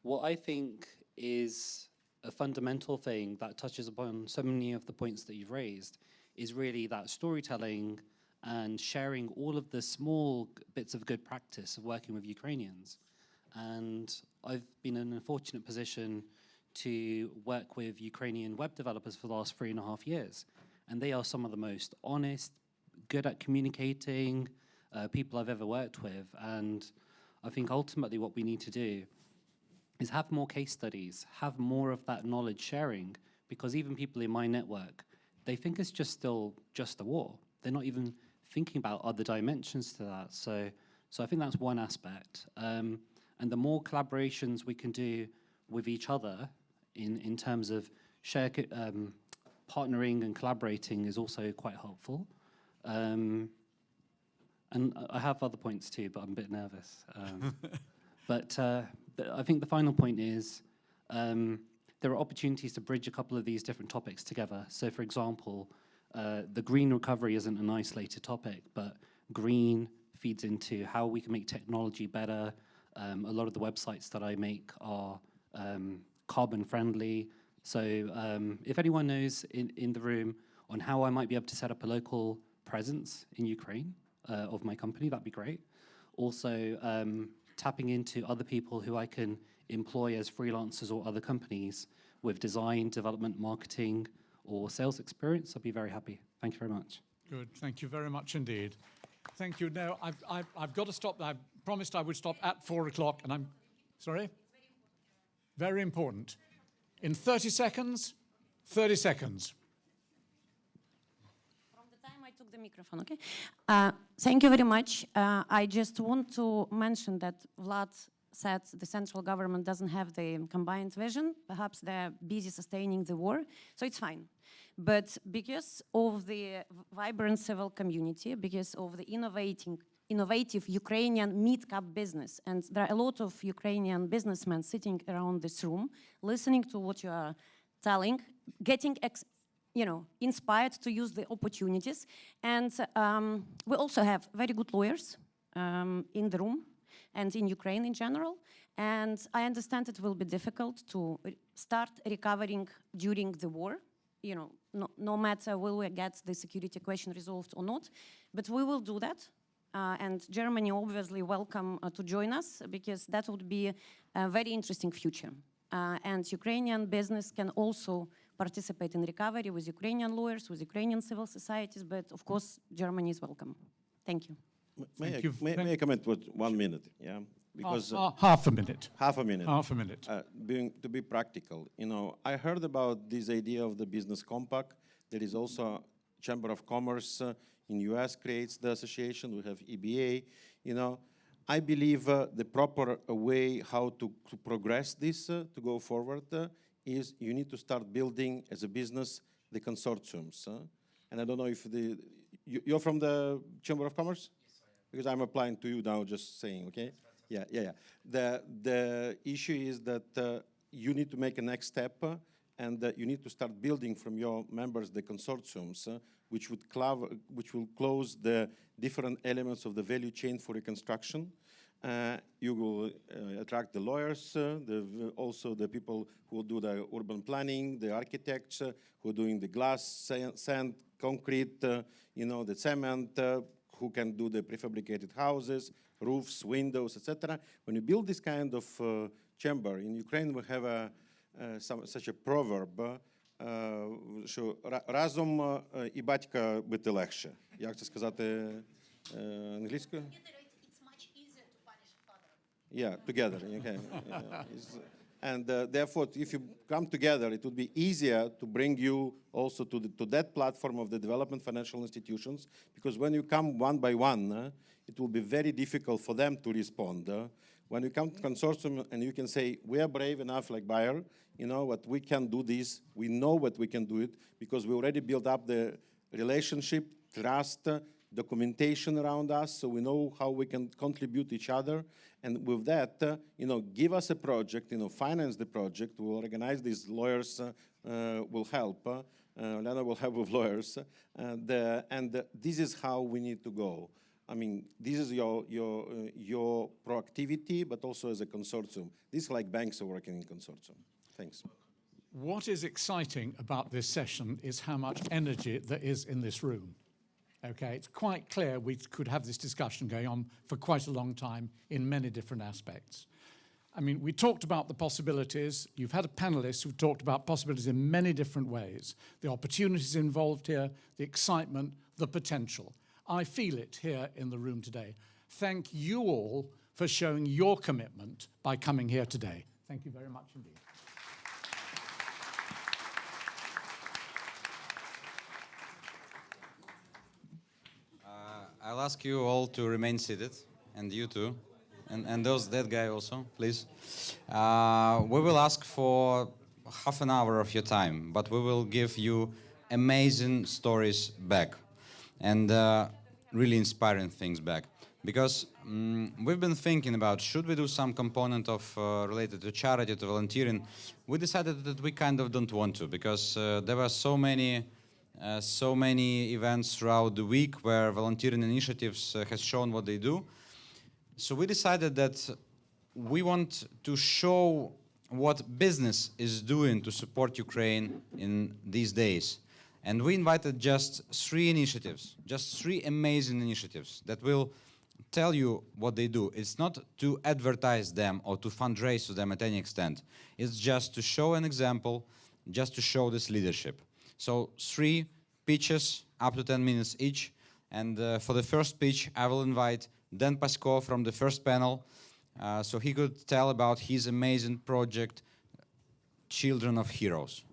What I think is a fundamental thing that touches upon so many of the points that you've raised is really that storytelling and sharing all of the small bits of good practice of working with Ukrainians. And I've been in an unfortunate position to work with Ukrainian web developers for the last 3.5 years. And they are some of the most honest, good at communicating people I've ever worked with. And I think ultimately what we need to do is have more case studies, have more of that knowledge sharing, because even people in my network, they think it's still just a war. They're not even thinking about other dimensions to that. So I think that's one aspect. And the more collaborations we can do with each other in terms of partnering and collaborating is also quite helpful. And I have other points too, but I'm a bit nervous. But I think the final point is there are opportunities to bridge a couple of these different topics together. So for example, the green recovery isn't an isolated topic, but green feeds into how we can make technology better. A lot of the websites that I make are carbon friendly. So if anyone knows in the room on how I might be able to set up a local presence in Ukraine of my company, that'd be great. Also, tapping into other people who I can employ as freelancers or other companies with design, development, marketing, or sales experience, I'd be very happy. Thank you very much. Good, thank you very much indeed. Thank you. Now, I've got to stop. I promised I would stop at 4 o'clock, and I'm, sorry? Very important. In 30 seconds, 30 seconds. From the time I took the microphone, okay? Thank you very much. I just want to mention that Vlad said the central government doesn't have the combined vision. Perhaps they're busy sustaining the war, so it's fine. But because of the vibrant civil community, because of the innovative Ukrainian mid-cap business, and there are a lot of Ukrainian businessmen sitting around this room, listening to what you are telling, getting inspired to use the opportunities. And we also have very good lawyers in the room and in Ukraine in general. And I understand it will be difficult to start recovering during the war. No matter will we get the security question resolved or not, but we will do that. And Germany obviously welcome to join us, because that would be a very interesting future. And Ukrainian business can also participate in recovery with Ukrainian lawyers, with Ukrainian civil societies, but of course, Germany is welcome. Thank you. May I comment with 1 minute? Yeah, because half a minute. Half a minute. Half a minute. To be practical, I heard about this idea of the business compact. There is also Chamber of Commerce in US creates the association. We have EBA. I believe the proper way how to progress this, to go forward, is you need to start building as a business the consortiums. And I don't know if you're from the Chamber of Commerce? Because I'm applying to you now, just saying, okay? Yeah. The issue is that you need to make a next step, and you need to start building from your members the consortiums, which will close the different elements of the value chain for reconstruction. You will attract the lawyers, also the people who will do the urban planning, the architects who are doing the glass, sand, concrete, the cement, who can do the prefabricated houses, roofs, windows, etc. When you build this kind of chamber, in Ukraine we have such a proverb, що разом і батька бити легше. Як це сказати англійською? Yeah, together. Okay. And therefore, if you come together, it would be easier to bring you also to that platform of the development financial institutions, because when you come one by one, it will be very difficult for them to respond. When you come to consortium and you can say, we are brave enough like Bayer, what we can do this, we know what we can do it, because we already built up the relationship, trust, documentation around us, so we know how we can contribute each other. And with that, give us a project, finance the project. We'll organize these lawyers, will help. Lena will help with lawyers. And this is how we need to go. I mean, this is your proactivity, but also as a consortium. This is like banks are working in consortium. Thanks. What is exciting about this session is how much energy there is in this room. Okay, it's quite clear we could have this discussion going on for quite a long time in many different aspects. I mean, we talked about the possibilities. You've had a panelist who talked about possibilities in many different ways. The opportunities involved here, the excitement, the potential. I feel it here in the room today. Thank you all for showing your commitment by coming here today. Thank you very much indeed. I'll ask you all to remain seated, and you too, and that guy also, please. We will ask for half an hour of your time, but we will give you amazing stories back, and really inspiring things back. Because we've been thinking about, should we do some component of related to charity, to volunteering? We decided that we kind of don't want to, because there were so many events throughout the week where volunteering initiatives has shown what they do. So we decided that we want to show what business is doing to support Ukraine in these days. And we invited just 3 initiatives, just 3 amazing initiatives that will tell you what they do. It's not to advertise them or to fundraise to them at any extent. It's just to show an example, just to show this leadership. So 3 pitches, up to 10 minutes each. And for the first pitch, I will invite Dan Pasko from the first panel, so he could tell about his amazing project, Children of Heroes.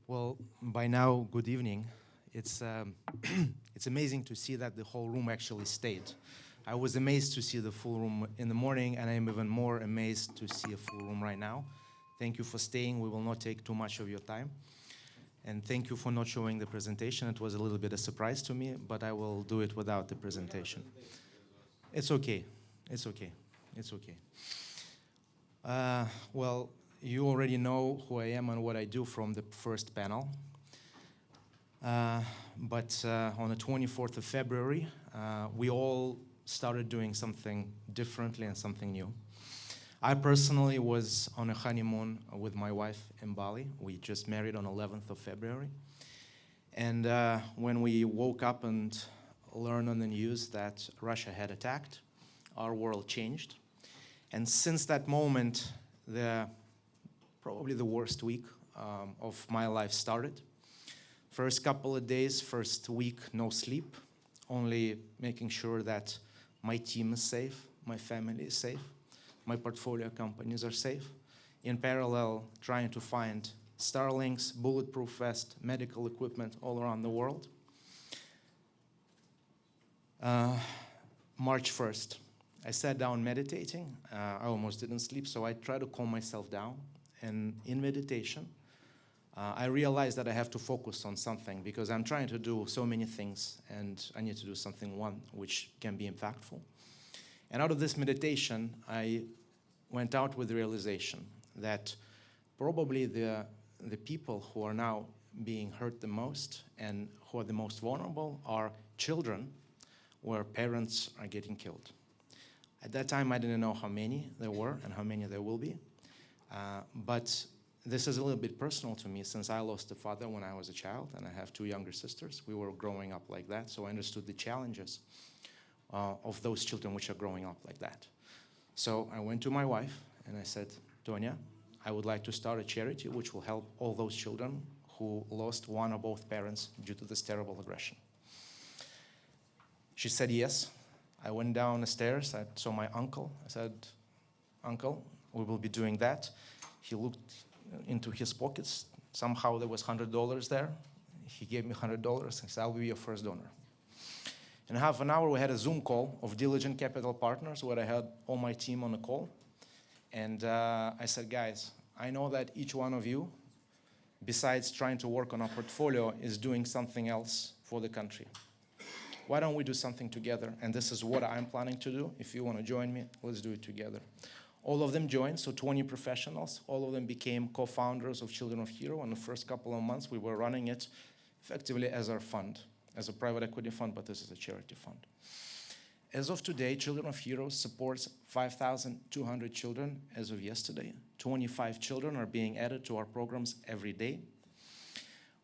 Well, by now, good evening. It's it's amazing to see that the whole room actually stayed. I was amazed to see the full room in the morning, and I'm even more amazed to see a full room right now. Thank you for staying. We will not take too much of your time. And thank you for not showing the presentation. It was a little bit a surprise to me, but I will do it without the presentation. It's okay. It's okay. It's okay. Well, you already know who I am and what I do from the first panel. But on the 24th of February, we all started doing something differently and something new. I personally was on a honeymoon with my wife in Bali. We just married on 11th of February. And when we woke up and learned on the news that Russia had attacked, our world changed. And since that moment, probably the worst week of my life started. First couple of days, first week, no sleep, only making sure that my team is safe, my family is safe, my portfolio companies are safe. In parallel, trying to find Starlinks, bulletproof vest, medical equipment all around the world. March 1st, I sat down meditating. I almost didn't sleep, so I tried to calm myself down. And in meditation, I realized that I have to focus on something because I'm trying to do so many things, and I need to do one which can be impactful. And out of this meditation, I went out with the realization that probably the people who are now being hurt the most and who are the most vulnerable are children where parents are getting killed. At that time, I didn't know how many there were and how many there will be. But this is a little bit personal to me since I lost a father when I was a child and I have 2 younger sisters. We were growing up like that, so I understood the challenges of those children which are growing up like that. So I went to my wife and I said, Tonya, I would like to start a charity which will help all those children who lost one or both parents due to this terrible aggression. She said yes. I went down the stairs, I saw my uncle. I said, Uncle, we will be doing that. He looked into his pockets. Somehow there was $100 there. He gave me $100 and said, I'll be your first donor. In half an hour, we had a Zoom call of Diligent Capital Partners where I had all my team on the call. And I said, guys, I know that each one of you, besides trying to work on our portfolio, is doing something else for the country. Why don't we do something together? And this is what I'm planning to do. If you want to join me, let's do it together. All of them joined, so 20 professionals. All of them became co-founders of Children of Hero. In the first couple of months, we were running it effectively as our fund, as a private equity fund, but this is a charity fund. As of today, Children of Heroes supports 5,200 children as of yesterday. 25 children are being added to our programs every day.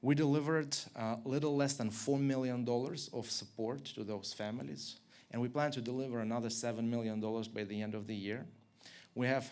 We delivered a little less than $4 million of support to those families, and we plan to deliver another $7 million by the end of the year. We have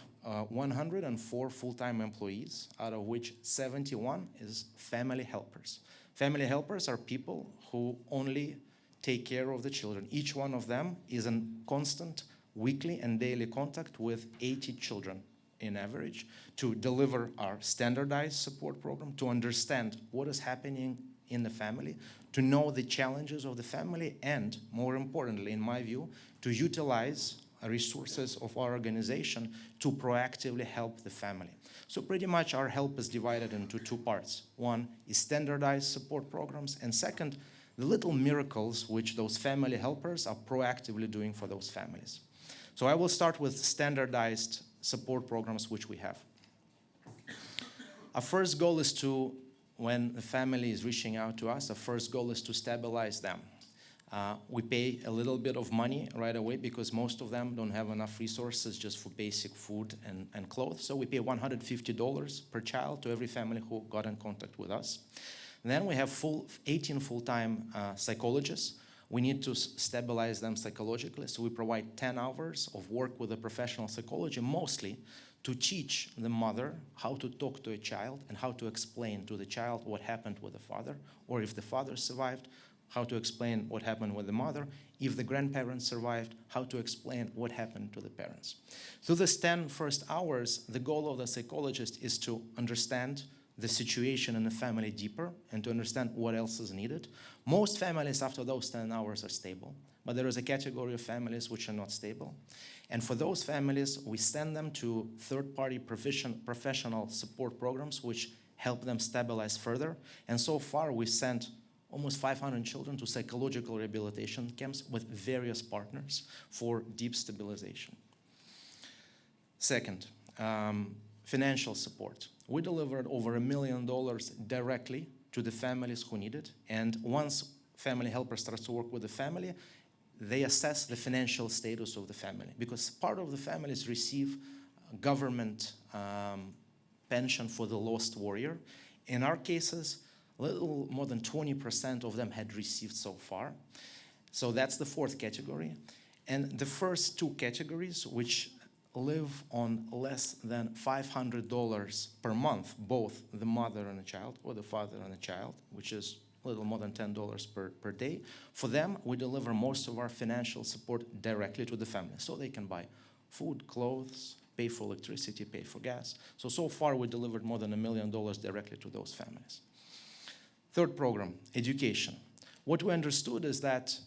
104 full-time employees, out of which 71 is family helpers. Family helpers are people who only take care of the children. Each one of them is in constant weekly and daily contact with 80 children in average to deliver our standardized support program, to understand what is happening in the family, to know the challenges of the family, and more importantly, in my view, to utilize resources of our organization to proactively help the family. So pretty much our help is divided into two parts. One is standardized support programs, and second, the little miracles which those family helpers are proactively doing for those families. So I will start with standardized support programs which we have. Our first goal is to, when the family is reaching out to us, the first goal is to stabilize them. We pay a little bit of money right away because most of them don't have enough resources just for basic food and clothes. So we pay $150 per child to every family who got in contact with us. And then we have 18 full-time psychologists. We need to stabilize them psychologically, so we provide 10 hours of work with a professional psychology, mostly to teach the mother how to talk to a child and how to explain to the child what happened with the father, or if the father survived, how to explain what happened with the mother. If the grandparents survived, how to explain what happened to the parents. Through these 10 first hours, the goal of the psychologist is to understand the situation in the family deeper and to understand what else is needed. Most families after those 10 hours are stable, but there is a category of families which are not stable. And for those families, we send them to third-party professional support programs which help them stabilize further. And so far, we sent almost 500 children to psychological rehabilitation camps with various partners for deep stabilization. Second, financial support. We delivered over $1 million directly to the families who need it. And once family helper starts to work with the family, they assess the financial status of the family, because part of the families receive government pension for the lost warrior. In our cases, a little more than 20% of them had received so far. So that's the fourth category. And the first two categories, which live on less than $500 per month, both the mother and the child or the father and the child, which is a little more than $10 per day. For them, we deliver most of our financial support directly to the family, so they can buy food, clothes, pay for electricity, pay for gas. So far, we delivered more than $1 million directly to those families. Third program, education. What we understood is that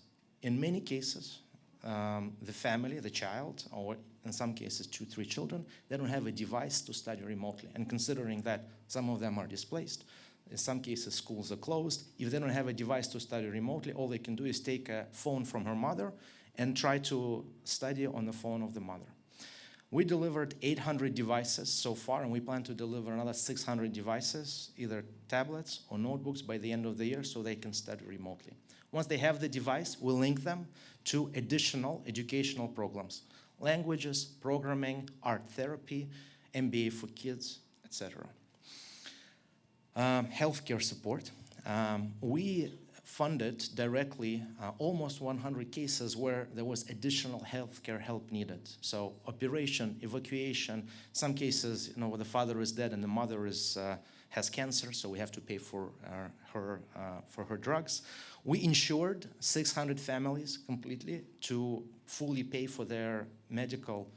in many cases, the family, the child, or in some cases 2-3 children, they don't have a device to study remotely. And considering that some of them are displaced, in some cases schools are closed, if they don't have a device to study remotely, all they can do is take a phone from her mother and try to study on the phone of the mother. We delivered 800 devices so far, and we plan to deliver another 600 devices, either tablets or notebooks, by the end of the year so they can study remotely. Once they have the device, we'll link them to additional educational programs: languages, programming, art therapy, MBA for kids, etc. Healthcare support. We funded directly almost 100 cases where there was additional healthcare help needed. So operation, evacuation, some cases, where the father is dead and the mother has cancer, so we have to pay for her drugs. We insured 600 families completely to fully pay for their medical,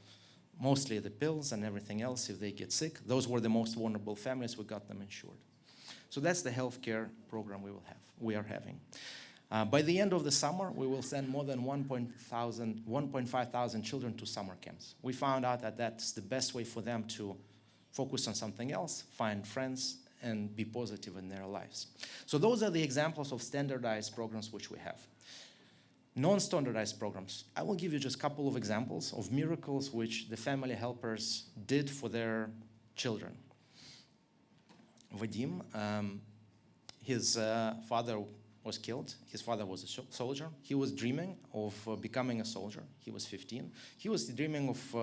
mostly the pills and everything else if they get sick. Those were the most vulnerable families. We got them insured. So that's the healthcare program we are having. By the end of the summer, we will send more than 1,500 children to summer camps. We found out that that's the best way for them to focus on something else, find friends, and be positive in their lives. So those are the examples of standardized programs which we have. Non-standardized programs. I will give you just a couple of examples of miracles which the family helpers did for their children. Vadim, his father was killed. His father was a soldier. He was dreaming of becoming a soldier. He was 15. He was dreaming of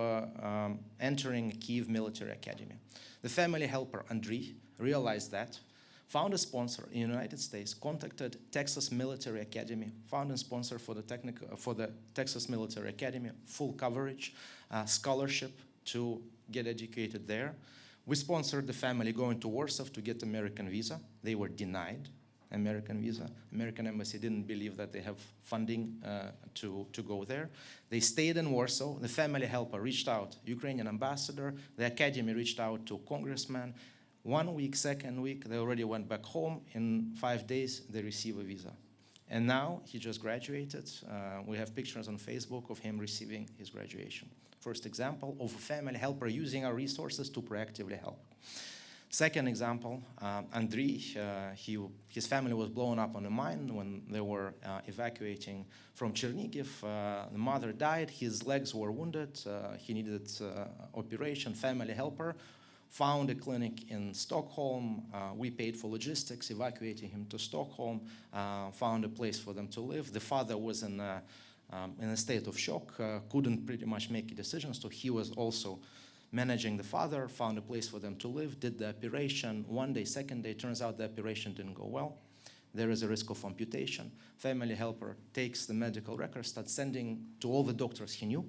entering Kyiv Military Academy. The family helper, Andriy, realized that, found a sponsor in the United States, contacted Texas Military Academy, found a sponsor for the Texas Military Academy, full coverage, scholarship to get educated there. We sponsored the family going to Warsaw to get American visa. They were denied. American visa. American embassy didn't believe that they have funding to go there. They stayed in Warsaw. The family helper reached out, Ukrainian ambassador. The academy reached out to congressman. 1 week, second week, they already went back home. In 5 days, they receive a visa. And now he just graduated. We have pictures on Facebook of him receiving his graduation. First example of a family helper using our resources to proactively help. Second example, Andriy, his family was blown up on a mine when they were evacuating from Chernigiv. The mother died, his legs were wounded, he needed operation, family helper. Found a clinic in Stockholm. We paid for logistics, evacuating him to Stockholm. Found a place for them to live. The father was in a state of shock, couldn't pretty much make a decision, so he was also managing the father, found a place for them to live, did the operation. 1 day, second day, turns out the operation didn't go well. There is a risk of amputation. Family helper takes the medical records, starts sending to all the doctors he knew.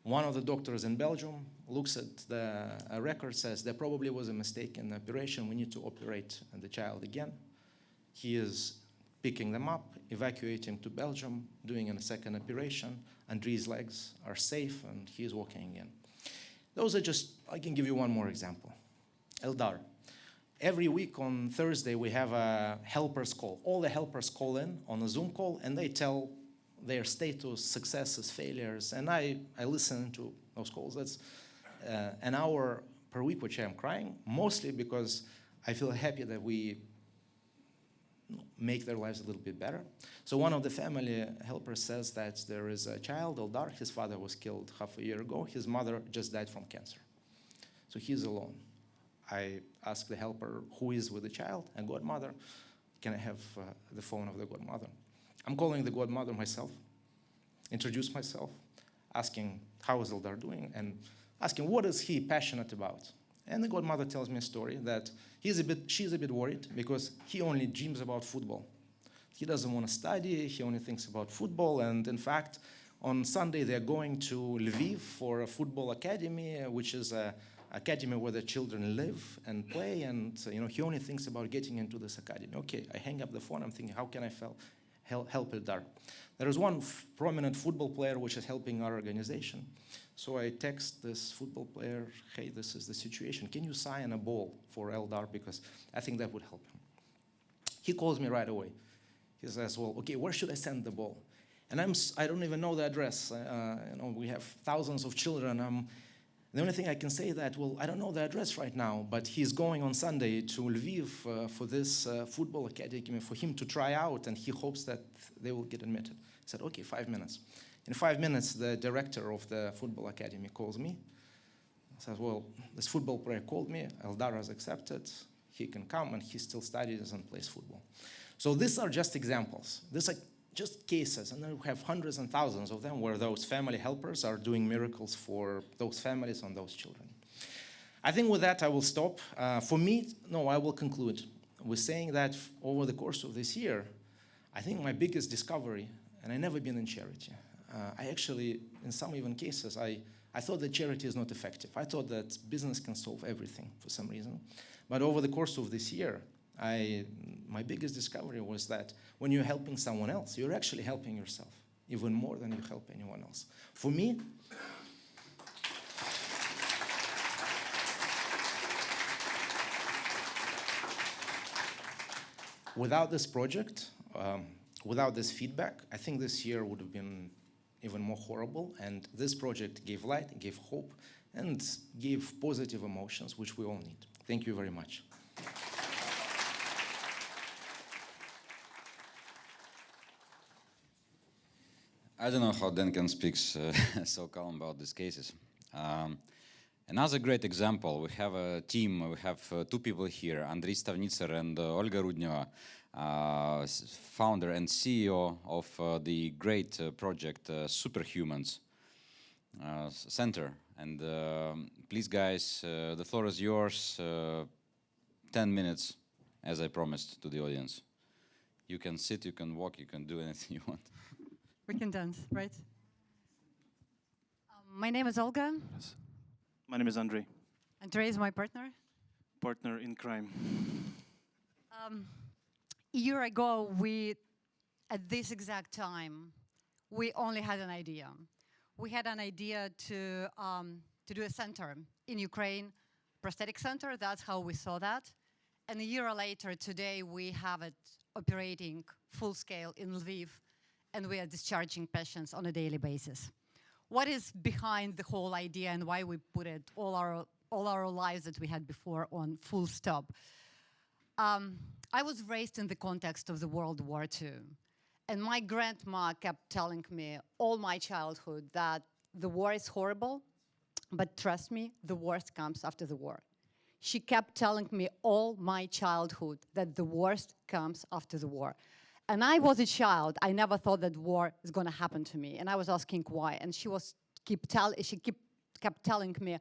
One of the doctors in Belgium looks at the record, says there probably was a mistake in the operation, we need to operate the child again. He is picking them up, evacuating to Belgium, doing a second operation. Andriy's legs are safe and he is walking again. Those are just, I can give you one more example. Eldar. Every week on Thursday we have a helpers call. All the helpers call in on a Zoom call and they tell their status, successes, failures, and I listen to those calls. That's an hour per week, which I'm crying, mostly because I feel happy that we make their lives a little bit better. So one of the family helpers says that there is a child, Eldar, his father was killed half a year ago, his mother just died from cancer. So he's alone. I ask the helper who is with the child, a godmother. Can I have the phone of the godmother? I'm calling the godmother myself, introduce myself, asking how is Eldar doing, and asking what is he passionate about. And the godmother tells me a story that she's a bit worried because he only dreams about football. He doesn't want to study, he only thinks about football, and in fact, on Sunday they're going to Lviv for a football academy, which is an academy where the children live and play, and he only thinks about getting into this academy. Okay, I hang up the phone, I'm thinking, how can I help Eldar? There is one prominent football player which is helping our organization. So I text this football player, hey, this is the situation. Can you sign a ball for Eldar? Because I think that would help him. He calls me right away. He says, well, okay, where should I send the ball? And I don't even know the address. We have thousands of children. The only thing I can say that, well, I don't know the address right now, but he's going on Sunday to Lviv for this football academy for him to try out, and he hopes that they will get admitted. I said, okay, 5 minutes. In 5 minutes, the director of the football academy calls me. Says, well, this football player called me, Eldar has accepted, he can come, and he still studies and plays football. So these are just examples. These are just cases, and then we have hundreds and thousands of them where those family helpers are doing miracles for those families and those children. I think with that I will stop. For me, no, I will conclude with saying that over the course of this year, I think my biggest discovery, and I've never been in charity, I actually, in some even cases, I thought that charity is not effective. I thought that business can solve everything for some reason. But over the course of this year, my biggest discovery was that when you're helping someone else, you're actually helping yourself, even more than you help anyone else. For me, without this project, without this feedback, I think this year would have been even more horrible. And this project gave light, gave hope, and gave positive emotions, which we all need. Thank you very much. I don't know how Duncan speaks so calm about these cases. Another great example, we have a team, we have 2 people here, Andriy Stavnitser and Olga Rudneva, founder and CEO of the great project Superhumans Center. And please guys, the floor is yours, 10 minutes, as I promised to the audience. You can sit, you can walk, you can do anything you want. We can dance, right? My name is Olga. Yes. My name is Andrei. Andrei is my partner. Partner in crime. A year ago, at this exact time, we only had an idea. We had an idea to do a center in Ukraine, prosthetic center. That's how we saw that. And a year later, today, we have it operating full scale in Lviv, and we are discharging patients on a daily basis. What is behind the whole idea and why we put it all our lives that we had before on full stop? I was raised in the context of the World War II. And my grandma kept telling me all my childhood that the war is horrible, but trust me, the worst comes after the war. She kept telling me all my childhood that the worst comes after the war. And I was a child. I never thought that war is going to happen to me. And I was asking why. And she kept telling me,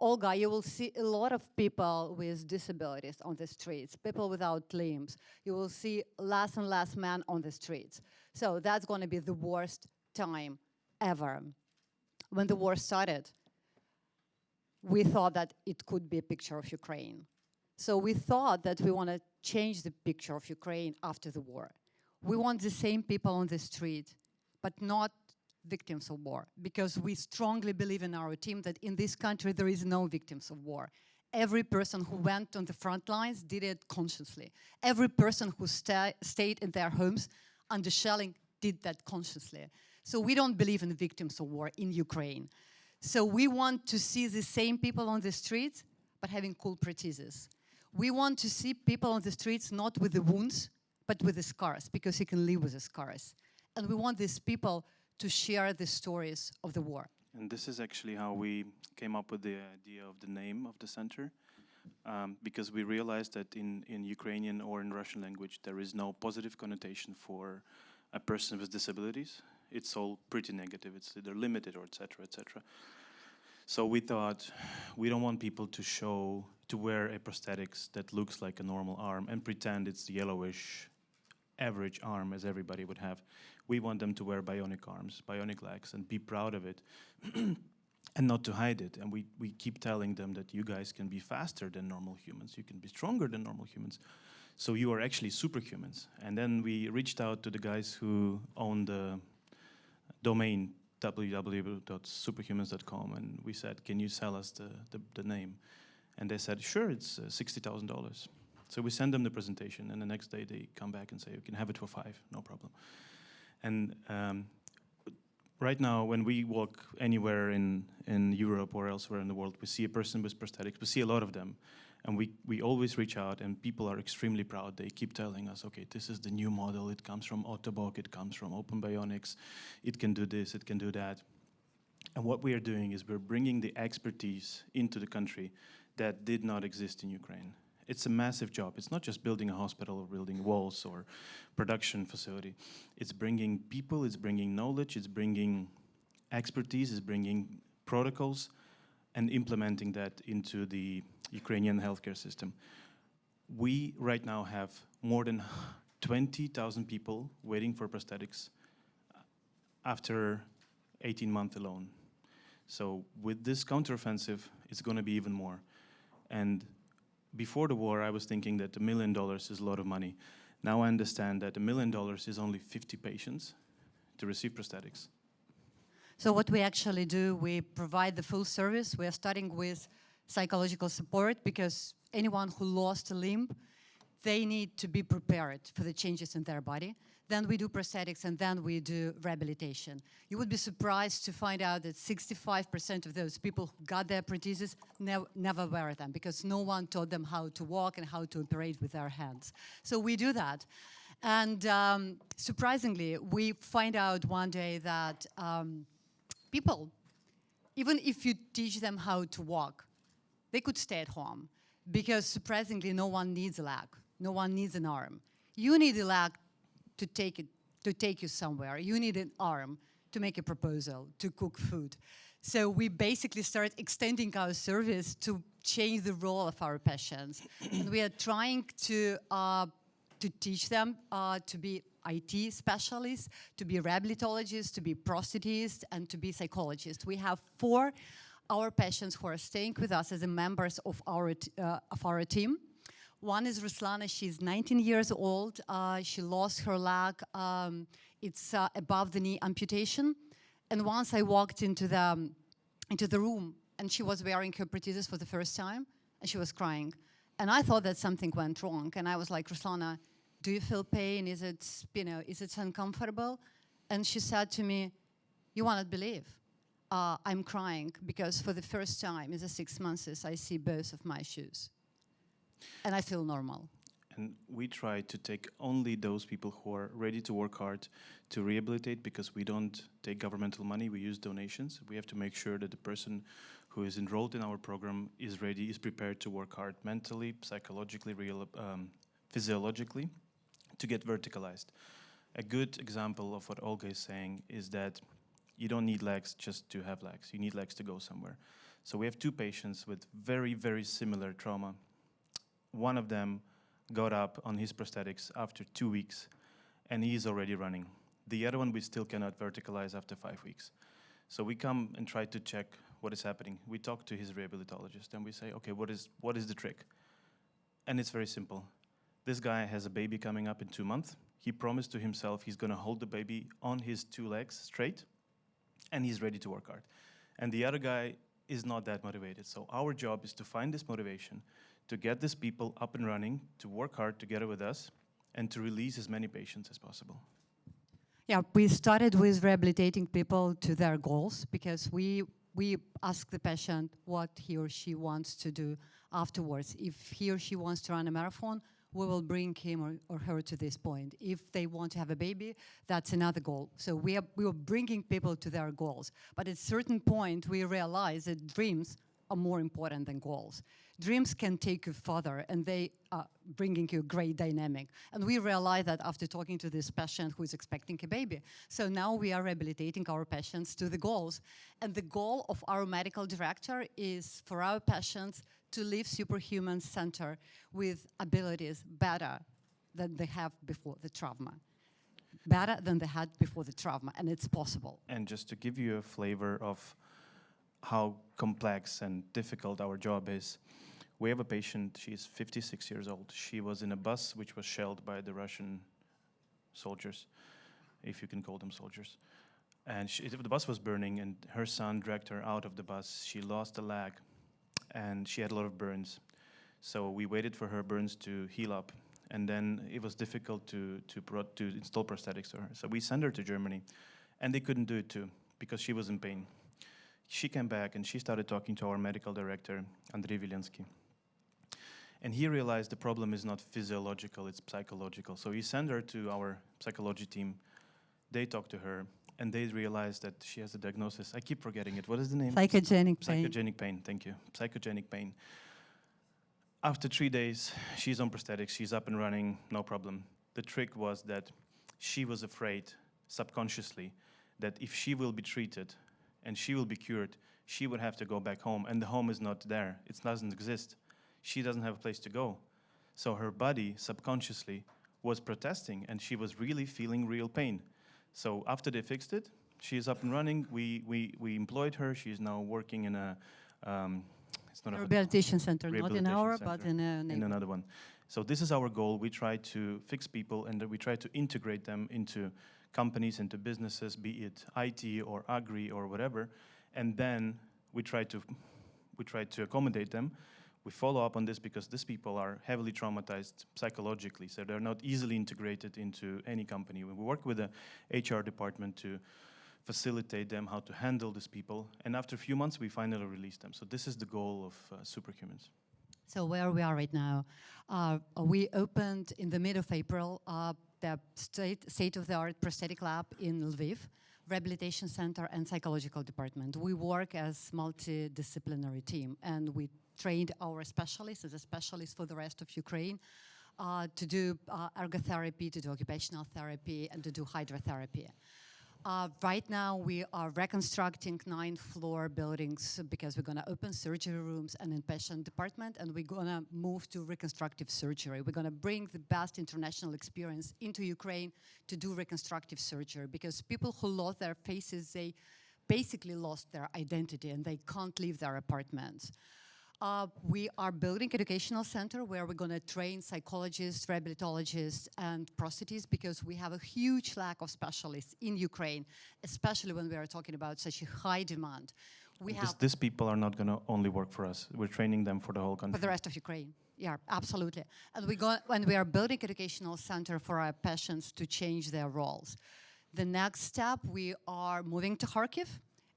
Olga, you will see a lot of people with disabilities on the streets, people without limbs. You will see less and less men on the streets. So that's going to be the worst time ever. When the war started, we thought that it could be a picture of Ukraine. So we thought that we want to change the picture of Ukraine after the war. We want the same people on the street, but not victims of war, because we strongly believe in our team that in this country there is no victims of war. Every person who went on the front lines did it consciously. Every person who stayed in their homes under shelling did that consciously. So we don't believe in victims of war in Ukraine. So we want to see the same people on the streets, but having cool prostheses. We want to see people on the streets not with the wounds, but with the scars, because you can live with the scars. And we want these people to share the stories of the war. And this is actually how we came up with the idea of the name of the center, because we realized that in Ukrainian or in Russian language, there is no positive connotation for a person with disabilities. It's all pretty negative. It's either limited or et cetera, et cetera. So we thought, we don't want people to wear a prosthetics that looks like a normal arm and pretend it's the yellowish average arm as everybody would have. We want them to wear bionic arms, bionic legs, and be proud of it, and not to hide it. And we keep telling them that you guys can be faster than normal humans, you can be stronger than normal humans, so you are actually superhumans. And then we reached out to the guys who own the domain www.superhumans.com, and we said, can you sell us the name? And they said, sure, it's $60,000. So we send them the presentation, and the next day they come back and say, you can have it for $5, no problem. And right now, when we walk anywhere in Europe or elsewhere in the world, we see a person with prosthetics, we see a lot of them. And we always reach out, and people are extremely proud. They keep telling us, okay, this is the new model. It comes from Ottobock, it comes from Open Bionics. It can do this, it can do that. And what we are doing is we're bringing the expertise into the country that did not exist in Ukraine. It's a massive job. It's not just building a hospital or building walls or production facility. It's bringing people, it's bringing knowledge, it's bringing expertise, it's bringing protocols, and implementing that into the Ukrainian healthcare system. We right now have more than 20,000 people waiting for prosthetics after 18 months alone. So with this counteroffensive, it's going to be even more. And before the war, I was thinking that $1 million is a lot of money. Now I understand that $1 million is only 50 patients to receive prosthetics. So what we actually do, we provide the full service. We are starting with psychological support, because anyone who lost a limb, they need to be prepared for the changes in their body. Then we do prosthetics, and then we do rehabilitation. You would be surprised to find out that 65% of those people who got their prostheses never wear them, because no one taught them how to walk and how to operate with their hands. So we do that. And surprisingly, we find out one day that people, even if you teach them how to walk, they could stay at home, because surprisingly, no one needs a leg, no one needs an arm. You need a leg to take you somewhere. You need an arm to make a proposal, to cook food. So we basically start extending our service to change the role of our patients. And we are trying to teach them to be IT specialists, to be rehabilitologists, to be prosthetists, and to be psychologists. We have 4 our patients who are staying with us as members of our team. One is Ruslana. She's 19 years old. She lost her leg. It's above the knee amputation. And once I walked into the room, and she was wearing her prosthesis for the first time, and she was crying. And I thought that something went wrong. And I was like, Ruslana, do you feel pain? Is it uncomfortable? And she said to me, you will not believe. I'm crying because for the first time in the 6 months I see both of my shoes. And I feel normal. And we try to take only those people who are ready to work hard to rehabilitate, because we don't take governmental money, we use donations. We have to make sure that the person who is enrolled in our program is ready, is prepared to work hard mentally, psychologically, physiologically, to get verticalized. A good example of what Olga is saying is that you don't need legs just to have legs. You need legs to go somewhere. So we have 2 patients with very, very similar trauma. One of them got up on his prosthetics after 2 weeks, and he is already running. The other one we still cannot verticalize after 5 weeks. So we come and try to check what is happening. We talk to his rehabilitologist, and we say, okay, what is the trick? And it's very simple. This guy has a baby coming up in 2 months. He promised to himself he's going to hold the baby on his 2 legs straight, and he's ready to work hard. And the other guy is not that motivated. So our job is to find this motivation, to get these people up and running, to work hard together with us, and to release as many patients as possible. Yeah, we started with rehabilitating people to their goals, because we ask the patient what he or she wants to do afterwards. If he or she wants to run a marathon, we will bring him or her to this point. If they want to have a baby, that's another goal. So we are bringing people to their goals. But at a certain point, we realize that dreams are more important than goals. Dreams can take you further, and they are bringing you a great dynamic. And we realize that after talking to this patient who is expecting a baby. So now we are rehabilitating our patients to the goals. And the goal of our medical director is for our patients to live superhuman center with abilities better than they have before the trauma. Better than they had before the trauma, and it's possible. And just to give you a flavor of how complex and difficult our job is, we have a patient, she's 56 years old. She was in a bus which was shelled by the Russian soldiers, if you can call them soldiers. And the bus was burning, and her son dragged her out of the bus. She lost a leg, and she had a lot of burns. So we waited for her burns to heal up, and then it was difficult to install prosthetics to her. So we sent her to Germany, and they couldn't do it too, because she was in pain. She came back, and she started talking to our medical director, Andrei Vilensky. And he realized the problem is not physiological, it's psychological. So he sent her to our psychology team. They talked to her, and they realized that she has a diagnosis. I keep forgetting it. What is the name? Psychogenic pain. Psychogenic pain, thank you. Psychogenic pain. After 3 days, she's on prosthetics, she's up and running, no problem. The trick was that she was afraid, subconsciously, that if she will be treated and she will be cured, she would have to go back home, and the home is not there. It doesn't exist. She doesn't have a place to go. So her body, subconsciously, was protesting, and she was really feeling real pain. So after they fixed it, she is up and running. We employed her. She is now working in a it's not a rehabilitation center, not in our, center, but in another one. So this is our goal. We try to fix people, and we try to integrate them into companies, into businesses, be it IT or agri or whatever, and then we try to accommodate them. We follow up on this because these people are heavily traumatized psychologically, so they're not easily integrated into any company. We work with the HR department to facilitate them how to handle these people, and after a few months we finally release them. So this is the goal of Superhumans. So where we are right now, we opened in the mid of April the state-of-the-art prosthetic lab in Lviv, rehabilitation center and psychological department. We work as multidisciplinary team, and we trained our specialists as a specialist for the rest of Ukraine to do ergotherapy, to do occupational therapy, and to do hydrotherapy. Right now, we are reconstructing 9-floor buildings because we're going to open surgery rooms and inpatient department, and we're going to move to reconstructive surgery. We're going to bring the best international experience into Ukraine to do reconstructive surgery, because people who lost their faces, they basically lost their identity and they can't leave their apartments. We are building educational center where we're going to train psychologists, rehabilitologists, and prosthetists because we have a huge lack of specialists in Ukraine, especially when we are talking about such a high demand. We have These people are not going to only work for us. We're training them for the whole country. for the rest of Ukraine. Yeah, absolutely. And when we are building educational center for our patients to change their roles. The next step, we are moving to Kharkiv.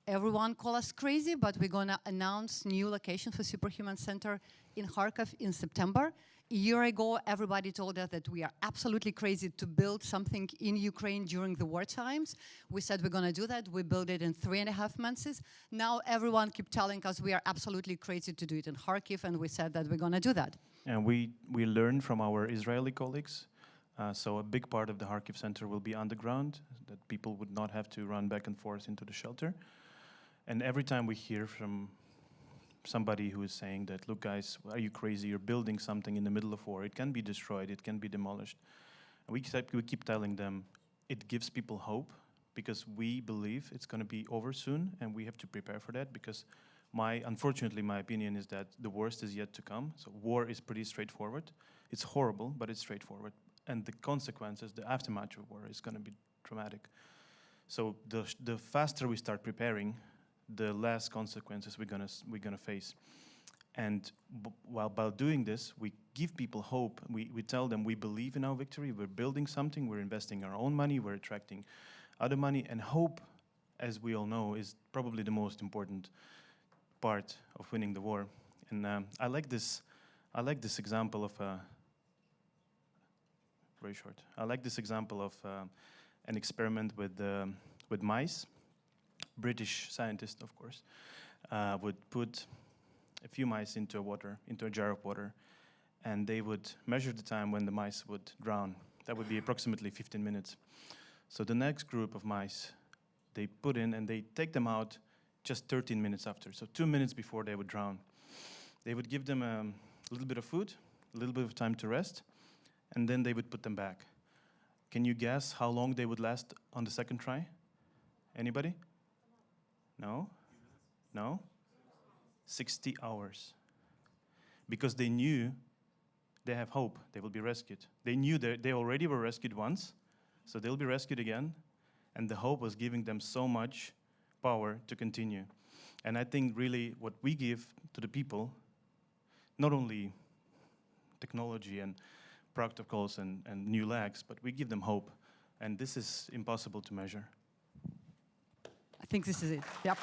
Everyone call us crazy, but we're going to announce new location for Superhuman Center in Kharkiv in September. A year ago, everybody told us that we are absolutely crazy to build something in Ukraine during the war times. We said we're going to do that. We built it in 3.5 months. Now everyone keeps telling us we are absolutely crazy to do it in Kharkiv, and we said that we're going to do that. And we learned from our Israeli colleagues. So a big part of the Kharkiv Center will be underground, that people would not have to run back and forth into the shelter. And every time we hear from somebody who is saying that, look guys, are you crazy? You're building something in the middle of war. It can be destroyed. It can be demolished. And we keep telling them it gives people hope because we believe it's going to be over soon and we have to prepare for that because unfortunately, my opinion is that the worst is yet to come. So war is pretty straightforward. It's horrible, but it's straightforward. And the consequences, the aftermath of war is going to be traumatic. So the faster we start preparing, the less consequences we're gonna face. And while doing this, we give people hope. We tell them we believe in our victory. We're building something. We're investing our own money. We're attracting other money. And hope, as we all know, is probably the most important part of winning the war. And I like this example of very short. I like this example of an experiment with mice. British scientist, of course, would put a few mice into a jar of water, and they would measure the time when the mice would drown. That would be approximately 15 minutes. So the next group of mice, they put in and they take them out just 13 minutes after, so 2 minutes before they would drown. They would give them a little bit of food, a little bit of time to rest, and then they would put them back. Can you guess how long they would last on the second try? Anybody? No? No? 60 hours. Because they knew they have hope, they will be rescued. They knew they already were rescued once, so they'll be rescued again, and the hope was giving them so much power to continue. And I think really what we give to the people, not only technology and protocols and new legs, but we give them hope, and this is impossible to measure. I think this is it. Yep.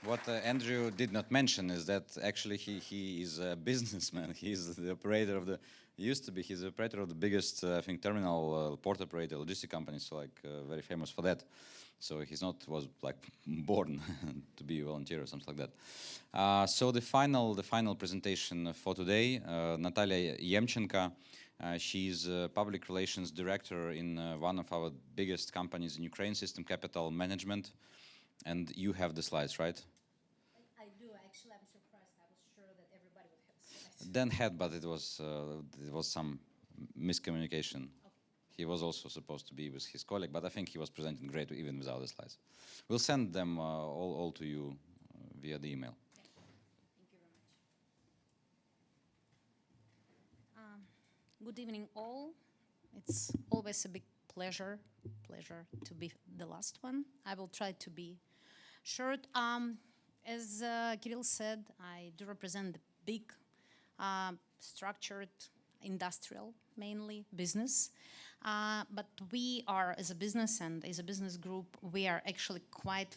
What Andrew did not mention is that actually he is a businessman. He's the operator of he's the operator of the biggest, I think, terminal port operator logistic company, so like very famous for that. So was like born to be a volunteer or something like that. So the final presentation for today, Natalia Yemchenko. She's a public relations director in one of our biggest companies in Ukraine, System Capital Management. And you have the slides, right? I do. Actually, I'm surprised. I was sure that everybody would have slides. Dan had, but it was some miscommunication. Okay. He was also supposed to be with his colleague, but I think he was presenting great even without the slides. We'll send them all to you via the email. Good evening, all. It's always a big pleasure to be the last one. I will try to be short. As Kirill said, I do represent the big, structured, industrial, mainly business. But we are, as a business and as a business group, we are actually quite,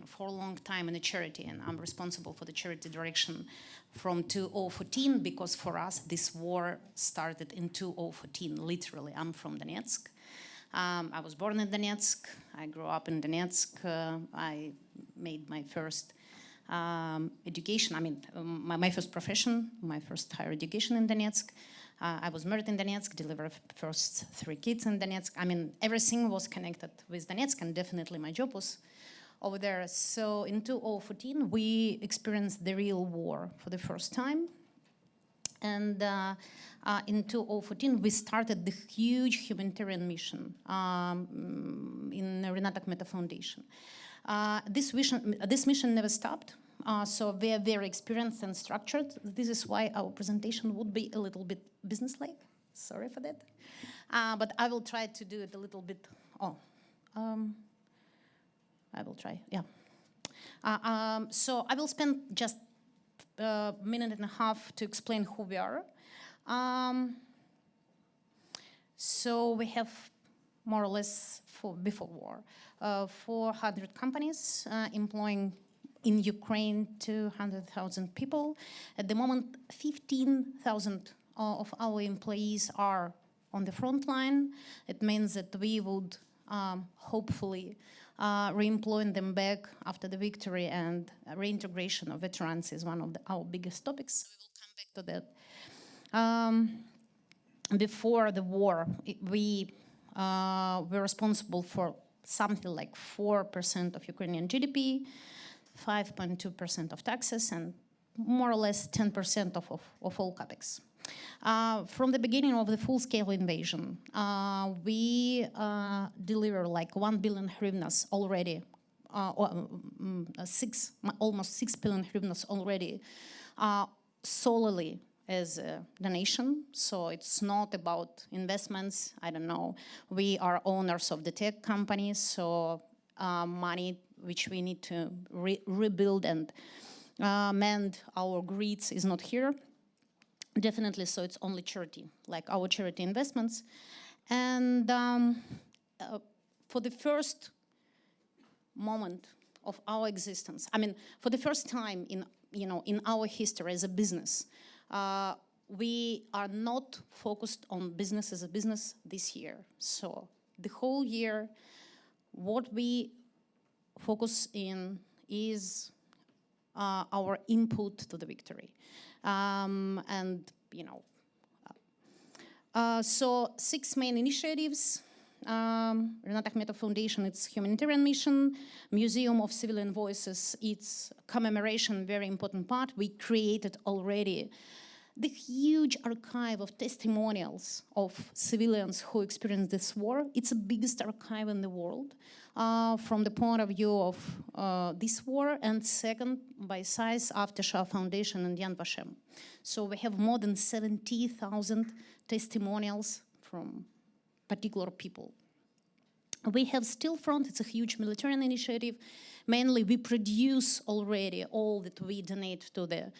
for a long time in a charity, and I'm responsible for the charity direction from 2014, because for us this war started in 2014, literally. I'm from Donetsk. I was born in Donetsk. I grew up in Donetsk. I made my first education, my first profession, my first higher education in Donetsk. I was married in Donetsk, delivered first 3 kids in Donetsk. Everything was connected with Donetsk, and definitely my job was over there. So in 2014, we experienced the real war for the first time. And in 2014, we started the huge humanitarian mission in Renata Akhmetov Foundation. This mission never stopped, so we are very experienced and structured. This is why our presentation would be a little bit business-like. Sorry for that. But I will try to do it a little bit. I will try, yeah. So I will spend just a minute and a half to explain who we are. So we have more or less, before war, 400 companies employing in Ukraine 200,000 people. At the moment, 15,000 of our employees are on the front line. It means that we would hopefully re-employing them back after the victory, and reintegration of veterans is one of our biggest topics. So we will come back to that. Before the war, we were responsible for something like 4% of Ukrainian GDP, 5.2% of taxes, and more or less 10% of all capex. From the beginning of the full-scale invasion, we deliver like 1 billion hryvnias already, almost 6 billion hryvnias already, solely as a donation. So it's not about investments. I don't know. We are owners of the tech companies, so money which we need to rebuild and mend our grids is not here. Definitely, so it's only charity, like our charity investments. And for the first moment of our existence, I mean, for the first time in our history as a business, we are not focused on business as a business this year. So the whole year, what we focus in is our input to the victory. So 6 main initiatives. Renata Akhmetov Foundation, its humanitarian mission. Museum of Civilian Voices, its commemoration, very important part. We created already the huge archive of testimonials of civilians who experienced this war. It's the biggest archive in the world from the point of view of this war, and second by size after Shah Foundation and Yad Vashem. So we have more than 70,000 testimonials from particular people. We have Steel Front, it's a huge military initiative. Mainly we produce already all that we donate to the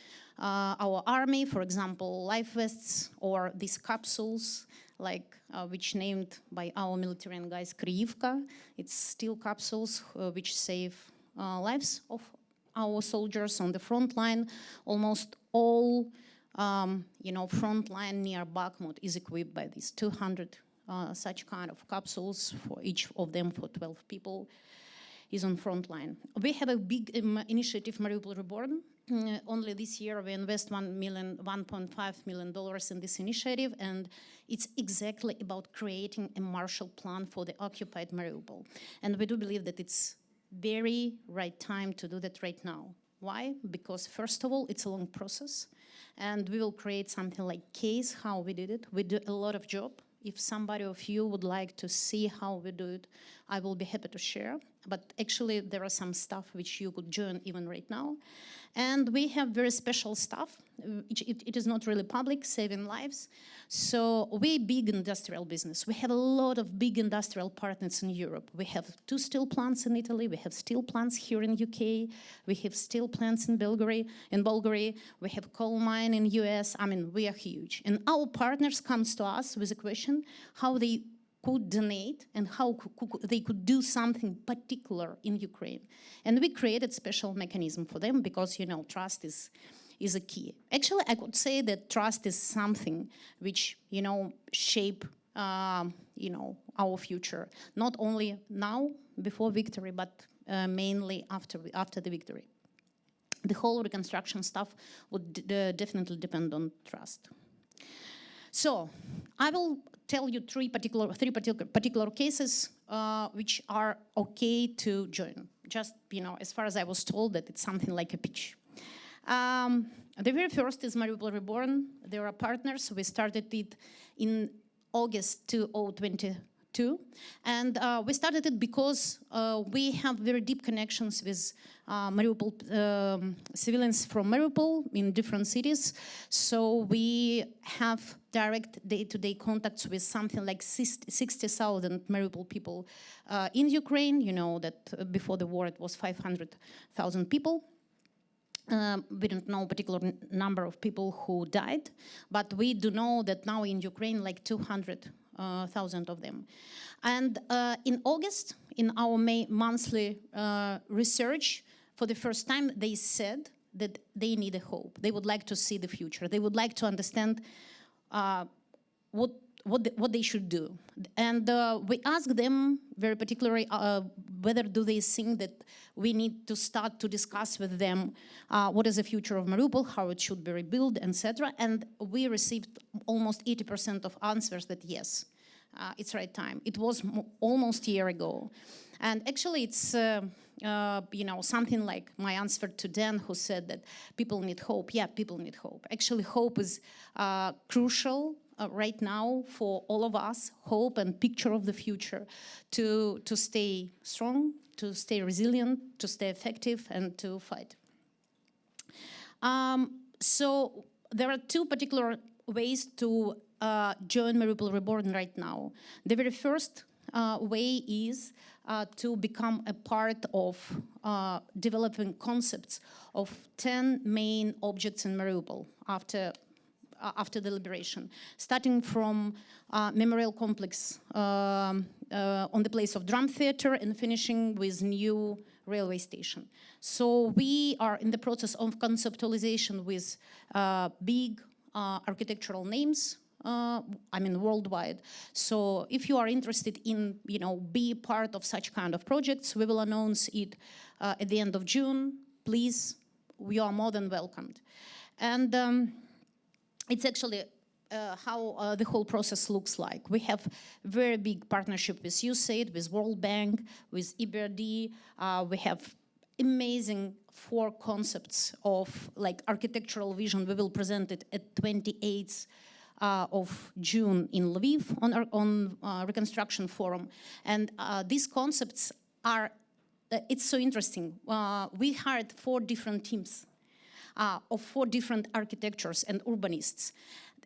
our army, for example, life vests or these capsules, like which named by our military guys Kryivka. It's steel capsules which save lives of our soldiers on the front line. Almost all front line near Bakhmut is equipped by these 200 such kind of capsules, for each of them for 12 people is on front line. We have a big initiative, Mariupol Reborn. Only this year we invest $1.5 million in this initiative, and it's exactly about creating a Marshall Plan for the occupied Mariupol. And we do believe that it's very right time to do that right now. Why? Because first of all, it's a long process, and we will create something like case how we did it. We do a lot of job. If somebody of you would like to see how we do it, I will be happy to share. But actually, there are some stuff which you could join even right now. And we have very special stuff. It is not really public, saving lives. So we're big industrial business. We have a lot of big industrial partners in Europe. We have 2 steel plants in Italy. We have steel plants here in UK. We have steel plants in Bulgaria. We have coal mine in US. I mean, we are huge. And our partners comes to us with a question how they could donate and how they could do something particular in Ukraine. And we created special mechanism for them because, trust is a key. Actually, I could say that trust is something which, shape, our future. Not only now, before victory, but mainly after the victory. The whole reconstruction stuff would definitely depend on trust. So I will tell you three particular cases which are okay to join. Just, as far as I was told that it's something like a pitch. The very first is Mariupol Reborn. There are partners. We started it in August 2022. And we started it because we have very deep connections with Mariupol civilians from Mariupol in different cities. So we have direct day-to-day contacts with something like 60,000 Mariupol people in Ukraine. You know that before the war it was 500,000 people. We don't know a particular number of people who died, but we do know that now in Ukraine, like 200,000 of them. And in August, in our monthly research, for the first time, they said that they need a hope. They would like to see the future. They would like to understand what they should do. And we asked them very particularly whether do they think that we need to start to discuss with them what is the future of Mariupol, how it should be rebuilt, etc. And we received almost 80% of answers that yes, it's right time. It was almost a year ago. And actually it's you know, something like my answer to Dan, who said that people need hope. Yeah, people need hope. Actually, hope is crucial right now for all of us, hope and picture of the future, to stay strong, to stay resilient, to stay effective, and to fight. So there are two particular ways to join Mariupol Reborn right now. The very first way is to become a part of developing concepts of 10 main objects in Mariupol after the liberation, starting from memorial complex on the place of drum theater and finishing with new railway station. So we are in the process of conceptualization with big architectural names, I mean worldwide. So if you are interested in, you know, be part of such kind of projects, we will announce it at the end of June. Please, you are more than welcomed. And it's actually how the whole process looks like. We have very big partnership with USAID, with World Bank, with URBD. We have amazing 4 concepts of like architectural vision. We will present it at 28th of June in Lviv on Reconstruction Forum. And these concepts are, it's so interesting. We hired 4 different teams of 4 different architectures and urbanists.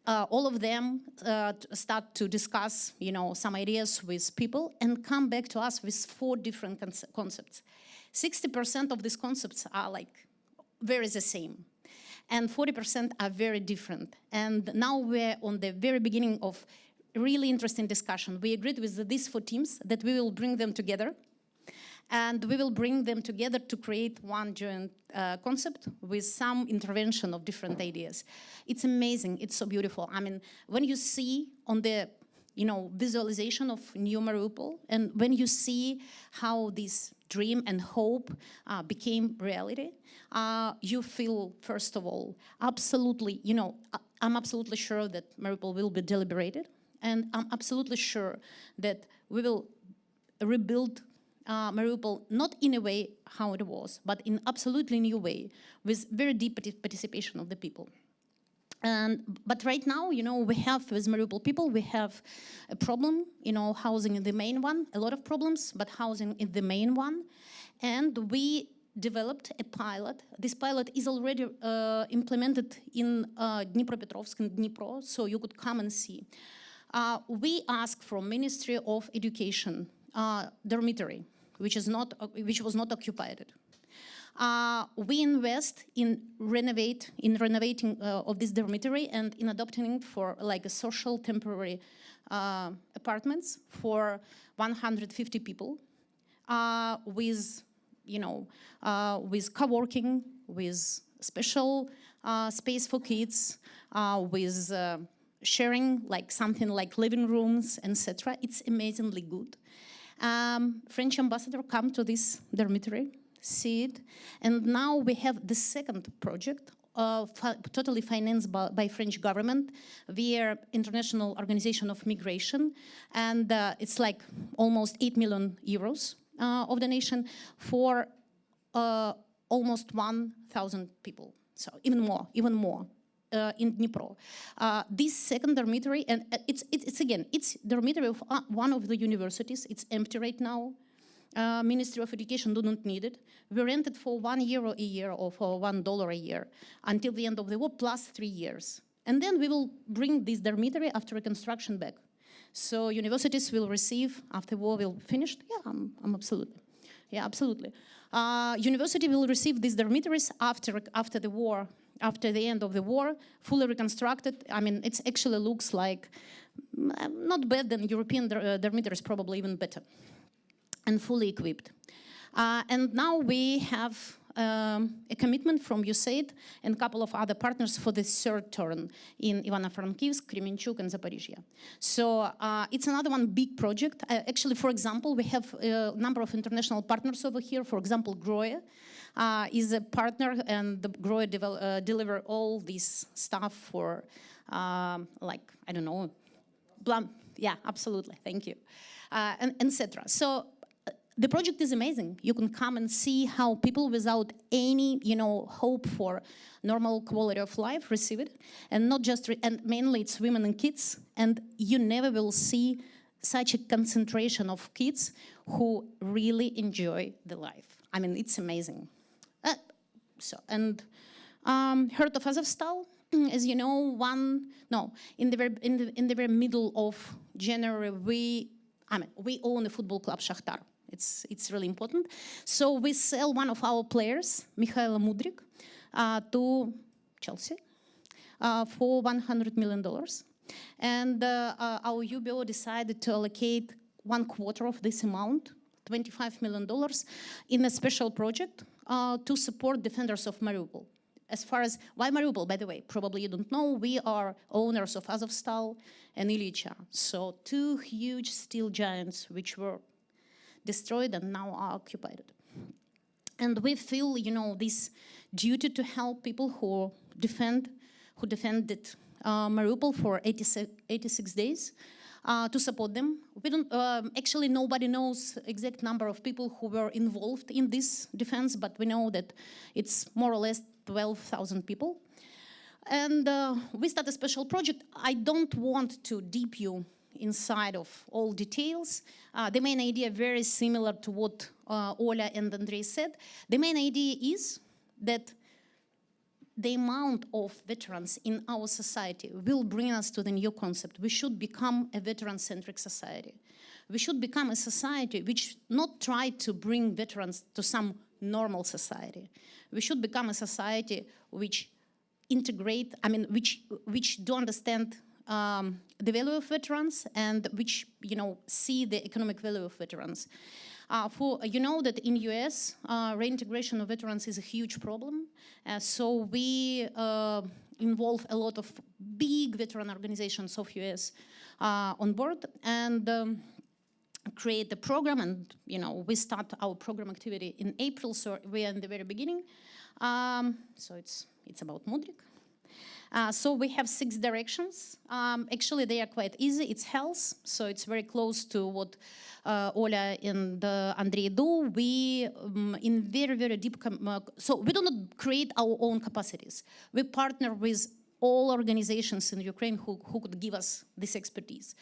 All of them start to discuss, you know, some ideas with people and come back to us with 4 different concepts. 60% of these concepts are like very the same, and 40% are very different. And now we're on the very beginning of really interesting discussion. We agreed with these 4 teams that we will bring them together, and we will bring them together to create one joint concept with some intervention of different ideas. It's amazing, it's so beautiful. I mean, when you see on the, you know, visualization of New Mariupol, and when you see how this dream and hope became reality, you feel, first of all, absolutely, you know, I'm absolutely sure that Mariupol will be deliberated, and I'm absolutely sure that we will rebuild Mariupol not in a way how it was, but in absolutely new way, with very deep participation of the people. But right now, you know, we have with Mariupol people, we have a problem, you know, housing is the main one, a lot of problems, but housing is the main one. And we developed a pilot. This pilot is already implemented in Dnipropetrovsk and Dnipro, so you could come and see. We asked from Ministry of Education dormitory, which was not occupied. We invest in renovating of this dormitory and in adopting it for like a social temporary apartments for 150 people with, you know, with co-working, with special space for kids, with sharing like something like living rooms, etc. It's amazingly good. French ambassador come to this dormitory, see it, and now we have the second project, totally financed by French government via International Organization of Migration, and it's like almost 8 million euros of donation for almost 1,000 people. So even more. In Dnipro. This second dormitory, and it's dormitory of one of the universities. It's empty right now. Ministry of Education do not need it. We rent it for €1 a year or for $1 a year until the end of the war, plus 3 years. And then we will bring this dormitory after reconstruction back. So universities will receive, after war will finish. Yeah, I'm absolutely. Yeah, absolutely. University will receive these dormitories after the war, after the end of the war, fully reconstructed. I mean, it actually looks like not bad than European dormitories, probably even better, and fully equipped. And now we have a commitment from USAID and a couple of other partners for the third turn in Ivano-Frankivsk, Kremenchuk, and Zaporizhia. So it's another one big project. Actually, for example, we have a number of international partners over here. For example, GROE is a partner, and the GROE deliver all this stuff for, like, I don't know, yeah, absolutely, thank you, and etc. So the project is amazing. You can come and see how people without any, hope for normal quality of life receive it, and not just, and mainly it's women and kids, and you never will see such a concentration of kids who really enjoy the life. I mean, it's amazing. Heard of Azovstal? As you know, in the very middle of January, we own a football club, Shakhtar. It's really important. So we sell one of our players, Mikhail Mudrik, to Chelsea for $100 million. And our UBO decided to allocate 1/4 of this amount, $25 million, in a special project to support defenders of Mariupol. As far as, why Mariupol, by the way? Probably you don't know, we are owners of Azovstal and Ilyich. So 2 huge steel giants which were destroyed and now are occupied. And we feel, this duty to help people who defended Mariupol for 86 days, to support them. We don't, actually nobody knows exact number of people who were involved in this defense, but we know that it's more or less 12,000 people. And we start a special project. I don't want to deep you inside of all details. The main idea very similar to what Ola and Andrei said. The main idea is that the amount of veterans in our society will bring us to the new concept. We should become a veteran-centric society. We should become a society which not try to bring veterans to some normal society. We should become a society which integrate, which do understand the value of veterans and which, see the economic value of veterans. You know that in US, reintegration of veterans is a huge problem. So we involve a lot of big veteran organizations of US on board and create the program. And, we start our program activity in April, so we are in the very beginning. So it's about Mudrik. So we have 6 directions. Actually, they are quite easy. It's health, so it's very close to what Ola and Andrei do. We, in very, very deep, so we do not create our own capacities. We partner with all organizations in Ukraine who could give us this expertise.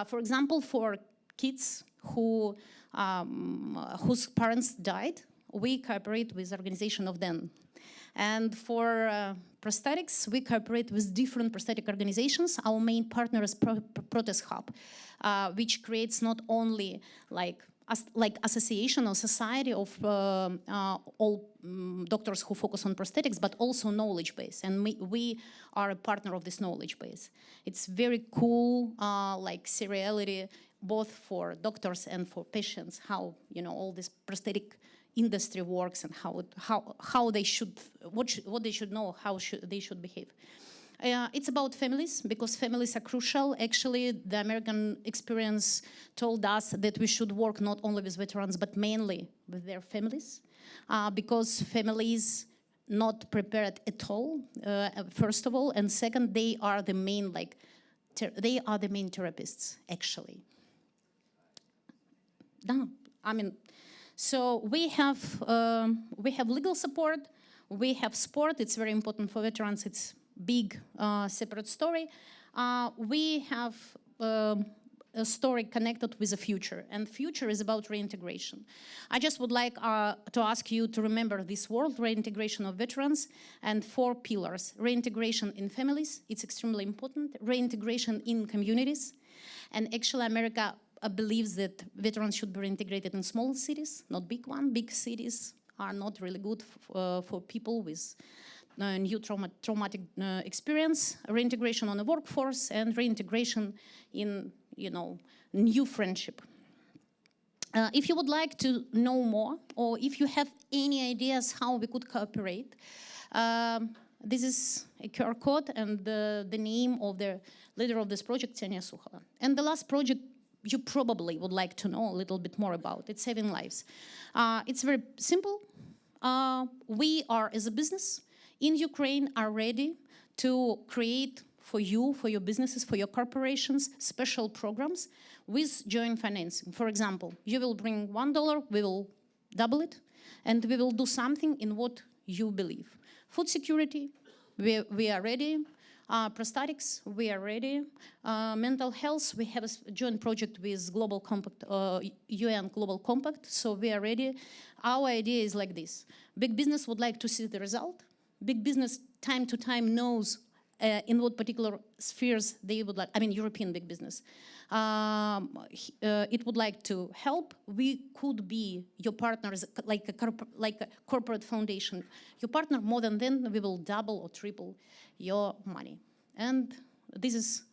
For example, for kids whose parents died, we cooperate with organization of them. And for prosthetics, we cooperate with different prosthetic organizations. Our main partner is Protest Hub, which creates not only like association or society of all doctors who focus on prosthetics, but also knowledge base. And we are a partner of this knowledge base. It's very cool, like seriality, both for doctors and for patients, how all this prosthetic industry works and how they should, what they should know, how they should behave. It's about families, because families are crucial. Actually, the American experience told us that we should work not only with veterans, but mainly with their families, because families not prepared at all, first of all, and second, they are the main, they are the main therapists, actually. So we have legal support, We have sport, it's very important for veterans, it's big separate story. We have a story connected with the future, and future is about reintegration. I just would like to ask you to remember this word, reintegration of veterans, and 4 pillars. Reintegration in families, it's extremely important. Reintegration in communities, and actually America believes that veterans should be reintegrated in small cities, not big ones. Big cities are not really good for people with new traumatic experience. Reintegration on the workforce, and reintegration in, new friendship. If you would like to know more, or if you have any ideas how we could cooperate, this is a QR code and the name of the leader of this project, Ksenia Sukhova. And the last project you probably would like to know a little bit more about. It's saving lives. It's very simple. We are, as a business in Ukraine, are ready to create for you, for your businesses, for your corporations, special programs with joint financing. For example, you will bring $1, we will double it, and we will do something in what you believe. Food security, we are ready. Prosthetics, we are ready. Mental health, we have a joint project with Global Compact, UN Global Compact, so we are ready. Our idea is like this. Big business would like to see the result. Big business time to time knows in what particular spheres they would like, European big business. It would like to help. We could be your partners, like a corporate foundation. Your partner, more than then, we will double or triple your money. And this is,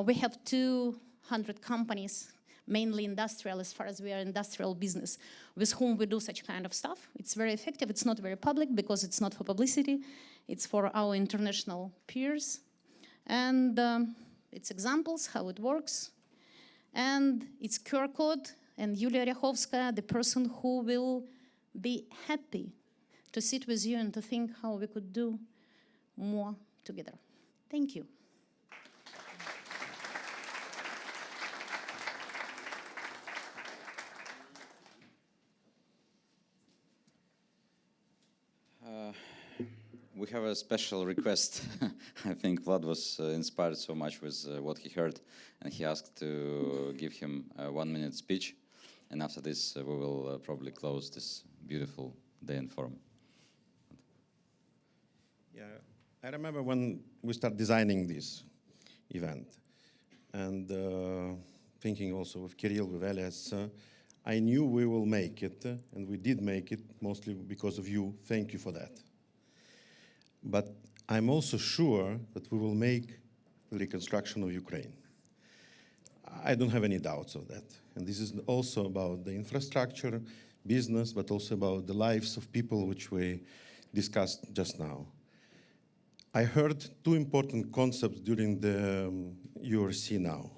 we have 200 companies, mainly industrial, as far as we are industrial business, with whom we do such kind of stuff. It's very effective. It's not very public because it's not for publicity. It's for our international peers. And it's examples, how it works. And it's QR code. And Yulia Ryakhovskaya, the person who will be happy to sit with you and to think how we could do more together. Thank you. We have a special request. I think Vlad was inspired so much with what he heard, and he asked to give him a 1-minute speech. And after this, we will probably close this beautiful day and forum. Yeah, I remember when we started designing this event, and thinking also with Kirill, with Elias, I knew we will make it, and we did make it, mostly because of you. Thank you for that. But I'm also sure that we will make the reconstruction of Ukraine. I don't have any doubts of that. And this is also about the infrastructure, business, but also about the lives of people which we discussed just now. I heard 2 important concepts during the URC now.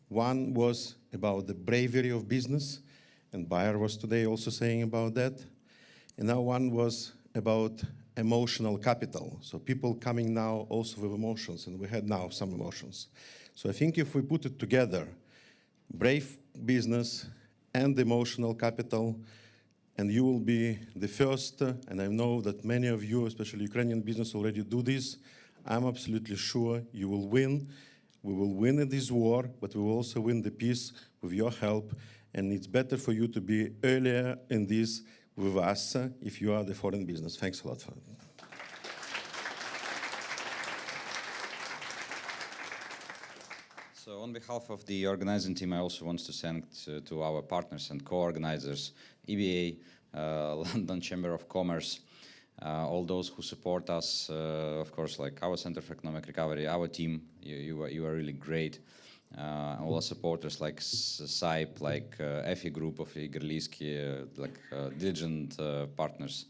One was about the bravery of business, and Bayer was today also saying about that. And now one was about emotional capital. So people coming now also with emotions, and we had now some emotions. So I think if we put it together, brave business and emotional capital, and you will be the first, and I know that many of you, especially Ukrainian business, already do this, I'm absolutely sure you will win. We will win in this war, but we will also win the peace with your help, and it's better for you to be earlier in this with us if you are the foreign business. Thanks a lot for it. So on behalf of the organizing team, I also want to thank to our partners and co-organizers, EBA, London Chamber of Commerce, all those who support us, of course, like our Center for Economic Recovery, our team, you are really great. All the supporters like SAIP, like EFI Group of Igor Liski, like diligent partners,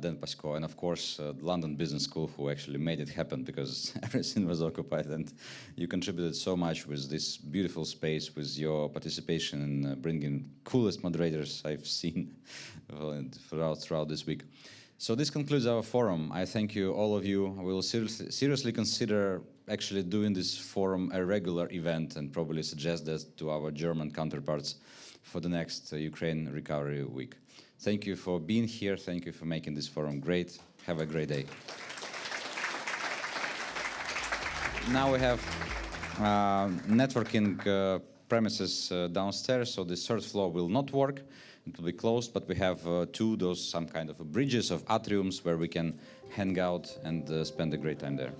Dan Pasko, and of course the London Business School, who actually made it happen because everything was occupied, and you contributed so much with this beautiful space, with your participation in bringing coolest moderators I've seen throughout this week. So this concludes our forum. I thank you, all of you. We will seriously consider actually doing this forum a regular event, and probably suggest that to our German counterparts for the next Ukraine Recovery Week. Thank you for being here. Thank you for making this forum great. Have a great day. Now we have networking premises downstairs, so the third floor will not work. It will be closed, but we have some kind of bridges of atriums where we can hang out and spend a great time there.